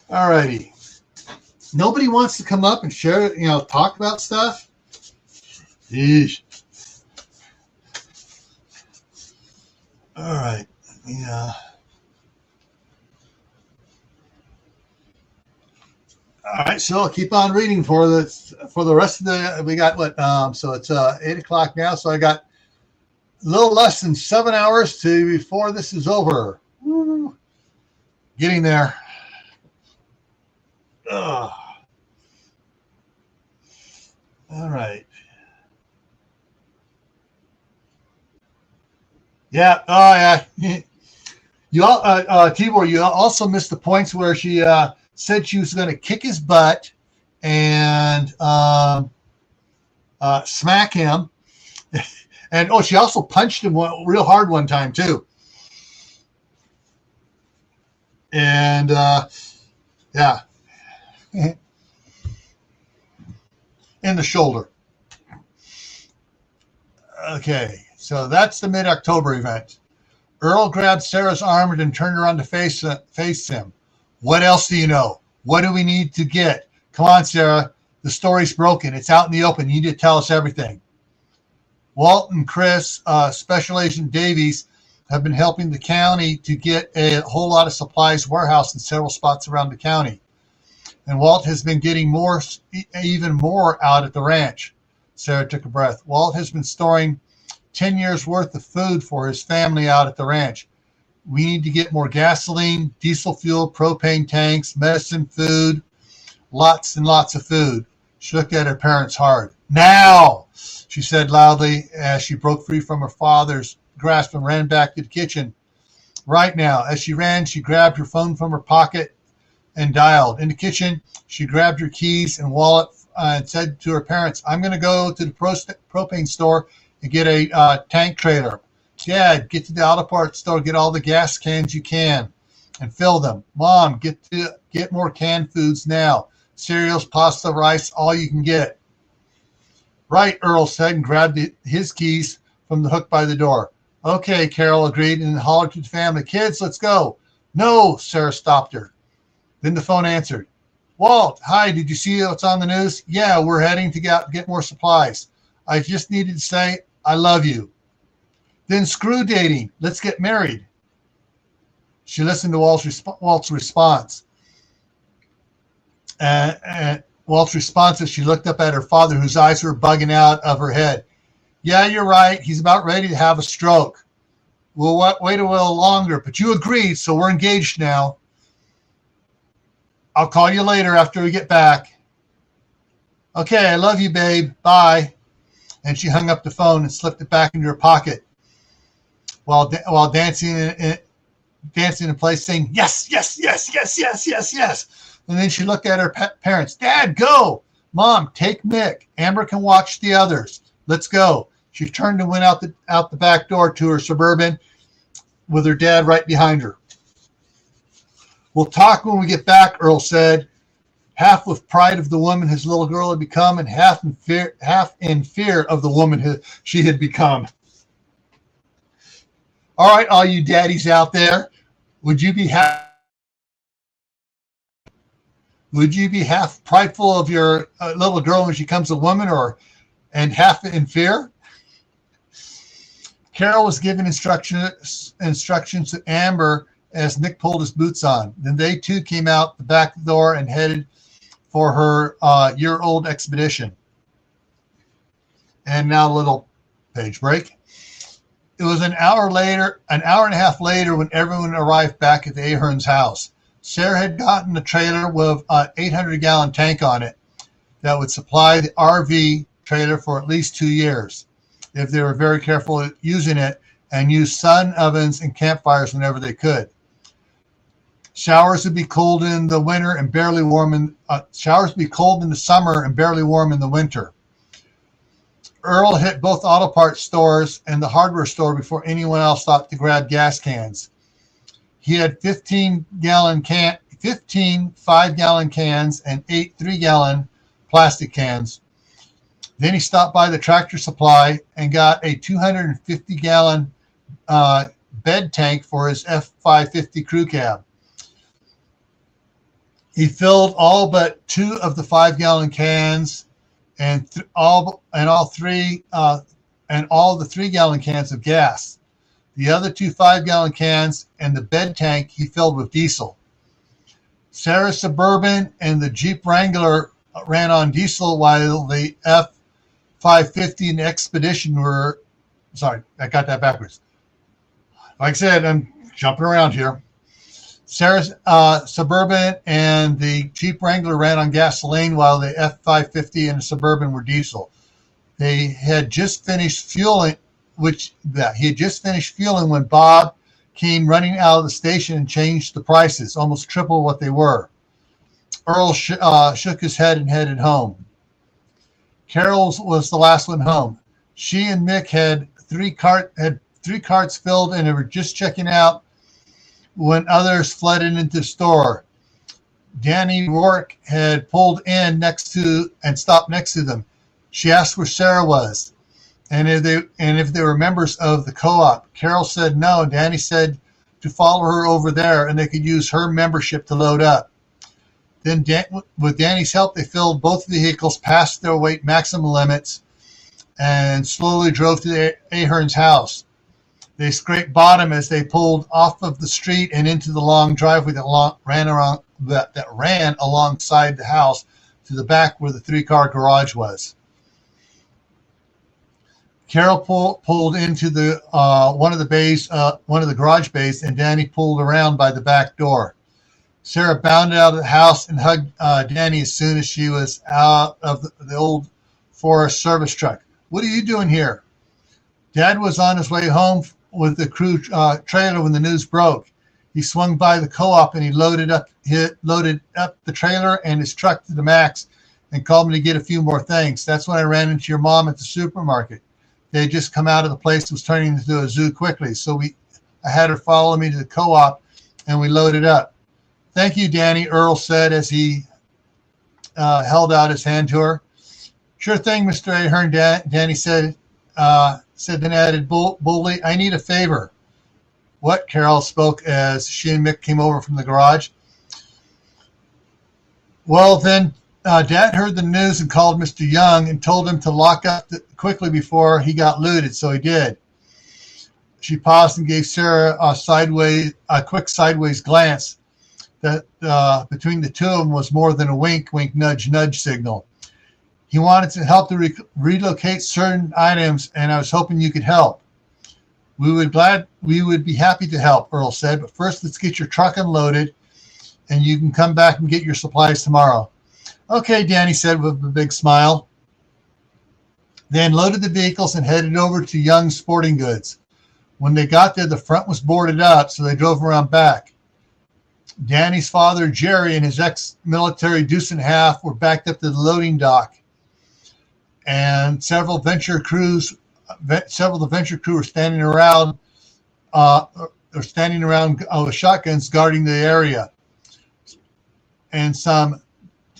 All righty. Nobody wants to come up and share, talk about stuff? Yeesh. All right. Yeah. All right, so I'll keep on reading for the rest of the. We got what? So it's 8 o'clock now. So I got a little less than 7 hours before this is over. Woo. Getting there. Ugh. All right. Yeah. Oh yeah. You all, Tibor, you also missed the points where she said she was going to kick his butt and smack him, and she also punched him real hard one time too. And yeah, in the shoulder. Okay, so that's the mid-October event. Earl grabbed Sarah's arm and turned around to face him. What else do you know? What do we need to get? Come on, Sarah. The story's broken. It's out in the open. You need to tell us everything. Walt and Chris, Special Agent Davies, have been helping the county to get a whole lot of supplies warehouse in several spots around the county. And Walt has been getting even more out at the ranch. Sarah took a breath. Walt has been storing 10 years worth of food for his family out at the ranch. We need to get more gasoline, diesel fuel, propane tanks, medicine, food, lots and lots of food. She looked at her parents hard. Now, she said loudly as she broke free from her father's grasp and ran back to the kitchen. Right now. As she ran, she grabbed her phone from her pocket and dialed. In the kitchen, she grabbed her keys and wallet and said to her parents, I'm going to go to the propane store and get a tank trailer. Dad, get to the auto parts store, get all the gas cans you can and fill them. Mom, get more canned foods now. Cereals, pasta, rice, all you can get. Right, Earl said and grabbed his keys from the hook by the door. Okay, Carol agreed and hollered to the family. Kids, let's go. No, Sarah stopped her. Then the phone answered. Walt, hi, did you see what's on the news? Yeah, we're heading to get more supplies. I just needed to say I love you. Then screw dating. Let's get married. She listened to Walt's response. And Walt's response as she looked up at her father, whose eyes were bugging out of her head. Yeah, you're right. He's about ready to have a stroke. We'll wait a little longer, but you agreed, so we're engaged now. I'll call you later after we get back. Okay, I love you, babe. Bye. And she hung up the phone and slipped it back into her pocket while dancing in place, saying, yes, yes, yes, yes, yes, yes, yes. And then she looked at her parents. Dad, go. Mom, take Mick. Amber can watch the others. Let's go. She turned and went out the back door to her Suburban with her dad right behind her. We'll talk when we get back, Earl said, half with pride of the woman his little girl had become and half in fear of the woman she had become. All right, all you daddies out there, would you be half prideful of your little girl when she becomes a woman, and half in fear? Carol was giving instructions to Amber as Nick pulled his boots on. Then they too came out the back door and headed for her year-old expedition. And now a little page break. It was an hour and a half later when everyone arrived back at the Ahern's house. Sarah had gotten a trailer with an 800-gallon tank on it that would supply the RV trailer for at least 2 years if they were very careful using it and used sun ovens and campfires whenever they could. Showers would be cold in the winter and barely warm showers would be cold in the summer and barely warm in the winter. Earl hit both auto parts stores and the hardware store before anyone else thought to grab gas cans. He had 15 5-gallon cans and 8 3-gallon plastic cans. Then he stopped by the Tractor Supply and got a 250-gallon bed tank for his F550 crew cab. He filled all but 2 of the 5-gallon cans and all the 3-gallon cans of gas. The other 2 5-gallon cans and the bed tank he filled with diesel. Sarah's Suburban and the Jeep Wrangler ran on diesel while the F550 and Expedition were, sorry, I got that backwards. Like I said, I'm jumping around here. Sarah's Suburban and the Jeep Wrangler ran on gasoline while the F550 and the Suburban were diesel. They had just finished fueling, when Bob came running out of the station and changed the prices, almost triple what they were. Earl shook his head and headed home. Carol was the last one home. She and Mick had three carts filled and they were just checking out when others flooded into the store. Danny Rourke had pulled in and stopped next to them. She asked where Sarah was and if they were members of the co-op. Carol said no. Danny said to follow her over there and they could use her membership to load up. Then with Danny's help, they filled both vehicles past their weight maximum limits and slowly drove to the Ahern's house. They scraped bottom as they pulled off of the street and into the long driveway that ran alongside the house to the back where the 3-car garage was. Carol pulled into the one of the garage bays, and Danny pulled around by the back door. Sarah bounded out of the house and hugged Danny as soon as she was out of the old Forest service truck. "What are you doing here?" Dad was on his way home with the crew trailer when the news broke. He swung by the co-op and he loaded up the trailer and his truck to the max and called me to get a few more things. That's when I ran into your mom at the supermarket. They had just come out of the place that was turning into a zoo quickly, so I had her follow me to the co-op and we loaded up. "Thank you, Danny," Earl said as he held out his hand to her. "Sure thing, Mr. Ahern," Danny said, then added boldly, "I need a favor." "What?" Carol spoke as she and Mick came over from the garage. "Well, then, Dad heard the news and called Mr. Young and told him to lock up quickly before he got looted, so he did." She paused and gave Sarah a quick sideways glance that between the two of them was more than a wink, nudge, nudge signal. "He wanted to help to relocate certain items, and I was hoping you could help." We would be happy to help," Earl said, "but first let's get your truck unloaded, and you can come back and get your supplies tomorrow." "Okay," Danny said with a big smile. They unloaded the vehicles and headed over to Young's Sporting Goods. When they got there, the front was boarded up, so they drove around back. Danny's father, Jerry, and his ex-military deuce and a half were backed up to the loading dock, and several of the venture crew were standing around with shotguns guarding the area, and some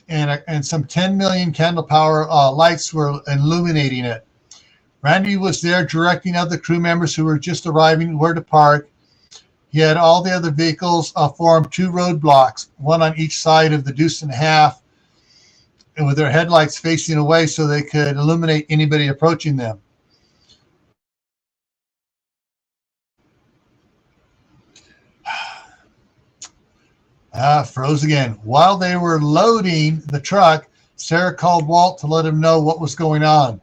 10 million candle power lights were illuminating it. Randy was there directing other crew members who were just arriving where to park. He had all the other vehicles form 2 roadblocks, one on each side of the deuce and a half, and with their headlights facing away so they could illuminate anybody approaching them. Froze again. While they were loading the truck, Sarah called Walt to let him know what was going on.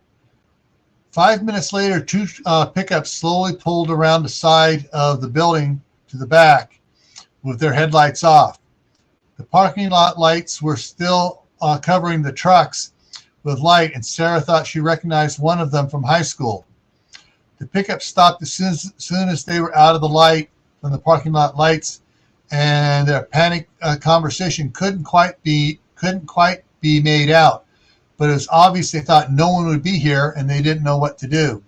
5 minutes later, 2 pickups slowly pulled around the side of the building to the back with their headlights off. The parking lot lights were still covering the trucks with light, and Sarah thought she recognized one of them from high school. The pickup stopped as soon as they were out of the light from the parking lot lights, and their panic conversation couldn't quite be made out. But it was obvious they thought no one would be here, and they didn't know what to do.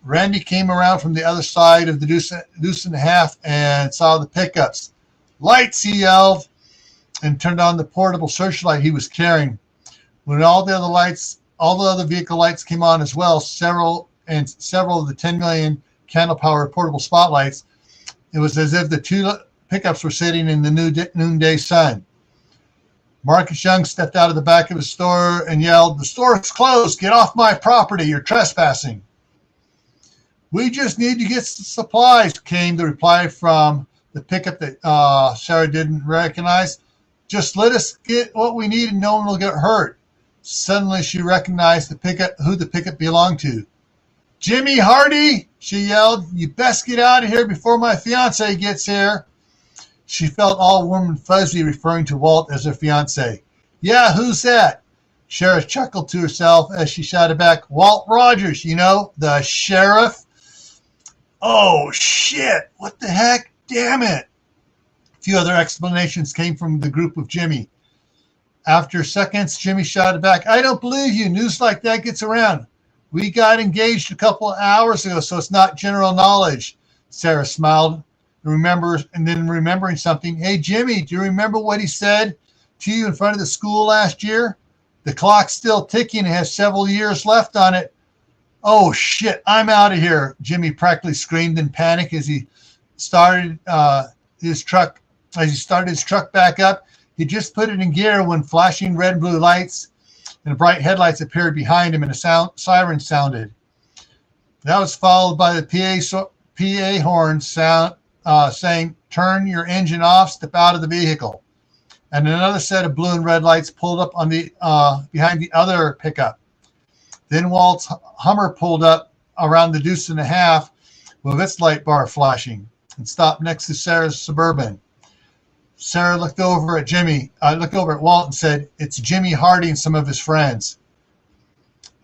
Randy came around from the other side of the deuce and a half and saw the pickups. "Lights!" he yelled, and turned on the portable searchlight he was carrying. When all the other vehicle lights came on as well, several of the 10 million candle-powered portable spotlights, it was as if the 2 pickups were sitting in the noonday sun. Marcus Young stepped out of the back of his store and yelled, "The store is closed. Get off my property. You're trespassing." "We just need to get supplies," came the reply from the pickup that Sarah didn't recognize. "Just let us get what we need and no one will get hurt." Suddenly she recognized who the pickup belonged to. "Jimmy Hardy," she yelled, "you best get out of here before my fiance gets here." She felt all warm and fuzzy, referring to Walt as her fiance. "Yeah, who's that?" Sarah chuckled to herself as she shouted back, "Walt Rogers, the sheriff." "Oh, shit, what the heck? Damn it." A few other explanations came from the group with Jimmy. After seconds, Jimmy shouted back, "I don't believe you. News like that gets around. We got engaged a couple of hours ago, so it's not general knowledge." Sarah smiled, and then remembering something, "Hey, Jimmy, do you remember what he said to you in front of the school last year? The clock's still ticking and has several years left on it." "Oh, shit, I'm out of here," Jimmy practically screamed in panic as he started his truck back up. He just put it in gear when flashing red and blue lights and the bright headlights appeared behind him, and a siren sounded. That was followed by the PA horn sound saying, "Turn your engine off, step out of the vehicle." And another set of blue and red lights pulled up on the behind the other pickup. Then Walt's Hummer pulled up around the deuce and a half with its light bar flashing and stopped next to Sarah's Suburban. Sarah looked over at Walt and said, "It's Jimmy Hardy and some of his friends."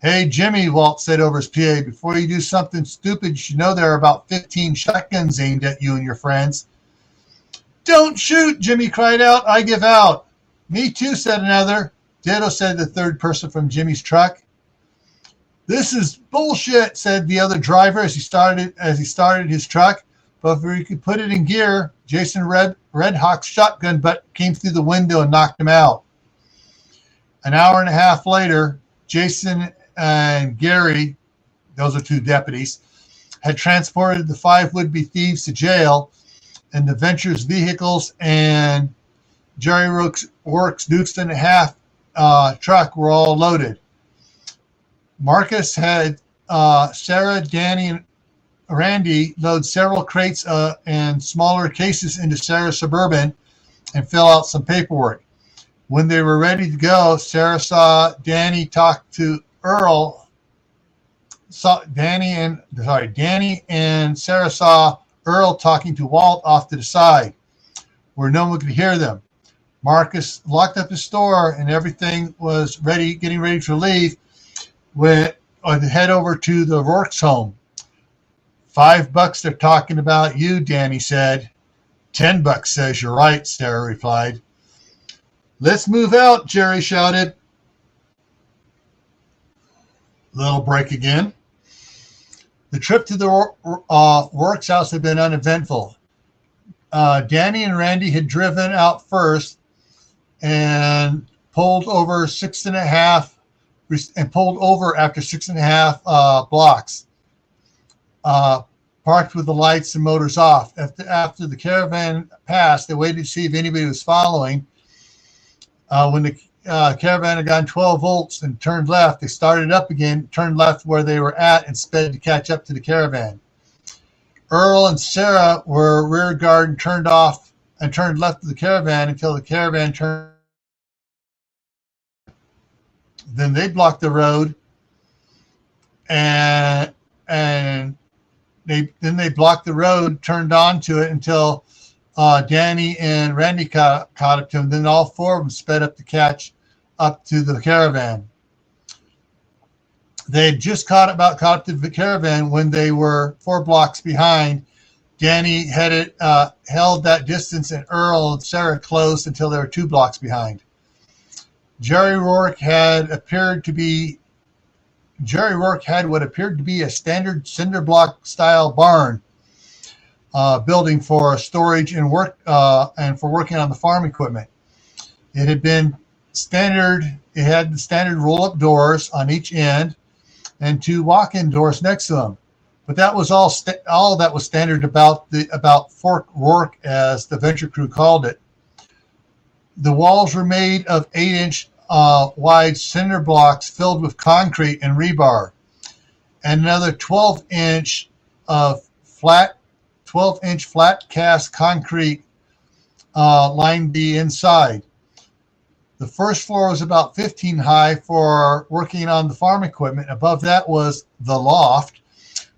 "Hey, Jimmy," Walt said over his PA, "before you do something stupid, you should know there are about 15 shotguns aimed at you and your friends." "Don't shoot," Jimmy cried out. "I give out." "Me too," said another. "Ditto," said the third person from Jimmy's truck. "This is bullshit," said the other driver as he started his truck. But if he could put it in gear, Jason Red Hawk's shotgun butt came through the window and knocked him out. An hour and a half later, Jason and Gary, those are two deputies, had transported the 5 would-be thieves to jail, and the Venture's vehicles and Jerry Works' deuce and a half truck were all loaded. Marcus had Sarah, Danny, and Randy load several crates and smaller cases into Sarah's Suburban and fill out some paperwork. When they were ready to go, Sarah saw Danny talk to Earl. Danny and Sarah saw Earl talking to Walt off to the side, where no one could hear them. Marcus locked up his store and everything was ready, getting ready to leave. Went to head over to the Rourke's home. $5 they're talking about you, Danny said. $10 says you're right, Sarah replied. "Let's move out," Jerry shouted. Little break again. The trip to the Rourke's house had been uneventful. Danny and Randy had driven out first and pulled over after 6.5 blocks. Parked with the lights and motors off. After the caravan passed, they waited to see if anybody was following. When the caravan had gone 12 volts and turned left, they started up again, turned left where they were at, and sped to catch up to the caravan. Earl and Sarah were rear guard and turned off and turned left of the caravan until the caravan turned. Then they blocked the road, and they blocked the road, turned onto it until Danny and Randy caught up to him. Then all 4 of them sped up to catch up to the caravan. They had just caught up to the caravan when they were 4 blocks behind. Danny held that distance, and Earl and Sarah closed until they were 2 blocks behind. Jerry Rourke had what appeared to be a standard cinder block style barn building for storage and work and for working on the farm equipment. It had been standard. It had the standard roll-up doors on each end and 2 walk-in doors next to them. But that was all that was standard about Fort Rourke, as the Venture crew called it. The walls were made of 8-inch wide cinder blocks filled with concrete and rebar, and another 12-inch flat cast concrete lined the inside. The first floor was about 15 high for working on the farm equipment. Above that was the loft,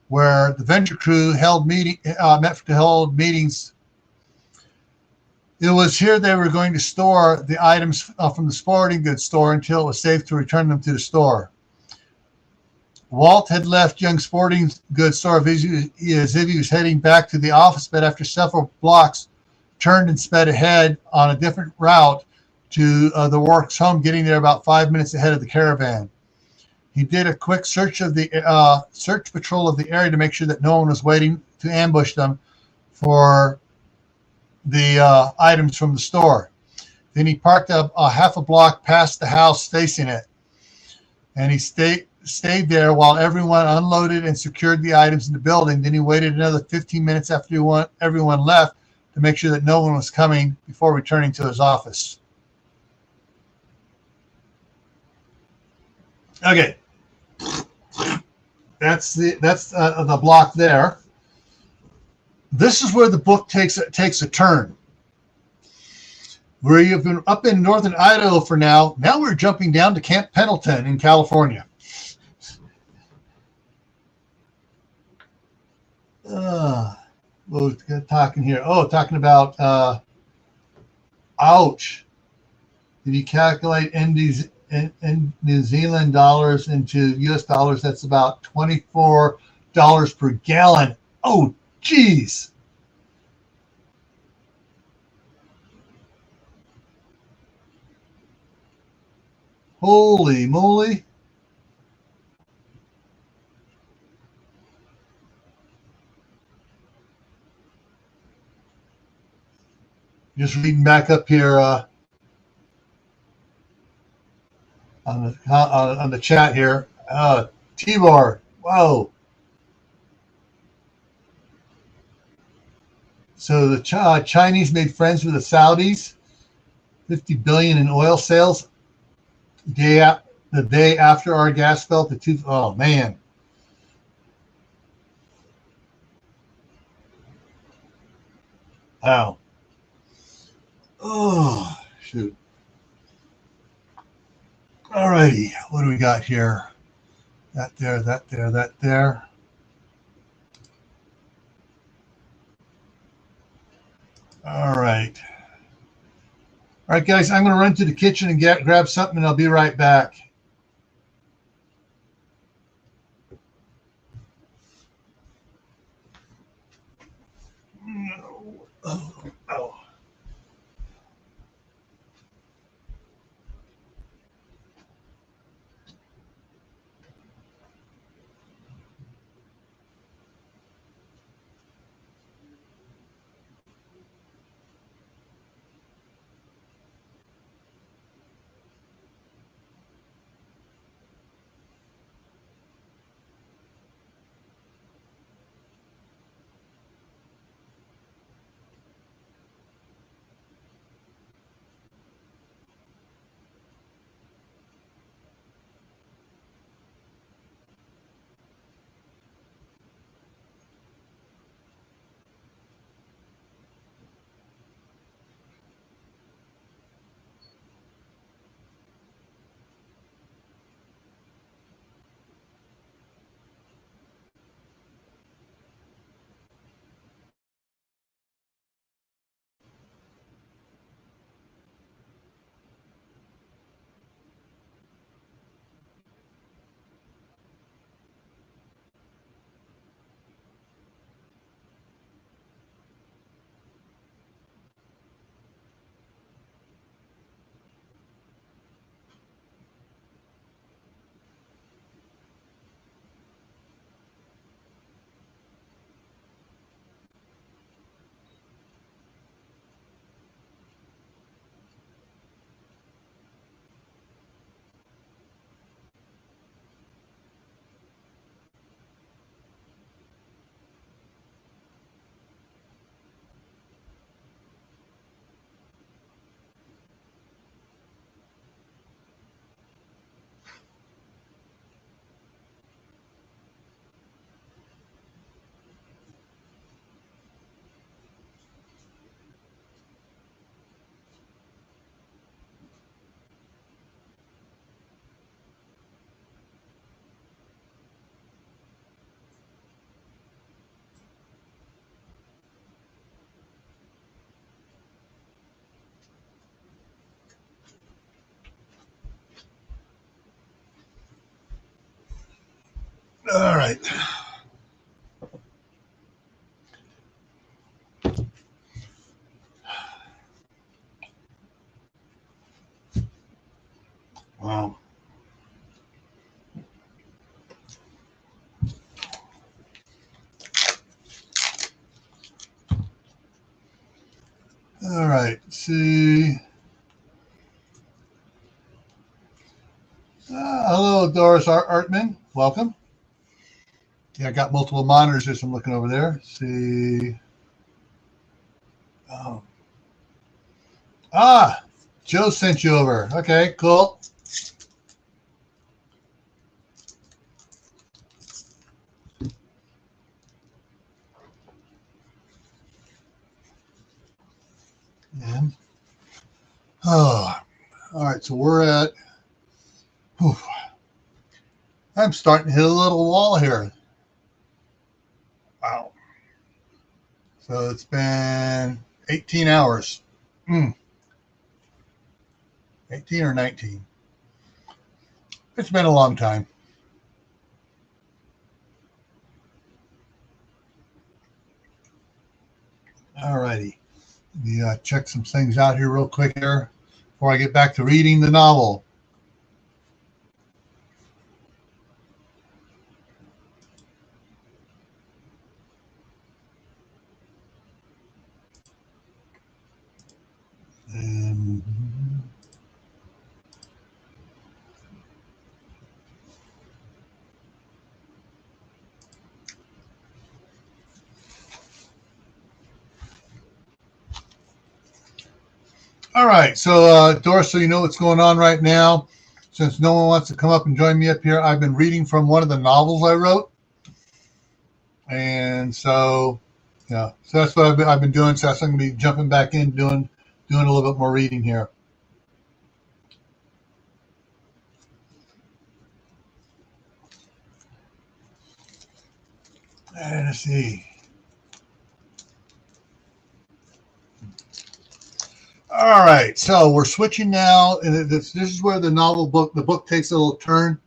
where the Venture crew met to hold meetings. It was here they were going to store the items from the sporting goods store until it was safe to return them to the store. Walt had left Young Sporting Goods store as if he was heading back to the office, but after several blocks, turned and sped ahead on a different route to the Rourke's home, getting there about 5 minutes ahead of the caravan. He did a quick search patrol of the area to make sure that no one was waiting to ambush them for the items from the store. Then he parked up a half a block past the house facing it, and he stayed there while everyone unloaded and secured the items in the building. Then he waited another 15 minutes after everyone left to make sure that no one was coming before returning to his office. Okay. That's the block there. This is where the book takes a turn. Where you've been up in northern Idaho for now. Now we're jumping down to Camp Pendleton in California. What was talking here? Oh, talking about ouch. If you calculate in New Zealand dollars into US dollars, that's about $24 per gallon. Oh, geez. Holy moly. Just reading back up here on the chat here. Tibor, whoa. So the Chinese made friends with the Saudis. 50 billion in oil sales. The day after our gas fell to two. Oh man. Wow. Oh shoot. All righty. What do we got here? That there, that there, that there. All right. All right, guys, I'm going to run to the kitchen and grab something, and I'll be right back. Oh. All right. Wow. All right. Let's see. Hello, Doris Artman. Welcome. Yeah, I got multiple monitors here, so I'm looking over there. Let's see. Oh. Joe sent you over. Okay, cool. And all right, so we're at. Whew, I'm starting to hit a little wall here. Wow. So it's been 18 hours. 18 or 19. It's been a long time. All righty. Let me check some things out here real quick here before I get back to reading the novel. All right, so Doris, so you know what's going on right now. Since no one wants to come up and join me up here, I've been reading from one of the novels I wrote, and so yeah, so that's what I've been doing. So I'm going to be jumping back in, doing a little bit more reading here. And let's see. All right, so we're switching now, and this is where the book takes a little turn.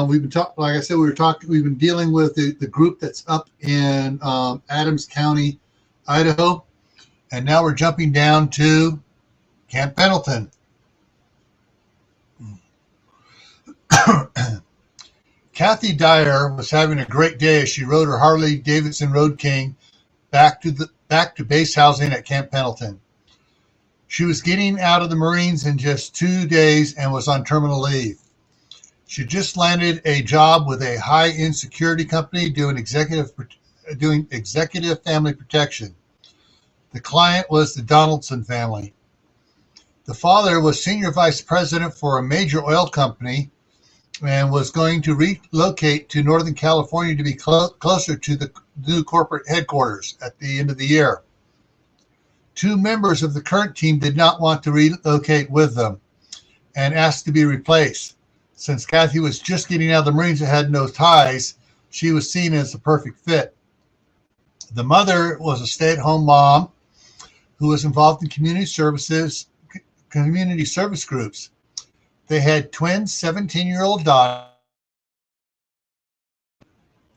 We've been talking, like I said, we've been dealing with the group that's up in Adams County, Idaho, and now we're jumping down to Camp Pendleton. Kathy Dyer was having a great day as she rode her Harley Davidson Road King back to base housing at Camp Pendleton. She was getting out of the Marines in just 2 days and was on terminal leave. She just landed a job with a high-end security company doing executive family protection. The client was the Donaldson family. The father was senior vice president for a major oil company and was going to relocate to Northern California to be closer to the new corporate headquarters at the end of the year. 2 members of the current team did not want to relocate with them and asked to be replaced. Since Kathy was just getting out of the Marines and had no ties, she was seen as the perfect fit. The mother was a stay-at-home mom who was involved in community service groups. They had twin 17-year-old daughters,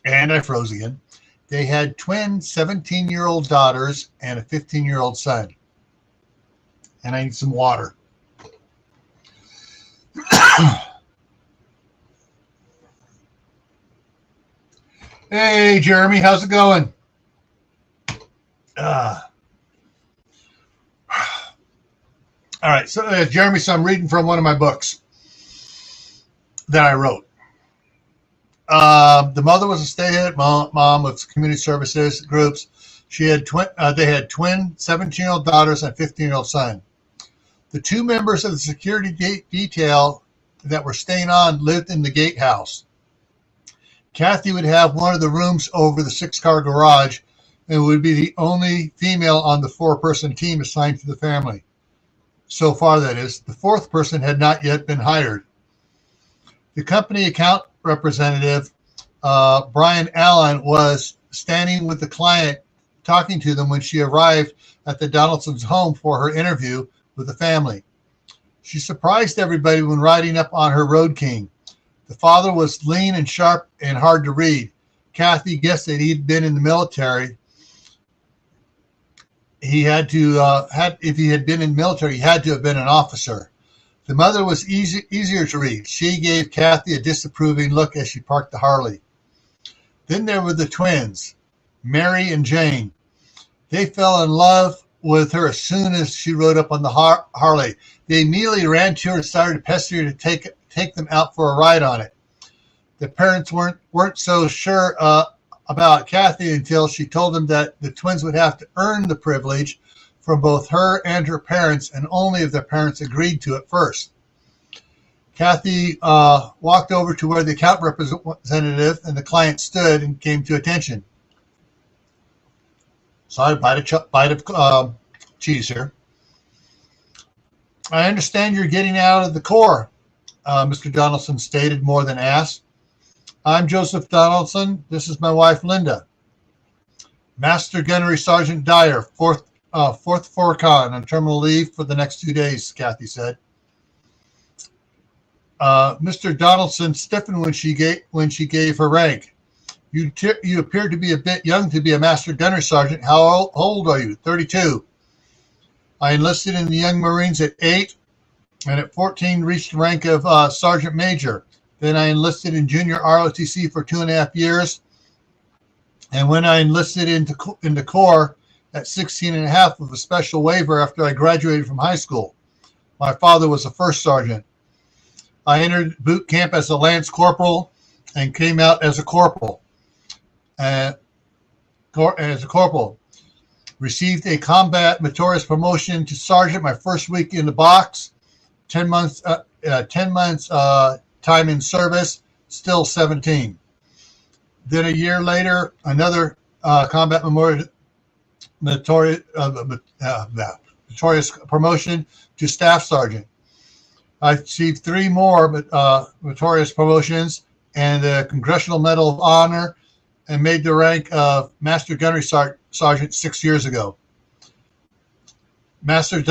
and I froze again. They had twin 17-year-old daughters and a 15-year-old son. And I need some water. Hey, Jeremy, how's it going? All right, so Jeremy, so I'm reading from one of my books that I wrote. The mother was a stay-at-home mom with community services groups. They had twin 17-year-old daughters and a 15-year-old son. The 2 members of the security detail that were staying on lived in the gatehouse. Kathy would have one of the rooms over the 6-car garage and would be the only female on the 4-person team assigned to the family. So far, that is. The 4th person had not yet been hired. The company account representative, Brian Allen, was standing with the client talking to them when she arrived at the Donaldson's home for her interview with the family. She surprised everybody when riding up on her Road King. The father was lean and sharp and hard to read. Kathy guessed that he'd been in the military. If he had been in the military, he had to have been an officer. The mother was easier to read. She gave Kathy a disapproving look as she parked the Harley. Then there were the twins, Mary and Jane. They fell in love with her as soon as she rode up on the Harley. They immediately ran to her and started to pester her to take them out for a ride on it. The parents weren't so sure about Kathy until she told them that the twins would have to earn the privilege from both her and her parents, and only if their parents agreed to it first. Kathy walked over to where the account representative and the client stood and came to attention. Sorry, bite of cheese here. I understand you're getting out of the Corps, Mr. Donaldson stated more than asked. I'm Joseph Donaldson. This is my wife, Linda. Master Gunnery Sergeant Dyer, 4th Forcon on terminal leave for the next 2 days, Kathy said. Mr. Donaldson stiffened when she gave her rank. You appear to be a bit young to be a Master Gunnery Sergeant. How old are you? 32. I enlisted in the Young Marines at 8, and at 14 reached the rank of Sergeant Major. Then I enlisted in Junior ROTC for 2.5 years. And when I enlisted into Corps at 16 and a half with a special waiver after I graduated from high school. My father was a first sergeant. I entered boot camp as a lance corporal and came out as a corporal. Received a combat meritorious promotion to sergeant my first week in the box. 10 months time in service, still 17. Then a year later, another combat meritorious promotion to staff sergeant. I received 3 more meritorious promotions and the Congressional Medal of Honor, and made the rank of Master Gunnery Sergeant 6 years ago. Mr.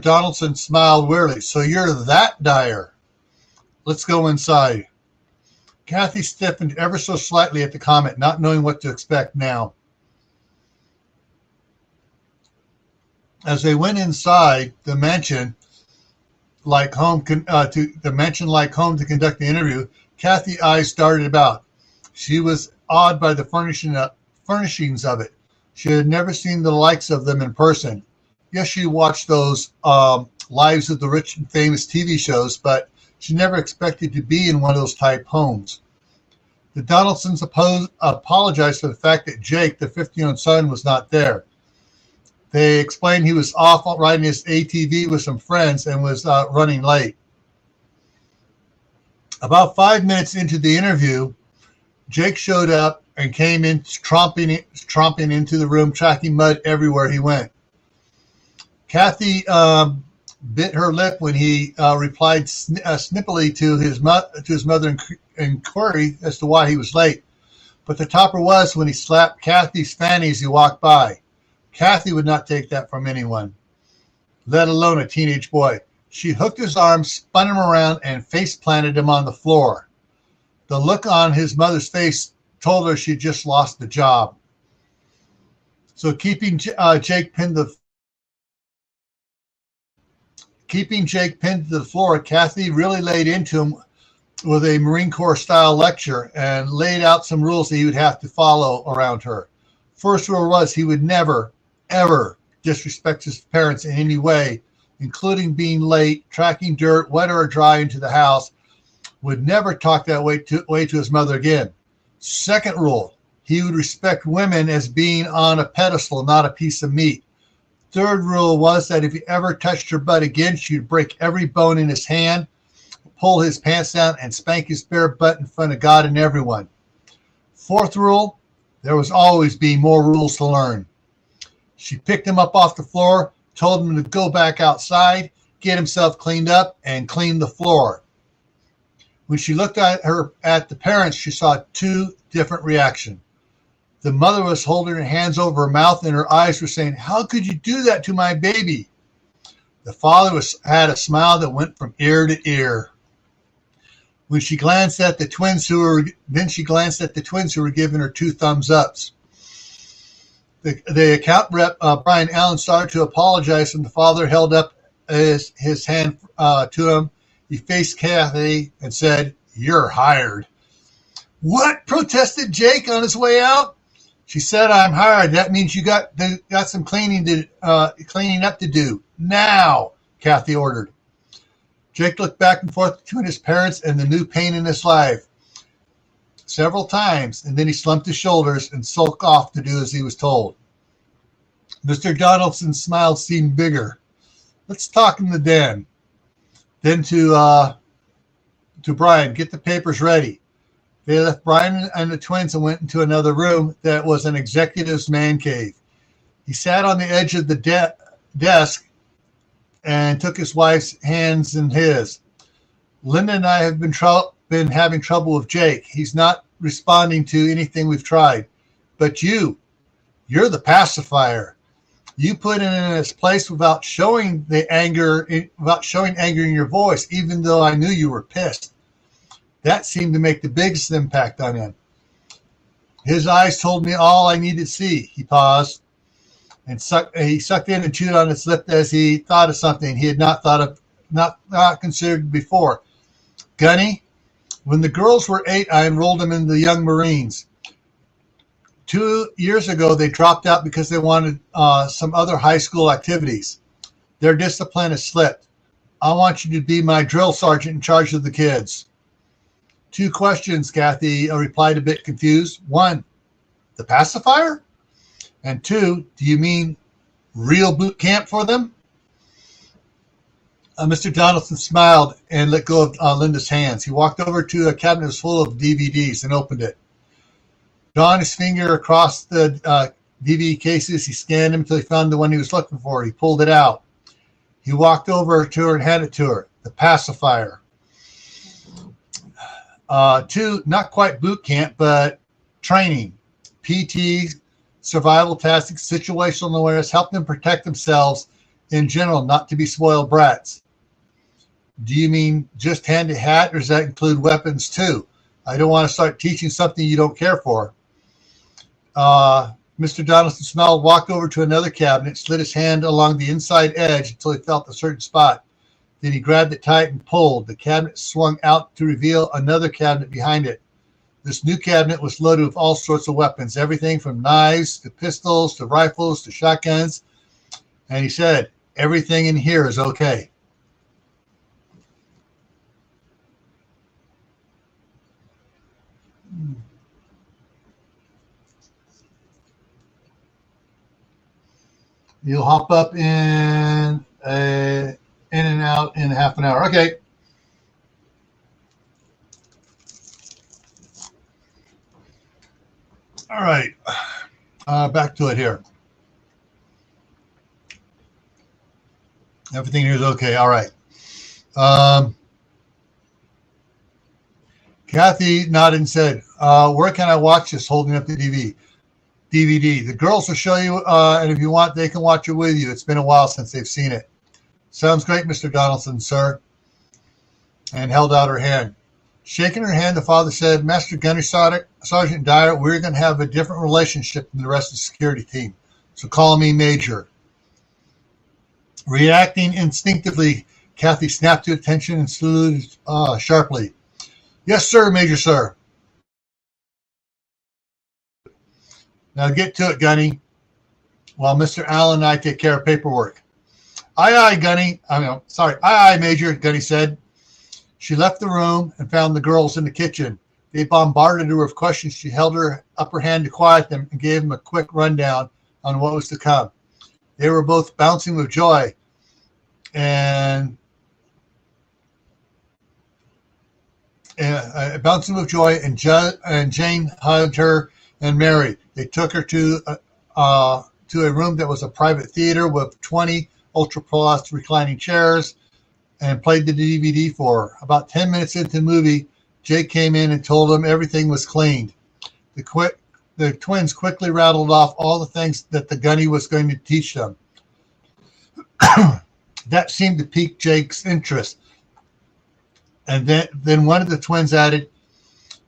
Donaldson smiled wearily. So you're that Dyer. Let's go inside. Kathy stiffened ever so slightly at the comment, not knowing what to expect now. As they went inside the mansion, like home to conduct the interview, Kathy's eyes darted about. She was awed by the furnishings of it. She had never seen the likes of them in person. Yes, she watched those Lives of the Rich and Famous TV shows, but she never expected to be in one of those type homes. The Donaldsons apologized for the fact that Jake, the 15-year-old son, was not there. They explained he was off riding his ATV with some friends and was running late. About 5 minutes into the interview, Jake showed up and came in tromping into the room, tracking mud everywhere he went. Kathy bit her lip when he replied snippily to his mother's inquiry as to why he was late. But the topper was when he slapped Kathy's fanny as he walked by. Kathy would not take that from anyone, let alone a teenage boy. She hooked his arm, spun him around, and face planted him on the floor. The look on his mother's face told her she just lost the job. So keeping Jake pinned to the floor, Kathy really laid into him with a Marine Corps style lecture and laid out some rules that he would have to follow around her. First rule was he would never, ever disrespect his parents in any way, including being late, tracking dirt, wet or dry, into the house. Would never talk that way to his mother again. Second rule, he would respect women as being on a pedestal, not a piece of meat. Third rule was that if he ever touched her butt again, she'd break every bone in his hand, pull his pants down, and spank his bare butt in front of God and everyone. Fourth rule, there was always be more rules to learn. She picked him up off the floor, told him to go back outside, get himself cleaned up, and clean the floor. When she looked at the parents, she saw 2 different reactions. The mother was holding her hands over her mouth, and her eyes were saying, "How could you do that to my baby?" The father had a smile that went from ear to ear. When she glanced at the twins who were giving her 2 thumbs ups. The account rep, Brian Allen, started to apologize, and the father held up his hand to him. He faced Kathy and said, "You're hired." "What?" protested Jake on his way out. She said, "I'm hired. That means you got some cleaning up to do. Now," Kathy ordered. Jake looked back and forth between his parents and the new pain in his life several times, and then he slumped his shoulders and sulked off to do as he was told. Mr. Donaldson's smile seemed bigger. "Let's talk in the den." Then to Brian, "Get the papers ready." They left Brian and the twins and went into another room that was an executive's man cave. He sat on the edge of the desk and took his wife's hands in his. Linda and I have been having trouble with Jake. He's not responding to anything we've tried. But you're the pacifier. You put him in his place without showing anger in your voice, even though I knew you were pissed. That seemed to make the biggest impact on him. His eyes told me all I needed to see. He paused and he sucked in and chewed on his lip as he thought of something he had not considered before. Gunny, when the girls were 8, I enrolled them in the Young Marines. 2 years ago, they dropped out because they wanted some other high school activities. Their discipline has slipped. I want you to be my drill sergeant in charge of the kids. 2 questions, Kathy replied, a bit confused. 1, the pacifier? And 2, do you mean real boot camp for them? Mr. Donaldson smiled and let go of Linda's hands. He walked over to a cabinet full of DVDs and opened it. Drawing his finger across the DVD cases, he scanned them until he found the one he was looking for. He pulled it out. He walked over to her and handed it to her. The pacifier. 2, not quite boot camp, but training. PT, survival tactics, situational awareness, help them protect themselves in general, not to be spoiled brats. Do you mean just hand a hat, or does that include weapons too? I don't want to start teaching something you don't care for. Mr. Donaldson smiled, walked over to another cabinet, slid his hand along the inside edge until he felt a certain spot. Then he grabbed it tight and pulled. The cabinet swung out to reveal another cabinet behind it. This new cabinet was loaded with all sorts of weapons, everything from knives to pistols to rifles to shotguns. And he said, everything in here is okay. You'll hop up in and out in half an hour. Okay. All right. Back to it here. Everything here is okay. All right. Kathy nodded and said, where can I watch this? Holding up the DVD. The girls will show you, and if you want, they can watch it with you. It's been a while since they've seen it. Sounds great, Mr. Donaldson, sir. And held out her hand. Shaking her hand, the father said, Master Gunner Sergeant Dyer, we're going to have a different relationship than the rest of the security team. So call me Major. Reacting instinctively, Kathy snapped to attention and saluted sharply. Yes, sir, Major, sir. Now get to it, Gunny, while Mr. Allen and I take care of paperwork. Aye, aye, Gunny. Aye, aye, Major, Gunny said. She left the room and found the girls in the kitchen. They bombarded her with questions. She held her upper hand to quiet them and gave them a quick rundown on what was to come. They were both bouncing with joy, and Jane hugged her and Mary. They took her to a room that was a private theater with 20 ultra-plus reclining chairs and played the DVD for her. About 10 minutes into the movie, Jake came in and told them everything was cleaned. The twins quickly rattled off all the things that the Gunny was going to teach them. That seemed to pique Jake's interest. And then one of the twins added,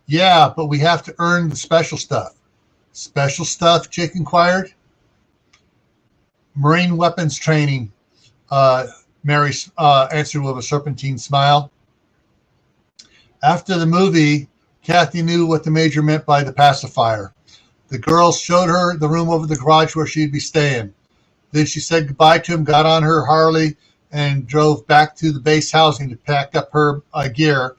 yeah, but we have to earn the special stuff. Special stuff? Jake inquired. Marine weapons training, Mary answered with a serpentine smile. After the movie, Kathy knew what the Major meant by the pacifier. The girls showed her the room over the garage where she'd be staying. Then she said goodbye to him, got on her Harley, and drove back to the base housing to pack up her gear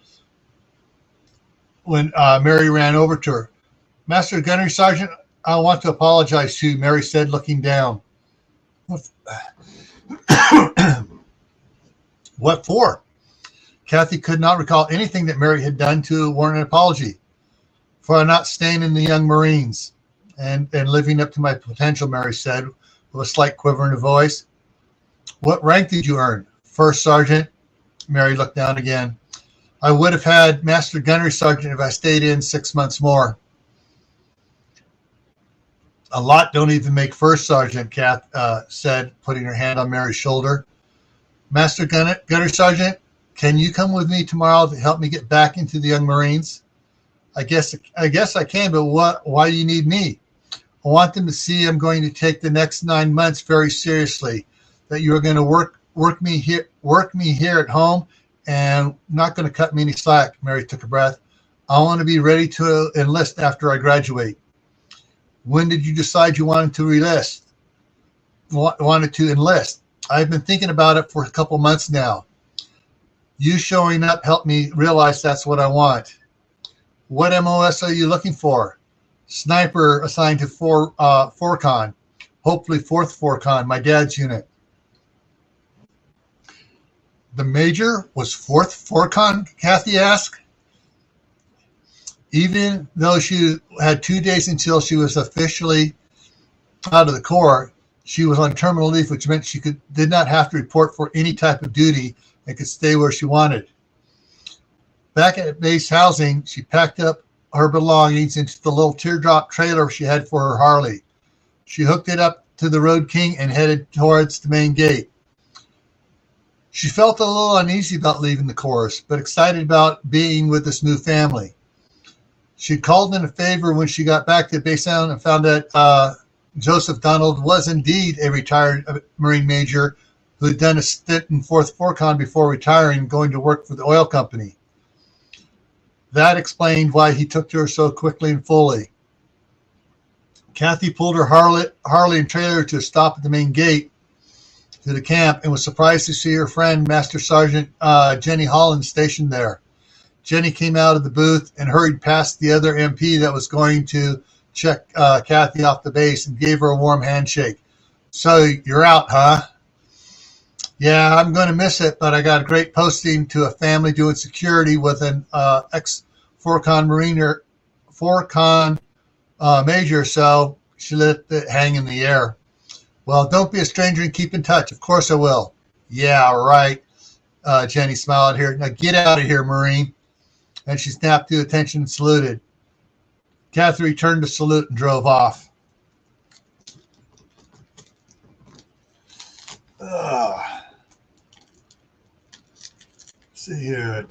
when Mary ran over to her. Master Gunnery Sergeant, I want to apologize to you, Mary said, looking down. What for? Kathy could not recall anything that Mary had done to warrant an apology. For not staying in the Young Marines and living up to my potential, Mary said, with a slight quiver in her voice. What rank did you earn? First sergeant. Mary looked down again. I would have had Master Gunnery Sergeant if I stayed in 6 months more. A lot don't even make first sergeant, Kath said, putting her hand on Mary's shoulder. Master Gunnery Sergeant, can you come with me tomorrow to help me get back into the Young Marines? I guess I can, but why do you need me? I want them to see I'm going to take the next 9 months very seriously, that you're going to work me here at home and not going to cut me any slack. Mary took a breath. I want to be ready to enlist after I graduate. When did you decide you wanted to enlist? I've been thinking about it for a couple months now. You showing up helped me realize that's what I want. What MOS are you looking for? Sniper assigned to 4Con, hopefully 4th 4Con, my dad's unit. The major was 4th 4Con, Kathy asked. Even though she had 2 days until she was officially out of the Corps, she was on terminal leave, which meant she did not have to report for any type of duty and could stay where she wanted. Back at base housing, she packed up her belongings into the little teardrop trailer she had for her Harley. She hooked it up to the Road King and headed towards the main gate. She felt a little uneasy about leaving the course, but excited about being with this new family. She called in a favor when she got back to base town and found that Joseph Donald was indeed a retired Marine major who had done a stint in 4th 4Con before retiring and going to work for the oil company. That explained why he took to her so quickly and fully. Kathy pulled her Harley and trailer to a stop at the main gate to the camp and was surprised to see her friend, Master Sergeant Jenny Holland, stationed there. Jenny came out of the booth and hurried past the other MP that was going to check Kathy off the base and gave her a warm handshake. So you're out, huh? Yeah, I'm going to miss it, but I got a great posting to a family doing security with an ex-4Con Mariner, 4Con major, so she let it hang in the air. Well, don't be a stranger and keep in touch. Of course I will. Yeah, right. Jenny smiled here. Now get out of here, Marine. And she snapped to attention and saluted. Kathy returned to salute and drove off. See here.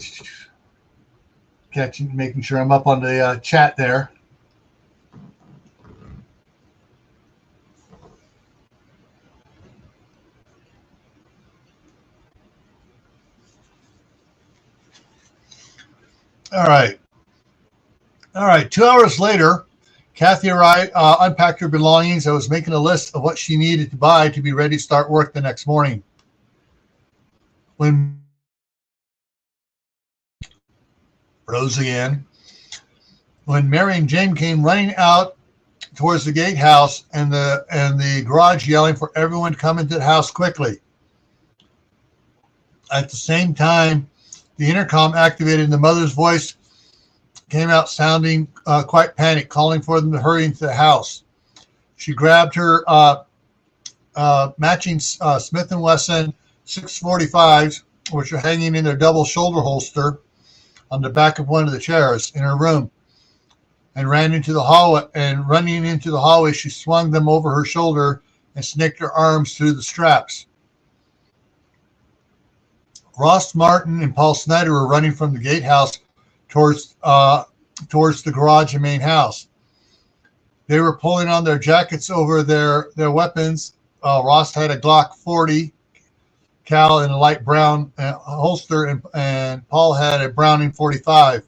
Making sure I'm up on the chat there. All right. 2 hours later, Kathy arrived, unpacked her belongings, and was making a list of what she needed to buy to be ready to start work the next morning. When rose again, when Mary and Jane came running out towards the gatehouse and the garage, yelling for everyone to come into the house quickly. At the same time, the intercom activated and the mother's voice came out sounding quite panicked, calling for them to hurry into the house. She grabbed her matching Smith & Wesson 645s, which are hanging in their double shoulder holster on the back of one of the chairs in her room, and ran into the hallway. And running into the hallway, she swung them over her shoulder and snaked her arms through the straps. Ross Martin and Paul Snyder were running from the gatehouse towards the garage and main house. They were pulling on their jackets over their weapons. Ross had a Glock 40 cal in a light brown holster, and Paul had a Browning 45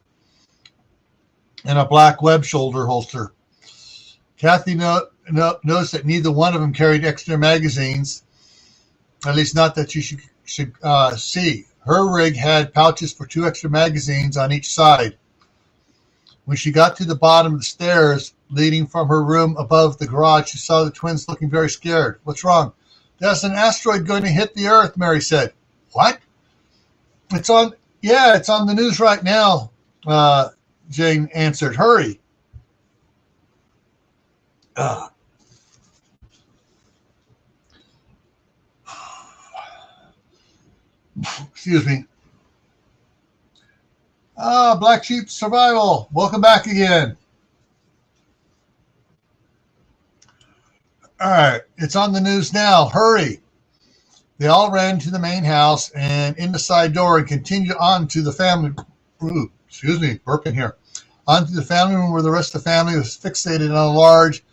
and a black web shoulder holster. Kathy noticed that neither one of them carried extra magazines, at least not that you should see. Her rig had pouches for 2 extra magazines on each side. When she got to the bottom of the stairs leading from her room above the garage, she saw the twins looking very scared. What's wrong? There's an asteroid going to hit the Earth, Mary said. What? It's on the news right now, Jane answered. Hurry. Excuse me. Black Sheep Survival. Welcome back again. All right, it's on the news now. Hurry. They all ran to the main house and in the side door and continued on to the family. Ooh, excuse me, burping here. Onto the family room where the rest of the family was fixated on a large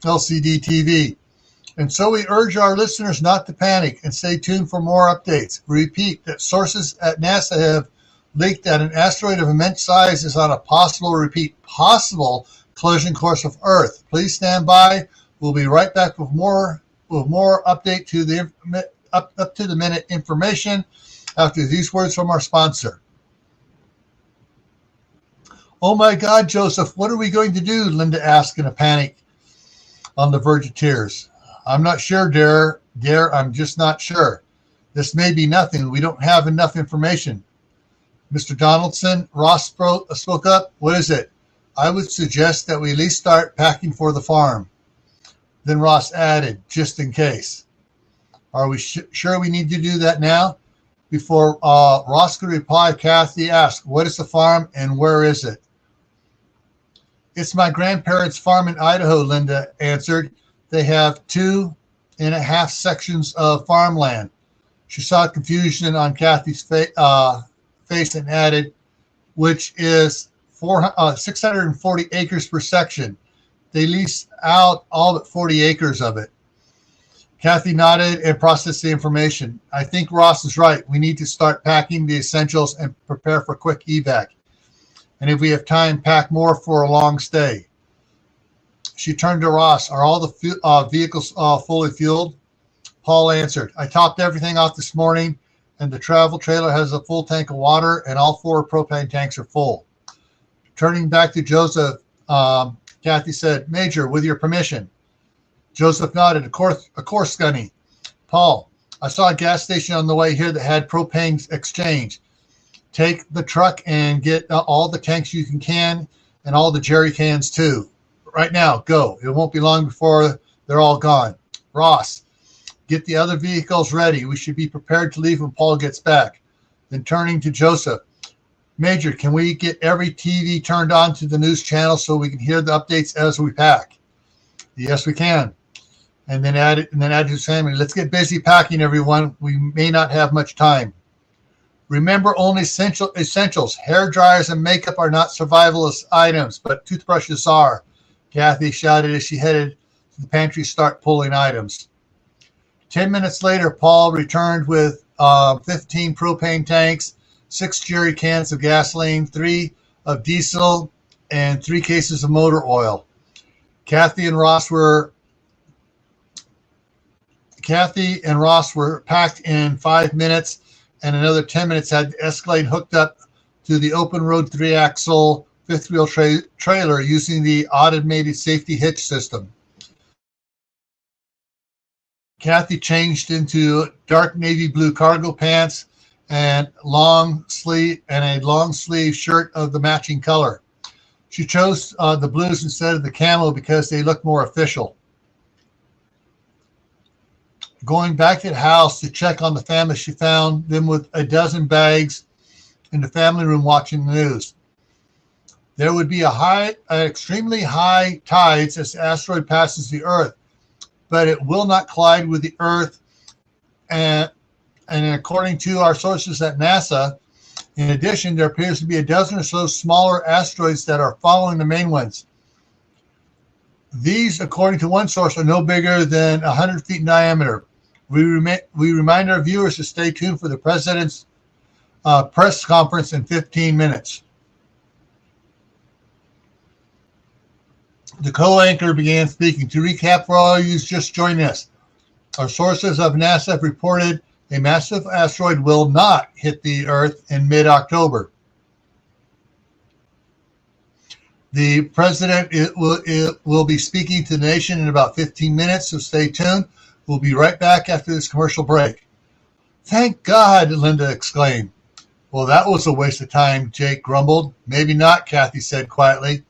LCD TV. And so we urge our listeners not to panic and stay tuned for more updates. We repeat that sources at NASA have leaked that an asteroid of immense size is on a possible collision course of Earth. Please stand by. We'll be right back with more update to the up to the minute information after these words from our sponsor. Oh my God, Joseph, what are we going to do? Linda asked in a panic, on the verge of tears. I'm not sure, dear. I'm just not sure. This may be nothing. We don't have enough information. Mr. Donaldson, Ross spoke up. What is it? I would suggest that we at least start packing for the farm. Then Ross added, just in case. Are we sure we need to do that now? Before Ross could reply, Kathy asked, what is the farm and where is it? It's my grandparents' farm in Idaho, Linda answered. They have 2.5 sections of farmland. She saw confusion on Kathy's face and added, which is 640 acres per section. They lease out all but 40 acres of it. Kathy nodded and processed the information. I think Ross is right. We need to start packing the essentials and prepare for quick evac. And if we have time, pack more for a long stay. She turned to Ross. Are all the vehicles fully fueled? Paul answered. I topped everything off this morning, and the travel trailer has a full tank of water, and all 4 propane tanks are full. Turning back to Joseph, Kathy said, Major, with your permission. Joseph nodded. Of course, Gunny. Paul, I saw a gas station on the way here that had propane exchange. Take the truck and get all the tanks you can and all the jerry cans too. Right now, go. It won't be long before they're all gone. Ross, get the other vehicles ready. We should be prepared to leave when Paul gets back. Then turning to Joseph, Major, can we get every TV turned on to the news channel so we can hear the updates as we pack? Yes, we can. And then add to his family. Let's get busy packing, everyone. We may not have much time. Remember only essentials. Hair dryers and makeup are not survivalist items, but toothbrushes are. Kathy shouted as she headed to the pantry to start pulling items. 10 minutes later, Paul returned with 15 propane tanks, 6 jerry cans of gasoline, 3 of diesel, and 3 cases of motor oil. Kathy and Ross were packed in 5 minutes, and another 10 minutes had the Escalade hooked up to the open road 3-axle fifth wheel trailer using the automated safety hitch system. Kathy changed into dark navy blue cargo pants and a long sleeve shirt of the matching color. She chose the blues instead of the camo because they look more official. Going back to the house to check on the family, she found them with a dozen bags in the family room watching the news. There would be extremely high tides as the asteroid passes the Earth, but it will not collide with the Earth. And according to our sources at NASA, in addition, there appears to be a dozen or so smaller asteroids that are following the main ones. These, according to one source, are no bigger than 100 feet in diameter. We remind our viewers to stay tuned for the president's press conference in 15 minutes. The co-anchor began speaking. To recap for all of you just joining us, our sources of NASA have reported a massive asteroid will not hit the Earth in mid-October. The president will be speaking to the nation in about 15 minutes, so stay tuned. We'll be right back after this commercial break. Thank God, Linda exclaimed. Well, that was a waste of time, Jake grumbled. Maybe not, Kathy said quietly.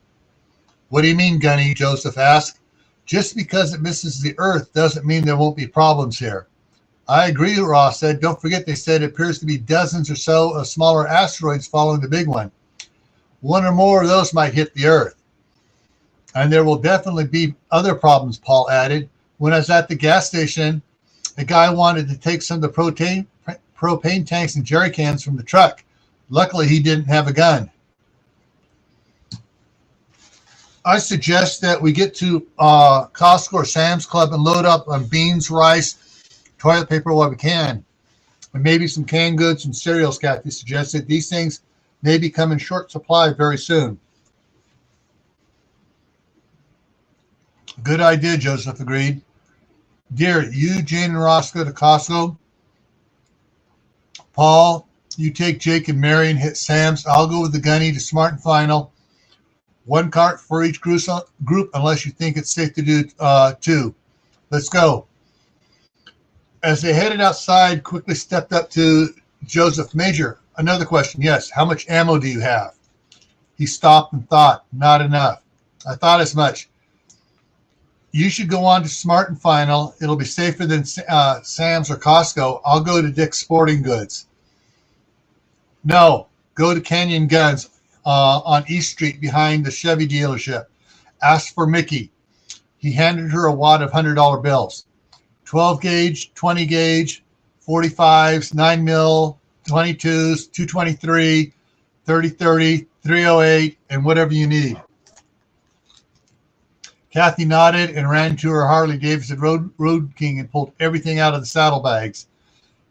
What do you mean, Gunny? Joseph asked. Just because it misses the Earth doesn't mean there won't be problems here. I agree, Ross said. Don't forget, they said it appears to be dozens or so of smaller asteroids following the big one. One or more of those might hit the Earth. And there will definitely be other problems, Paul added. When I was at the gas station, a guy wanted to take some of the propane tanks and jerry cans from the truck. Luckily, he didn't have a gun. I suggest that we get to Costco or Sam's Club and load up on beans, rice, toilet paper while we can, and maybe some canned goods and cereals. Kathy suggested these things may become in short supply very soon. Good idea, Joseph agreed. Dear, you, Jane, and Ross go to Costco. Paul, you take Jake and Mary and hit Sam's. I'll go with the gunny to Smart and Final. One cart for each group, unless you think it's safe to do two. Let's go. As they headed outside, quickly stepped up to Joseph. Major, another question. Yes, how much ammo do you have? He stopped and thought, not enough. I thought as much. You should go on to Smart and Final. It'll be safer than Sam's or Costco. I'll go to Dick's Sporting Goods. No, go to Canyon Guns on East Street behind the Chevy dealership. Ask for Mickey. He handed her a wad of $100 bills. 12 gauge, 20 gauge, 45s, 9 mil, 22s, 223, 30, 308, and whatever you need. Kathy nodded and ran to her Harley Davidson Road King and pulled everything out of the saddlebags.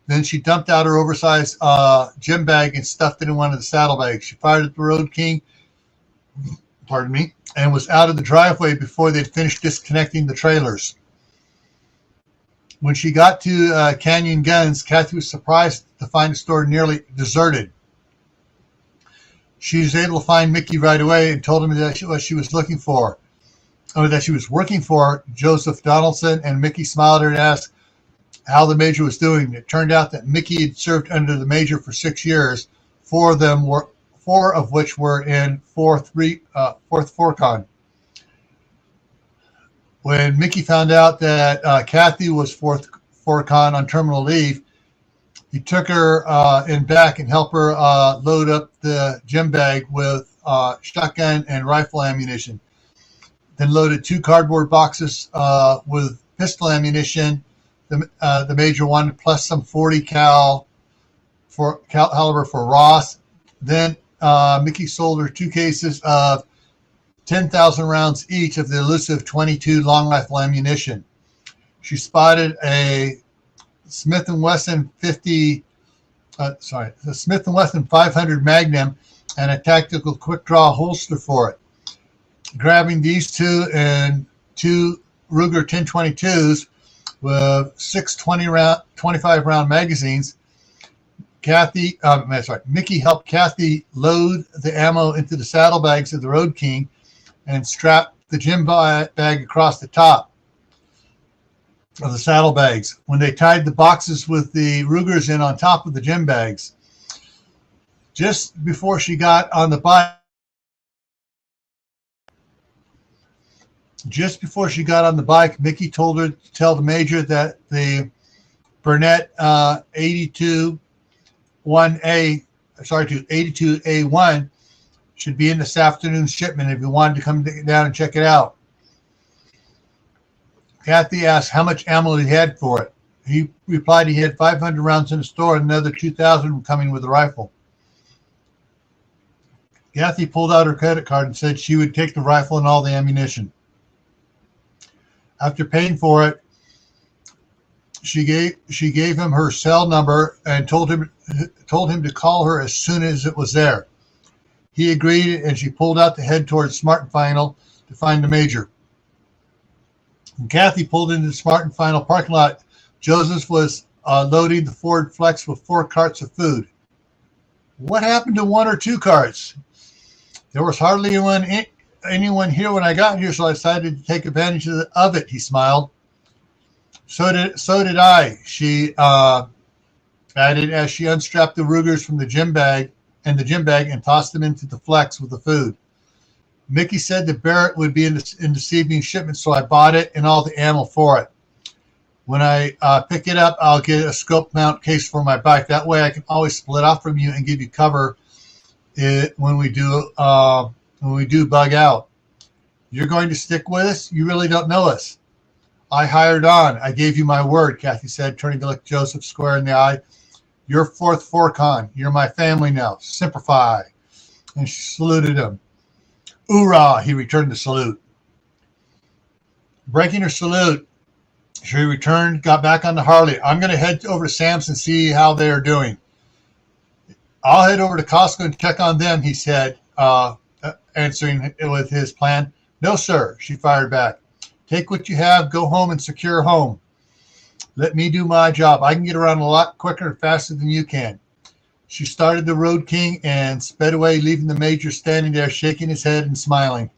Then she dumped out her oversized gym bag and stuffed it in one of the saddlebags. She fired at the Road King, and was out of the driveway before they'd finished disconnecting the trailers. When she got to Canyon Guns, Kathy was surprised to find the store nearly deserted. She was able to find Mickey right away and told him that what she was looking for. That she was working for Joseph Donaldson, and Mickey smiled at her and asked how the Major was doing. It turned out that Mickey had served under the Major for 6 years, four of which were in fourth Forcon. When Mickey found out that Kathy was fourth Forcon on terminal leave, he took her in back and helped her load up the gym bag with shotgun and rifle ammunition. Then loaded 2 cardboard boxes with pistol ammunition. The Major wanted, plus some 40 caliber for Ross. Then Mickey sold her 2 cases of 10,000 rounds each of the elusive 22 long rifle ammunition. She spotted a Smith & Wesson 500 Magnum and a tactical quick draw holster for it. Grabbing these 2 and 2 Ruger 1022s with 6 25 round magazines, Mickey helped Kathy load the ammo into the saddlebags of the Road King and strapped the gym bag across the top of the saddlebags. When they tied the boxes with the Rugers in on top of the gym bags, just before she got on the bike, Mickey told her to tell the Major that the Burnett 82A1 should be in this afternoon's shipment if you wanted to come down and check it out. Kathy asked how much ammo he had for it. He replied he had 500 rounds in the store and another 2,000 were coming with the rifle. Kathy pulled out her credit card and said she would take the rifle and all the ammunition. After paying for it, she gave him her cell number and told him to call her as soon as it was there. He agreed, and she pulled out to head towards Smart and Final to find the Major. When Kathy pulled into the Smart and Final parking lot, Joseph was loading the Ford Flex with 4 carts of food. What happened to 1 or 2 carts? There was hardly anyone here when I got here, so I decided to take advantage of it, he smiled. So did I, she added as she unstrapped the Rugers from the gym bag and tossed them into the Flex with the food. Mickey said that Barrett would be in this evening's shipment, so I bought it and all the ammo for it. When I pick it up, I'll get a scope mount case for my bike. That way I can always split off from you and give you cover when we do bug out. You're going to stick with us? You really don't know us. I hired on. I gave you my word, Kathy said, turning to look Joseph square in the eye. You're fourth Forcon. You're my family now. Simplify. And she saluted him. Hoorah, he returned the salute. Breaking her salute, she returned, got back on the Harley. I'm going to head over to Sam's and see how they are doing. I'll head over to Costco and check on them, he said, answering with his plan. No, sir, she fired back. Take what you have, go home and secure home. Let me do my job. I can get around a lot quicker and faster than you can. She started the Road King and sped away, leaving the Major standing there, shaking his head and smiling.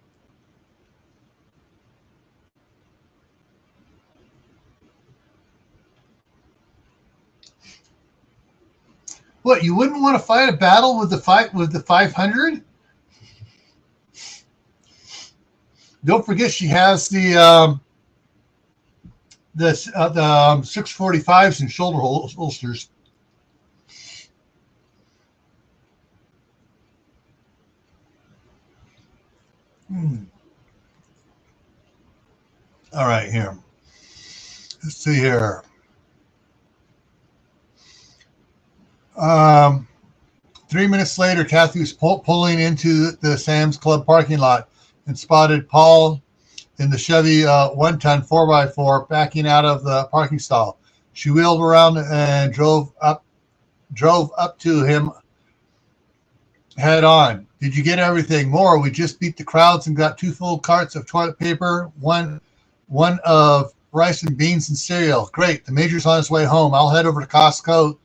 What, you wouldn't want to fight a battle with the 500? Don't forget, she has the 645s and shoulder holsters. All right, here. Let's see here. 3 minutes later, Kathy was pulling into the Sam's Club parking lot and spotted Paul in the Chevy 1-ton 4x4 backing out of the parking stall. She wheeled around and drove up to him head on. Did you get everything? More. We just beat the crowds and got 2 full carts of toilet paper, one of rice and beans and cereal. Great. The Major's on his way home. I'll head over to Costco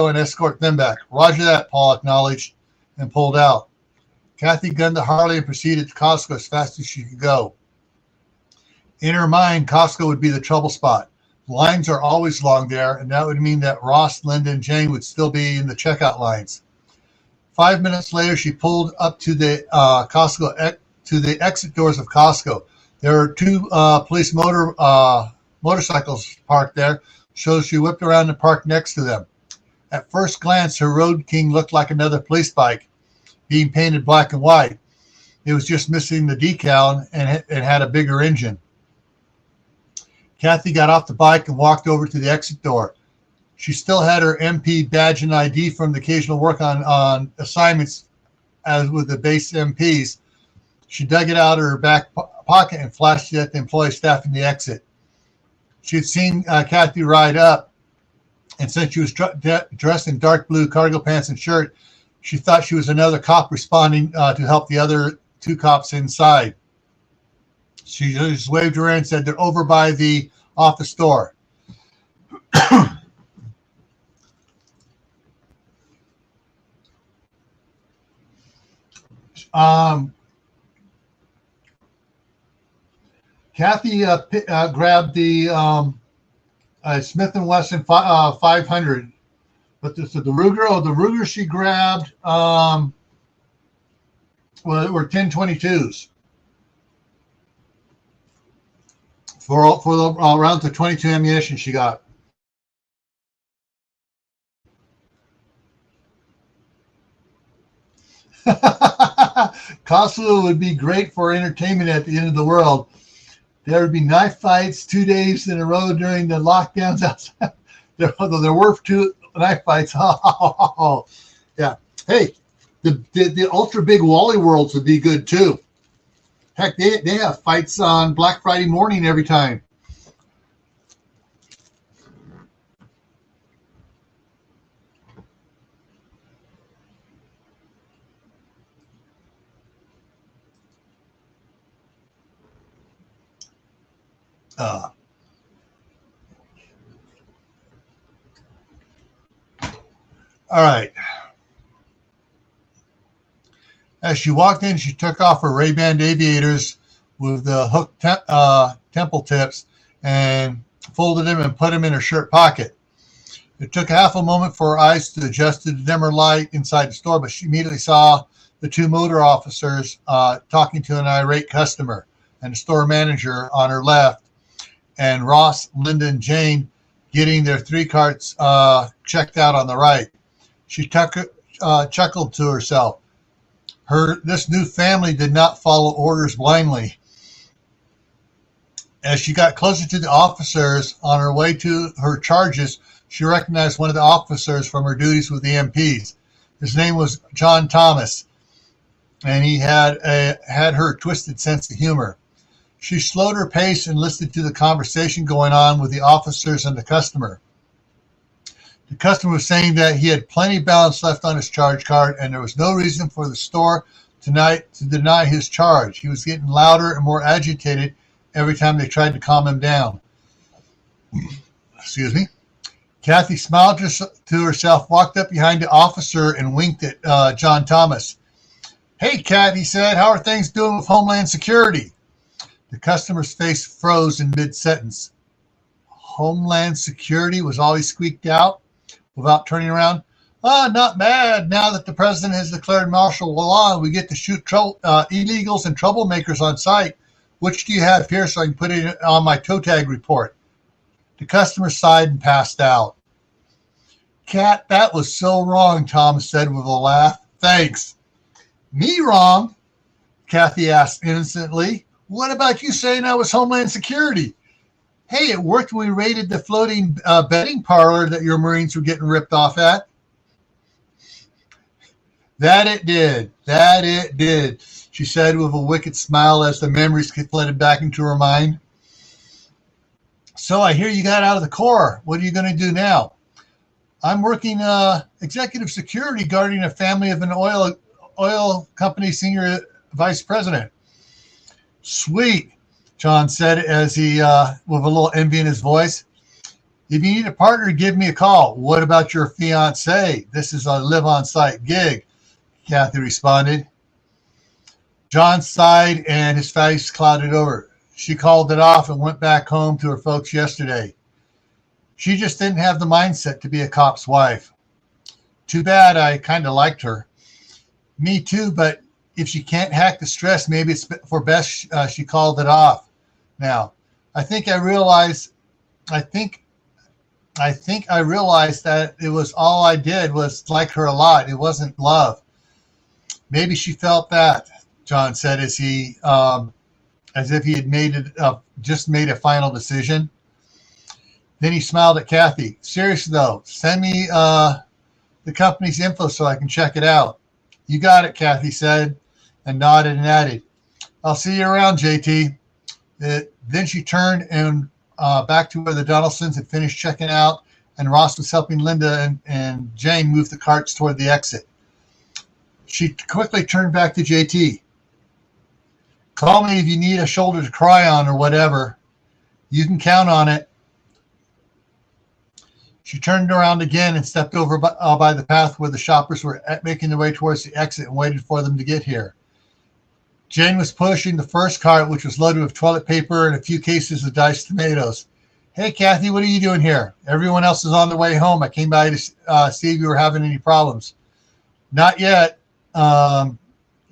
and escort them back. Roger that, Paul acknowledged and pulled out. Kathy gunned the Harley and proceeded to Costco as fast as she could go. In her mind, Costco would be the trouble spot. Lines are always long there, and that would mean that Ross, Linda, and Jane would still be in the checkout lines. 5 minutes later, she pulled up to the exit doors of Costco. There were 2 police motorcycles parked there, so she whipped around and parked next to them. At first glance, her Road King looked like another police bike, being painted black and white. It was just missing the decal and had a bigger engine. Kathy got off the bike and walked over to the exit door. She still had her MP badge and ID from the occasional work on assignments as with the base MPs. She dug it out of her back pocket and flashed it at the employee staffing the exit. She had seen Kathy ride up, and since she was dressed in dark blue cargo pants and shirt, she thought she was another cop responding to help the other 2 cops inside. She just waved her in and said they're over by the office door. Kathy grabbed the Smith & Wesson 500, but the Ruger she grabbed were 1022s for the round to 22 ammunition she got. Costco would be great for entertainment at the end of the world. There would be knife fights 2 days in a row during the lockdowns outside. There were 2 knife fights. Yeah. Hey, the ultra big Wally Worlds would be good too. Heck, they have fights on Black Friday morning every time. All right. As she walked in, she took off her Ray-Ban aviators with the hooked temple tips and folded them and put them in her shirt pocket. It took half a moment for her eyes to adjust to the dimmer light inside the store, but she immediately saw the 2 motor officers talking to an irate customer and the store manager on her left. and Ross, Linda, and Jane getting their 3 carts checked out on the right. She chuckled to herself. This new family did not follow orders blindly. As she got closer to the officers on her way to her charges, she recognized one of the officers from her duties with the MPs. His name was John Thomas, and he had her twisted sense of humor. She slowed her pace and listened to the conversation going on with the officers and the customer. The customer was saying that he had plenty of balance left on his charge card, and there was no reason for the store tonight to deny his charge. He was getting louder and more agitated every time they tried to calm him down. Excuse me. Kathy smiled to herself, walked up behind the officer, and winked at John Thomas. "Hey, Kat," he said, "how are things doing with Homeland Security?" The customer's face froze in mid-sentence. Homeland Security was all he squeaked out without turning around. Not bad. Now that the president has declared martial law, we get to shoot illegals and troublemakers on sight. Which do you have here so I can put it on my toe tag report? The customer sighed and passed out. "Kat, that was so wrong," Thomas said with a laugh. "Thanks." "Me wrong?" Kathy asked innocently. "What about you saying I was Homeland Security?" "Hey, it worked when we raided the floating betting parlor that your Marines were getting ripped off at." That it did, she said with a wicked smile as the memories flooded back into her mind. "So I hear you got out of the Corps. What are you going to do now?" "I'm working executive security guarding a family of an oil company senior vice president." "Sweet," John said as he, with a little envy in his voice. "If you need a partner, give me a call." "What about your fiance? This is a live-on-site gig," Kathy responded. John sighed and his face clouded over. "She called it off and went back home to her folks yesterday. She just didn't have the mindset to be a cop's wife." "Too bad. I kind of liked her." "Me too, but if she can't hack the stress, maybe it's for best she called it off. Now, I think I realized that it was all I did was like her a lot. It wasn't love." "Maybe she felt that," John said as if he had just made a final decision. Then he smiled at Kathy. "Seriously though, send me the company's info so I can check it out." "You got it," Kathy said, and nodded and added, "I'll see you around, JT." Then she turned and back to where the Donaldsons had finished checking out, and Ross was helping Linda and Jane move the carts toward the exit. She quickly turned back to JT. "Call me if you need a shoulder to cry on or whatever. You can count on it." She turned around again and stepped over by the path where the shoppers were making their way towards the exit and waited for them to get here. Jane was pushing the first cart, which was loaded with toilet paper and a few cases of diced tomatoes. "Hey, Kathy, what are you doing here? Everyone else is on their way home. I came by to see if you were having any problems." "Not yet."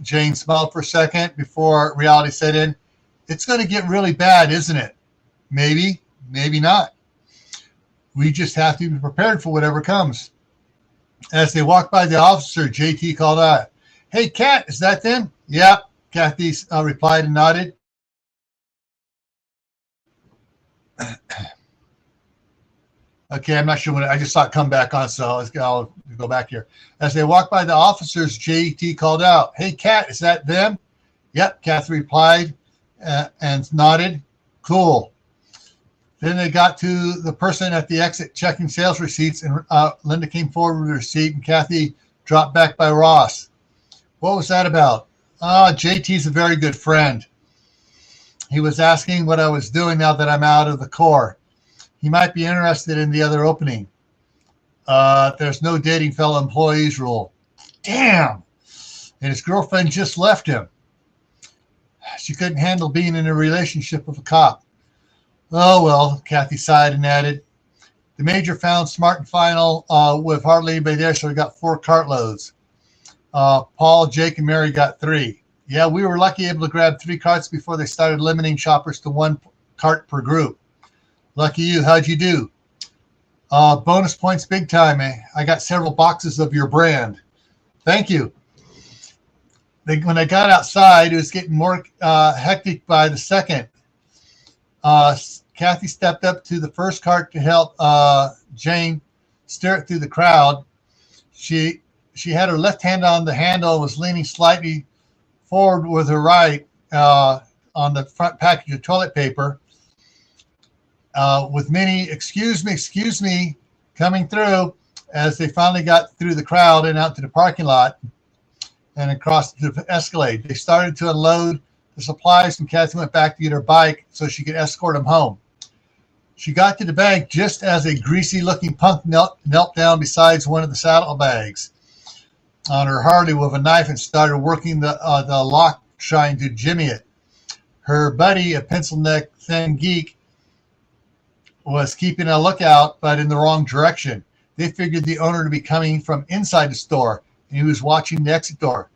Jane smiled for a second before reality set in. "It's going to get really bad, isn't it?" "Maybe, maybe not. We just have to be prepared for whatever comes." As they walked by the officer, JT called out, "Hey, Kat, is that them?" "Yep," Kathy replied and nodded. Okay, I'm not sure when I just saw it come back on, so I'll go back here. As they walked by the officers, JT called out, "Hey, Kat, is that them?" "Yep," Kathy replied and nodded. "Cool." Then they got to the person at the exit checking sales receipts, and Linda came forward with her receipt, and Kathy dropped back by Ross. "What was that about?" "JT's a very good friend. He was asking what I was doing now that I'm out of the Corps. He might be interested in the other opening. There's no dating fellow employees rule." Damn! And his girlfriend just left him. She couldn't handle being in a relationship with a cop. "Oh, well," Kathy sighed and added, "The major found Smart and Final with hardly anybody there, so we got 4 cartloads. Paul, Jake, and Mary got 3. Yeah, we were lucky able to grab 3 carts before they started limiting shoppers to 1 cart per group. Lucky you. How'd you do? Bonus points big time. I got several boxes of your brand. Thank you. When I got outside, it was getting more hectic by the second. Kathy stepped up to the first cart to help Jane steer it through the crowd. She had her left hand on the handle and was leaning slightly forward with her right on the front package of toilet paper. With many excuse me coming through as they finally got through the crowd and out to the parking lot and across the Escalade. They started to unload the supplies, and Kathy went back to get her bike so she could escort them home. She got to the bank just as a greasy-looking punk knelt down beside one of the saddlebags on her Harley with a knife and started working the lock, trying to jimmy it. Her buddy, a pencil-neck thin geek, was keeping a lookout, but in the wrong direction. They figured the owner to be coming from inside the store, and he was watching the exit door.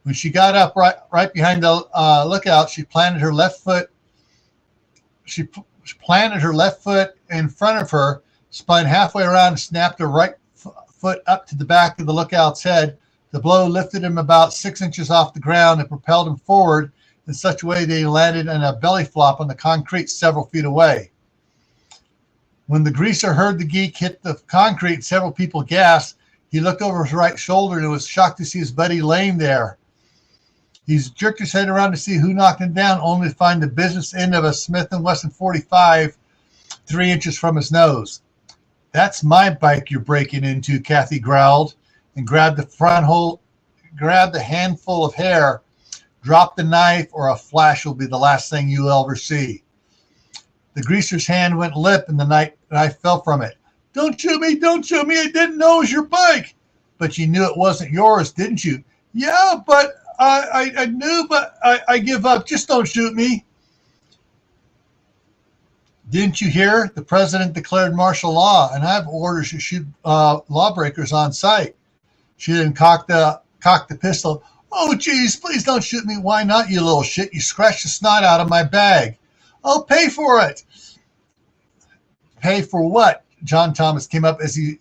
When she got up right behind the lookout, she planted her left foot. She planted her left foot in front of her, spun halfway around, and snapped her right foot up to the back of the lookout's head. The blow lifted him about 6 inches off the ground and propelled him forward in such a way that he landed in a belly flop on the concrete several feet away. When the greaser heard the geek hit the concrete, several people gasped. He looked over his right shoulder and was shocked to see his buddy laying there. He jerked his head around to see who knocked him down, only to find the business end of a Smith & Wesson 45 3 inches from his nose. "That's my bike you're breaking into," Kathy growled, and grabbed the handful of hair. "Drop the knife or a flash will be the last thing you'll ever see." The greaser's hand went limp and the knife fell from it. Don't shoot me, I didn't know it was your bike." "But you knew it wasn't yours, didn't you?" "Yeah, but I knew, but I give up. Just don't shoot me." "Didn't you hear? The president declared martial law, and I have orders to shoot lawbreakers on sight." She then cocked the pistol. "Oh, geez, please don't shoot me." "Why not, you little shit? You scratched the snot out of my bag." "I'll pay for it." "Pay for what?" John Thomas came up as he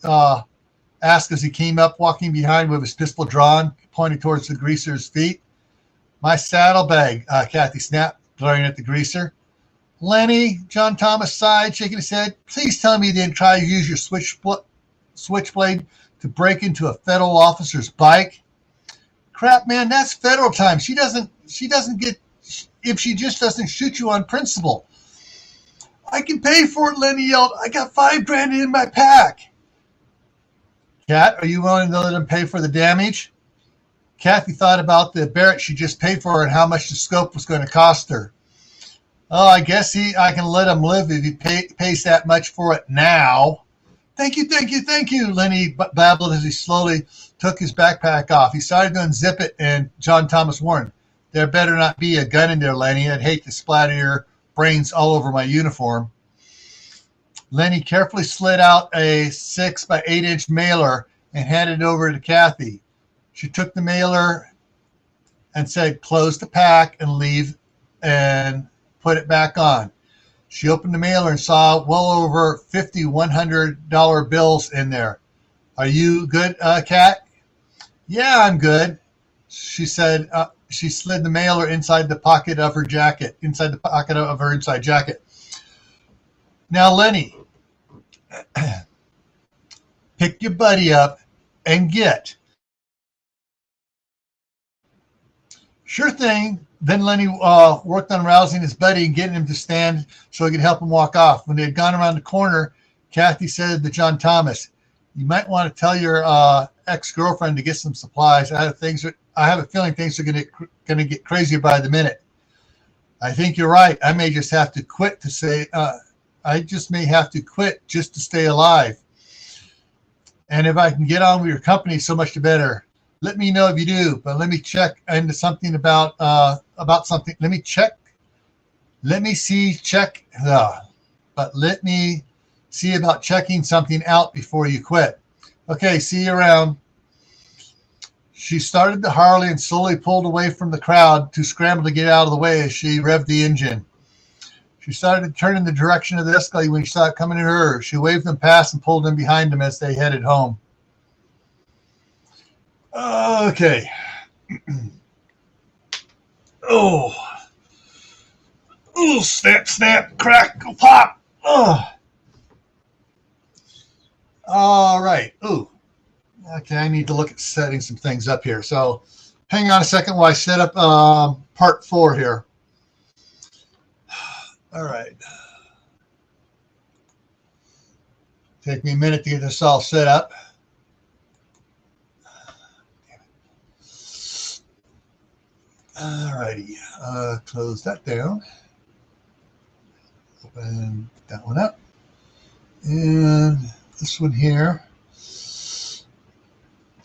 asked as he came up, walking behind with his pistol drawn, pointing towards the greaser's feet. "My saddlebag," Kathy snapped, glaring at the greaser. "Lenny," John Thomas sighed, shaking his head, "please tell me you didn't try to use your switchblade to break into a federal officer's bike." "Crap, man, that's federal time. She doesn't get if she just doesn't shoot you on principle." "I can pay for it," Lenny yelled. "I got $5,000 in my pack." "Kat, are you willing to let him pay for the damage?" Kathy thought about the Barrett she just paid for and how much the scope was going to cost her. "Oh, I guess I can let him live if he pays that much for it now." Thank you, Lenny babbled as he slowly took his backpack off. He started to unzip it, and John Thomas warned, "There better not be a gun in there, Lenny. I'd hate to splatter your brains all over my uniform." Lenny carefully slid out a 6 by 8 inch mailer and handed it over to Kathy. She took the mailer and said, "Close the pack and leave and put it back on." She opened the mailer and saw well over 50 $100 bills in there. "Are you good, Kat?" "Yeah, I'm good," she said. She slid the mailer inside the pocket of her jacket, inside jacket. "Now, Lenny, pick your buddy up and get." "Sure thing." Then Lenny worked on rousing his buddy and getting him to stand so he could help him walk off. When they had gone around the corner, Kathy said to John Thomas, "You might want to tell your ex-girlfriend to get some supplies. I have a feeling things are going to get crazier by the minute." "I think you're right. I may just have to quit to say. I just may have to quit just to stay alive. And if I can get on with your company, so much the better. Let me know if you do. But let me check into something about something. Let me see about checking something out before you quit. Okay, see you around." She started the Harley and slowly pulled away from the crowd to scramble to get out of the way as she revved the engine. She started to turn in the direction of the escalator when she saw it coming at her. She waved them past and pulled them behind them as they headed home. Okay. Oh. Oh, snap, snap, crack, pop. Oh. All right. Ooh. Okay, I need to look at setting some things up here. So hang on a second while I set up part 4 here. All right. Take me a minute to get this all set up. All righty. Close that down. Open that one up. And this one here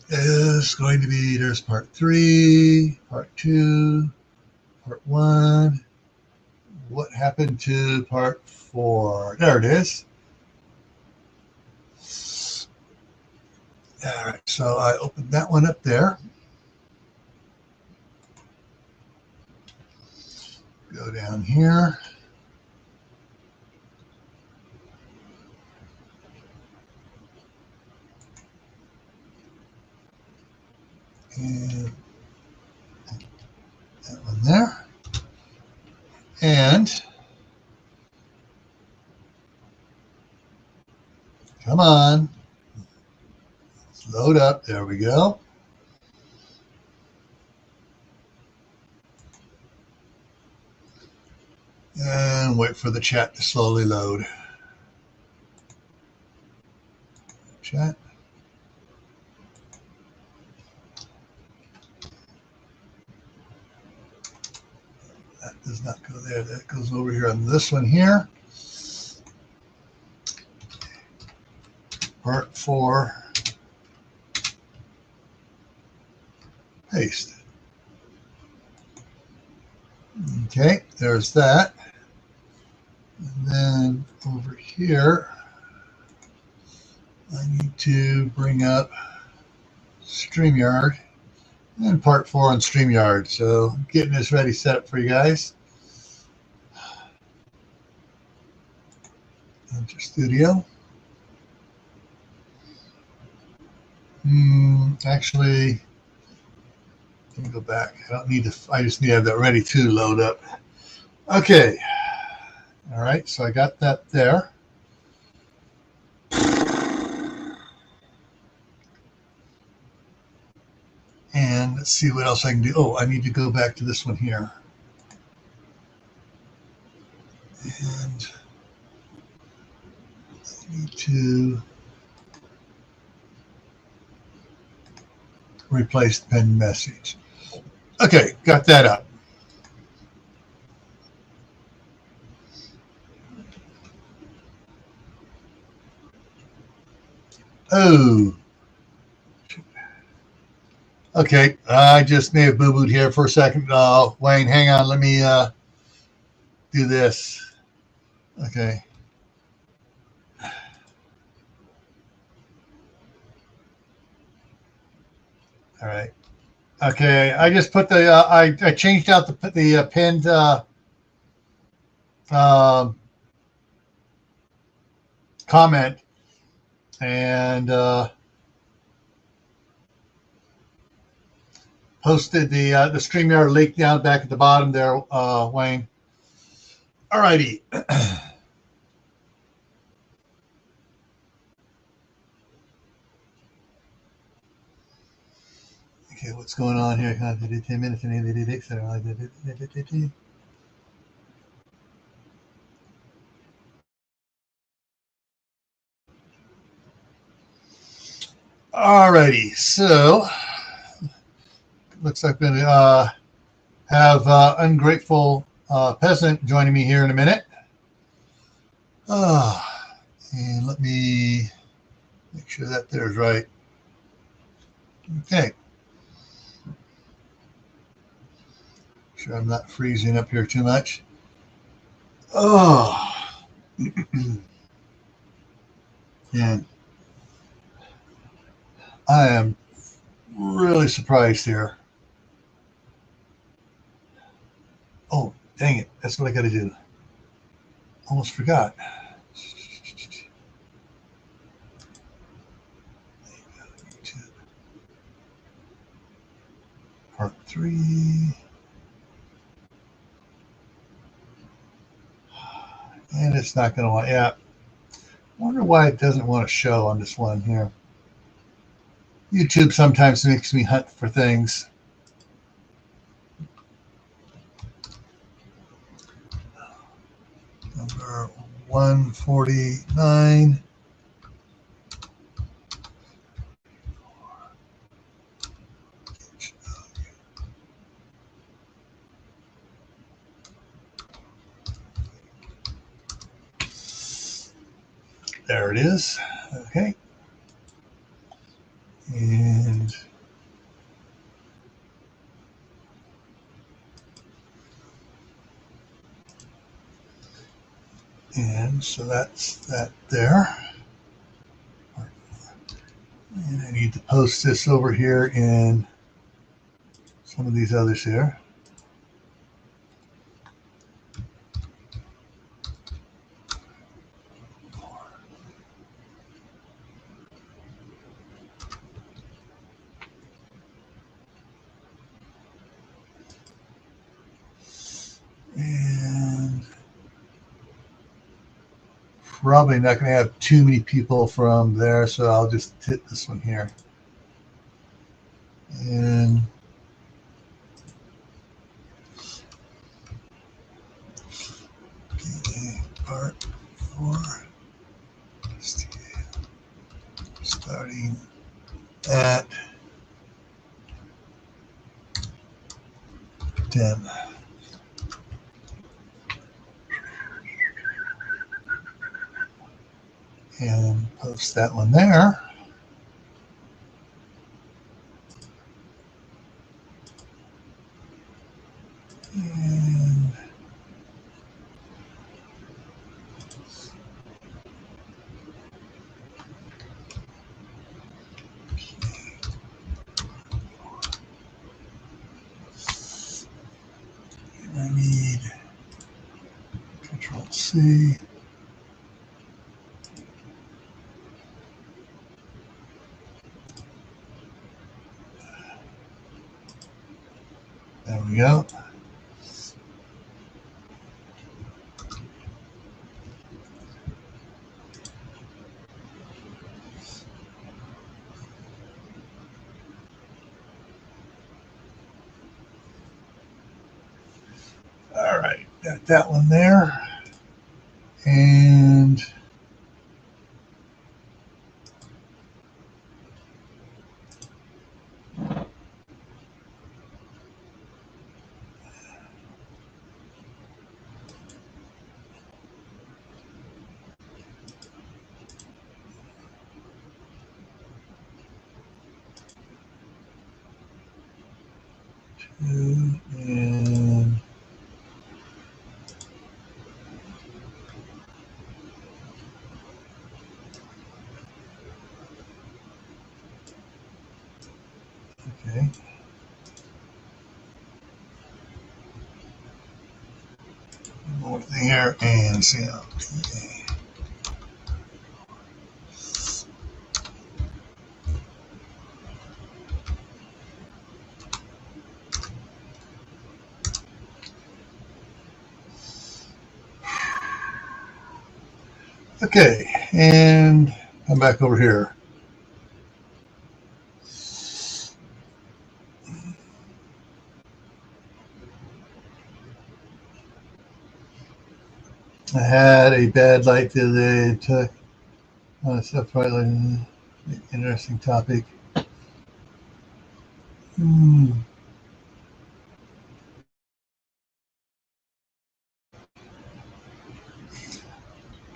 is going to be, there's part 3, part 2, part 1. What happened to part 4? There it is. All right, so I opened that one up there. Go down here. And that one there. And come on. Let's load up. There we go. And wait for the chat to slowly load. Chat. That does not go there. That goes over here on this one here. Part 4. Paste. Okay, there's that. And then over here, I need to bring up StreamYard and part 4 on StreamYard. So I'm getting this ready set up for you guys. Enter Studio. Actually, let me go back. I don't need to, I just need to have that ready to load up. Okay. All right, so I got that there. And let's see what else I can do. Oh, I need to go back to this one here. And I need to replace the pinned message. Okay, got that up. Oh. Okay, I just may have boo-booed here for a second. Wayne, hang on. Let me do this. Okay. All right. Okay, I just put the I changed out the pinned comment and posted the StreamYard link down back at the bottom there, Wayne. All righty. Okay, what's going on here? 10 minutes and 86. All righty, so looks like I'm going to have Ungrateful Peasant joining me here in a minute. And let me make sure that there's right. Okay. Sure I'm not freezing up here too much. Oh. And I am really surprised here. Oh, dang it. That's what I got to do. Almost forgot. Part 3. And it's not going to want, yeah. Wonder why it doesn't want to show on this one here. YouTube sometimes makes me hunt for things. Number 149. There it is. Okay. And so that's that there. And I need to post this over here in some of these others here. And probably not going to have too many people from there, so I'll just hit this one here. And part 4, starting at 10. And post that one there. And I need Control C. There we go. All right, got that one there. And and okay. One more thing here and see how. Okay, and come back over here. I had a bad light the other day. It took stuff probably an interesting topic.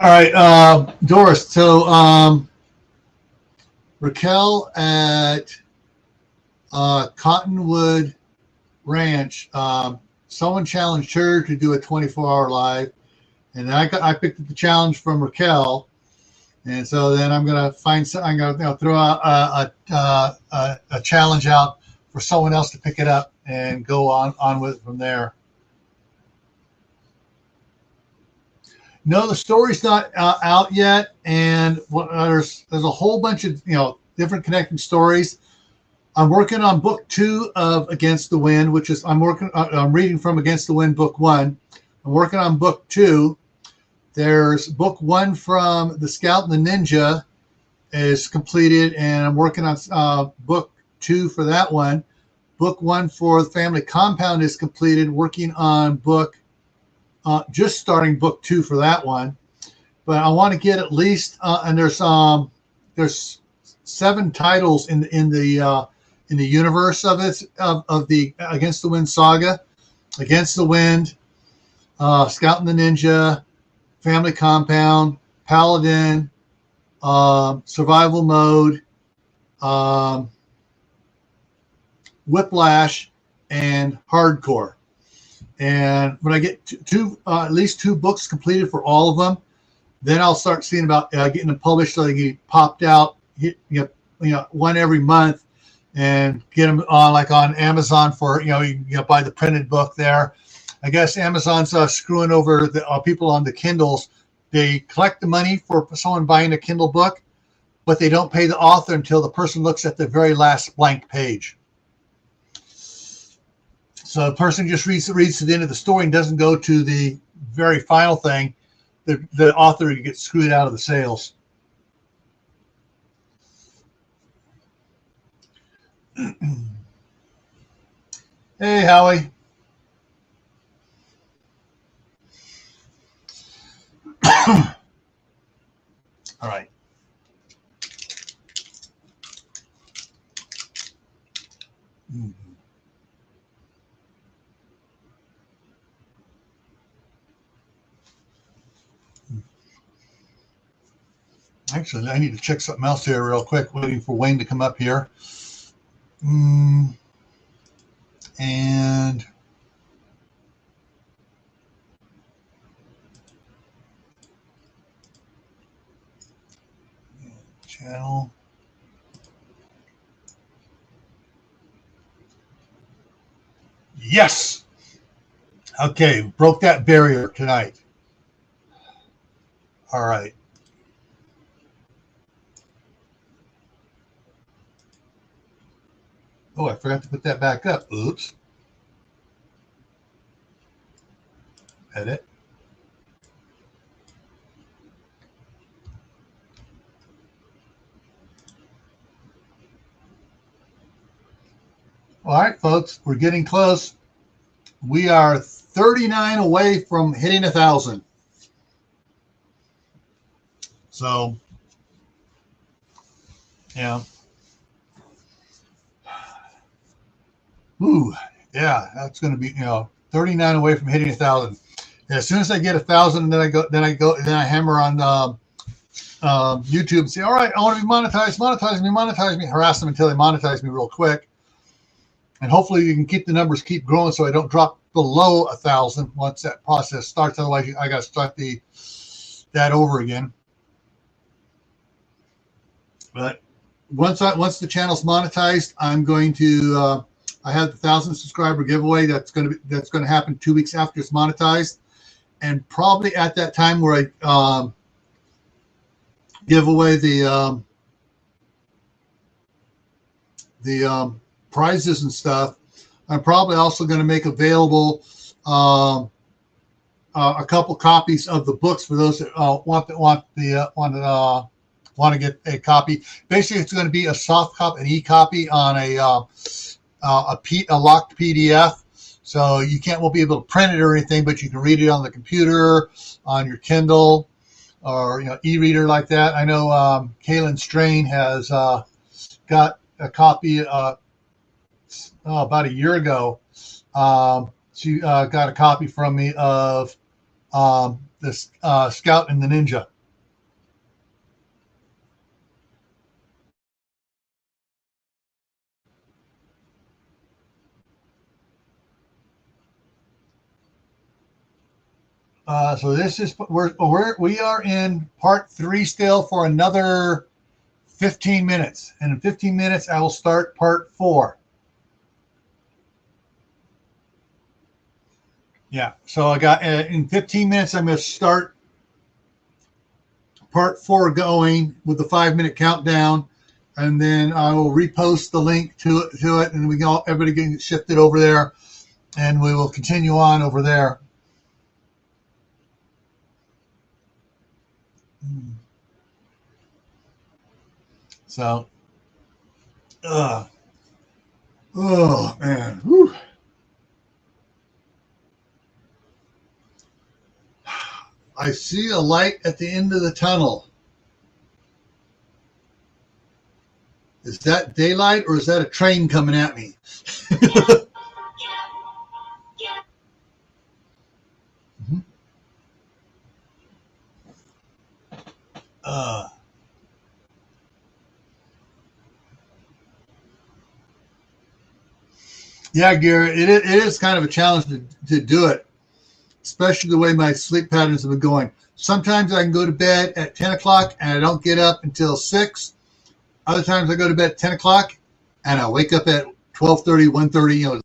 All right, Doris. So Raquel at Cottonwood Ranch, someone challenged her to do a 24-hour live, and I picked up the challenge from Raquel, and so then I'm gonna throw out a challenge out for someone else to pick it up and go on with it from there. No, the story's not out yet, and there's a whole bunch of different connecting stories. I'm working on book 2 of Against the Wind, which is I'm reading from Against the Wind book 1. I'm working on book 2. There's book 1 from The Scout and the Ninja is completed, and I'm working on book 2 for that one. Book 1 for The Family Compound is completed. Working on book. Just starting book 2 for that one, but I want to get at least and there's 7 titles in the universe of it of the Against the Wind saga: Against the Wind, Scout and the Ninja, Family Compound, Paladin, Survival Mode, Whiplash, and Hardcore. And when I get at least 2 books completed for all of them, then I'll start seeing about getting them published so they get popped out, one every month, and get them on Amazon for you buy the printed book there. I guess Amazon's screwing over the people on the Kindles. They collect the money for someone buying a Kindle book, but they don't pay the author until the person looks at the very last blank page. So the person just reads to the end of the story and doesn't go to the very final thing. The author gets screwed out of the sales. Hey, Howie. All right. Actually, I need to check something else here real quick, waiting for Wayne to come up here. And channel. Yes. Okay, broke that barrier tonight. All right. Oh, I forgot to put that back up. Oops. Edit. All right, folks, we're getting close. We are 39 away from hitting 1,000. So, yeah. Ooh, yeah, that's going to be 39 away from hitting 1,000. As soon as I get 1,000, then I hammer on YouTube and say, all right, I want to be monetized, monetize me, harass them until they monetize me real quick. And hopefully you can keep the numbers keep growing so I don't drop below 1,000 once that process starts. Otherwise, I got to start that over again. But once the channel's monetized, I'm going to I have the 1,000 subscriber giveaway that's going to happen 2 weeks after it's monetized, and probably at that time where I give away the prizes and stuff. I'm probably also going to make available a couple copies of the books for those that want to get a copy. Basically, it's going to be a soft copy, an e-copy on a locked PDF. So you won't be able to print it or anything, but you can read it on the computer, on your Kindle, or e-reader like that. I know Kaylin Strain has got a copy about a year ago. She got a copy from me of the Scout and the Ninja. So this is we are in part 3 still for another 15 minutes, and in 15 minutes I will start part 4. Yeah, so I got in 15 minutes I'm going to start part 4 going with the 5-minute countdown, and then I will repost the link to it, and we can everybody get shifted over there, and we will continue on over there. So, oh man, whew. I see a light at the end of the tunnel. Is that daylight or is that a train coming at me? Yeah, Gary, it is kind of a challenge to do it, especially the way my sleep patterns have been going. Sometimes I can go to bed at 10 o'clock and I don't get up until 6. Other times I go to bed at 10 o'clock and I wake up at 12:30, 1:30, you know.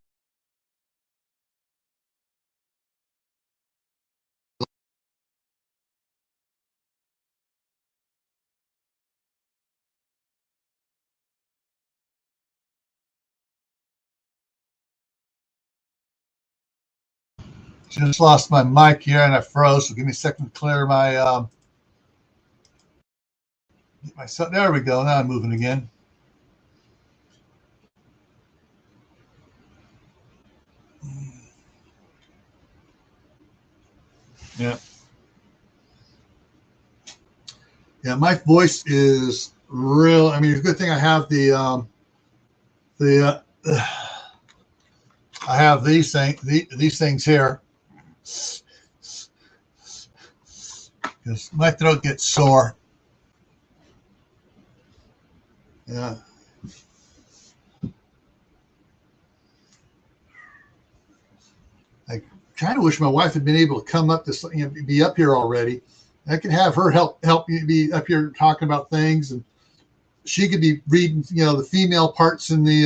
Just lost my mic here and I froze, so give me a second to clear my there we go. Now I'm moving again. Yeah. Yeah, my voice is real. I mean, it's a good thing I have I have these things here, because my throat gets sore. Yeah. I kind of wish my wife had been able to come up this, be up here already. I could have her help me be up here talking about things, and she could be reading, the female parts in the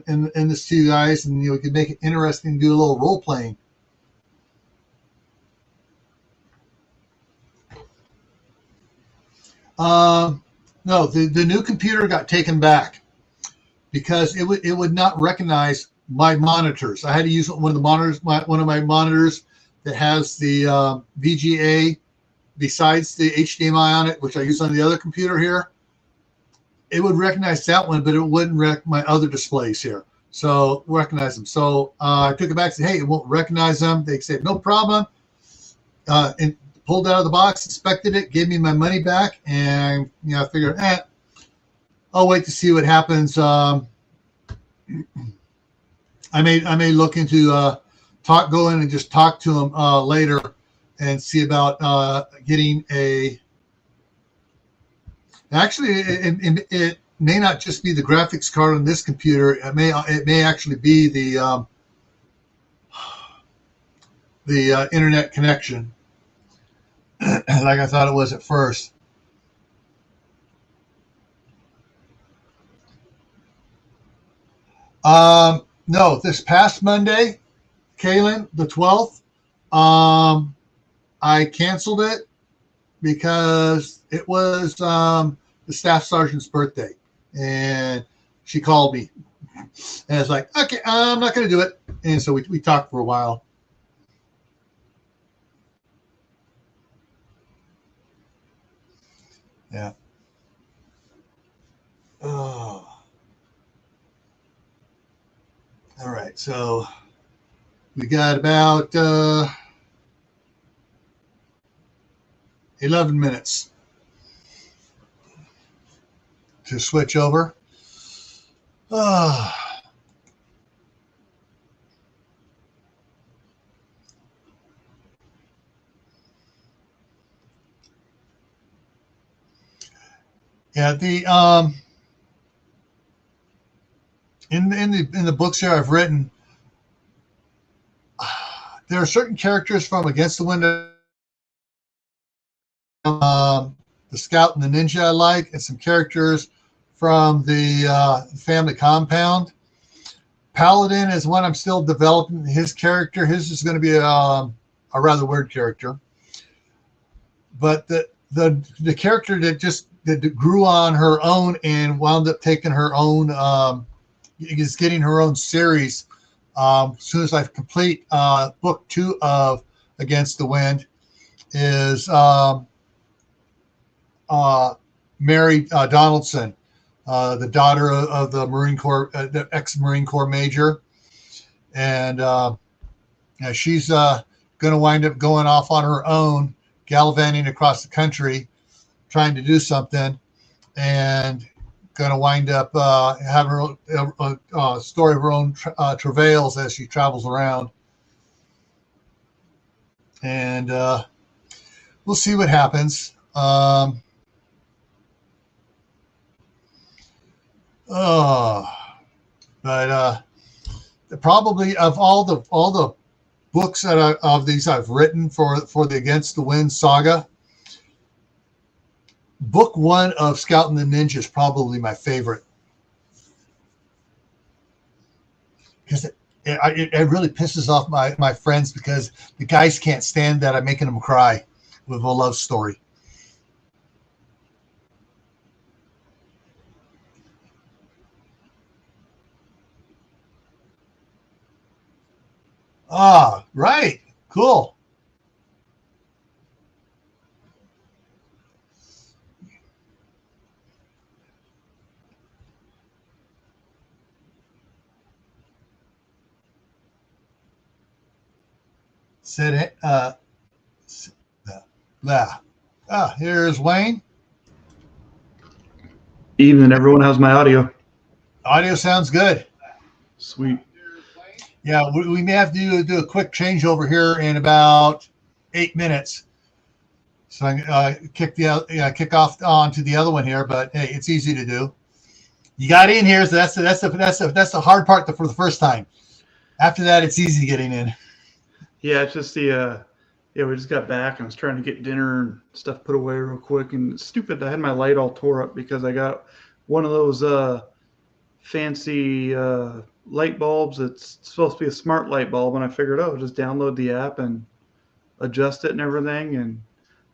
in this to you guys, and we could make it interesting, do a little role playing. No, the new computer got taken back because it would not recognize my monitors. I had to use one of my monitors that has the VGA besides the HDMI on it, which I use on the other computer here. It would recognize that one, but it wouldn't recognize my other displays here. So recognize them. So I took it back and said, hey, it won't recognize them. They said, no problem. And pulled it out of the box, inspected it, gave me my money back, and I figured, I'll wait to see what happens. I may look into go in and just talk to them later and see about getting a. Actually, it may not just be the graphics card on this computer. It may actually be the internet connection, like I thought it was at first. No, this past Monday, Kaylin, the 12th, I canceled it because it was the staff sergeant's birthday, and she called me, and I was like, okay, I'm not going to do it. And so we talked for a while. Yeah. Oh. All right. So we got about 11 minutes to switch over. Yeah, the in the books here I've written, there are certain characters from Against the Window, the Scout and the Ninja I like, and some characters from the Family Compound. Paladin is one I'm still developing his character. His is going to be a rather weird character. But the character that grew on her own and wound up taking her own is getting her own series. As soon as I complete book 2 of Against the Wind, is Mary Donaldson, the daughter of the Marine Corps, the ex-Marine Corps major, and she's going to wind up going off on her own, gallivanting across the country, trying to do something, and going to wind up having a story of her own travails as she travels around. And we'll see what happens. But probably of all the books of these I've written for the Against the Wind saga, book 1 of Scout and the Ninja is probably my favorite, because it really pisses off my friends, because the guys can't stand that I'm making them cry with a love story. Ah, right. Cool. Said it. Here's Wayne. Evening, everyone. How's my audio? Audio sounds good. Sweet. Yeah, we may have to do a quick changeover here in about 8 minutes. So I can kick off onto the other one here, but hey, it's easy to do. You got in here, so that's the hard part for the first time. After that, it's easy getting in. Yeah, it's just we just got back and I was trying to get dinner and stuff put away real quick. And it's stupid, I had my light all tore up because I got one of those fancy light bulbs. It's supposed to be a smart light bulb, and I figured, just download the app and adjust it and everything, and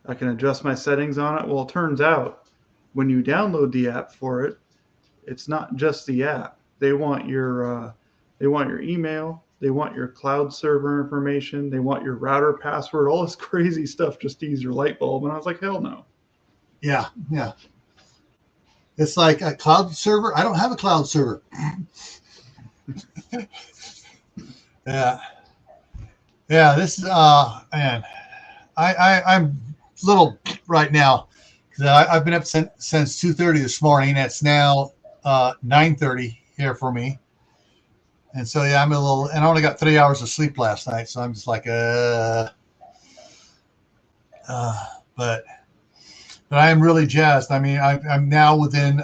I can adjust my settings on it. Well, it turns out when you download the app for it, it's not just the app. They want your email, they want your cloud server information, they want your router password, all this crazy stuff just to use your light bulb. And I was like, hell no. Yeah. It's like a cloud server. I don't have a cloud server. Yeah. This is man, I'm a little right now, because I've been up since 2:30 this morning. It's now 9:30 here for me, and so I'm a little. And I only got 3 hours of sleep last night, so I'm just like but I am really jazzed. I mean, I'm now within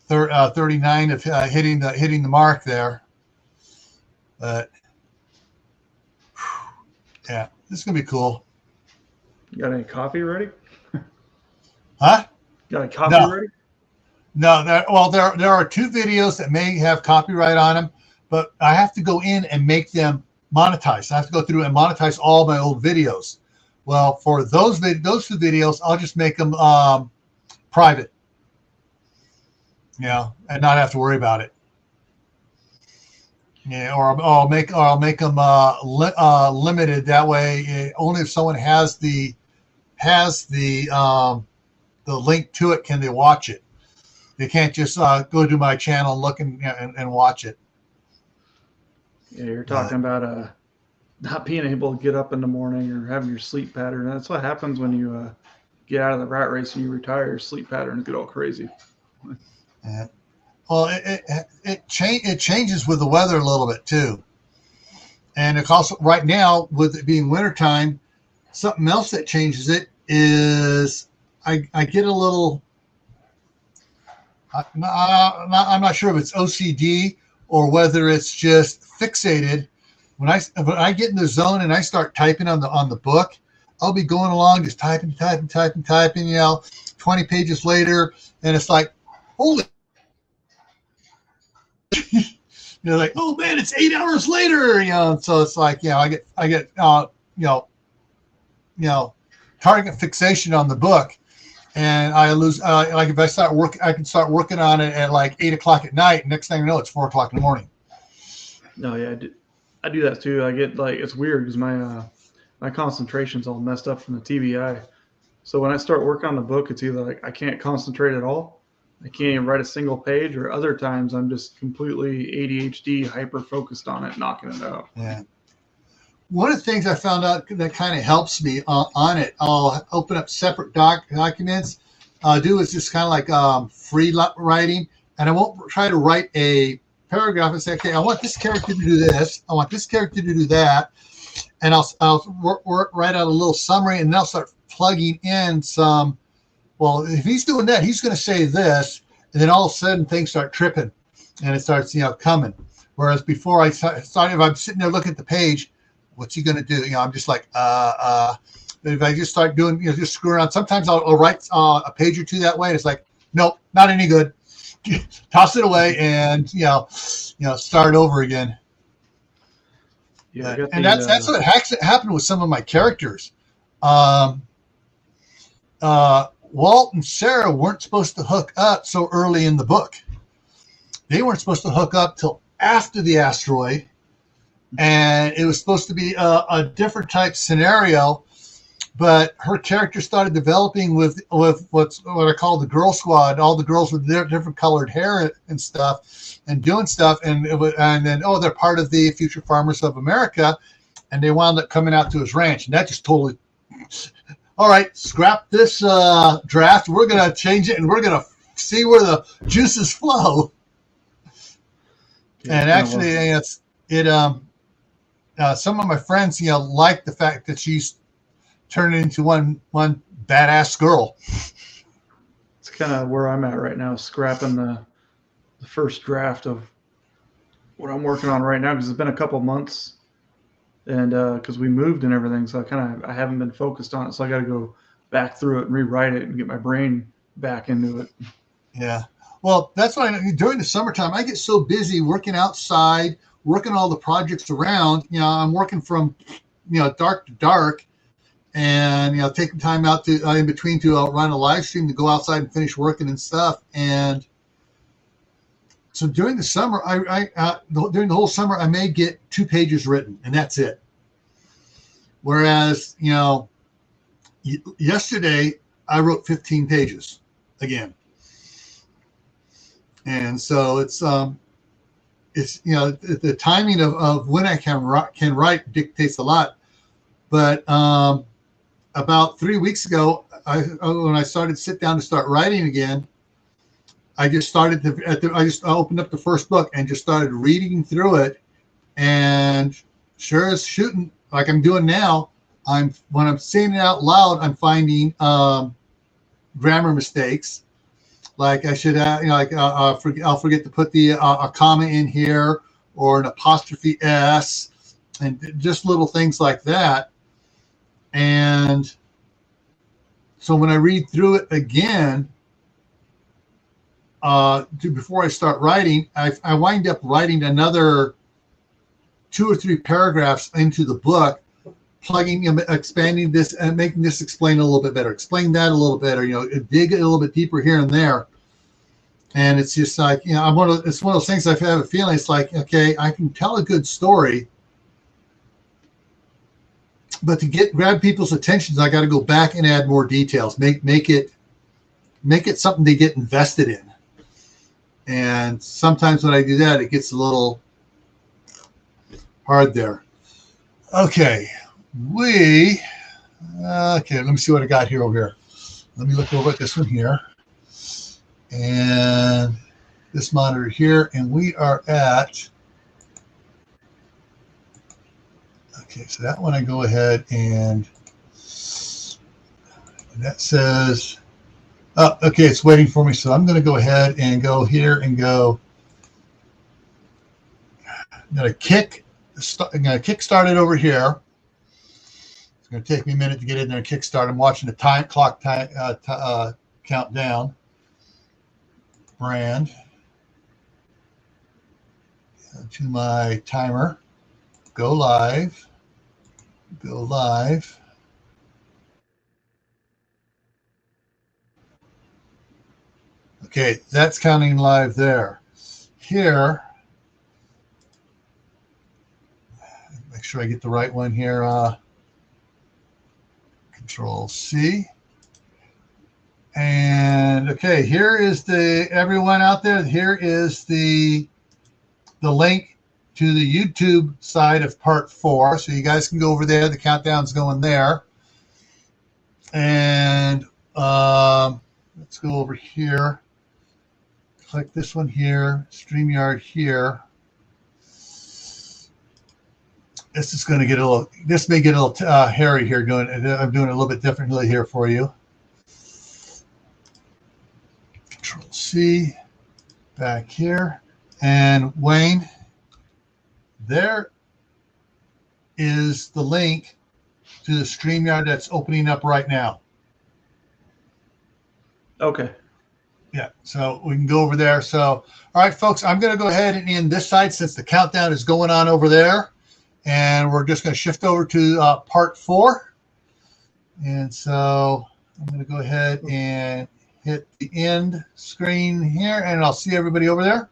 39 of hitting the mark there. But yeah, this is gonna be cool. You got any coffee ready? Huh? Got a coffee ready? No, there are 2 videos that may have copyright on them, but I have to go in and make them monetized. I have to go through and monetize all my old videos. Well, for those 2 videos, I'll just make them private, and not have to worry about it. Yeah, or I'll make them limited. That way, only if someone has the link to it can they watch it. They can't just go to my channel and look and watch it. Yeah, you're talking about not being able to get up in the morning or having your sleep pattern. That's what happens when you get out of the rat race and you retire. Your sleep patterns get all crazy. Yeah. Well, it changes with the weather a little bit too, and it's also right now with it being wintertime. Something else that changes it is I get a little. I'm not sure if it's OCD or whether it's just fixated. When I get in the zone and I start typing on the book, I'll be going along just typing. 20 pages later, and it's like, holy. Like, oh man, it's 8 hours later, So it's like, I get target fixation on the book, and I lose. Like if I start work, I can start working on it at like 8 o'clock at night. And next thing I know, it's 4 o'clock in the morning. No, yeah, I do that too. I get like, it's weird because my concentration's all messed up from the TBI. So when I start working on the book, it's either like I can't concentrate at all, I can't even write a single page, or other times I'm just completely ADHD, hyper focused on it, knocking it out. Yeah. One of the things I found out that kind of helps me on it, I'll open up separate documents. Do is just kind of like free writing, and I won't try to write a paragraph and say, okay, I want this character to do this, I want this character to do that, and I'll write out a little summary, and then I'll start plugging in some. Well, if he's doing that, he's going to say this, and then all of a sudden things start tripping, and it starts coming. Whereas before I started, if I'm sitting there looking at the page, what's he going to do? I'm just like, if I just start doing, just screw around. Sometimes I'll write a page or two that way. And it's like, nope, not any good. Toss it away and, start over again. Yeah, and that's what happened with some of my characters. Walt and Sarah weren't supposed to hook up so early in the book. They weren't supposed to hook up till after the asteroid. And it was supposed to be a different type scenario, but her character started developing with what I call the girl squad. All the girls with their different colored hair and stuff, and doing stuff, and then they're part of the Future Farmers of America, and they wound up coming out to his ranch, and that just totally. All right, scrap this draft. We're gonna change it, and we're gonna see where the juices flow. And actually, some of my friends, like the fact that she's turning into one badass girl. It's kind of where I'm at right now, scrapping the first draft of what I'm working on right now, because it's been a couple months, and because we moved and everything, so I haven't been focused on it. So I got to go back through it and rewrite it and get my brain back into it. Yeah. Well, that's why during the summertime I get so busy working outside, working all the projects around. I'm working from dark to dark, and taking time out to in between to run a live stream to go outside and finish working and stuff. And so during the summer, during the whole summer, I may get 2 pages written, and that's it. Whereas yesterday I wrote 15 pages again, and so it's the timing of when I can write dictates a lot. But about 3 weeks ago, when I started to sit down to start writing again, I just started I opened up the first book and just started reading through it, and sure as shooting, like I'm doing now, when I'm saying it out loud, I'm finding grammar mistakes. Like I should, I'll forget to put a comma in here, or an apostrophe S, and just little things like that. And so when I read through it again, before I start writing, I wind up writing another 2 or 3 paragraphs into the book, plugging, expanding this, and making this explain a little bit better, explain that a little better, dig a little bit deeper here and there. And it's just like, it's one of those things I have a feeling, it's like, okay, I can tell a good story, but to grab people's attention, I got to go back and add more details, make it something they get invested in. And sometimes when I do that, it gets a little hard there. Okay, let me see what I got here over here. Let me look over at this one here, and this monitor here, and we are at. Okay, so that one I go ahead and that says, oh, okay, it's waiting for me. So I'm going to go ahead and go here and go. I'm going to kickstart it over here. It's going to take me a minute to get in there and kickstart. I'm watching the clock count down. Brand to my timer. Go live. Okay, that's counting live there. Here, make sure I get the right one here. Control C. And okay, here is everyone out there. Here is the link to the YouTube side of part 4. So you guys can go over there. The countdown's going there. And let's go over here. Click this one here, StreamYard here. This is going to get a little, this may get a little hairy here. I'm doing it a little bit differently here for you. Control C, back here. And Wayne, there is the link to the StreamYard that's opening up right now. Okay. Yeah, so we can go over there. So, all right, folks, I'm going to go ahead and end this side since the countdown is going on over there. And we're just going to shift over to part 4. And so I'm going to go ahead and hit the end screen here, and I'll see everybody over there.